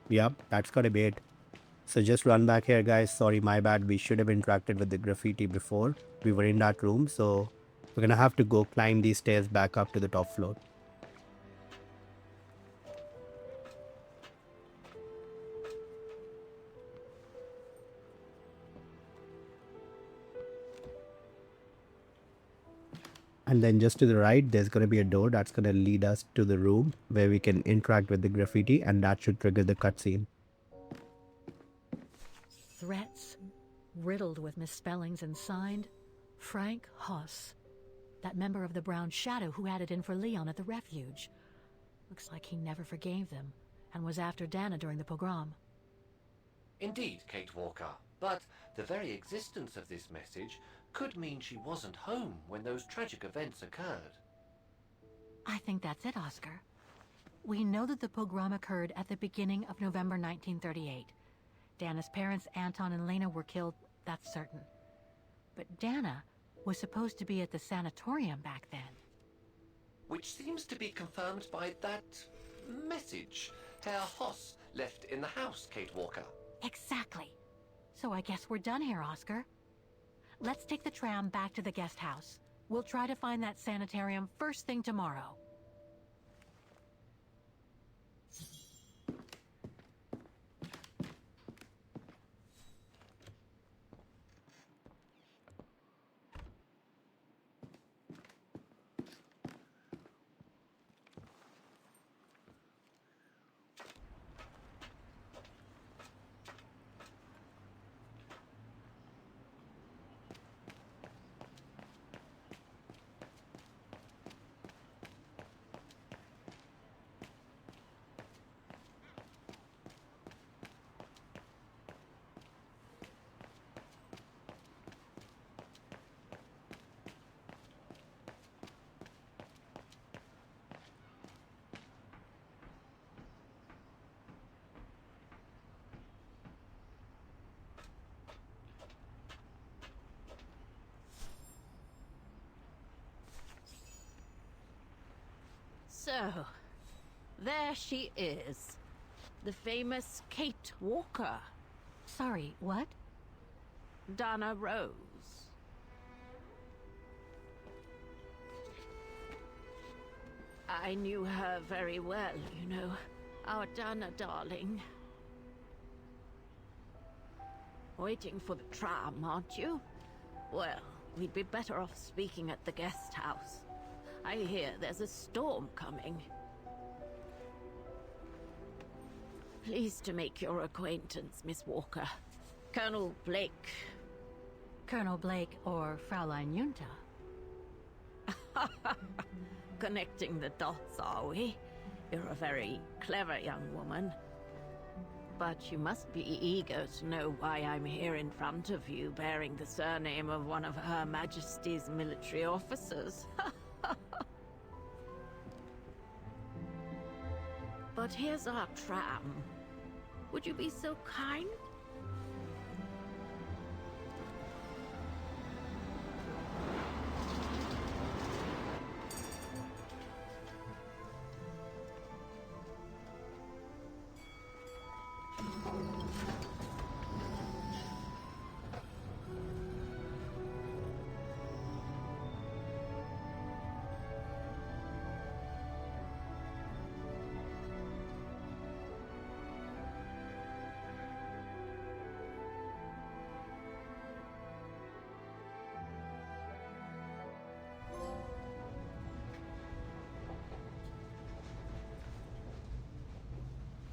Speaker 1: Yup, that's gotta be it. So just run back here, guys. Sorry, my bad. We should have interacted with the graffiti before we were in that room. So we're gonna have to go climb these stairs back up to the top floor. And then just to the right, there's going to be a door that's going to lead us to the room where we can interact with the graffiti, and that should trigger the cutscene.
Speaker 11: Threats, riddled with misspellings and signed Frank Hoss, that member of the Brown Shadow who had it in for Leon at the refuge. Looks like he never forgave them and was after Dana during the pogrom.
Speaker 6: Indeed, Kate Walker, but the very existence of this message could mean she wasn't home when those tragic events occurred.
Speaker 11: I think that's it, Oscar. We know that the pogrom occurred at the beginning of November 1938. Dana's parents, Anton and Lena, were killed, that's certain. But Dana was supposed to be at the sanatorium back then.
Speaker 6: Which seems to be confirmed by that message Herr Hoss left in the house, Kate Walker.
Speaker 11: Exactly. So I guess we're done here, Oscar. Let's take the tram back to the guest house. We'll try to find that sanitarium first thing tomorrow.
Speaker 12: So, there she is. The famous Kate Walker.
Speaker 11: Sorry, what?
Speaker 12: Dana Rose. I knew her very well, you know. Our Dana darling. Waiting for the tram, aren't you? Well, we'd be better off speaking at the guest house. I hear there's a storm coming. Pleased to make your acquaintance, Miss Walker. Colonel Blake.
Speaker 11: Colonel Blake or Fraulein Junta?
Speaker 12: Connecting the dots, are we? You're a very clever young woman. But you must be eager to know why I'm here in front of you, bearing the surname of one of Her Majesty's military officers. But here's our tram. Would you be so kind?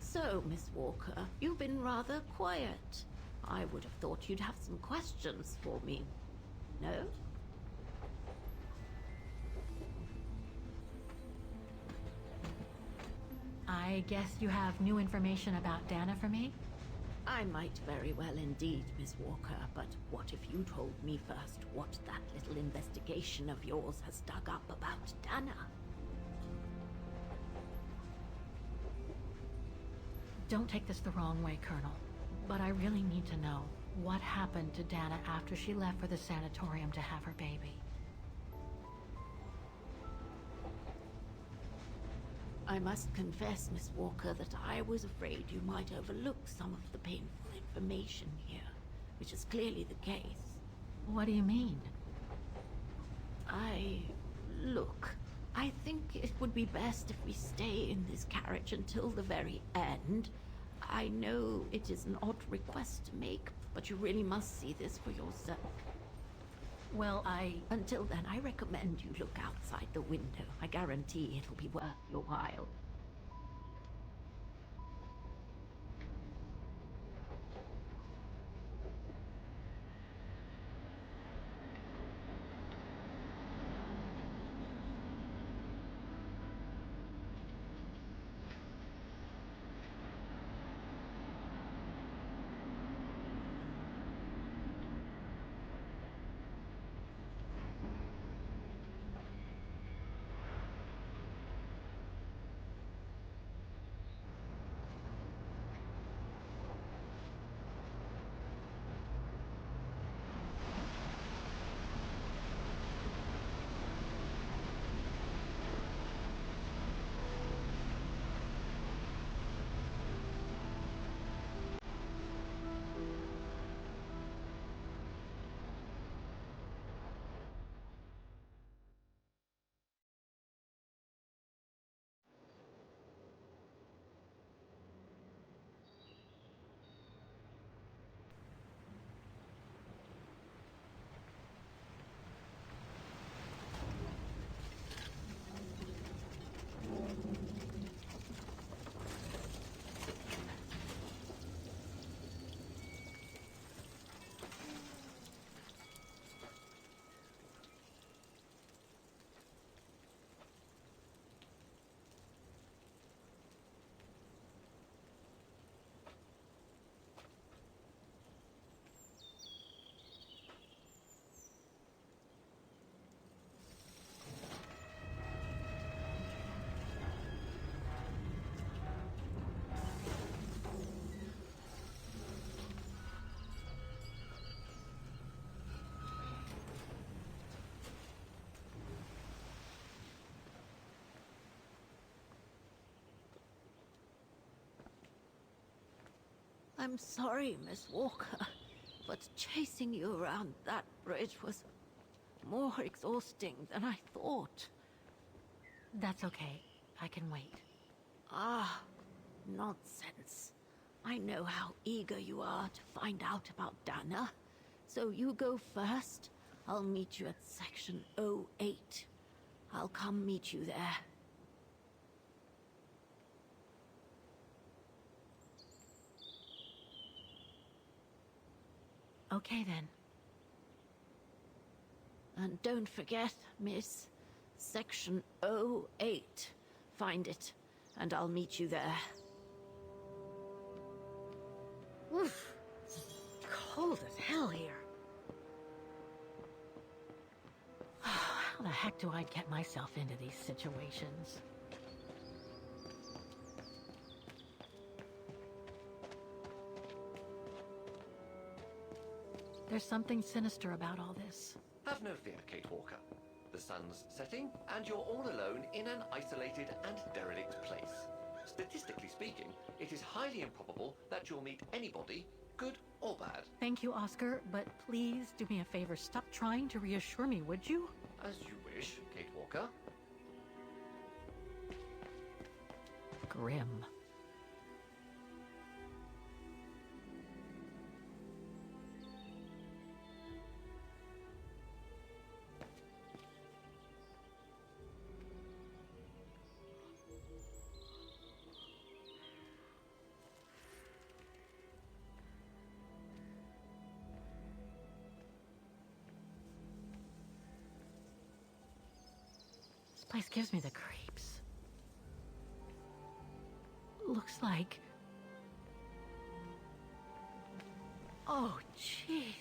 Speaker 12: So, Miss Walker, you've been rather quiet. I would have thought you'd have some questions for me. No?
Speaker 11: I guess you have new information about Dana for me?
Speaker 12: I might very well indeed, Miss Walker, but what if you told me first what that little investigation of yours has dug up about Dana?
Speaker 11: Don't take this the wrong way, Colonel, but I really need to know what happened to Dana after she left for the sanatorium to have her baby.
Speaker 12: I must confess, Miss Walker, that I was afraid you might overlook some of the painful information here, which is clearly the case.
Speaker 11: What do you mean?
Speaker 12: Look, I think it would be best if we stay in this carriage until the very end. I know it is an odd request to make, but you really must see this for yourself.
Speaker 11: Well,
Speaker 12: Until then, I recommend you look outside the window. I guarantee it'll be worth your while. I'm sorry, Miss Walker, but chasing you around that bridge was more exhausting than I thought.
Speaker 11: That's okay. I can wait.
Speaker 12: Ah, nonsense. I know how eager you are to find out about Dana. So you go first. I'll meet you at section 08. I'll come meet you there.
Speaker 11: Okay then.
Speaker 12: And don't forget, miss, section 08. Find it, and I'll meet you there.
Speaker 11: Oof. Cold as hell here. How the heck do I get myself into these situations? There's something sinister about all this.
Speaker 6: Have no fear, Kate Walker. The sun's setting, and you're all alone in an isolated and derelict place. Statistically speaking, it is highly improbable that you'll meet anybody, good or bad.
Speaker 11: Thank you, Oscar, but please do me a favor. Stop trying to reassure me, would you?
Speaker 6: As you wish, Kate Walker.
Speaker 11: Grim. This place gives me the creeps. Looks like... Oh, jeez.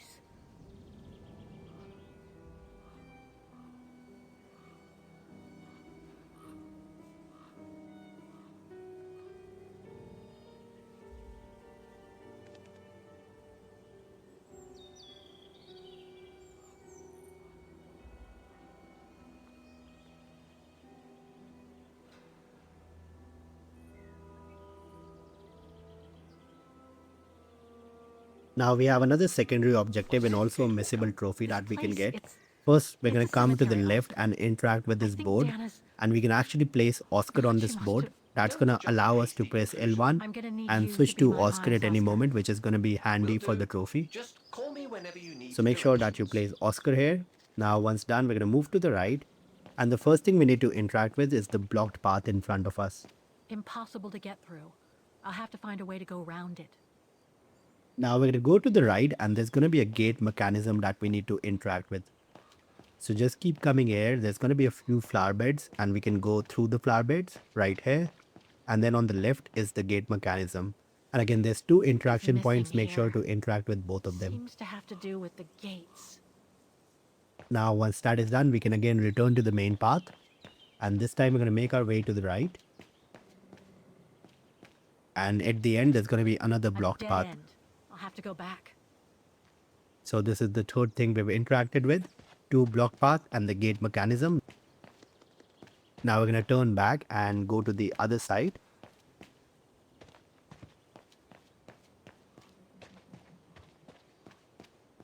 Speaker 1: Now we have another secondary objective and also a missable trophy that we can get. First, we're going to come to the left and interact with this board, and we can actually place Oscar on this board. That's going to allow us to press L1 and switch to Oscar at any moment, which is going to be handy for the trophy.
Speaker 6: Just call me whenever you need
Speaker 1: So make sure that you place Oscar here. Now once done, we're going to move to the right, and the first thing we need to interact with is the blocked path in front of us.
Speaker 11: Impossible to get through. I'll have to find a way to go around it.
Speaker 1: Now we're going to go to the right, and there's going to be a gate mechanism that we need to interact with. So just keep coming here. There's going to be a few flower beds, and we can go through the flower beds right here. And then on the left is the gate mechanism. And again, there's two interaction points. Make sure to interact with both of them.
Speaker 11: Seems to have to do with the gates.
Speaker 1: Now once that is done, we can again return to the main path. And this time we're going to make our way to the right. And at the end, there's going to be another blocked path.
Speaker 11: I'll have to go back.
Speaker 1: So this is the third thing we've interacted with. Two block path and the gate mechanism. Now we're going to turn back and go to the other side.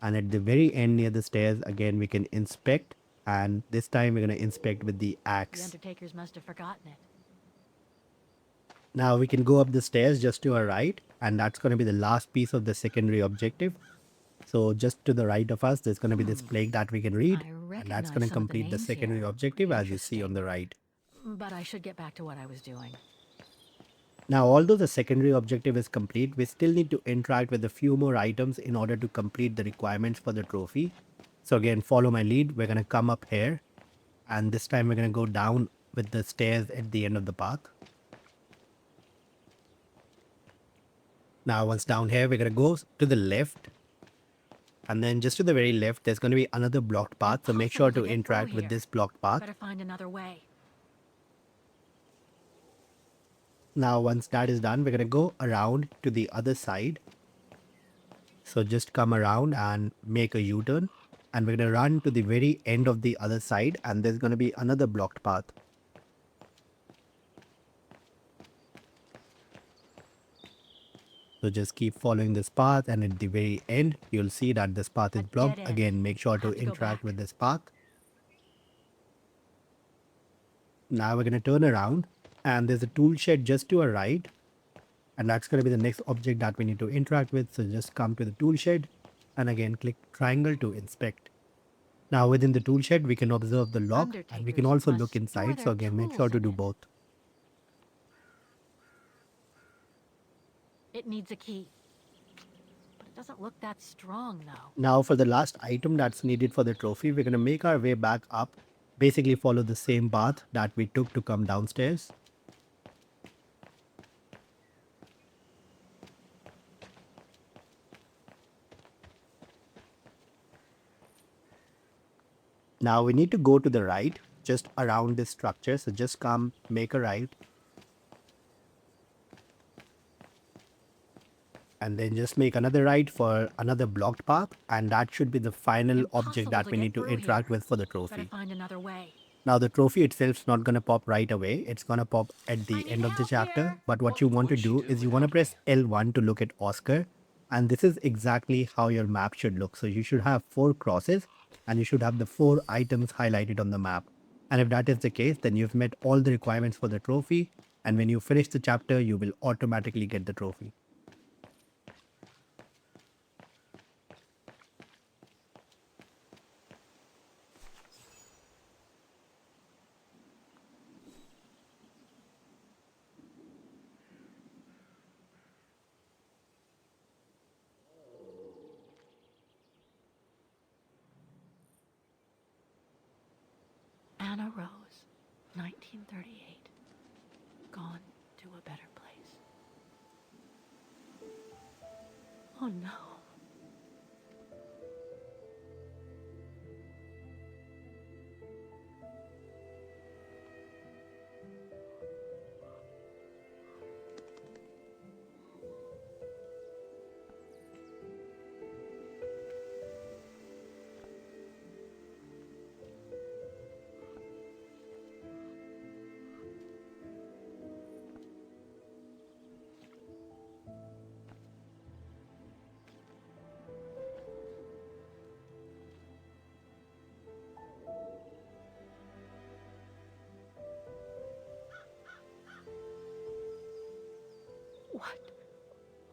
Speaker 1: And at the very end near the stairs, again we can inspect, and this time we're going to inspect with the axe.
Speaker 11: The Undertakers must have forgotten it.
Speaker 1: Now we can go up the stairs just to our right, and that's going to be the last piece of the secondary objective. So just to the right of us, there's going to be this plaque that we can read, and that's going to complete the secondary objective as you see on the right.
Speaker 11: But I should get back to what I was doing.
Speaker 1: Now, although the secondary objective is complete, we still need to interact with a few more items in order to complete the requirements for the trophy. So again, follow my lead. We're going to come up here, and this time we're going to go down with the stairs at the end of the path. Now, once down here, we're going to go to the left. And then just to the very left, there's going to be another blocked path. So make sure to interact with this blocked path.
Speaker 11: Better find another way.
Speaker 1: Now, once that is done, we're going to go around to the other side. So just come around and make a U-turn. And we're going to run to the very end of the other side. And there's going to be another blocked path. So just keep following this path, and at the very end, you'll see that this path is blocked. Again, make sure to interact with this path. Now we're going to turn around, and there's a tool shed just to our right. And that's going to be the next object that we need to interact with. So just come to the tool shed, and again, click triangle to inspect. Now within the tool shed, we can observe the lock, and we can also look inside. So again, make sure to do both.
Speaker 11: It needs a key. But it doesn't look that strong, though.
Speaker 1: Now for the last item that's needed for the trophy, we're going to make our way back up. Basically follow the same path that we took to come downstairs. Now we need to go to the right, just around this structure. So just come, make a right. And then just make another right for another blocked path, and that should be the final object that we need to interact with for the trophy.
Speaker 11: Find another way.
Speaker 1: Now the trophy itself is not going to pop right away. It's going to pop at the end of the chapter. But what you want to do is you want to press L1 to look at Oscar. And this is exactly how your map should look. So you should have 4 crosses, and you should have the 4 items highlighted on the map. And if that is the case, then you've met all the requirements for the trophy. And when you finish the chapter, you will automatically get the trophy.
Speaker 11: Anna Rose, 1938. Gone to a better place. Oh no.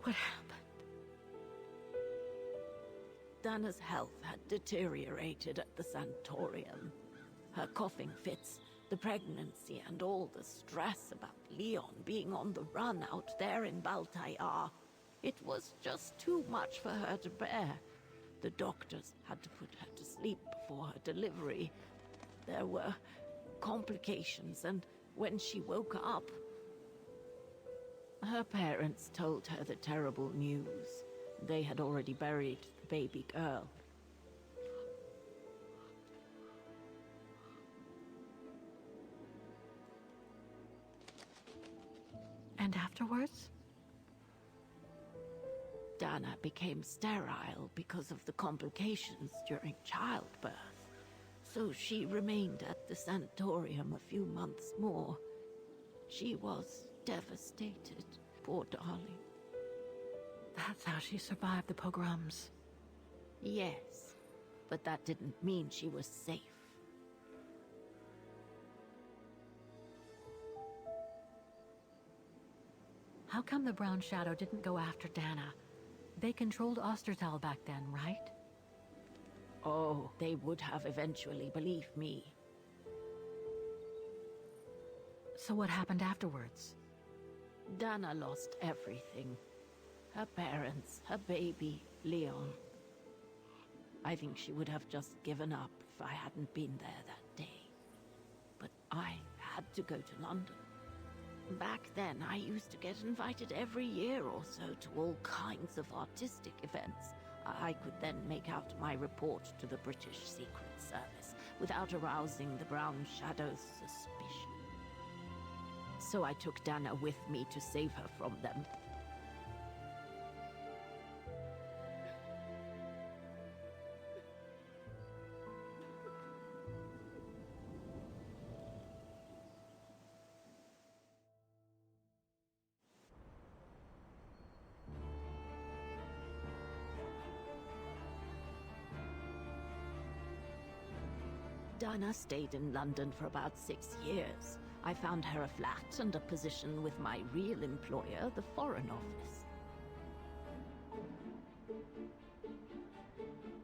Speaker 12: What happened? Dana's health had deteriorated at the sanatorium. Her coughing fits, the pregnancy, and all the stress about Leon being on the run out there in Baltayar. It was just too much for her to bear. The doctors had to put her to sleep before her delivery. There were complications, and when she woke up, her parents told her the terrible news. They had already buried the baby girl.
Speaker 11: And afterwards?
Speaker 12: Dana became sterile because of the complications during childbirth. So she remained at the sanatorium a few months more. She was devastated, poor darling.
Speaker 11: That's how she survived the pogroms.
Speaker 12: Yes, but that didn't mean she was safe.
Speaker 11: How come the Brown Shadow didn't go after Dana? They controlled Ostertal back then, right?
Speaker 12: Oh, they would have eventually, believe me.
Speaker 11: So what happened afterwards?
Speaker 12: Dana lost everything. Her parents, her baby, Leon. I think she would have just given up if I hadn't been there that day. But I had to go to London. Back then, I used to get invited every year or so to all kinds of artistic events. I could then make out my report to the British Secret Service without arousing the Brown Shadow's suspicion. So I took Dana with me to save her from them. Dana stayed in London for about 6 years. I found her a flat and a position with my real employer, the Foreign Office.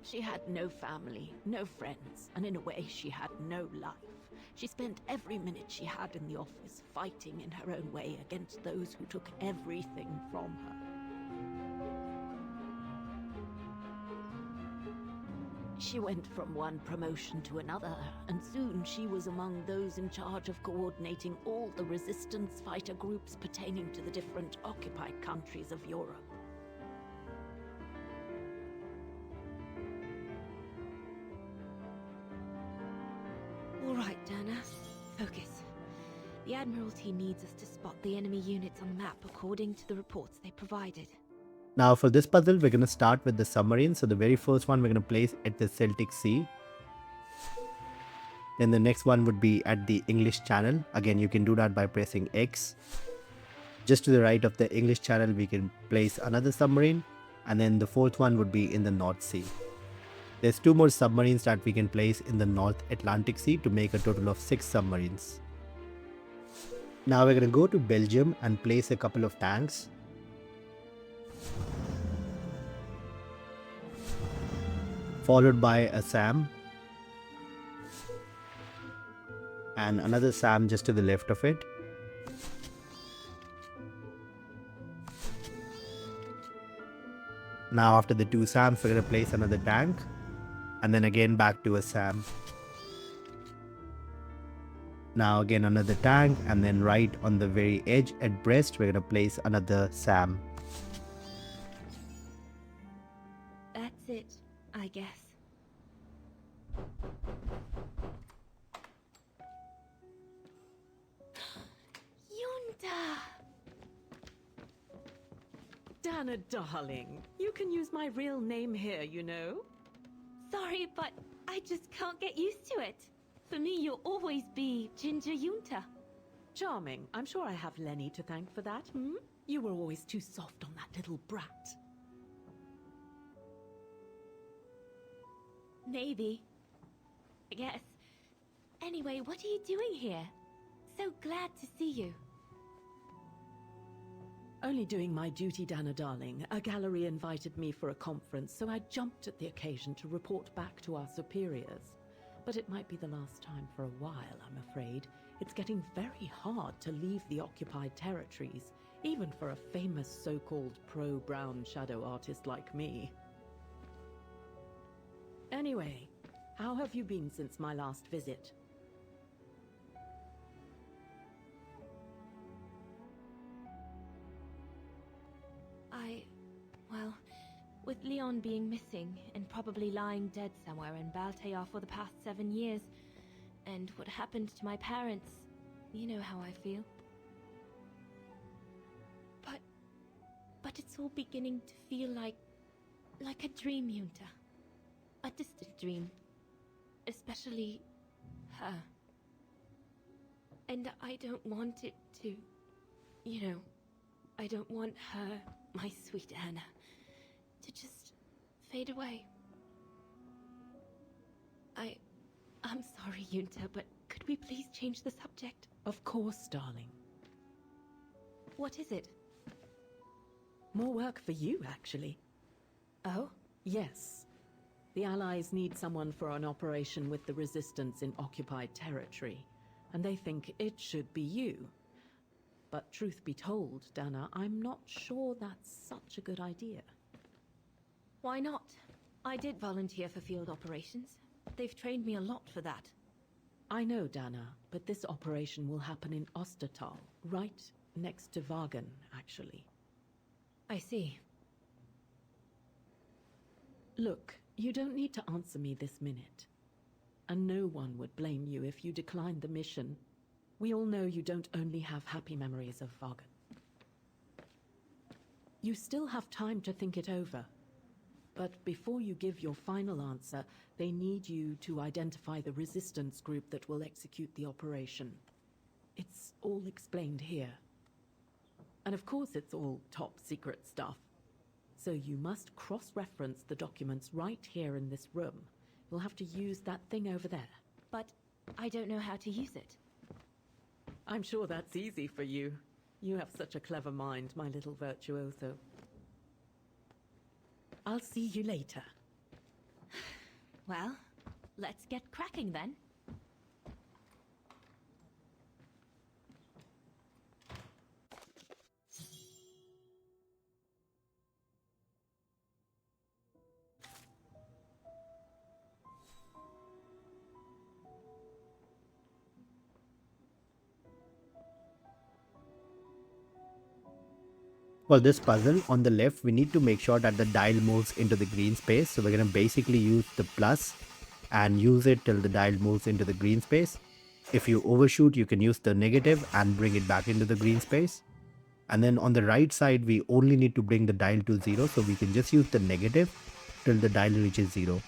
Speaker 12: She had no family, no friends, and in a way she had no life. She spent every minute she had in the office fighting in her own way against those who took everything from her. She went from one promotion to another, and soon she was among those in charge of coordinating all the resistance fighter groups pertaining to the different occupied countries of Europe.
Speaker 2: All right, Dana. Focus. The Admiralty needs us to spot the enemy units on the map according to the reports they provided.
Speaker 1: Now for this puzzle, we're going to start with the submarine. So the very first one we're going to place at the Celtic Sea. Then the next one would be at the English Channel. Again, you can do that by pressing X. Just to the right of the English Channel, we can place another submarine. And then the fourth one would be in the North Sea. There's 2 more submarines that we can place in the North Atlantic Sea to make a total of 6 submarines. Now we're going to go to Belgium and place a couple of tanks. Followed by a SAM. And another SAM just to the left of it. Now after the 2 SAMs, we're going to place another tank. And then again back to a SAM. Now again another tank, and then right on the very edge at Brest, we're going to place another SAM.
Speaker 2: That's it, I guess. Yunta!
Speaker 21: Dana, darling, you can use my real name here, you know.
Speaker 2: Sorry, but I just can't get used to it. For me, you'll always be Ginger Yunta.
Speaker 21: Charming. I'm sure I have Lenny to thank for that, hmm? You were always too soft on that little brat.
Speaker 2: Maybe. I guess. Anyway, what are you doing here? So glad to see you.
Speaker 21: Only doing my duty, Dana darling. A gallery invited me for a conference, so I jumped at the occasion to report back to our superiors. But it might be the last time for a while, I'm afraid. It's getting very hard to leave the occupied territories, even for a famous so-called pro-brown shadow artist like me. Anyway, how have you been since my last visit?
Speaker 2: Well, with Leon being missing and probably lying dead somewhere in Baltear for the past 7 years, and what happened to my parents, you know how I feel. But it's all beginning to feel like a dream, Yunta. A distant dream. Especially her. And I don't want it to, I don't want her, my sweet Anna, to just fade away. I'm sorry, Yunta, but could we please change the subject?
Speaker 21: Of course, darling.
Speaker 2: What is it?
Speaker 21: More work for you, actually.
Speaker 2: Oh?
Speaker 21: Yes. The Allies need someone for an operation with the Resistance in occupied territory, and they think it should be you. But truth be told, Dana, I'm not sure that's such a good idea.
Speaker 2: Why not? I did volunteer for field operations. They've trained me a lot for that.
Speaker 21: I know, Dana, but this operation will happen in Ostertal, right next to Wagen, actually.
Speaker 2: I see.
Speaker 21: Look, you don't need to answer me this minute. And no one would blame you if you declined the mission. We all know you don't only have happy memories of Wagen. You still have time to think it over. But before you give your final answer, they need you to identify the resistance group that will execute the operation. It's all explained here. And of course it's all top secret stuff. So you must cross-reference the documents right here in this room. You'll have to use that thing over there.
Speaker 2: But I don't know how to use it.
Speaker 21: I'm sure that's easy for you. You have such a clever mind, my little virtuoso. I'll see you later.
Speaker 2: Well, let's get cracking then.
Speaker 1: For this puzzle, on the left, we need to make sure that the dial moves into the green space. So we're going to basically use the plus and use it till the dial moves into the green space. If you overshoot, you can use the negative and bring it back into the green space. And then on the right side, we only need to bring the dial to 0. So we can just use the negative till the dial reaches 0.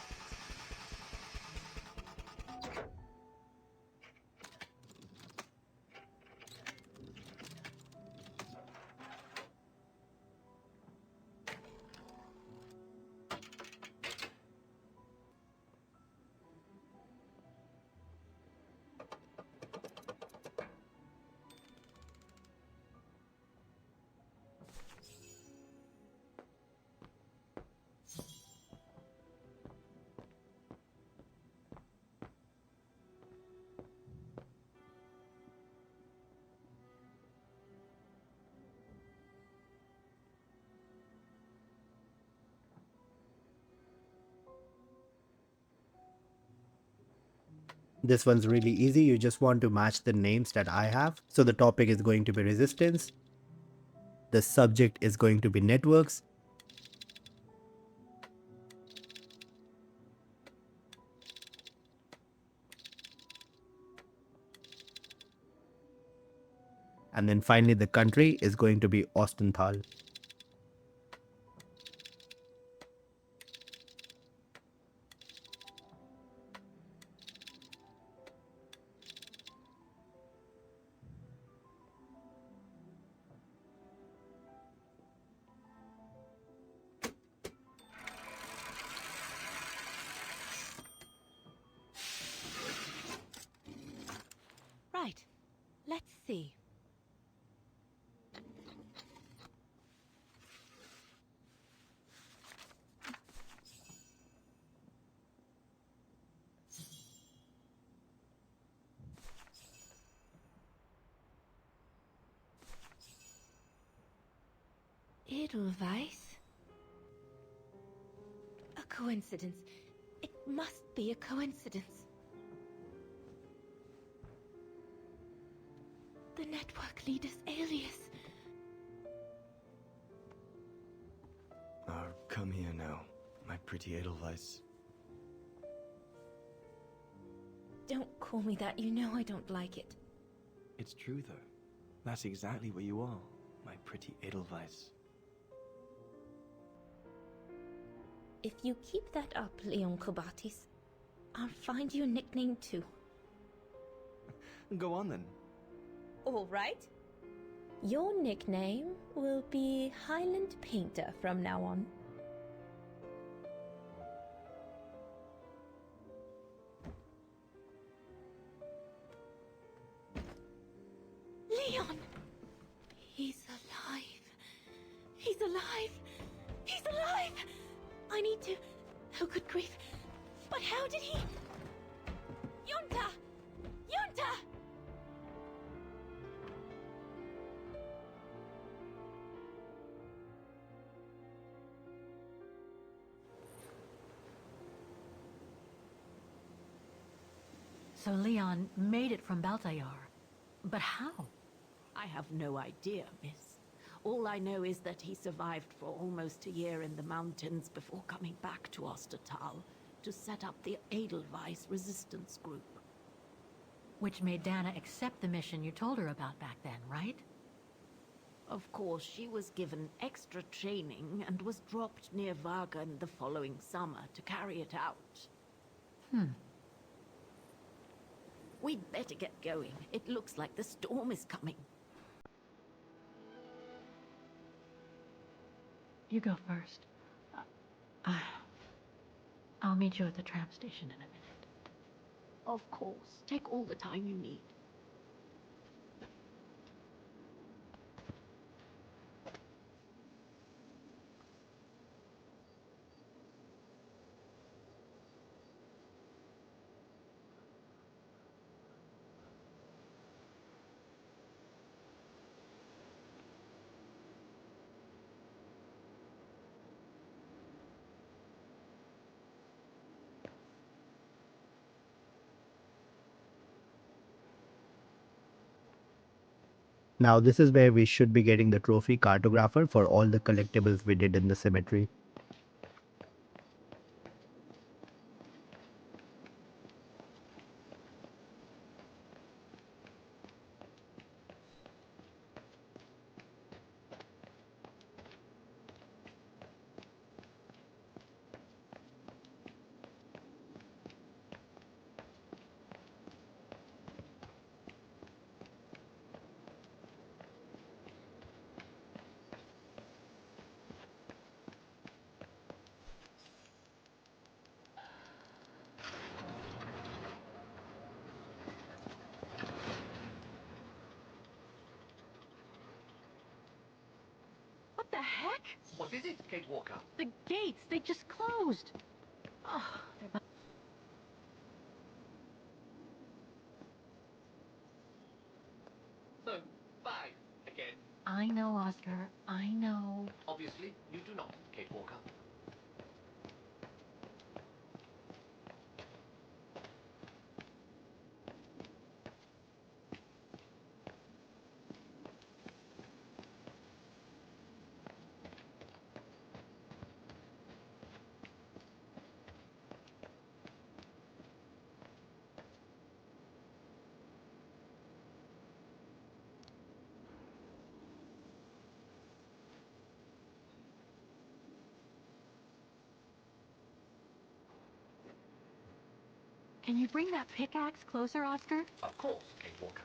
Speaker 1: This one's really easy. You just want to match the names that I have. So the topic is going to be resistance. The subject is going to be networks. And then finally the country is going to be Ostenthal.
Speaker 2: Right. Let's see. Edelweiss? A coincidence. It must be a coincidence. The network leader's alias.
Speaker 22: Come here now, my pretty Edelweiss.
Speaker 2: Don't call me that, you know I don't like it.
Speaker 22: It's true, though. That's exactly what you are, my pretty Edelweiss.
Speaker 2: If you keep that up, Leon Kobatis, I'll find you a nickname too.
Speaker 22: Go on then.
Speaker 2: All right. Your nickname will be Highland Painter from now on. Leon! He's alive. He's alive. He's alive! I need to... Oh, good grief. But how did he... Yunta! Yunta!
Speaker 11: So Leon made it from Baltayar. But how?
Speaker 12: I have no idea, miss. All I know is that he survived for almost a year in the mountains before coming back to Ostertal to set up the Edelweiss resistance group.
Speaker 11: Which made Dana accept the mission you told her about back then, right?
Speaker 12: Of course, she was given extra training and was dropped near Vagan the following summer to carry it out. We'd better get going. It looks like the storm is coming.
Speaker 11: You go first. I'll meet you at the tram station in a minute.
Speaker 12: Of course. Take all the time you need.
Speaker 1: Now this is where we should be getting the trophy cartographer for all the collectibles we did in the cemetery.
Speaker 11: What the heck?
Speaker 6: What is it, Kate Walker?
Speaker 11: The gates, they just closed. Oh, they're...
Speaker 6: So, bye again.
Speaker 11: I know, Oscar. I know.
Speaker 6: Obviously, you do not, Kate Walker.
Speaker 11: Can you bring that pickaxe closer, Oscar?
Speaker 6: Of course, Kate Walker.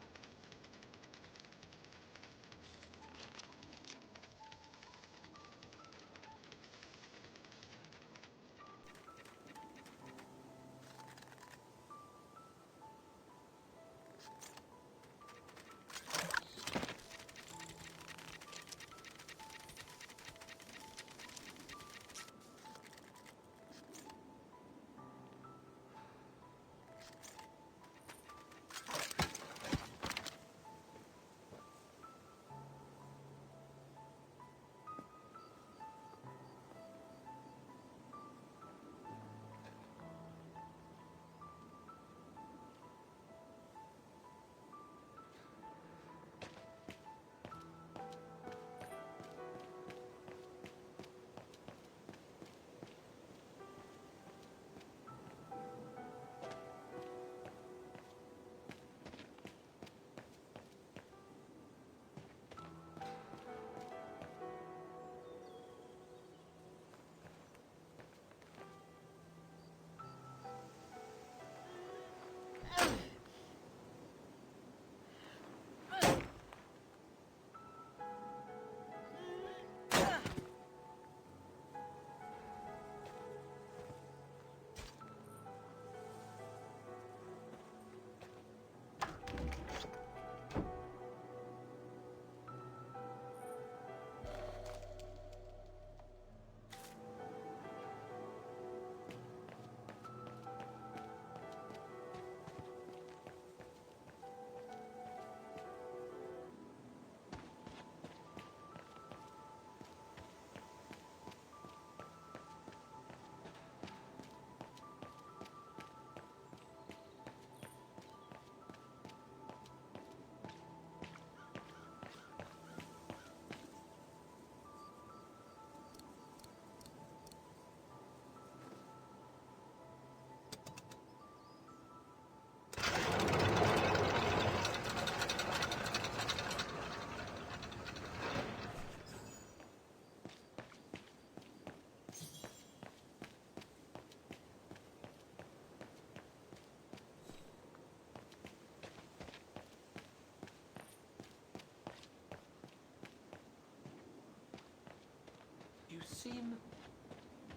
Speaker 6: seem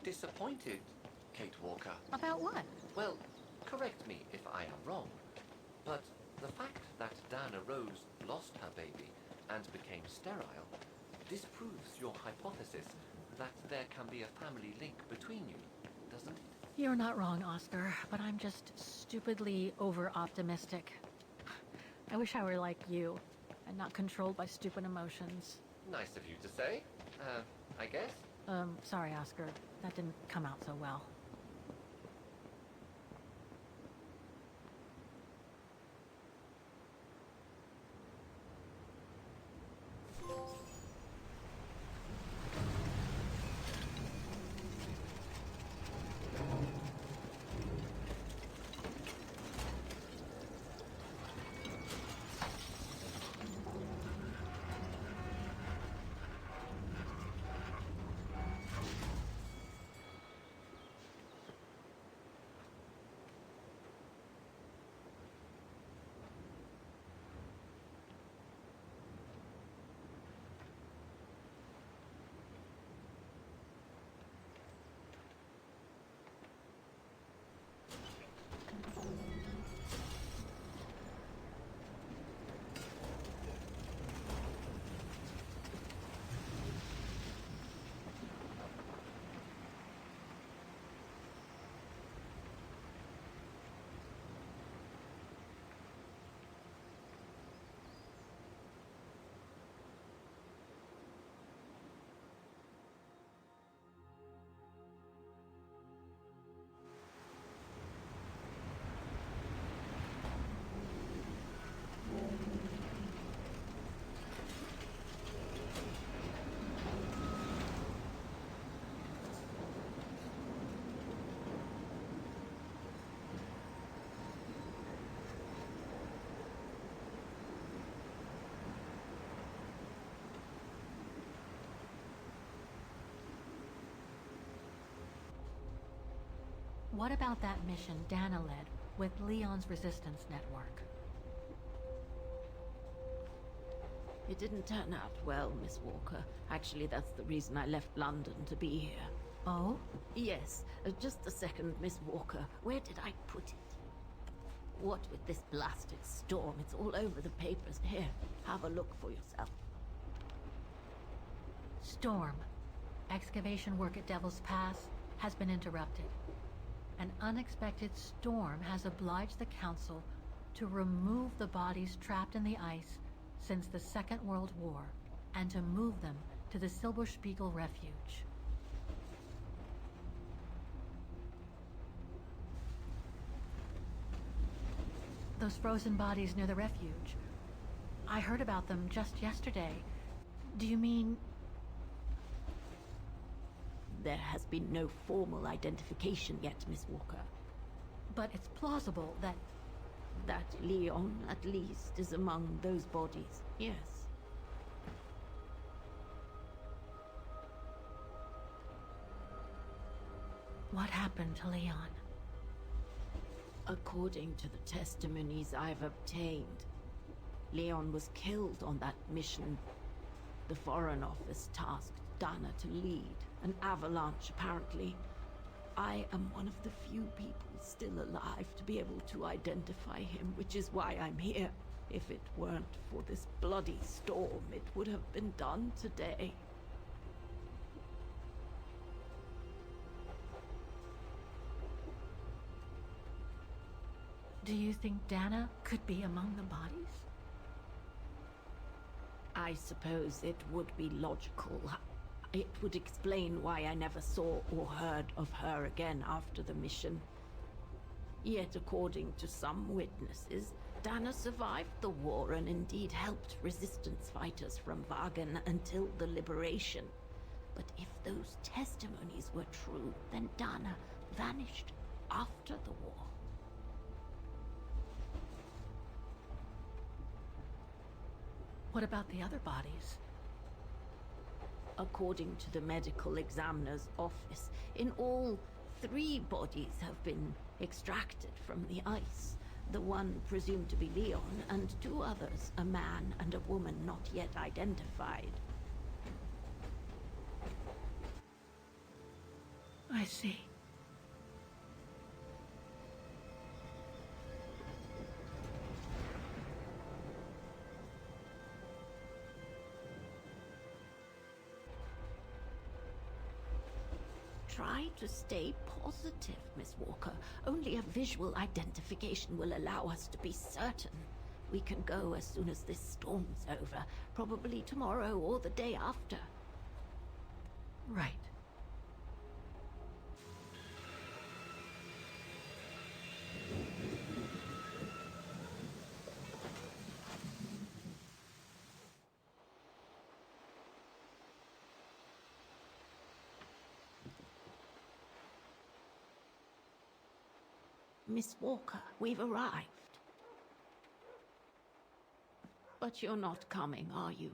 Speaker 6: disappointed, Kate Walker.
Speaker 11: About what?
Speaker 6: Well, correct me if I am wrong, but the fact that Dana Rose lost her baby and became sterile disproves your hypothesis that there can be a family link between you, doesn't it?
Speaker 11: You're not wrong, Oscar, but I'm just stupidly over-optimistic. I wish I were like you, and not controlled by stupid emotions.
Speaker 6: Nice of you to say, I guess.
Speaker 11: Sorry, Oscar. That didn't come out so well. What about that mission Dana led with Leon's resistance network?
Speaker 12: It didn't turn out well, Miss Walker. Actually, that's the reason I left London to be here.
Speaker 11: Oh?
Speaker 12: Yes. Just a second, Miss Walker. Where did I put it? What with this blasted storm? It's all over the papers. Here, have a look for yourself.
Speaker 11: Storm. Excavation work at Devil's Pass has been interrupted. An unexpected storm has obliged the Council to remove the bodies trapped in the ice since the Second World War and to move them to the Silberspiegel Refuge. Those frozen bodies near the refuge. I heard about them just yesterday. Do you mean...
Speaker 12: There has been no formal identification yet, Miss Walker.
Speaker 11: But it's plausible that...
Speaker 12: That Leon, at least, is among those bodies, yes.
Speaker 11: What happened to Leon?
Speaker 12: According to the testimonies I've obtained, Leon was killed on that mission. The Foreign Office tasked Dana to lead an avalanche, apparently. I am one of the few people still alive to be able to identify him, which is why I'm here. If it weren't for this bloody storm, it would have been done today.
Speaker 11: Do you think Dana could be among the bodies?
Speaker 12: I suppose it would be logical. It would explain why I never saw or heard of her again after the mission. Yet, according to some witnesses, Dana survived the war and indeed helped resistance fighters from Wagen until the liberation. But if those testimonies were true, then Dana vanished after the war.
Speaker 11: What about the other bodies?
Speaker 12: According to the medical examiner's office, in all, 3 bodies have been extracted from the ice. The one presumed to be Leon, and 2 others, a man and a woman not yet identified.
Speaker 11: I see.
Speaker 12: Try to stay positive, Miss Walker. Only a visual identification will allow us to be certain. We can go as soon as this storm's over, probably tomorrow or the day after.
Speaker 11: Right.
Speaker 12: Miss Walker, we've arrived. But you're not coming, are you?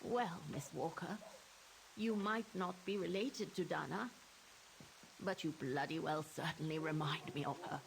Speaker 12: Well, Miss Walker, you might not be related to Dana, but you bloody well certainly remind me of her.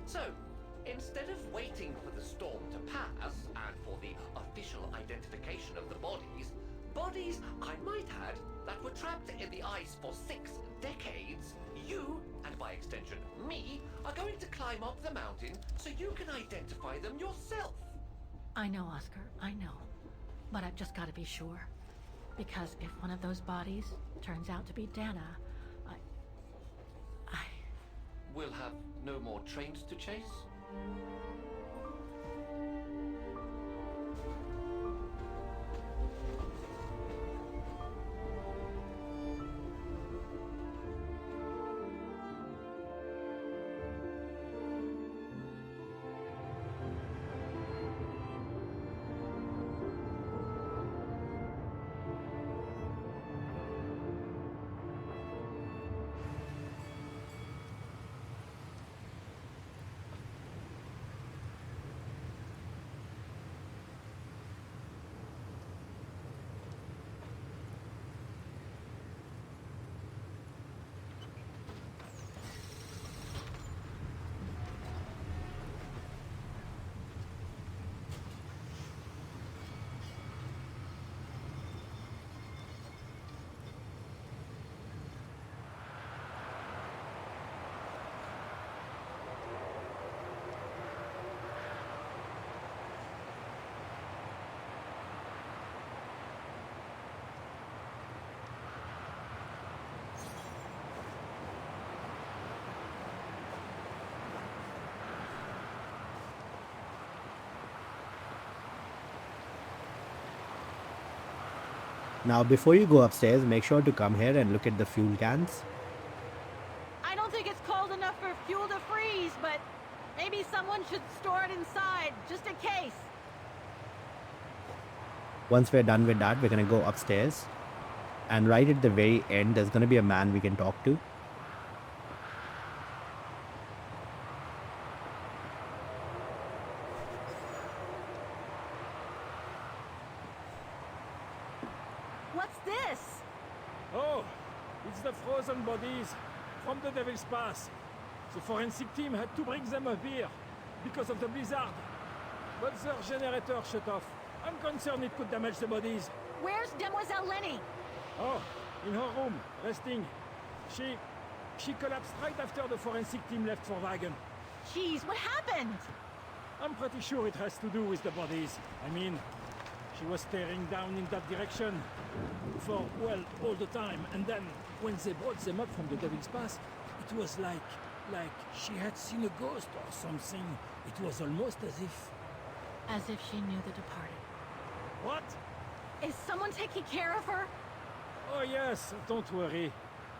Speaker 6: So, instead of waiting for the storm to pass and for the official identification of the bodies, I might add, that were trapped in the ice for 6 decades, you, and by extension me, are going to climb up the mountain so you can identify them yourself.
Speaker 11: I know, Oscar, I know. But I've just got to be sure. Because if one of those bodies turns out to be Dana,
Speaker 6: We'll have no more trains to chase?
Speaker 1: Now before you go upstairs, make sure to come here and look at the fuel cans.
Speaker 9: I don't think it's cold enough for fuel to freeze, but maybe someone should store it inside, just in case.
Speaker 1: Once we're done with that, we're going to go upstairs. And right at the very end, there's going to be a man we can talk to.
Speaker 9: What's this?
Speaker 7: Oh, it's the frozen bodies from the Devil's Pass. The forensic team had to bring them up here because of the blizzard. But their generator shut off. I'm concerned it could damage the bodies.
Speaker 9: Where's Demoiselle Lenny?
Speaker 7: Oh, in her room, resting. She collapsed right after the forensic team left for Wagon.
Speaker 9: Jeez, what happened?
Speaker 7: I'm pretty sure it has to do with the bodies. I mean, she was staring down in that direction for, well, all the time. And then, when they brought them up from the Devil's Pass, it was like she had seen a ghost or something. It was almost as if...
Speaker 11: As if she knew the departed.
Speaker 7: What?
Speaker 11: Is someone taking care of her?
Speaker 7: Oh yes, don't worry.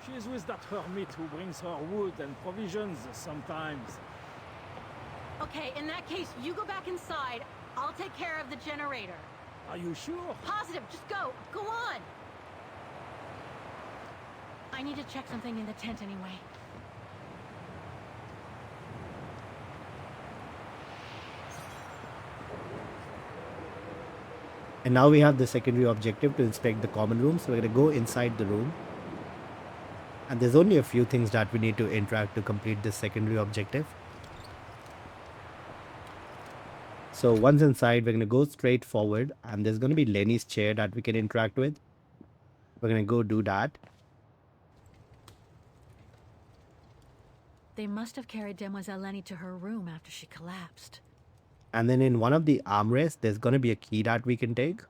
Speaker 7: She's with that hermit who brings her wood and provisions sometimes.
Speaker 11: Okay, in that case, you go back inside. I'll take care of the generator.
Speaker 7: Are you sure?
Speaker 11: Positive, just go. Go on! I need to check something in the tent anyway.
Speaker 1: And now we have the secondary objective to inspect the common room. So we're going to go inside the room. And there's only a few things that we need to interact to complete this secondary objective. So once inside, we're going to go straight forward. And there's going to be Lenny's chair that we can interact with. We're going to go do that.
Speaker 11: They must have carried Demoiselle Lenny to her room after she collapsed.
Speaker 1: And then in one of the armrests, there's going to be a key that we can take.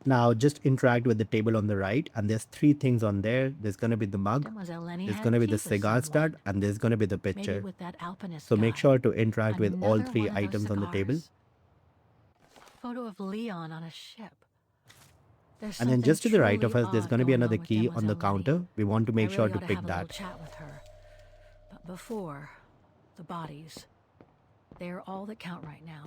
Speaker 1: Now just interact with the table on the right, and there's 3 things on there. There's going to be the mug,
Speaker 11: Demoiselle Lenny
Speaker 1: there's
Speaker 11: had
Speaker 1: going to be
Speaker 11: a
Speaker 1: the
Speaker 11: key with
Speaker 1: cigar
Speaker 11: someone.
Speaker 1: stud, and there's going to be the
Speaker 11: Maybe
Speaker 1: picture.
Speaker 11: with that alpinist
Speaker 1: So make
Speaker 11: guy.
Speaker 1: sure to interact with all
Speaker 11: Another
Speaker 1: 3
Speaker 11: one of those
Speaker 1: items on the table.
Speaker 11: cigars. Photo of Leon on a ship. There's
Speaker 1: And then just to the right of
Speaker 11: something
Speaker 1: us, there's
Speaker 11: truly
Speaker 1: going to be
Speaker 11: odd
Speaker 1: another
Speaker 11: going with
Speaker 1: key on the
Speaker 11: Demoiselle Lenny.
Speaker 1: counter. We want to make
Speaker 11: I
Speaker 1: sure
Speaker 11: really
Speaker 1: to
Speaker 11: oughta
Speaker 1: pick
Speaker 11: have a little
Speaker 1: that.
Speaker 11: chat with her. But before, the bodies. They're all that count right now.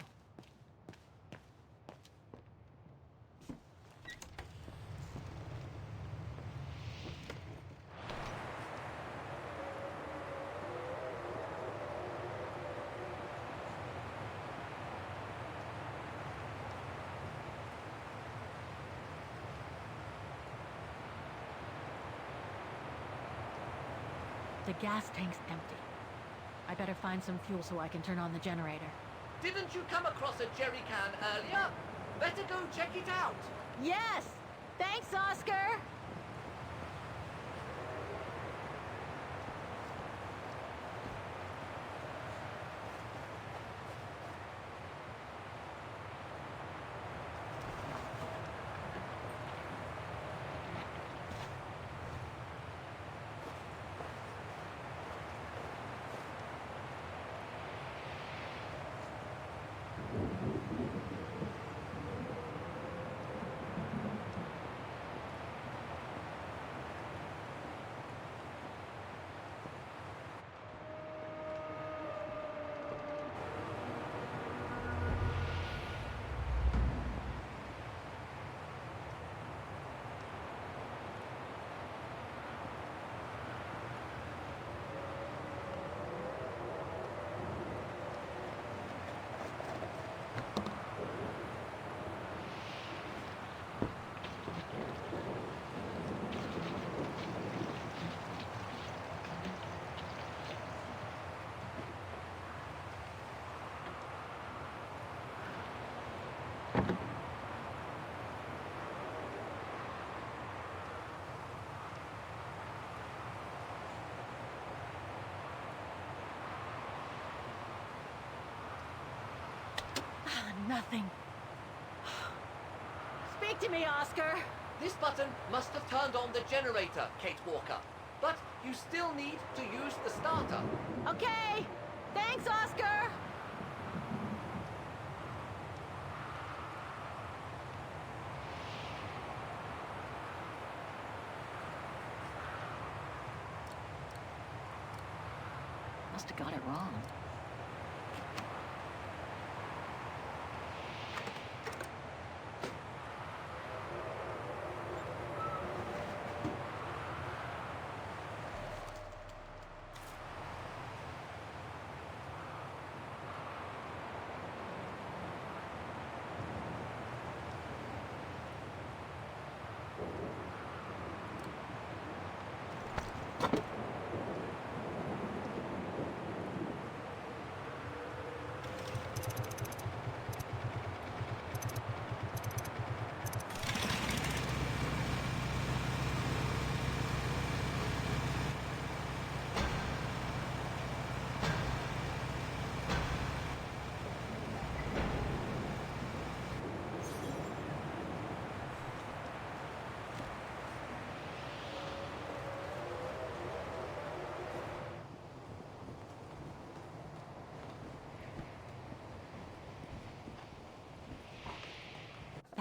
Speaker 11: The gas tank's empty. I better find some fuel so I can turn on the generator.
Speaker 6: Didn't you come across a jerry can earlier? Better go check it out.
Speaker 11: Yes! Thanks, Oscar! Nothing. Speak to me, Oscar!
Speaker 6: This button must have turned on the generator, Kate Walker. But you still need to use the starter.
Speaker 11: Okay! Thanks, Oscar! Must have got it wrong.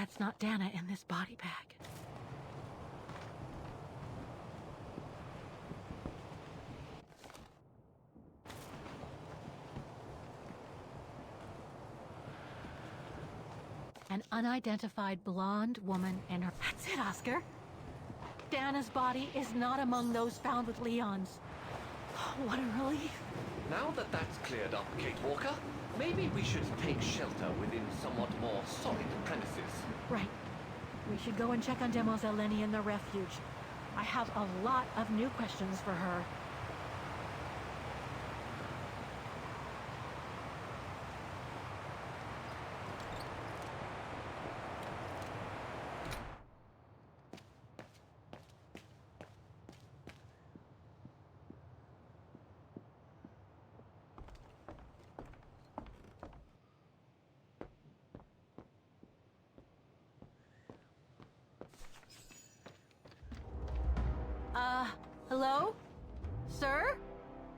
Speaker 11: That's not Dana in this body bag. An unidentified blonde woman and her... That's it, Oscar! Dana's body is not among those found with Leon's. What a relief.
Speaker 6: Now that that's cleared up, Kate Walker, maybe we should take shelter within somewhat more solid premises.
Speaker 11: Right. We should go and check on Demoiselle Lenny in the refuge. I have a lot of new questions for her. Hello? Sir?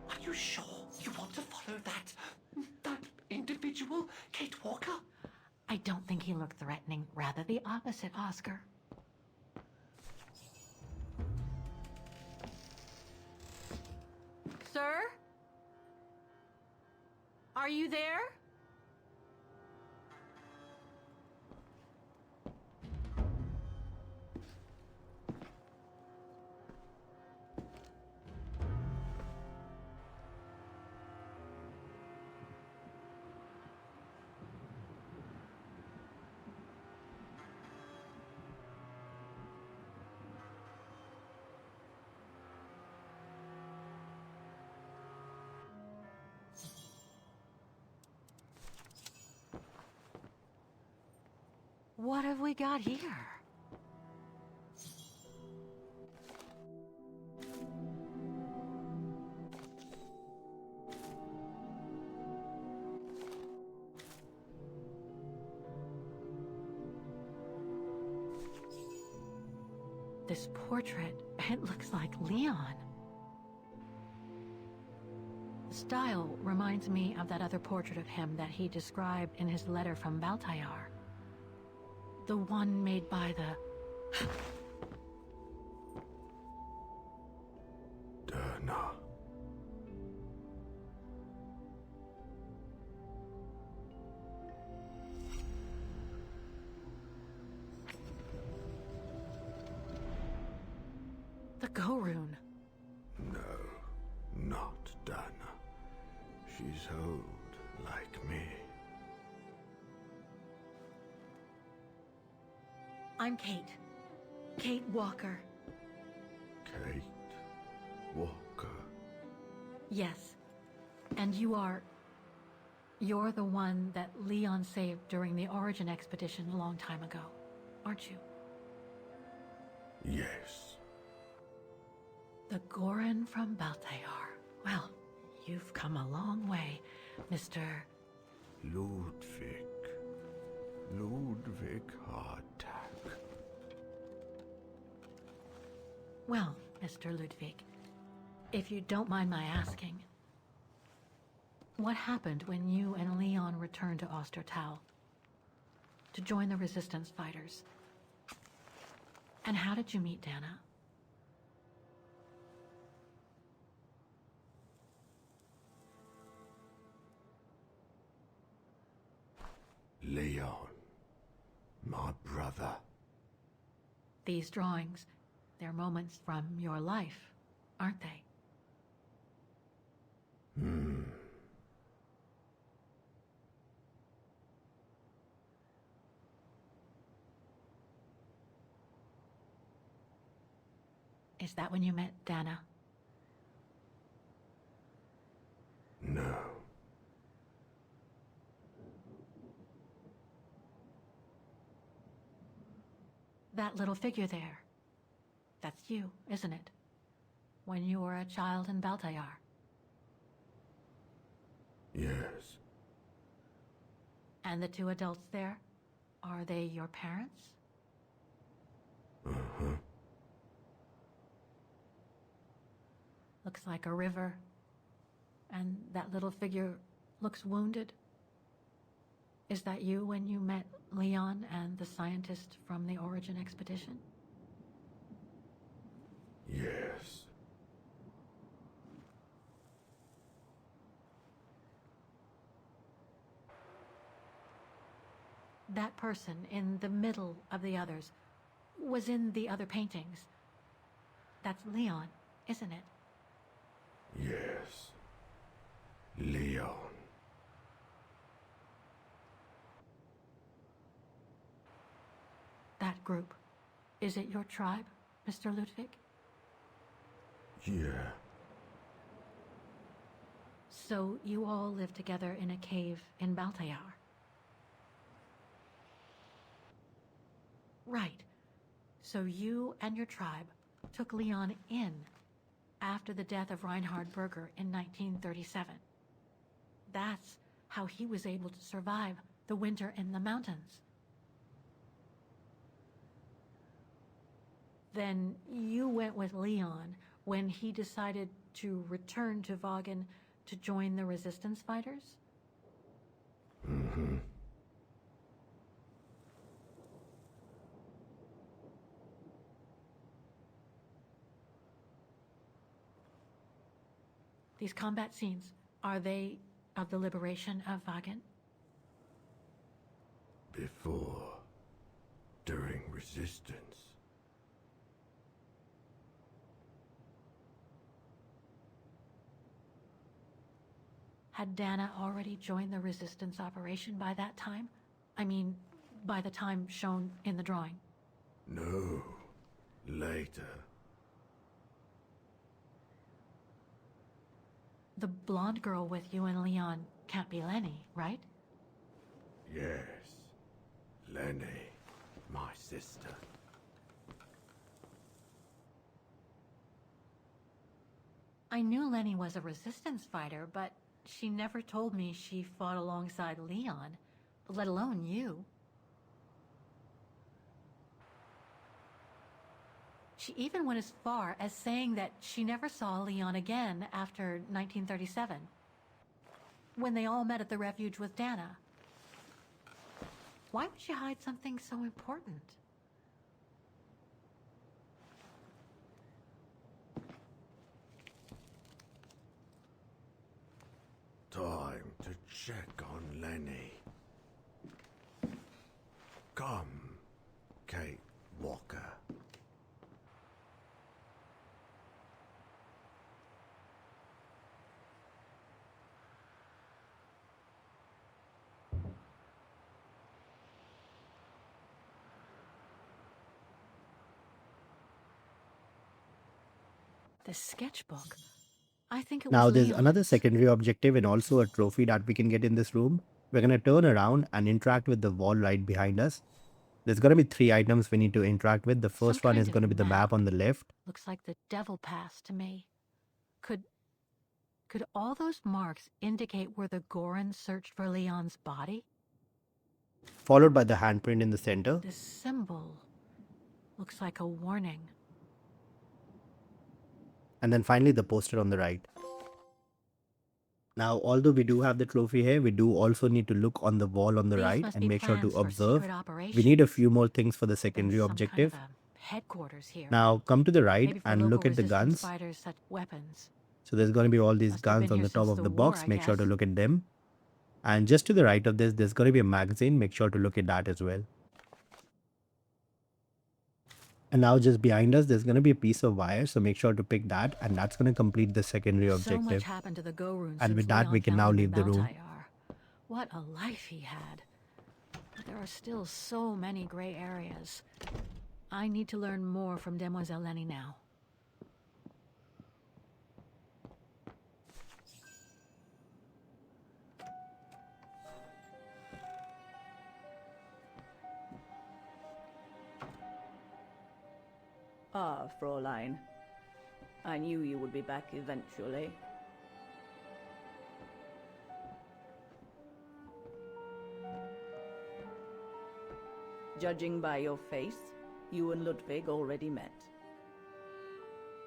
Speaker 6: Are you sure you want to follow that individual, Kate Walker?
Speaker 11: I don't think he looked threatening. Rather the opposite, Oscar. Sir? Are you there? What have we got here? This portrait, it looks like Leon. The style reminds me of that other portrait of him that he described in his letter from Baltayar. The one made by the...
Speaker 17: Dana.
Speaker 11: The Go-Rune.
Speaker 17: No, not Dana. She's old, like me.
Speaker 11: I'm Kate. Kate Walker.
Speaker 17: Kate Walker.
Speaker 11: Yes. And you're the one that Leon saved during the Origin expedition a long time ago, aren't you?
Speaker 17: Yes.
Speaker 11: The Goran from Baltayar. Well, you've come a long way, Mr.
Speaker 17: Ludwig. Ludwig Hardtack.
Speaker 11: Well, Mr. Ludwig, if you don't mind my asking, what happened when you and Leon returned to Ostertal to join the Resistance fighters? And how did you meet Dana?
Speaker 17: Leon. My brother.
Speaker 11: These drawings, they're moments from your life, aren't they? Is that when you met Dana?
Speaker 17: No.
Speaker 11: That little figure there. That's you, isn't it? When you were a child in Baltayar.
Speaker 17: Yes.
Speaker 11: And the two adults there? Are they your parents?
Speaker 17: Uh-huh.
Speaker 11: Looks like a river. And that little figure looks wounded. Is that you when you met Leon and the scientist from the Origin expedition?
Speaker 17: Yes.
Speaker 11: That person in the middle of the others was in the other paintings. That's Leon, isn't it?
Speaker 17: Yes. Leon.
Speaker 11: That group. Is it your tribe, Mr. Ludwig?
Speaker 17: Yeah.
Speaker 11: So you all live together in a cave in Baltayar? Right. So you and your tribe took Leon in after the death of Reinhard Berger in 1937. That's how he was able to survive the winter in the mountains. Then you went with Leon when he decided to return to Vagen to join the resistance fighters?
Speaker 17: Mm-hmm.
Speaker 11: These combat scenes, are they of the liberation of Vagen?
Speaker 17: Before. During resistance.
Speaker 11: Had Dana already joined the resistance operation by that time? I mean, by the time shown in the drawing.
Speaker 17: No. Later.
Speaker 11: The blonde girl with you and Leon can't be Lenny, right?
Speaker 17: Yes. Lenny. My sister.
Speaker 11: I knew Lenny was a resistance fighter, but she never told me she fought alongside Leon, let alone you. She even went as far as saying that she never saw Leon again after 1937, when they all met at the refuge with Dana. Why would she hide something so important?
Speaker 17: Time to check on Lenny. Come, Kate Walker.
Speaker 11: The sketchbook. I think it was
Speaker 1: Now there's
Speaker 11: Leon's.
Speaker 1: another secondary objective and also a trophy that we can get in this room. We're going to turn around and interact with the wall right behind us. There's going to be 3 items we need to interact with. The first one
Speaker 11: kind
Speaker 1: is going to
Speaker 11: of
Speaker 1: be the map on the left.
Speaker 11: Looks like the devil pass to me. Could all those marks indicate where the Gorons searched for Leon's body?
Speaker 1: Followed by the handprint in the center.
Speaker 11: This symbol looks like a warning.
Speaker 1: And then finally the poster on the right. Now, although we do have the trophy here, we do also need to look on the wall on the
Speaker 11: These
Speaker 1: right
Speaker 11: must
Speaker 1: and
Speaker 11: be
Speaker 1: make sure to
Speaker 11: plans for
Speaker 1: observe.
Speaker 11: secret
Speaker 1: We need a
Speaker 11: operations.
Speaker 1: few more things for the secondary
Speaker 11: Some
Speaker 1: objective.
Speaker 11: kind of a headquarters here.
Speaker 1: Now, come to the right
Speaker 11: Maybe for
Speaker 1: and
Speaker 11: local
Speaker 1: look at the
Speaker 11: resistance
Speaker 1: guns.
Speaker 11: fighters, such weapons.
Speaker 1: So there's going to be all these
Speaker 11: Must have
Speaker 1: guns
Speaker 11: been
Speaker 1: on
Speaker 11: here
Speaker 1: the top
Speaker 11: since
Speaker 1: of
Speaker 11: the
Speaker 1: the
Speaker 11: war,
Speaker 1: box.
Speaker 11: I
Speaker 1: Make sure to
Speaker 11: guess.
Speaker 1: look at them. And just to the right of this, there's going to be a magazine. Make sure to look at that as well. And now just behind us, there's going to be a piece of wire. So make sure to pick that. And that's going to complete the secondary
Speaker 11: So much
Speaker 1: objective.
Speaker 11: happened to the Gorons
Speaker 1: And
Speaker 11: since
Speaker 1: with that,
Speaker 11: Leon
Speaker 1: we can
Speaker 11: found
Speaker 1: now
Speaker 11: them in
Speaker 1: leave the room.
Speaker 11: Baltayar. What a life he had. But there are still so many gray areas. I need to learn more from Demoiselle Lenny now.
Speaker 13: Ah, Fräulein. I knew you would be back eventually. Judging by your face, you and Ludwig already met.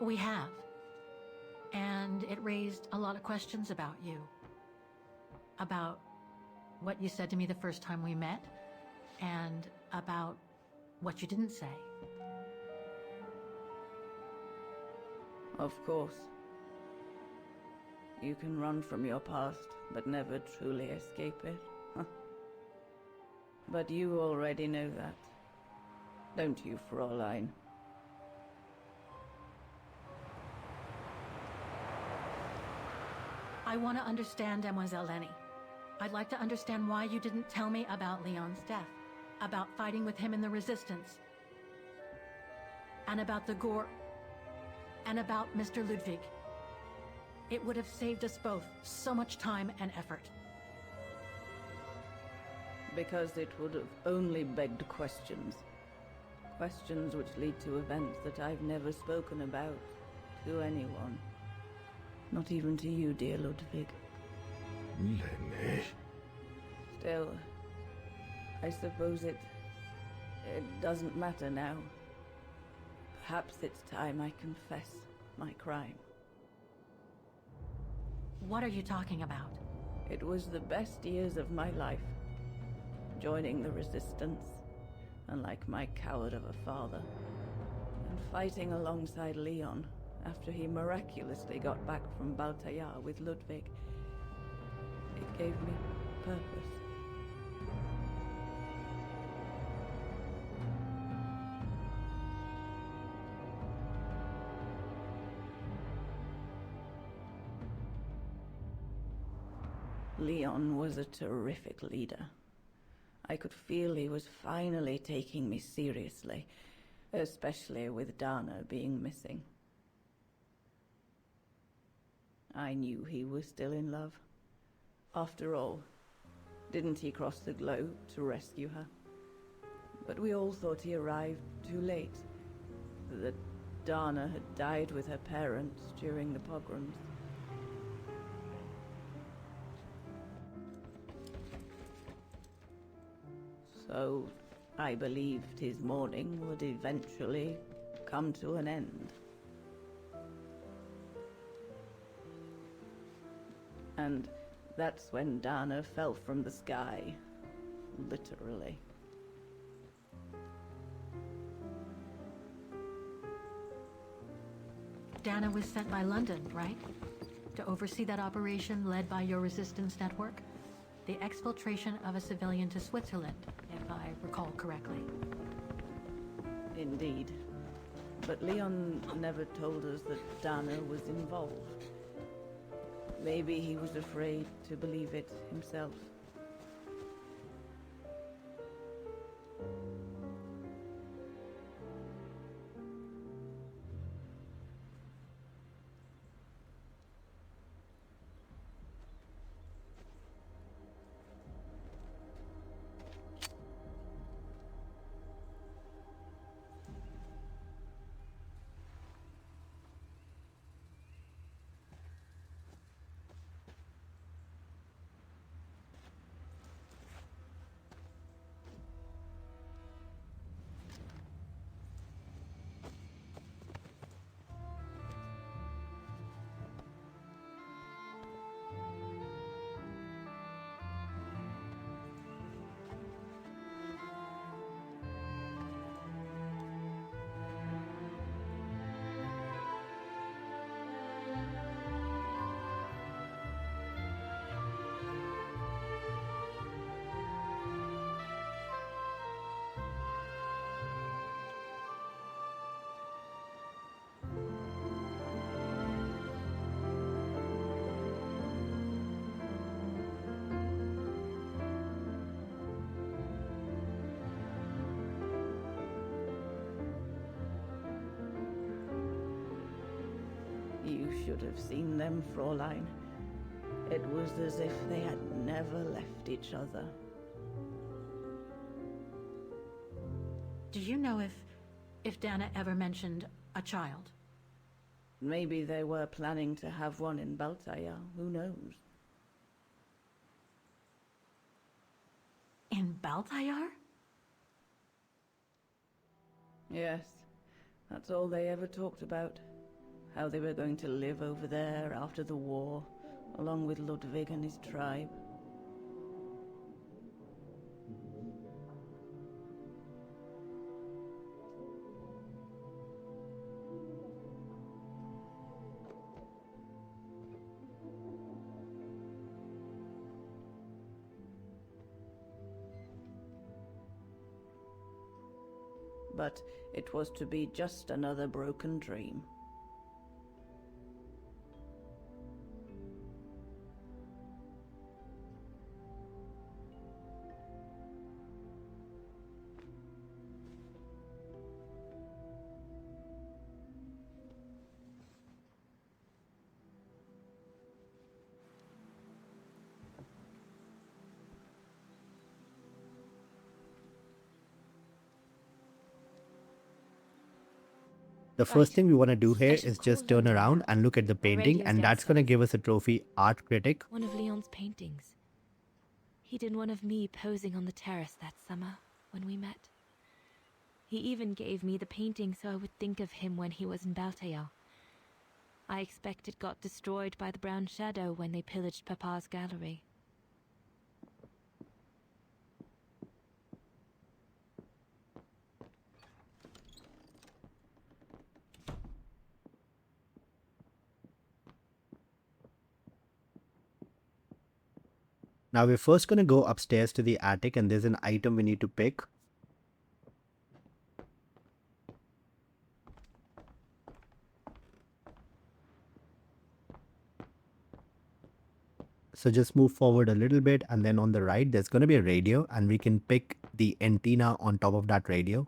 Speaker 11: We have. And it raised a lot of questions about you. About what you said to me the first time we met, and about what you didn't say.
Speaker 13: Of course. You can run from your past, but never truly escape it. Huh. But you already know that. Don't you, Fräulein?
Speaker 11: I want to understand Mademoiselle Lenny. I'd like to understand why you didn't tell me about Leon's death, about fighting with him in the Resistance, and about the Gore, and about Mr. Ludwig. It would have saved us both so much time and effort.
Speaker 13: Because it would have only begged questions. Questions which lead to events that I've never spoken about to anyone. Not even to you, dear Ludwig.
Speaker 17: Lenny.
Speaker 13: Still, I suppose it doesn't matter now. Perhaps it's time I confess my crime.
Speaker 11: What are you talking about?
Speaker 13: It was the best years of my life. Joining the Resistance, unlike my coward of a father, and fighting alongside Leon after he miraculously got back from Baltayar with Ludwig. It gave me purpose. Leon was a terrific leader. I could feel he was finally taking me seriously, especially with Dana being missing. I knew he was still in love. After all, didn't he cross the globe to rescue her? But we all thought he arrived too late, that Dana had died with her parents during the pogroms. So, I believed his mourning would eventually come to an end. And that's when Dana fell from the sky, literally.
Speaker 11: Dana was sent by London, right? To oversee that operation led by your resistance network? The exfiltration of a civilian to Switzerland, if I recall correctly.
Speaker 13: Indeed. But Leon never told us that Dana was involved. Maybe he was afraid to believe it himself. You should have seen them, Fräulein. It was as if they had never left each other.
Speaker 11: Do you know if Dana ever mentioned a child?
Speaker 13: Maybe they were planning to have one in Baltaya, who knows?
Speaker 11: In Baltayar?
Speaker 13: Yes, that's all they ever talked about. How they were going to live over there after the war, along with Ludwig and his tribe. but it was to be just another broken dream.
Speaker 1: The first thing we want to do here
Speaker 2: should
Speaker 1: is just
Speaker 2: call
Speaker 1: turn
Speaker 2: London
Speaker 1: around
Speaker 2: now.
Speaker 1: and look at the
Speaker 2: Our
Speaker 1: painting,
Speaker 2: radio's
Speaker 1: and that's going to
Speaker 2: downstairs.
Speaker 1: give us a trophy, Art Critic.
Speaker 2: One of Leon's paintings. He did one of me posing on the terrace that summer when we met. He even gave me the painting so I would think of him when he was in Baltaya. I expect it got destroyed by the Brown Shadow when they pillaged Papa's gallery.
Speaker 1: Now we're first going to go upstairs to the attic, and there's an item we need to pick. So just move forward a little bit, and then on the right there's going to be a radio, and we can pick the antenna on top of that radio.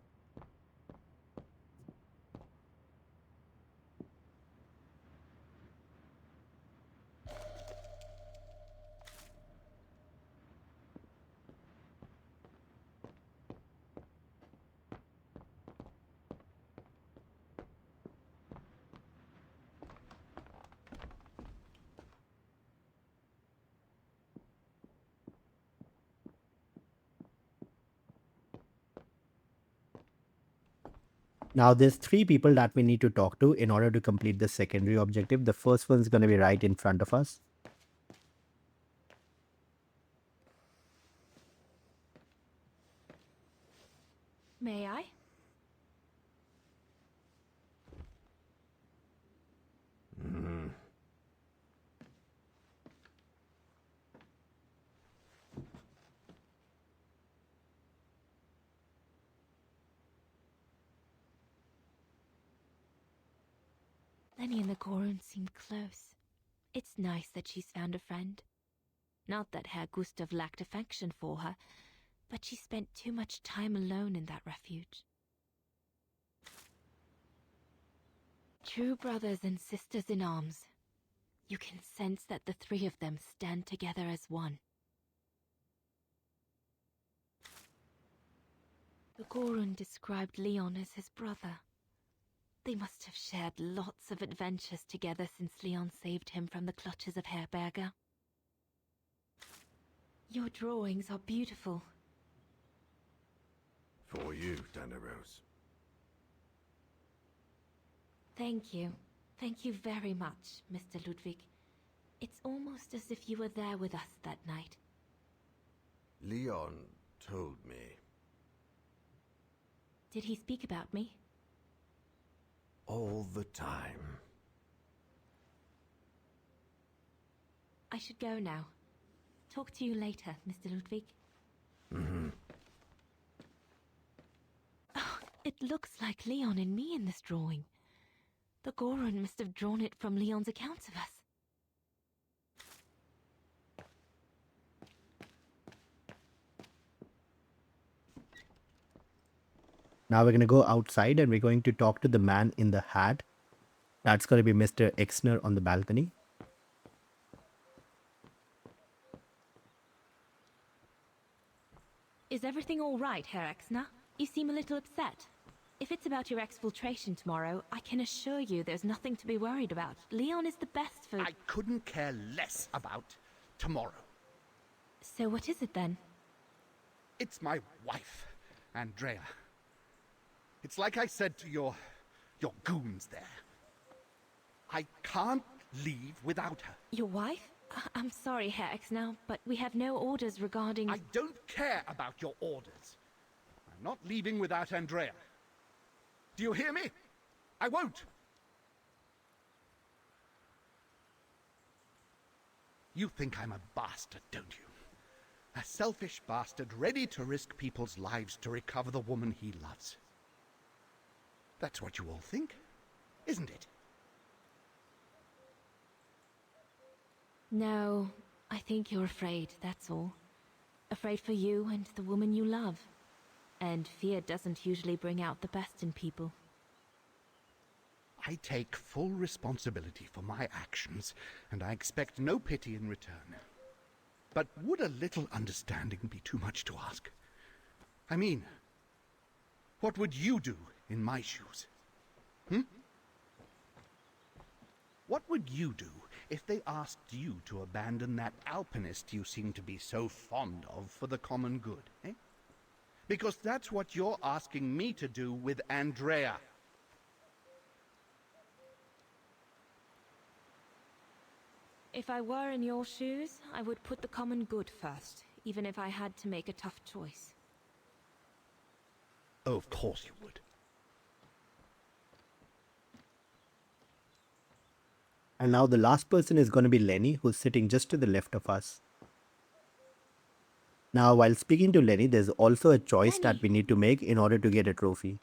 Speaker 1: Now there's 3 people that we need to talk to in order to complete the secondary objective. The first one's going to be right in front of us.
Speaker 2: May I? Lenny and the Gorun seemed close. It's nice that she's found a friend. Not that Herr Gustav lacked affection for her, but she spent too much time alone in that refuge. True brothers and sisters in arms. You can sense that the 3 of them stand together as one. The Gorun described Leon as his brother. They must have shared lots of adventures together since Leon saved him from the clutches of Herr Berger. Your drawings are beautiful.
Speaker 14: For you, Dana Rose.
Speaker 2: Thank you. Thank you very much, Mr. Ludwig. It's almost as if you were there with us that night.
Speaker 14: Leon told me.
Speaker 2: Did he speak about me?
Speaker 14: All the time.
Speaker 2: I should go now. Talk to you later, Mr. Ludwig.
Speaker 14: Mm-hmm.
Speaker 2: Oh, it looks like Leon and me in this drawing. The Gorun must have drawn it from Leon's accounts of us.
Speaker 1: Now we're going to go outside, and we're going to talk to the man in the hat. That's going to be Mr. Exner on the balcony.
Speaker 2: Is everything all right, Herr Exner? You seem a little upset. If it's about your exfiltration tomorrow, I can assure you there's nothing to be worried about. Leon is the best for...
Speaker 5: I couldn't care less about tomorrow.
Speaker 2: So what is it then?
Speaker 5: It's my wife, Andrea. It's like I said to your goons there. I can't leave without her.
Speaker 2: Your wife? I'm sorry, Herr Exner, but we have no orders regarding...
Speaker 5: I don't care about your orders. I'm not leaving without Andrea. Do you hear me? I won't. You think I'm a bastard, don't you? A selfish bastard ready to risk people's lives to recover the woman he loves. That's what you all think, isn't it?
Speaker 2: No, I think you're afraid, that's all. Afraid for you and the woman you love. And fear doesn't usually bring out the best in people.
Speaker 5: I take full responsibility for my actions, and I expect no pity in return. But would a little understanding be too much to ask? I mean, what would you do in my shoes? What would you do if they asked you to abandon that alpinist you seem to be so fond of for the common good, eh? Because that's what you're asking me to do with Andrea.
Speaker 2: If I were in your shoes, I would put the common good first, even if I had to make a tough choice.
Speaker 5: Oh, of course you would.
Speaker 1: And now the last person is going to be Lenny, who's sitting just to the left of us. Now, while speaking to Lenny, there's also a choice that we need to make in order to get a trophy.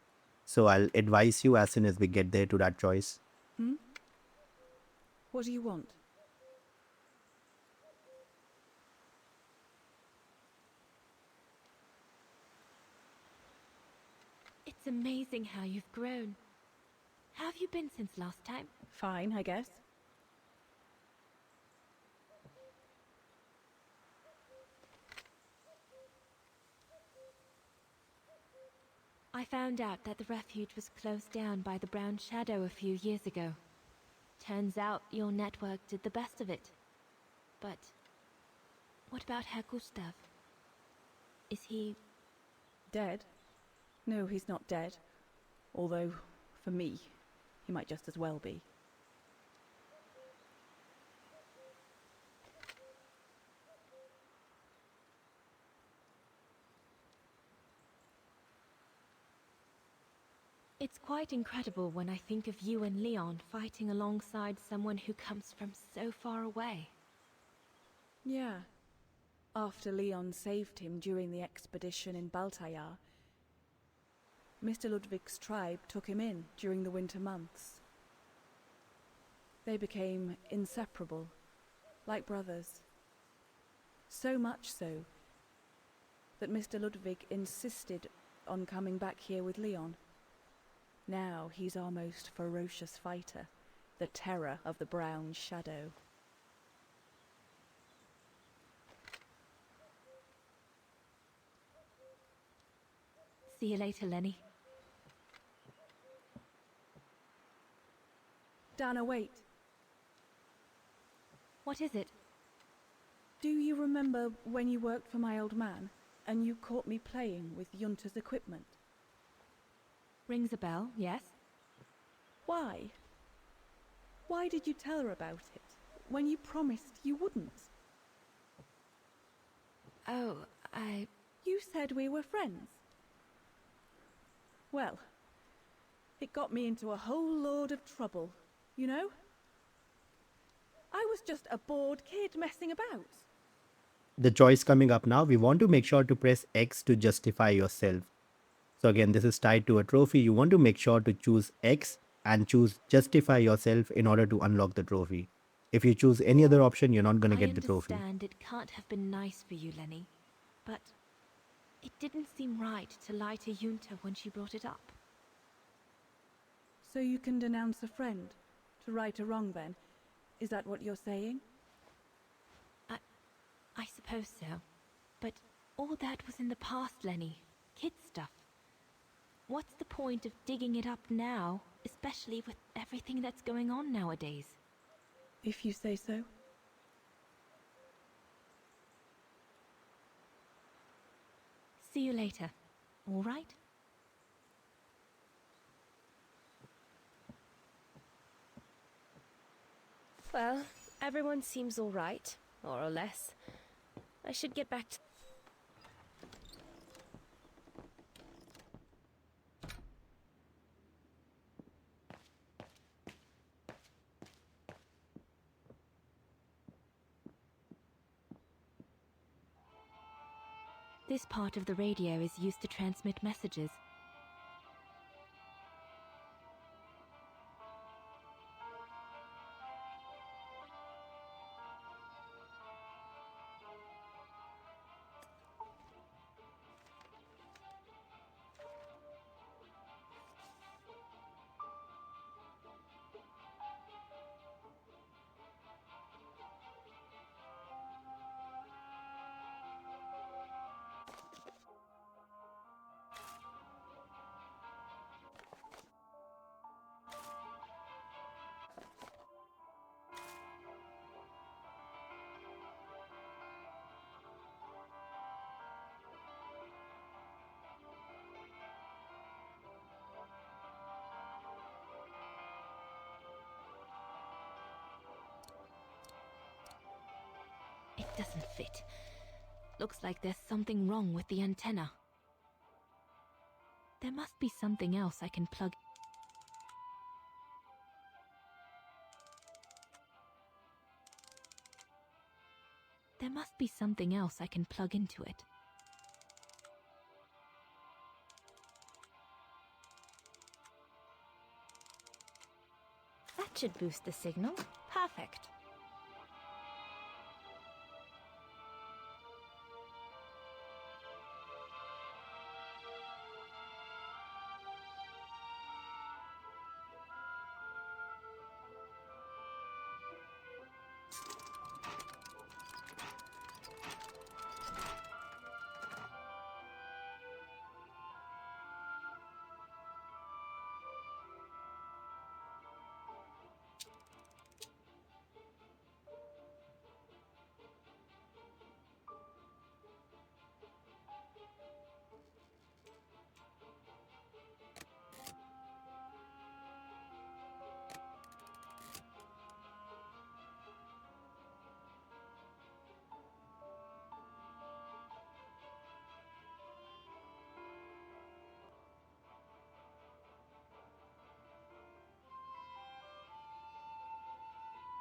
Speaker 1: So I'll advise you as soon as we get there to that choice.
Speaker 13: What do you want?
Speaker 2: It's amazing how you've grown. How have you been since last time?
Speaker 13: Fine, I guess.
Speaker 2: I found out that the refuge was closed down by the Brown Shadow a few years ago. Turns out your network did the best of it. But what about Herr Gustav? Is he...
Speaker 13: Dead? No, he's not dead. Although, for me, he might just as well be.
Speaker 2: It's quite incredible when I think of you and Leon fighting alongside someone who comes from so far away.
Speaker 13: Yeah. After Leon saved him during the expedition in Baltayar, Mr. Ludwig's tribe took him in during the winter months. They became inseparable, like brothers. So much so that Mr. Ludwig insisted on coming back here with Leon. Now he's our most ferocious fighter, the terror of the Brown Shadow.
Speaker 2: See you later, Lenny.
Speaker 13: Dana, wait.
Speaker 2: What is it?
Speaker 13: Do you remember when you worked for my old man, and you caught me playing with Junta's equipment?
Speaker 2: Rings a bell, yes.
Speaker 13: Why? Why did you tell her about it, when you promised you wouldn't?
Speaker 2: Oh,
Speaker 13: You said we were friends. Well, it got me into a whole load of trouble, you know? I was just a bored kid messing about.
Speaker 1: The choice coming up now, we want to make sure to press X to justify yourself. So again, this is tied to a trophy. You want to make sure to choose X and choose justify yourself in order to unlock the trophy. If you choose any other option, you're not going to get the trophy.
Speaker 2: I understand it can't have been nice for you, Lenny, but it didn't seem right to lie to Junta when she brought it up.
Speaker 13: So you can denounce a friend, to right a wrong then? Is that what you're saying?
Speaker 2: I suppose so. But all that was in the past, Lenny. Kid stuff. What's the point of digging it up now, especially with everything that's going on nowadays?
Speaker 13: If you say so.
Speaker 2: See you later. All right?
Speaker 3: Well, everyone seems all right, more or less. I should get back to...
Speaker 2: This part of the radio is used to transmit messages. doesn't fit. Looks like there's something wrong with the antenna. There must be something else I can plug. There must be something else I can plug into it. That should boost the signal. Perfect.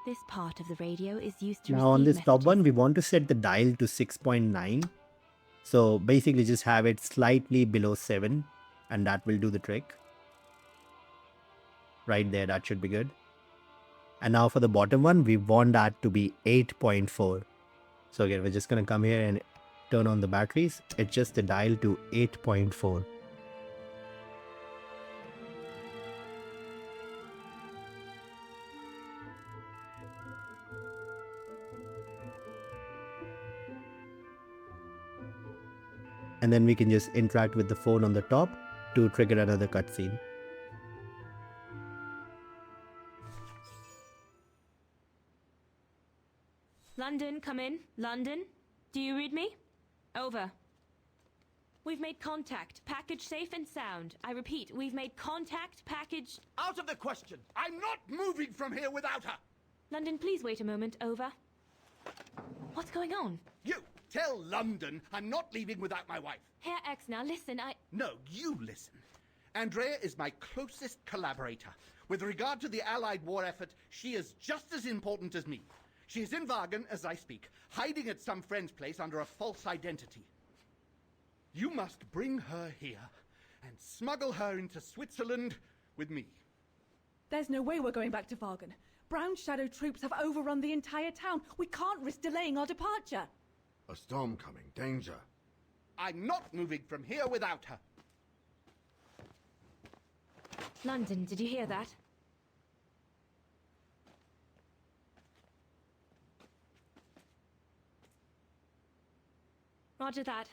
Speaker 2: This part of the radio is used to
Speaker 1: Now on
Speaker 2: receive
Speaker 1: this top one,
Speaker 2: messages.
Speaker 1: we want to set the dial to 6.9. So basically just have it slightly below 7 and that will do the trick. Right there, that should be good. And now for the bottom one, we want that to be 8.4. So again, we're just going to come here and turn on the batteries. Adjust the dial to 8.4. And then we can just interact with the phone on the top to trigger another cutscene.
Speaker 2: London, come in. London, do you read me? Over. We've made contact. Package safe and sound. I repeat, we've made contact. Package...
Speaker 19: Out of the question!
Speaker 5: I'm not moving from here without her!
Speaker 2: London, please wait a moment. Over. What's going on?
Speaker 5: You tell London I'm not leaving without my wife.
Speaker 2: Herr X, now listen,
Speaker 5: No, you listen. Andrea is my closest collaborator. With regard to the Allied war effort, she is just as important as me. She is in Wagen as I speak, hiding at some friend's place under a false identity. You must bring her here and smuggle her into Switzerland with me.
Speaker 4: There's no way we're going back to Wagen. Brown Shadow troops have overrun the entire town. We can't risk delaying our departure.
Speaker 8: A storm coming. Danger.
Speaker 5: I'm not moving from here without her.
Speaker 2: London, did you hear that? Roger that.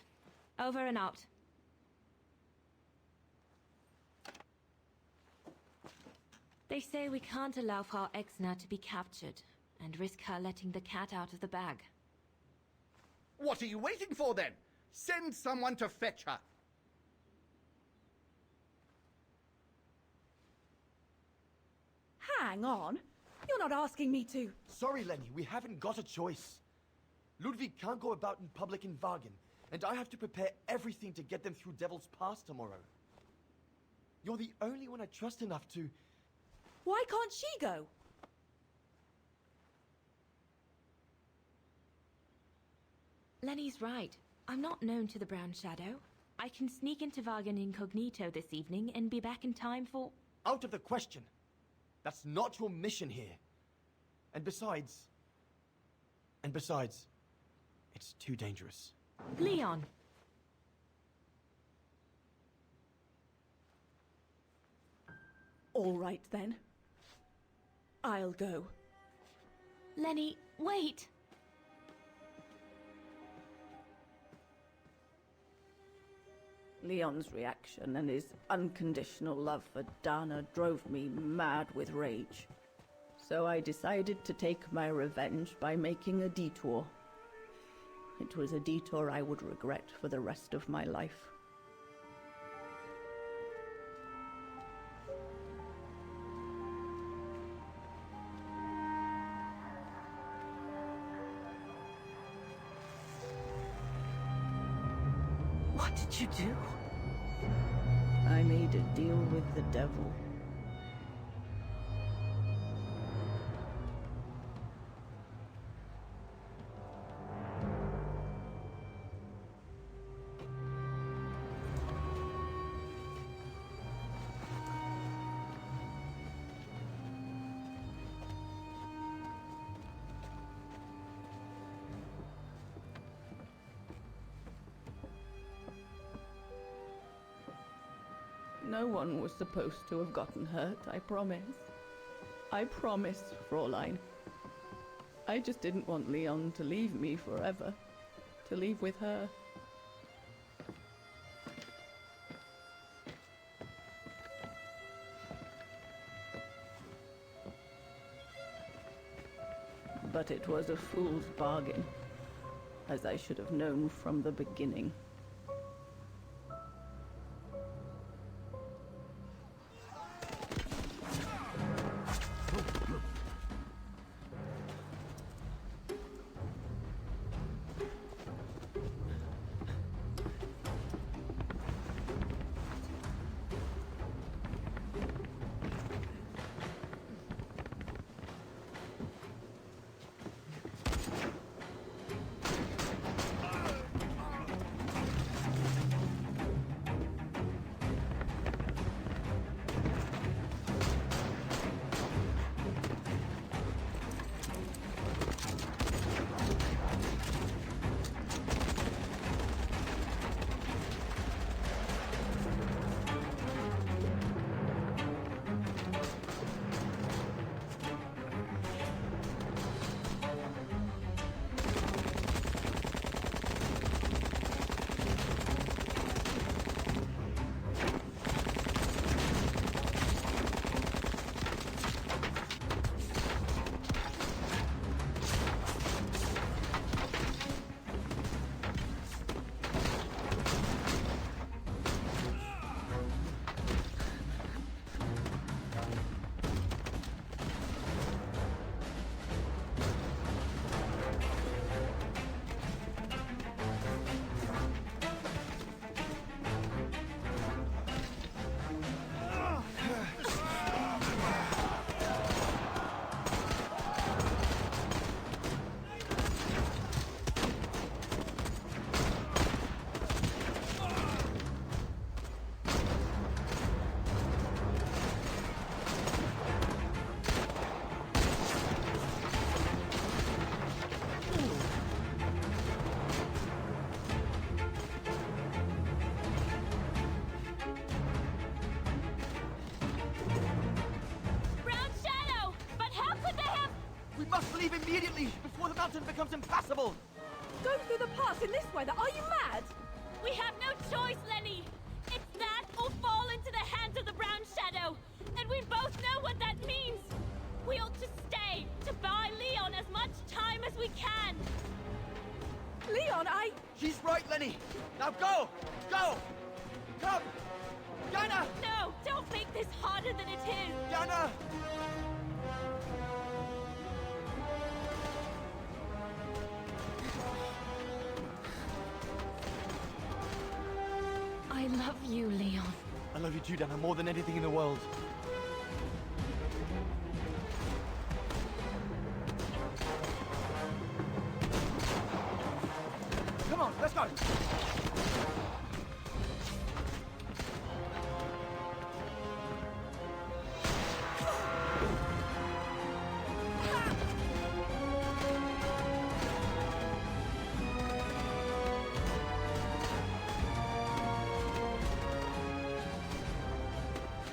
Speaker 2: Over and out. They say we can't allow Frau Exner to be captured and risk her letting the cat out of the bag.
Speaker 5: What are you waiting for then? Send someone to fetch her.
Speaker 4: Hang on. You're not asking me to.
Speaker 22: Sorry, Lenny, we haven't got a choice. Ludwig can't go about in public in Wagen, and I have to prepare everything to get them through Devil's Pass tomorrow. You're the only one I trust enough to...
Speaker 4: Why can't she go?
Speaker 2: Lenny's right. I'm not known to the Brown Shadow. I can sneak into Wagen incognito this evening and be back in time for...
Speaker 22: Out of the question. That's not your mission here. And besides, it's too dangerous.
Speaker 2: Leon!
Speaker 4: All right, then. I'll go.
Speaker 2: Lenny, wait!
Speaker 13: Leon's reaction and his unconditional love for Dana drove me mad with rage. So I decided to take my revenge by making a detour. It was a detour I would regret for the rest of my life.
Speaker 12: did you do?
Speaker 13: I made a deal with the devil. No one was supposed to have gotten hurt, I promise. I promise, Fräulein. I just didn't want Leon to leave me forever. To leave with her. But it was a fool's bargain, as I should have known from the beginning.
Speaker 19: Leave immediately, before the mountain becomes impassable!
Speaker 4: Go through the pass in this weather? Are you mad?
Speaker 2: We have no choice, Lenny! It's that or fall into the hands of the Brown Shadow! And we both know what that means! We ought to stay, to buy Leon as much time as we can!
Speaker 4: Leon,
Speaker 19: She's right, Lenny! Now go! Go! Come! Yana!
Speaker 2: No! Don't make this harder than it is!
Speaker 19: Yana!
Speaker 11: I love you, Leon.
Speaker 19: I love you too, Dana, more than anything in the world. Come on, let's go!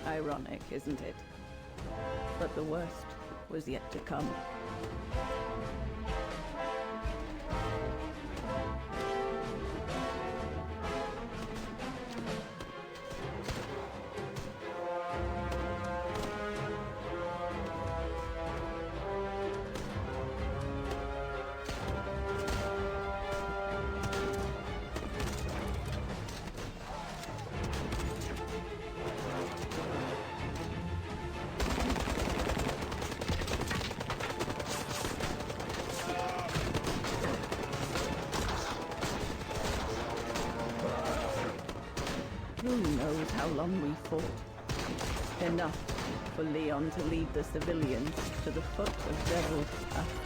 Speaker 13: Ironic, isn't it? But the worst was yet to come. how long we fought. Enough for Leon to lead the civilians to the foot of Devil's Path.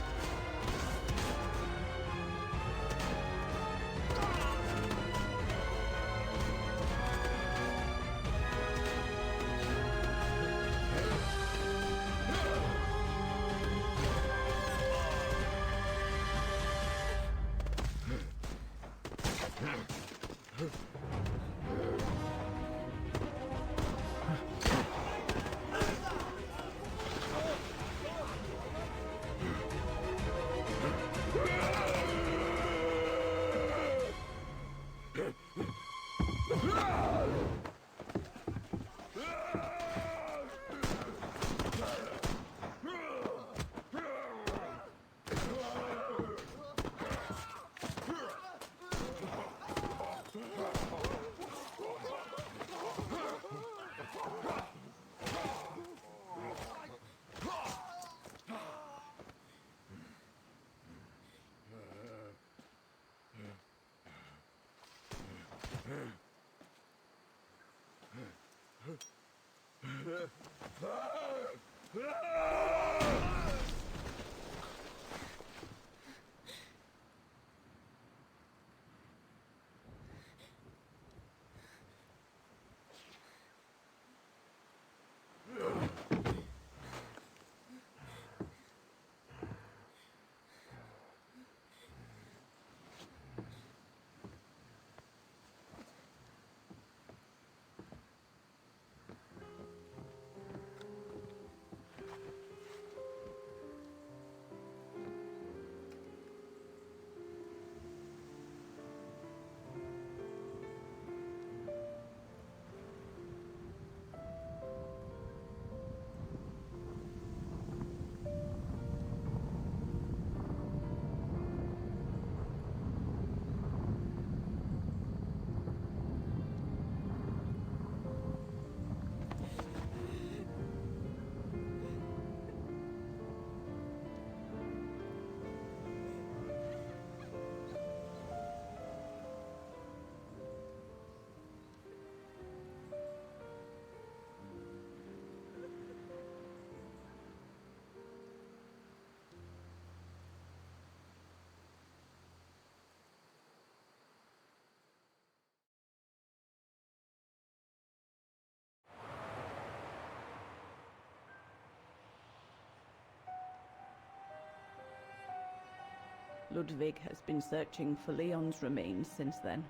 Speaker 13: Ludwig has been searching for Leon's remains since then.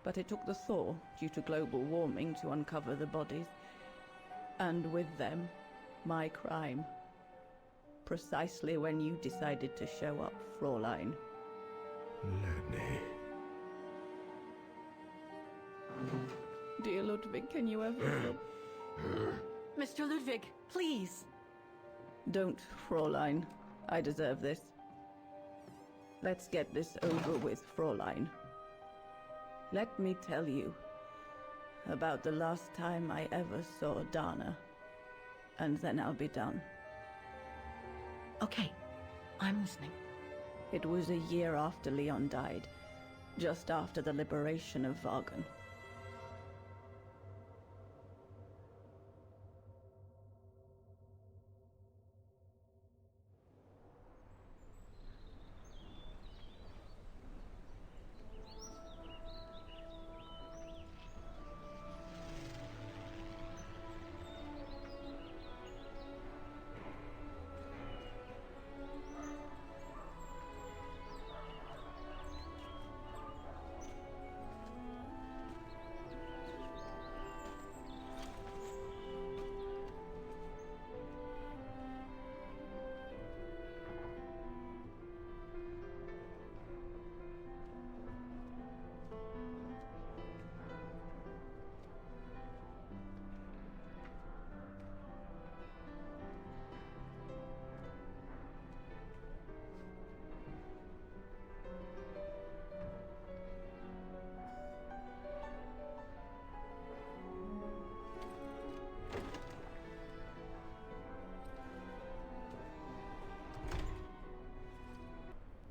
Speaker 13: But it took the thaw due to global warming to uncover the bodies. And with them, my crime. Precisely when you decided to show up, Fraulein.
Speaker 17: Lenny.
Speaker 13: Dear Ludwig, can you ever...
Speaker 11: Mr. Ludwig, please!
Speaker 13: Don't, Fraulein. I deserve this. Let's get this over with, Fraulein. Let me tell you about the last time I ever saw Dana, and then I'll be done.
Speaker 11: Okay, I'm listening.
Speaker 13: It was a year after Leon died, just after the liberation of Vagen.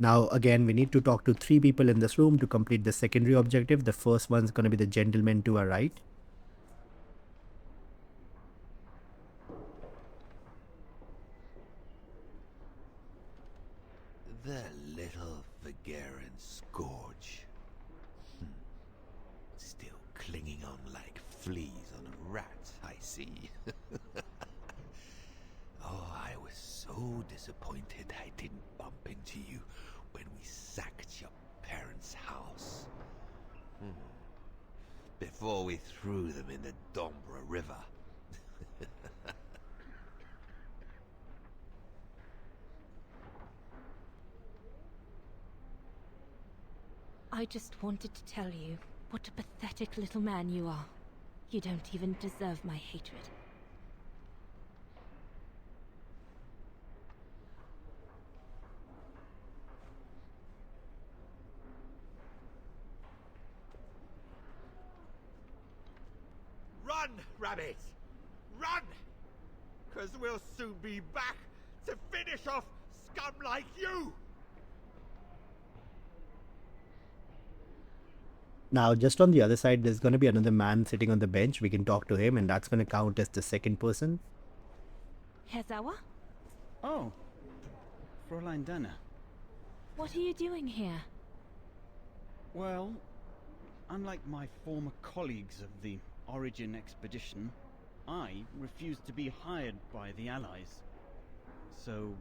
Speaker 1: Now again, we need to talk to 3 people in this room to complete the secondary objective. The first one's going to be the gentleman to our right.
Speaker 14: The little Vagaran scourge. Still clinging on like fleas on a rat, I see. Oh, I was so disappointed I didn't bump into you when we sacked your parents' house. Before we threw them in the Dombra River.
Speaker 2: I just wanted to tell you what a pathetic little man you are. You don't even deserve my hatred.
Speaker 17: Run, Rabbit! Run! 'Cause we'll soon be back to finish off scum like you!
Speaker 1: Now, just on the other side, there's going to be another man sitting on the bench. We can talk to him, and that's going to count as the second person.
Speaker 2: Hezawa?
Speaker 20: Oh, Fräulein Dana.
Speaker 2: What are you doing here?
Speaker 20: Well, unlike my former colleagues of the Origin expedition, I refused to be hired by the Allies. So,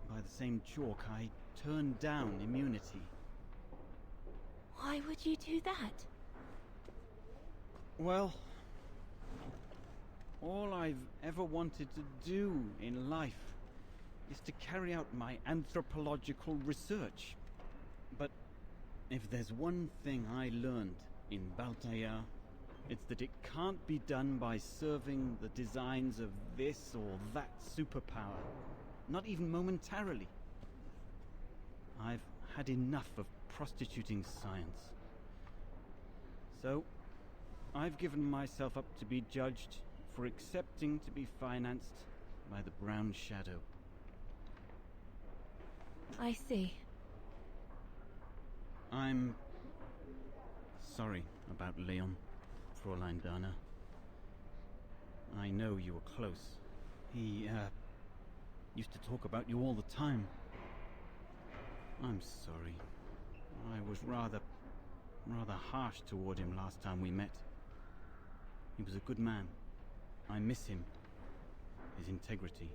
Speaker 20: by the same chalk, I turned down immunity.
Speaker 2: Why would you do that?
Speaker 20: Well, all I've ever wanted to do in life is to carry out my anthropological research. But if there's one thing I learned in Baltaya, it's that it can't be done by serving the designs of this or that superpower, not even momentarily. I've had enough of prostituting science. So, I've given myself up to be judged for accepting to be financed by the Brown Shadow.
Speaker 2: I see.
Speaker 20: I'm sorry about Leon, Fräulein Dana. I know you were close. He, used to talk about you all the time. I'm sorry. I was rather harsh toward him last time we met. He was a good man. I miss him. His integrity.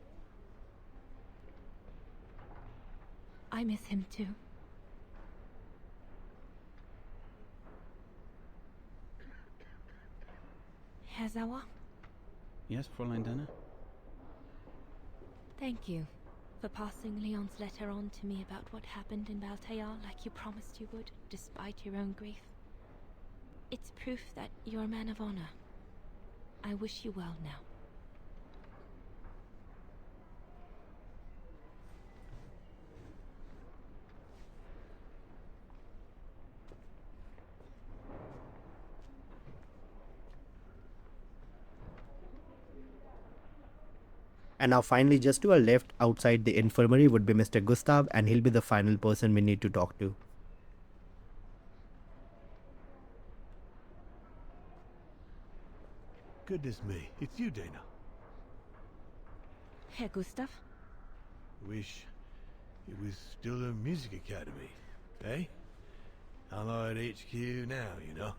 Speaker 2: I miss him too. Hezawa?
Speaker 20: Yes, Fräulein Dana?
Speaker 2: Thank you for passing Leon's letter on to me about what happened in Baltaya like you promised you would, despite your own grief. It's proof that you're a man of honor. I wish you well now.
Speaker 1: And now finally, just to our left outside the infirmary would be Mr. Gustav, and he'll be the final person we need to talk to.
Speaker 17: Goodness me, it's you, Dana.
Speaker 2: Herr Gustav?
Speaker 17: Wish it was still a music academy, eh? Allied HQ now, you know.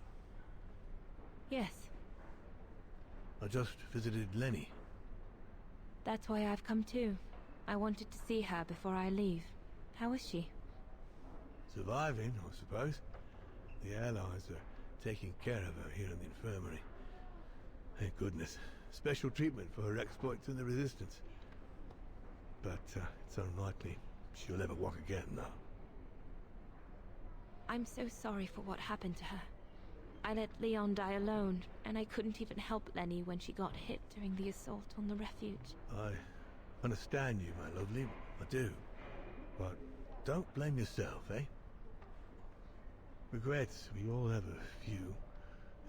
Speaker 2: Yes,
Speaker 17: I just visited Lenny.
Speaker 2: that's why I've come too. I wanted to see her before I leave. How is she?
Speaker 17: Surviving, I suppose. The Allies are taking care of her here in the infirmary. Thank goodness. Special treatment for her exploits in the Resistance. But it's unlikely she'll ever walk again, though.
Speaker 2: I'm so sorry for what happened to her. I let Leon die alone, and I couldn't even help Lenny when she got hit during the assault on the refuge.
Speaker 17: I understand you, my lovely. I do. But don't blame yourself, eh? Regrets, we all have a few.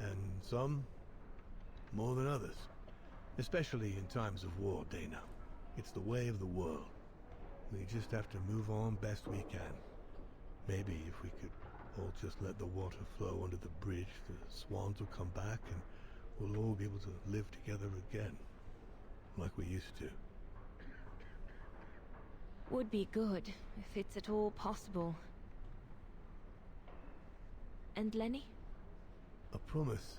Speaker 17: And some more than others. Especially in times of war, Dana. It's the way of the world. We just have to move on best we can. Maybe if we could all just let the water flow under the bridge, the swans will come back and we'll all be able to live together again. Like we used to.
Speaker 3: Would be good, if it's at all possible. And Lenny?
Speaker 17: I promise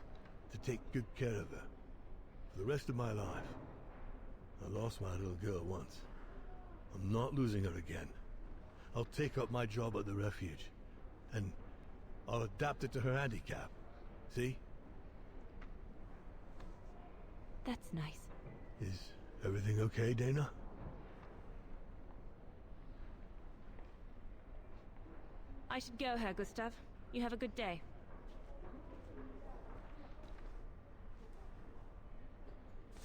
Speaker 17: to take good care of her for the rest of my life. I lost my little girl once. I'm not losing her again. I'll take up my job at the refuge, and I'll adapt it to her handicap. See?
Speaker 3: That's nice.
Speaker 17: Is everything okay, Dana?
Speaker 3: I should go, Herr Gustav. You have a good day.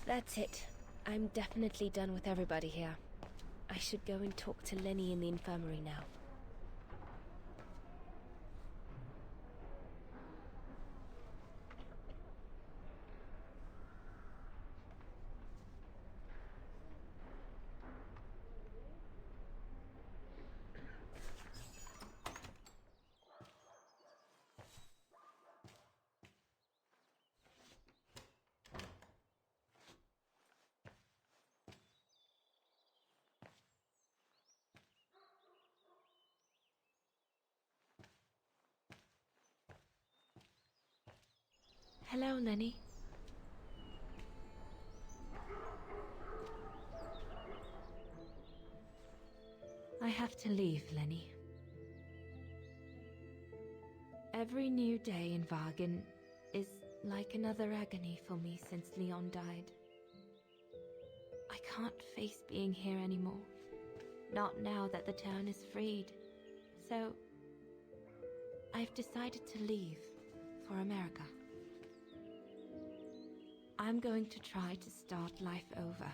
Speaker 3: That's it. I'm definitely done with everybody here. I should go and talk to Lenny in the infirmary now. Hello, Lenny. I have to leave, Lenny. Every new day in Wagen is like another agony for me since Leon died. I can't face being here anymore. Not now that the town is freed. So, I've decided to leave for America. I'm going to try to start life over.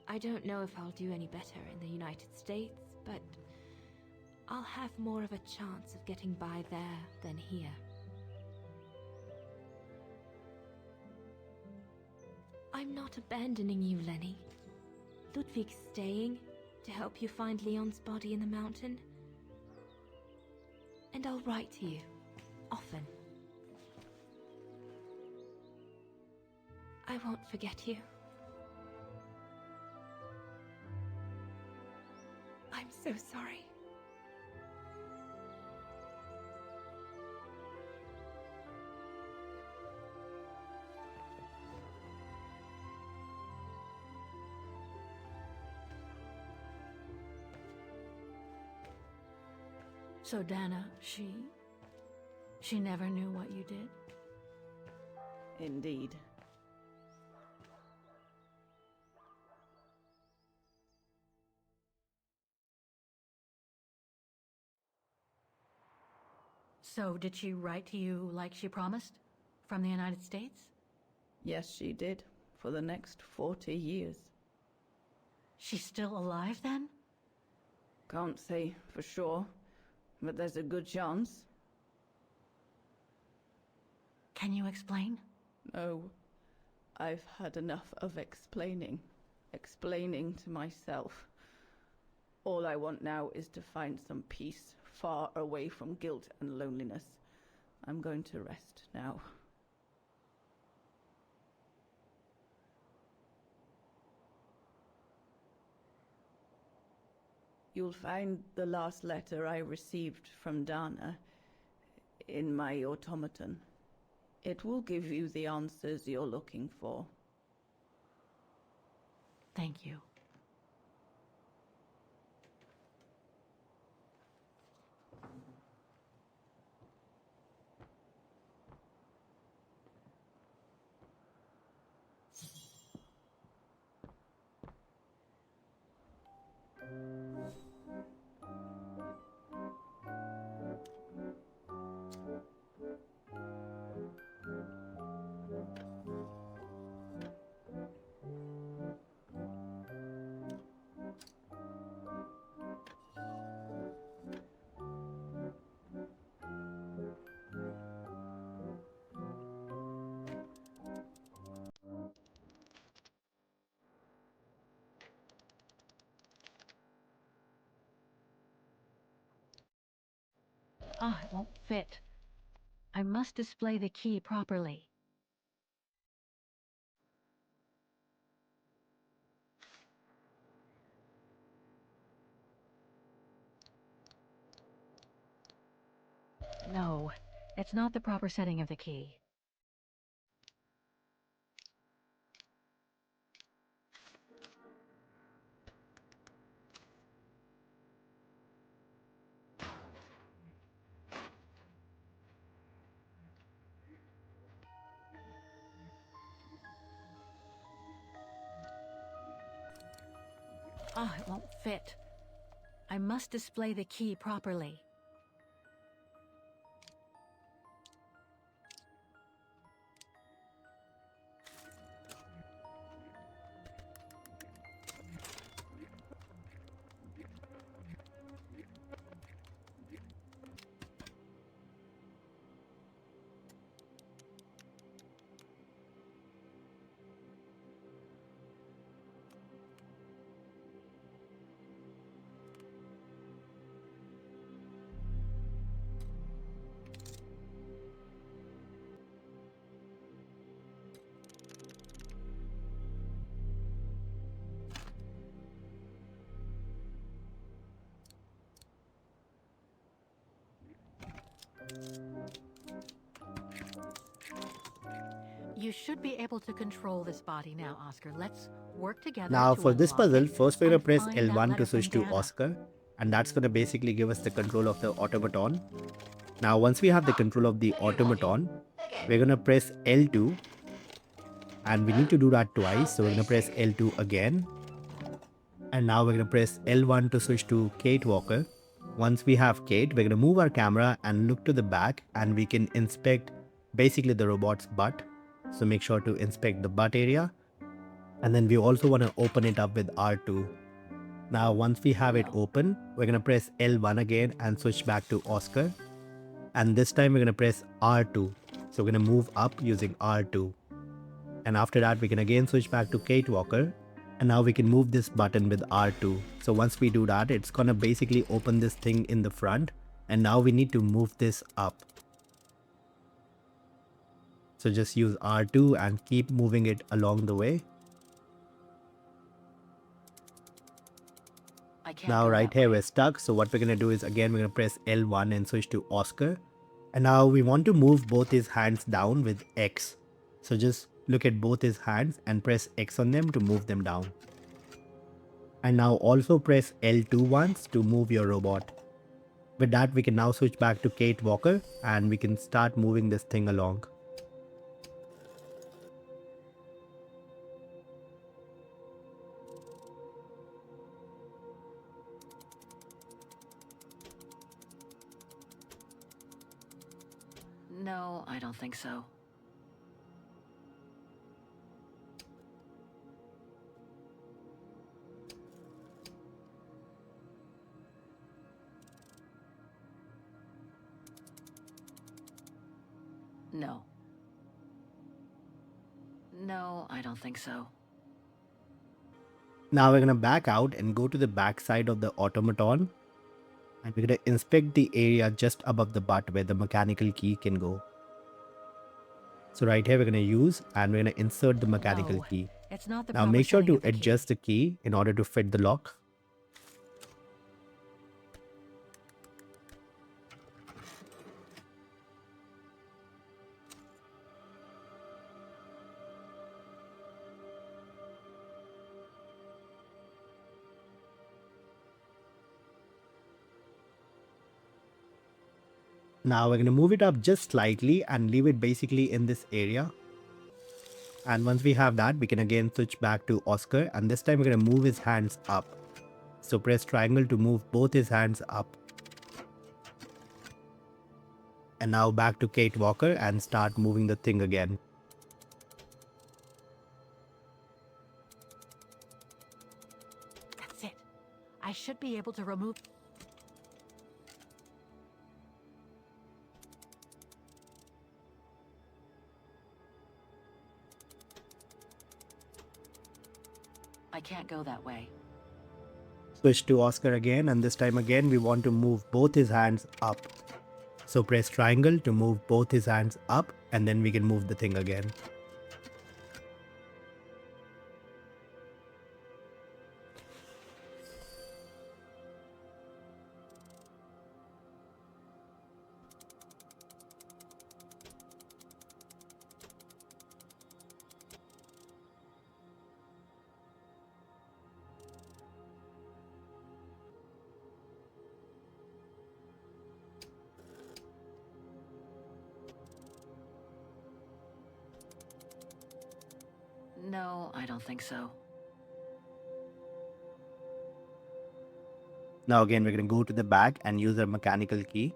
Speaker 3: I don't know if I'll do any better in the United States, but I'll have more of a chance of getting by there than here. I'm not abandoning you, Lenny. Ludwig's staying to help you find Leon's body in the mountain. And I'll write to you, often. I won't forget you. I'm so sorry.
Speaker 11: So Dana, she never knew what you did?
Speaker 13: Indeed.
Speaker 11: So did she write to you like she promised? From the United States?
Speaker 13: Yes, she did. For the next 40 years.
Speaker 11: She's still alive then?
Speaker 13: Can't say for sure, but there's a good chance.
Speaker 11: Can you explain?
Speaker 13: No. I've had enough of explaining. Explaining to myself. All I want now is to find some peace, far away from guilt and loneliness. I'm going to rest now. You'll find the last letter I received from Dana in my automaton. It will give you the answers you're looking for.
Speaker 11: Thank you. Ah, it won't fit. I must display the key properly. No, it's not the proper setting of the key. Oh, it won't fit. I must display the key properly. You should be able to control this body now, Oscar. Let's work together
Speaker 1: Now
Speaker 11: to
Speaker 1: for this
Speaker 11: unlock
Speaker 1: puzzle,
Speaker 11: it
Speaker 1: first we're going
Speaker 11: and
Speaker 1: to press
Speaker 11: find that
Speaker 1: L1
Speaker 11: letter
Speaker 1: to
Speaker 11: from
Speaker 1: switch to
Speaker 11: Dana.
Speaker 1: Oscar, and that's going to basically give us the control of the automaton. Now once we have the control of the automaton, we're going to press L2, and we need to do that twice, so we're going to press L2 again. And now we're going to press L1 to switch to Kate Walker. Once we have Kate, we're going to move our camera and look to the back, and we can inspect basically the robot's butt. So make sure to inspect the butt area. And then we also want to open it up with R2. Now once we have it open, we're going to press L1 again and switch back to Oscar. And this time we're going to press R2. So we're going to move up using R2. And after that we can again switch back to Kate Walker. And now we can move this button with R2. So once we do that, it's going to basically open this thing in the front. And now we need to move this up. So just use R2 and keep moving it along the way. Now right here we're stuck, so what we're going to do is again we're going to press L1 and switch to Oscar. And now we want to move both his hands down with X. So just look at both his hands and press X on them to move them down. And now also press L2 once to move your robot. With that we can now switch back to Kate Walker and we can start moving this thing along.
Speaker 11: No, I don't think so. No. No, I don't think so.
Speaker 1: Now we're going to back out and go to the back side of the automaton. And we're going to inspect the area just above the butt where the mechanical key can go. So right here we're going to use and we're going to insert the mechanical
Speaker 11: No,
Speaker 1: key.
Speaker 11: it's not the
Speaker 1: Now
Speaker 11: proper
Speaker 1: make sure
Speaker 11: setting
Speaker 1: to
Speaker 11: of the key.
Speaker 1: adjust the key in order to fit the lock. Now we're going to move it up just slightly and leave it basically in this area. And once we have that, we can again switch back to Oscar, and this time we're going to move his hands up. So press triangle to move both his hands up. And now back to Kate Walker and start moving the thing again.
Speaker 11: That's it. I should be able to remove... I can't go that way.
Speaker 1: Switch to Oscar again, and this time again we want to move both his hands up. So press triangle to move both his hands up, and then we can move the thing again.
Speaker 11: No, I don't think so.
Speaker 1: Now again, we're going to go to the back and use our mechanical key.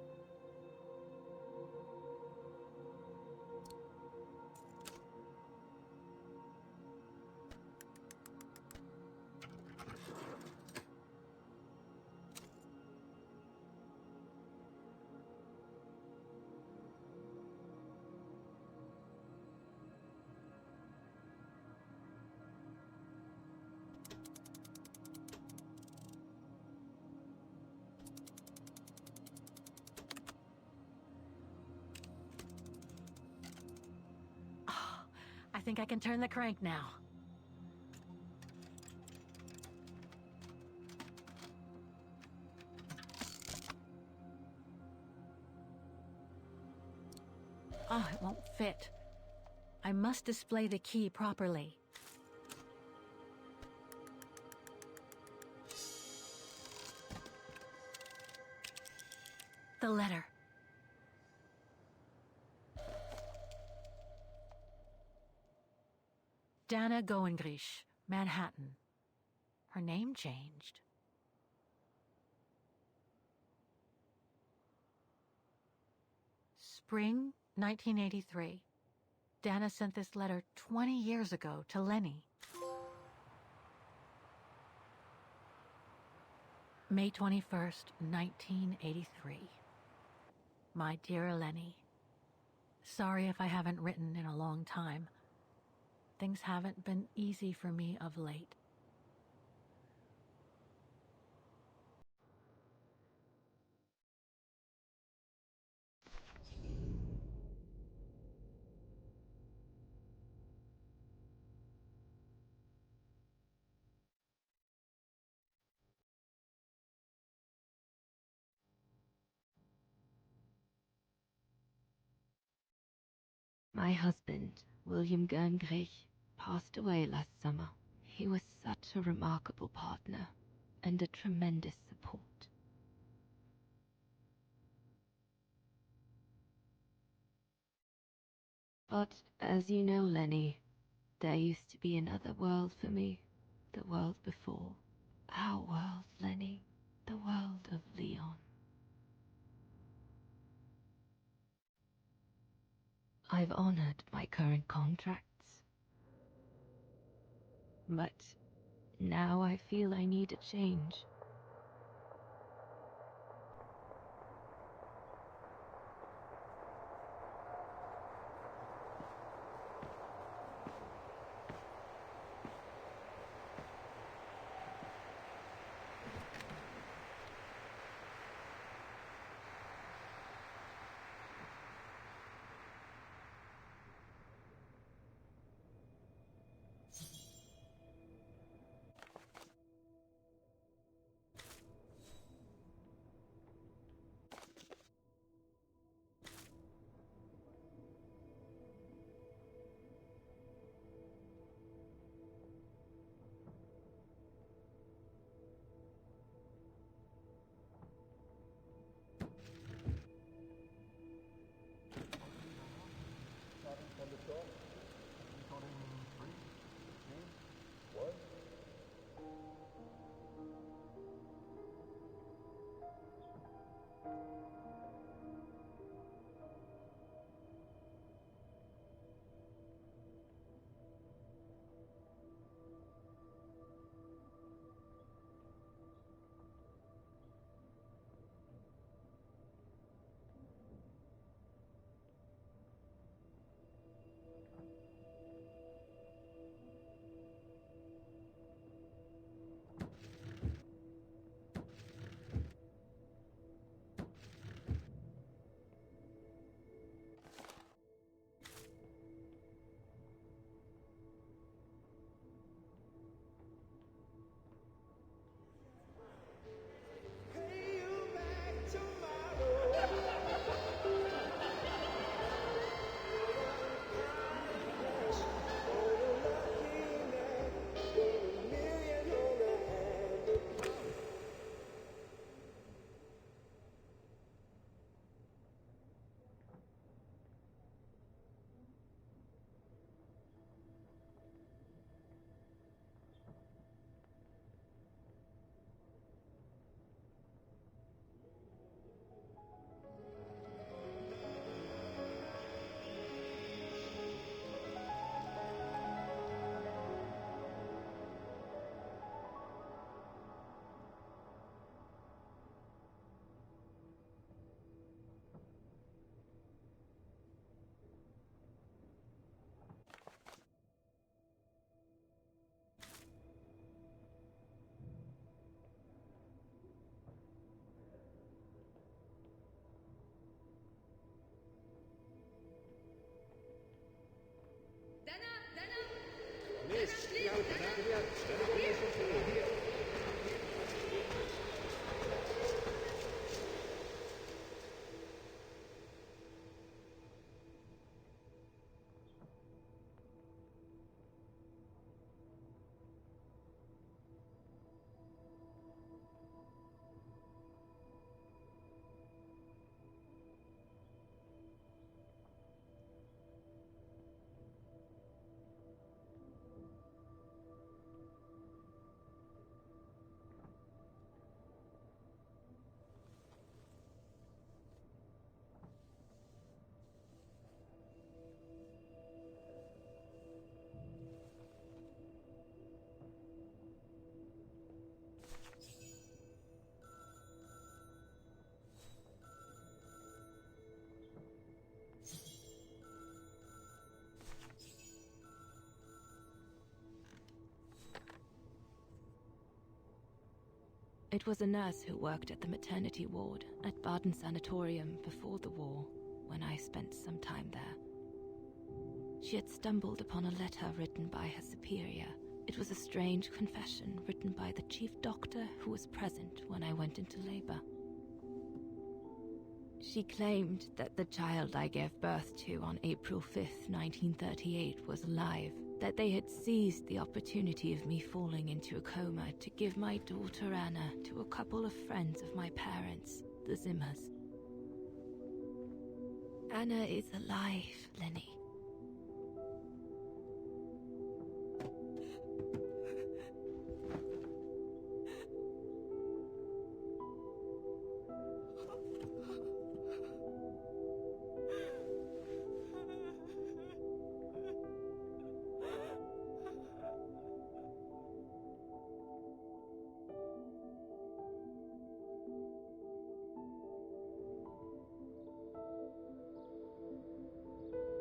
Speaker 11: I think I can turn the crank now. Oh, it won't fit. I must display the key properly. The letter. Dana Goengrish, Manhattan. Her name changed. Spring 1983. Dana sent this letter 20 years ago to Lenny. May 21st, 1983. My dear Lenny, sorry if I haven't written in a long time. Things haven't been easy for me of late.
Speaker 3: My husband, William Gerngrich, passed away last summer. He was such a remarkable partner and a tremendous support. But as you know, Lenny, there used to be another world for me. The world before. Our world, Lenny. The world of Leon. I've honored my current contracts. But now I feel I need a change. It was a nurse who worked at the maternity ward at Baden Sanatorium before the war, when I spent some time there. She had stumbled upon a letter written by her superior. It was a strange confession written by the chief doctor who was present when I went into labor. She claimed that the child I gave birth to on April 5th, 1938 was alive, that they had seized the opportunity of me falling into a coma to give my daughter Anna to a couple of friends of my parents, the Zimmers. Anna is alive, Lenny.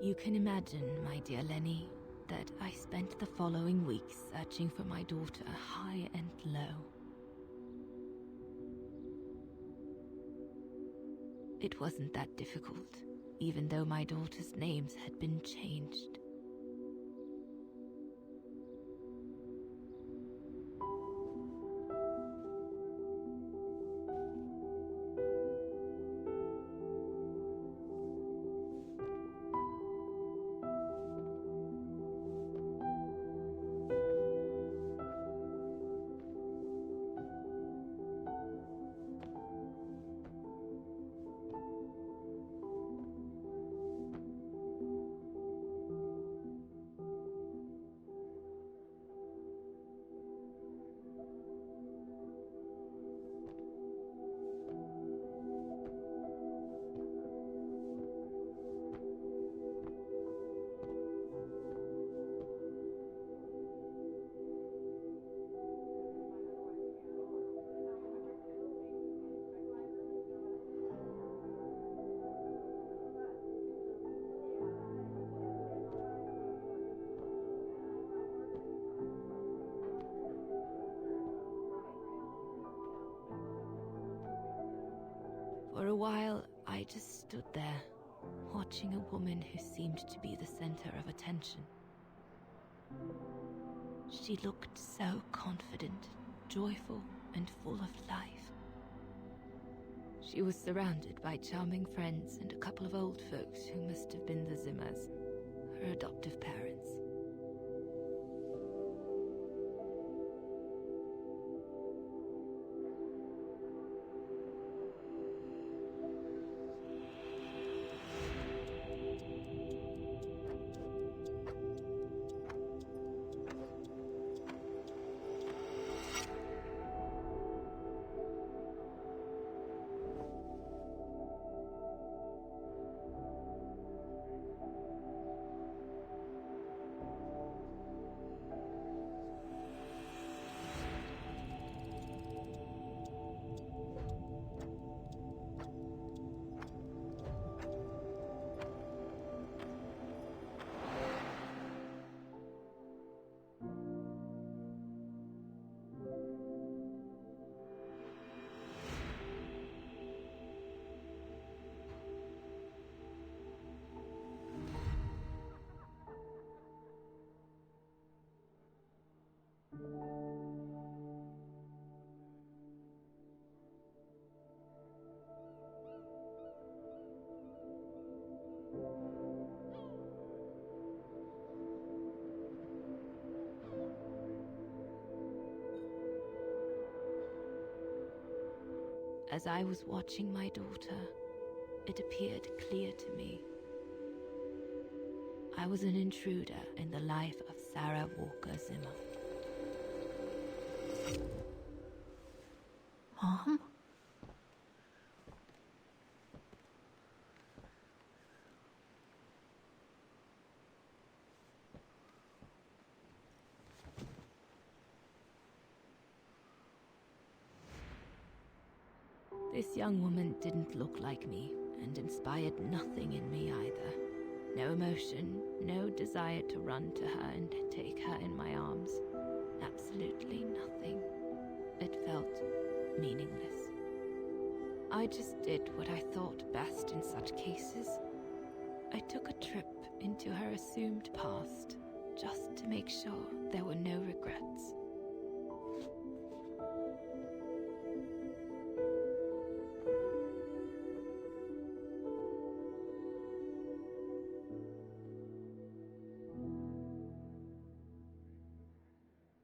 Speaker 3: You can imagine, my dear Lenny, that I spent the following weeks searching for my daughter high and low. It wasn't that difficult, even though my daughter's names had been changed. For a while, I just stood there, watching a woman who seemed to be the center of attention. She looked so confident, joyful, and full of life. She was surrounded by charming friends and a couple of old folks who must have been the Zimmers, her adoptive parents. As I was watching my daughter, it appeared clear to me. I was an intruder in the life of Sarah Walker Zimmer.
Speaker 11: Mom?
Speaker 3: This young woman didn't look like me, and inspired nothing in me either. No emotion, no desire to run to her and take her in my arms. Absolutely nothing. It felt meaningless. I just did what I thought best in such cases. I took a trip into her assumed past, just to make sure there were no regrets.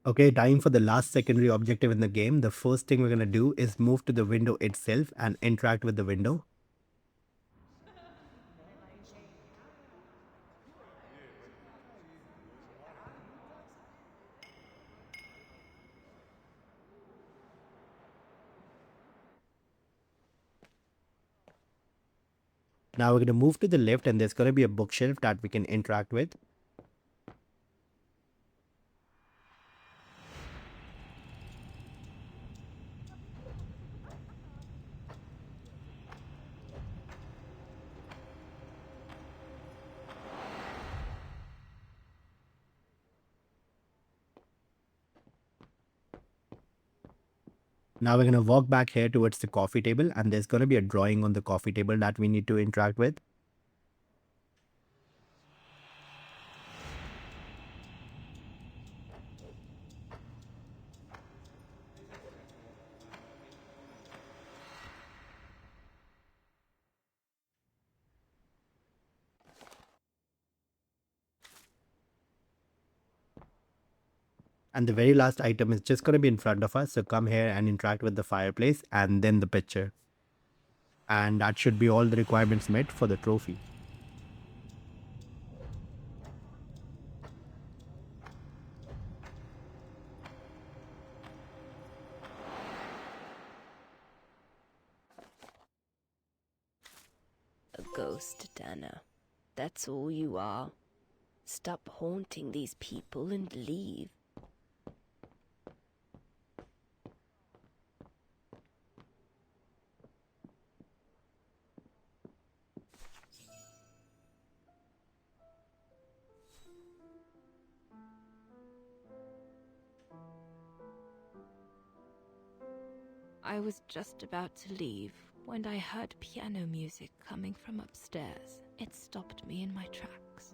Speaker 1: Okay, time for the last secondary objective in the game. The first thing we're going to do is move to the window itself and interact with the window. Now we're going to move to the left and there's going to be a bookshelf that we can interact with. Now we're going to walk back here towards the coffee table and there's going to be a drawing on the coffee table that we need to interact with. And the very last item is just going to be in front of us. So come here and interact with the fireplace and then the picture. And that should be all the requirements met for the trophy.
Speaker 15: A ghost, Dana. That's all you are. Stop haunting these people and leave.
Speaker 3: I was just about to leave when I heard piano music coming from upstairs. It stopped me in my tracks.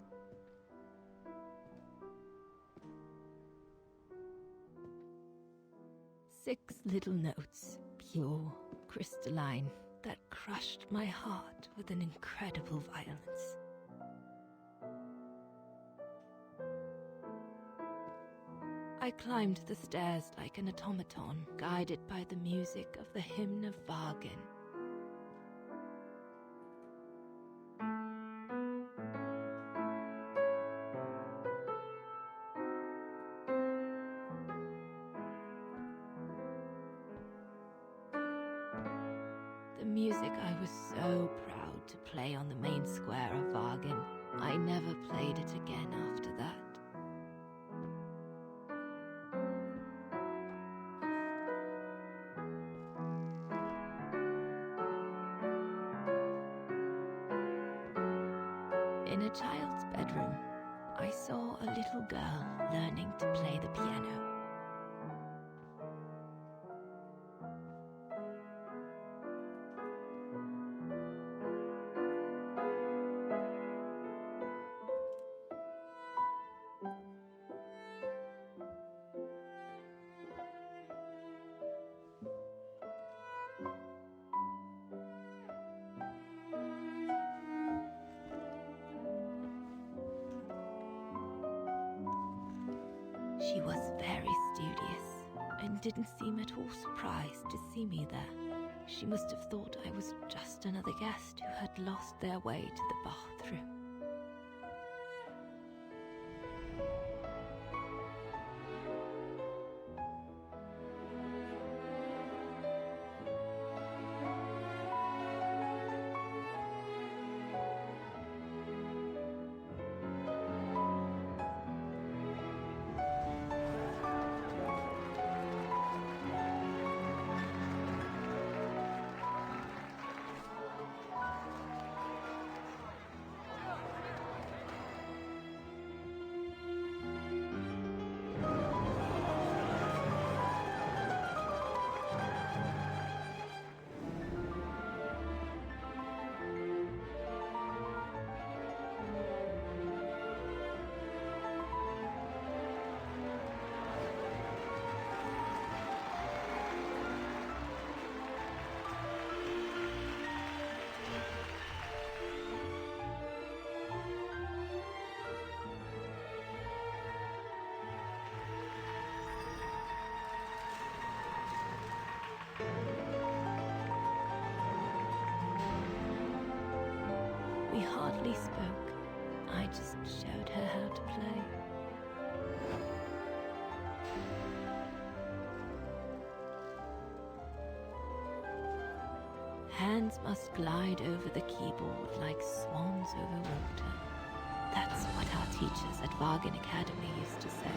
Speaker 3: Six little notes, pure, crystalline, that crushed my heart with an incredible violence. I climbed the stairs like an automaton, guided by the music of the hymn of Vargin. The music I was so proud to play on the main square of Vargin. I never played it again after that. In a child's bedroom, I saw a little girl learning to play the piano. She was very studious and didn't seem at all surprised to see me there. She must have thought I was just another guest who had lost their way to the bathroom. We hardly spoke. I just showed her how to play. Hands must glide over the keyboard like swans over water. That's what our teachers at Vargan Academy used to say.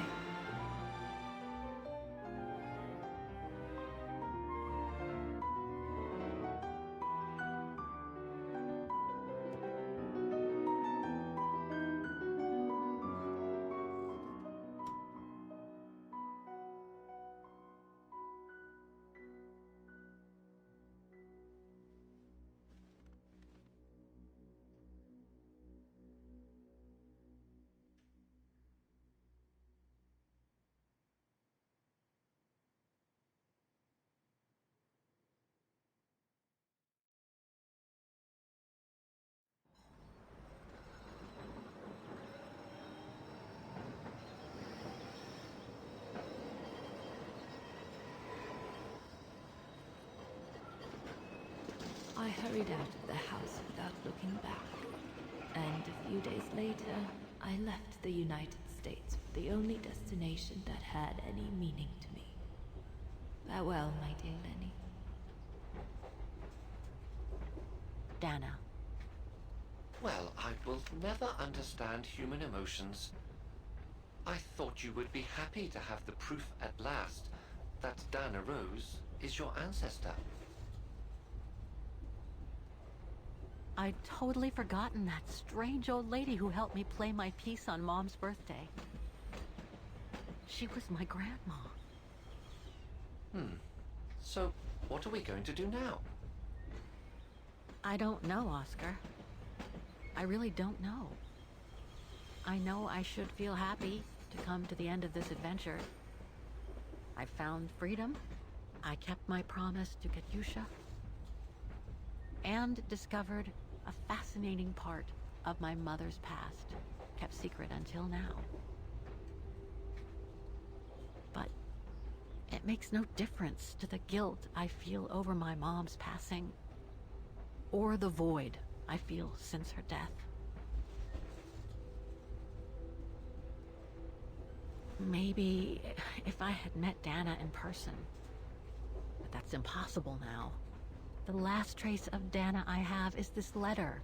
Speaker 3: I hurried out of the house without looking back, and a few days later, I left the United States for the only destination that had any meaning to me. Farewell, my dear Lenny. Dana.
Speaker 6: Well, I will never understand human emotions. I thought you would be happy to have the proof at last that Dana Rose is your ancestor.
Speaker 11: I'd totally forgotten that strange old lady who helped me play my piece on Mom's birthday. She was my grandma.
Speaker 6: So, what are we going to do now?
Speaker 11: I don't know, Oscar. I really don't know. I know I should feel happy to come to the end of this adventure. I found freedom. I kept my promise to Katyusha. And discovered a fascinating part of my mother's past, kept secret until now. But it makes no difference to the guilt I feel over my mom's passing, or the void I feel since her death. Maybe if I had met Dana in person, but that's impossible now. The last trace of Dana I have is this letter,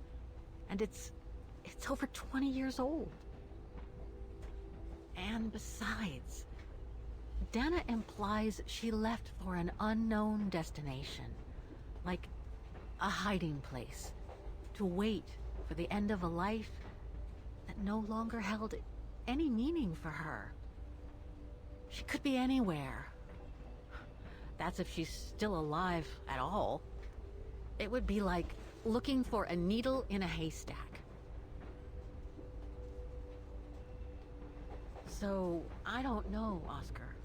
Speaker 11: and it's over 20 years old. And besides, Dana implies she left for an unknown destination, like a hiding place, to wait for the end of a life that no longer held any meaning for her. She could be anywhere. That's if she's still alive at all. It would be like looking for a needle in a haystack. So, I don't know, Oscar.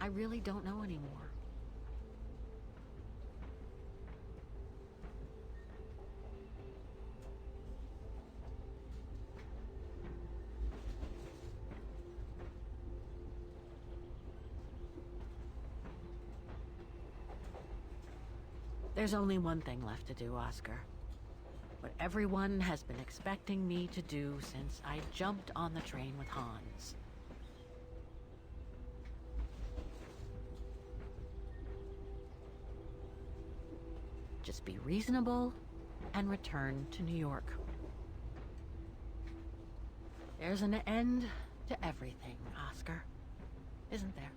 Speaker 11: I really don't know anymore. There's only one thing left to do, Oscar. What everyone has been expecting me to do since I jumped on the train with Hans. Just be reasonable and return to New York. There's an end to everything, Oscar. Isn't there?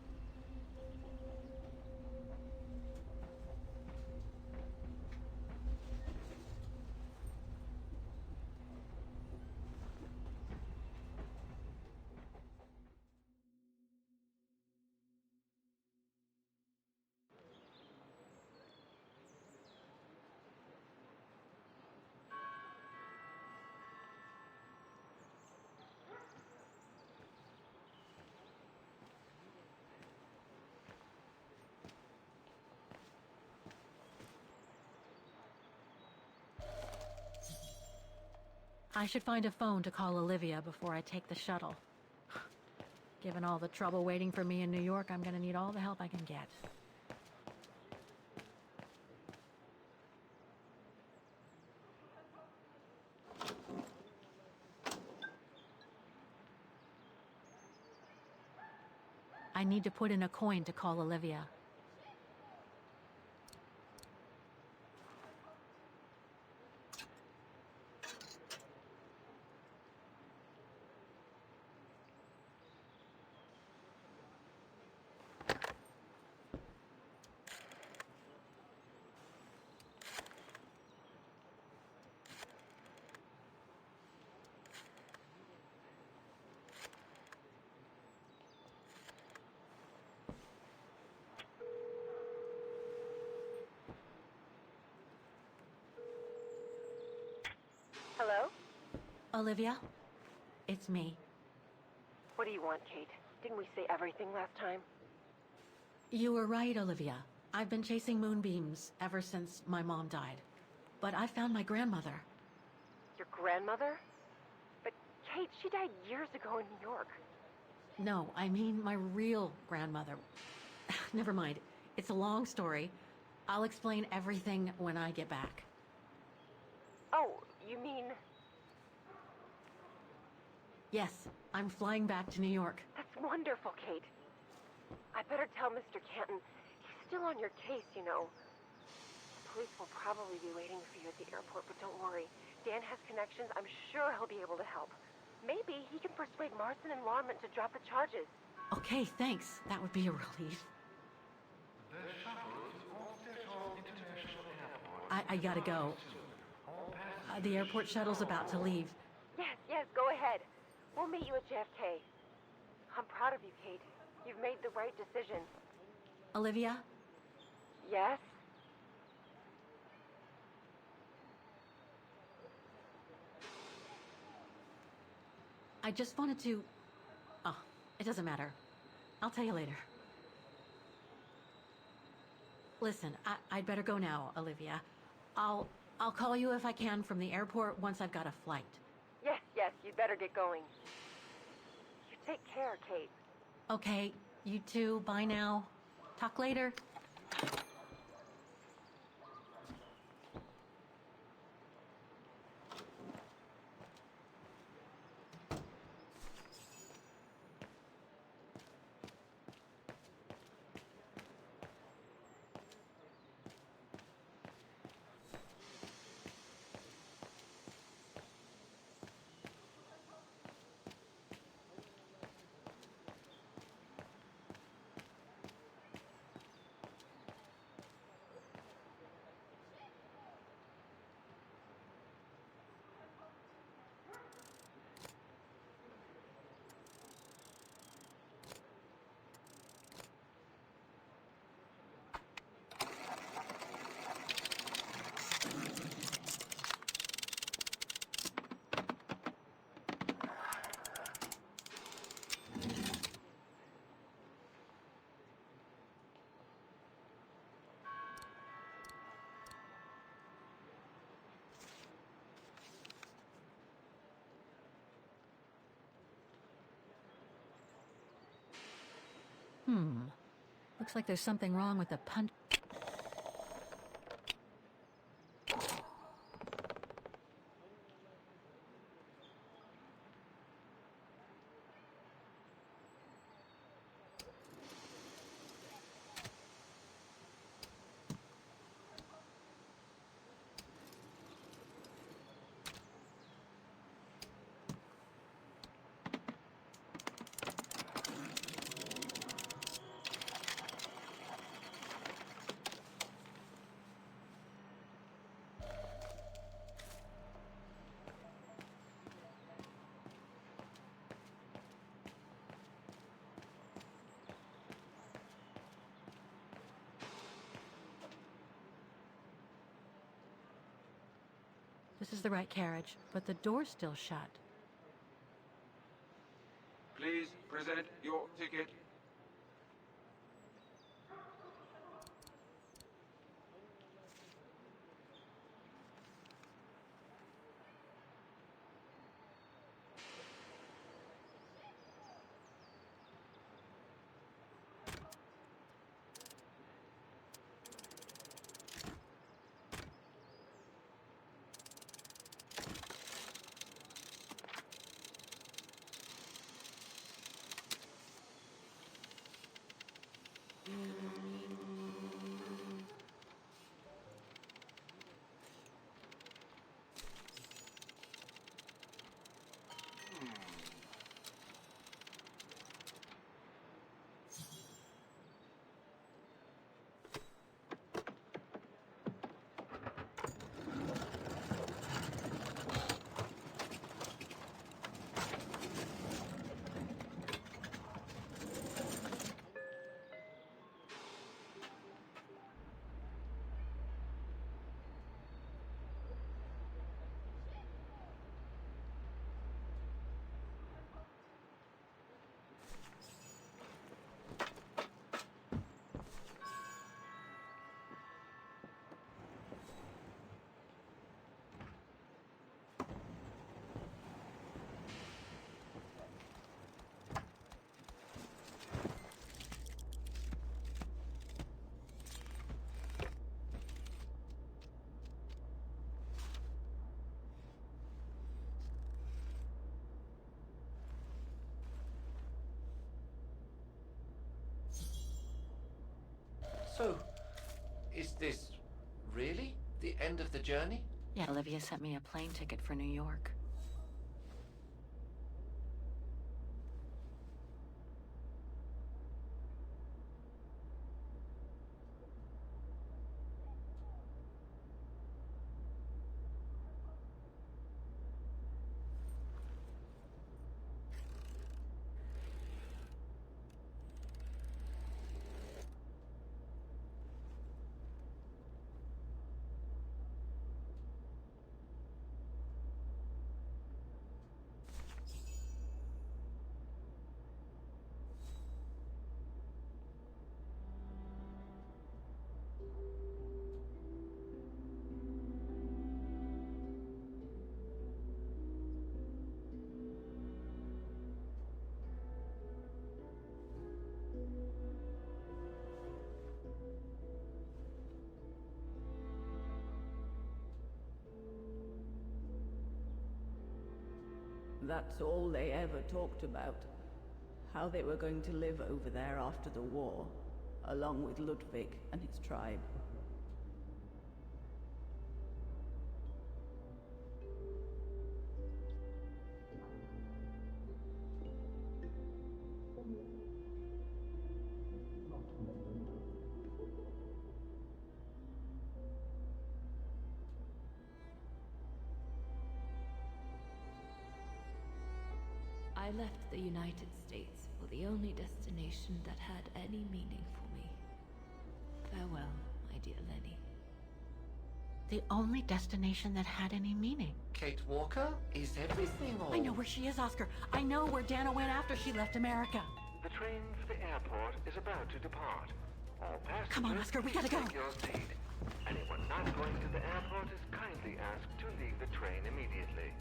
Speaker 11: I should find a phone to call Olivia before I take the shuttle. Given all the trouble waiting for me in New York, I'm gonna need all the help I can get. I need to put in a coin to call Olivia.
Speaker 10: Hello?
Speaker 11: Olivia? It's me.
Speaker 10: What do you want, Kate? Didn't we say everything last time?
Speaker 11: You were right, Olivia. I've been chasing moonbeams ever since my mom died. But I found my grandmother.
Speaker 10: Your grandmother? But Kate, she died years ago in New York.
Speaker 11: No, I mean my real grandmother. Never mind. It's a long story. I'll explain everything when I get back.
Speaker 10: Oh, you mean...
Speaker 11: Yes, I'm flying back to New York.
Speaker 10: That's wonderful, Kate. I better tell Mr. Canton. He's still on your case, you know. The police will probably be waiting for you at the airport, but don't worry. Dan has connections. I'm sure he'll be able to help. Maybe he can persuade Marston and Lorman to drop the charges.
Speaker 11: Okay, thanks. That would be a relief. I gotta go. The airport shuttle's about to leave.
Speaker 10: Yes, go ahead. We'll meet you at JFK. I'm proud of you, Kate. You've made the right decision.
Speaker 11: Olivia?
Speaker 10: Yes?
Speaker 11: I just wanted to... Oh, it doesn't matter. I'll tell you later. Listen, I'd better go now, Olivia. I'll call you if I can from the airport once I've got a flight.
Speaker 10: Yes, you'd better get going. You take care, Kate.
Speaker 11: Okay, you too. Bye now. Talk later. Looks like there's something wrong with the punch. This is the right carriage, but the door's still shut.
Speaker 18: Please present your ticket.
Speaker 6: So, is this really the end of the journey?
Speaker 11: Yeah, Olivia sent me a plane ticket for New York.
Speaker 13: That's all they ever talked about. How they were going to live over there after the war, along with Ludwig and his tribe.
Speaker 3: I left the United States for the only destination that had any meaning for me. Farewell, my dear Lenny.
Speaker 11: The only destination that had any meaning.
Speaker 6: Kate Walker? Is everything all...
Speaker 11: I know where she is, Oscar. I know where Dana went after she left America.
Speaker 16: The train for the airport is about to depart. All passengers,
Speaker 11: Come on, Oscar, we gotta
Speaker 16: please
Speaker 11: go.
Speaker 16: take your seat. Anyone not going to the airport is kindly asked to leave the train immediately.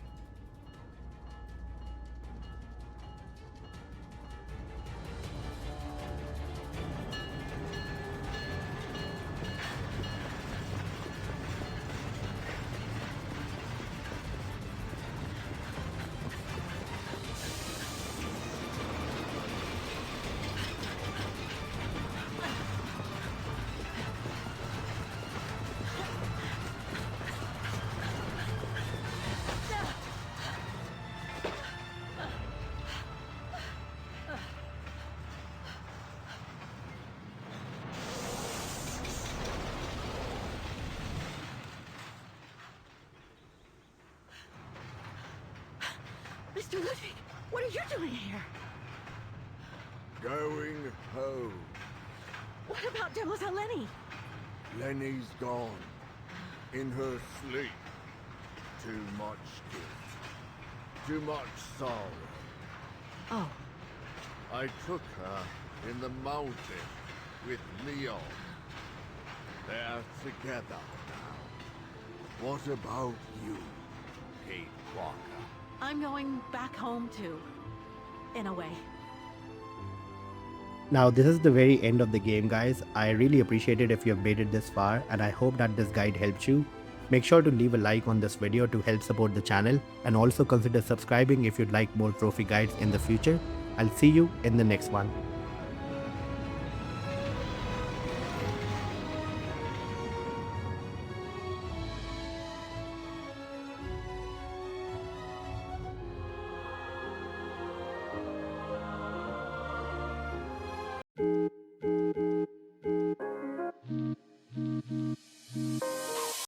Speaker 11: Mr. Ludwig, what are you doing here?
Speaker 8: Going home.
Speaker 11: What about Demoiselle Lenny?
Speaker 8: Lenny's gone. In her sleep. Too much guilt. Too much sorrow.
Speaker 11: Oh.
Speaker 8: I took her in the mountain with Leon. They're together now. What about you, Kate Walker?
Speaker 11: I'm going back home too. In a way.
Speaker 1: Now this is the very end of the game, guys. I really appreciate it if you have made it this far, and I hope that this guide helped you. Make sure to leave a like on this video to help support the channel, and also consider subscribing if you'd like more trophy guides in the future. I'll see you in the next one.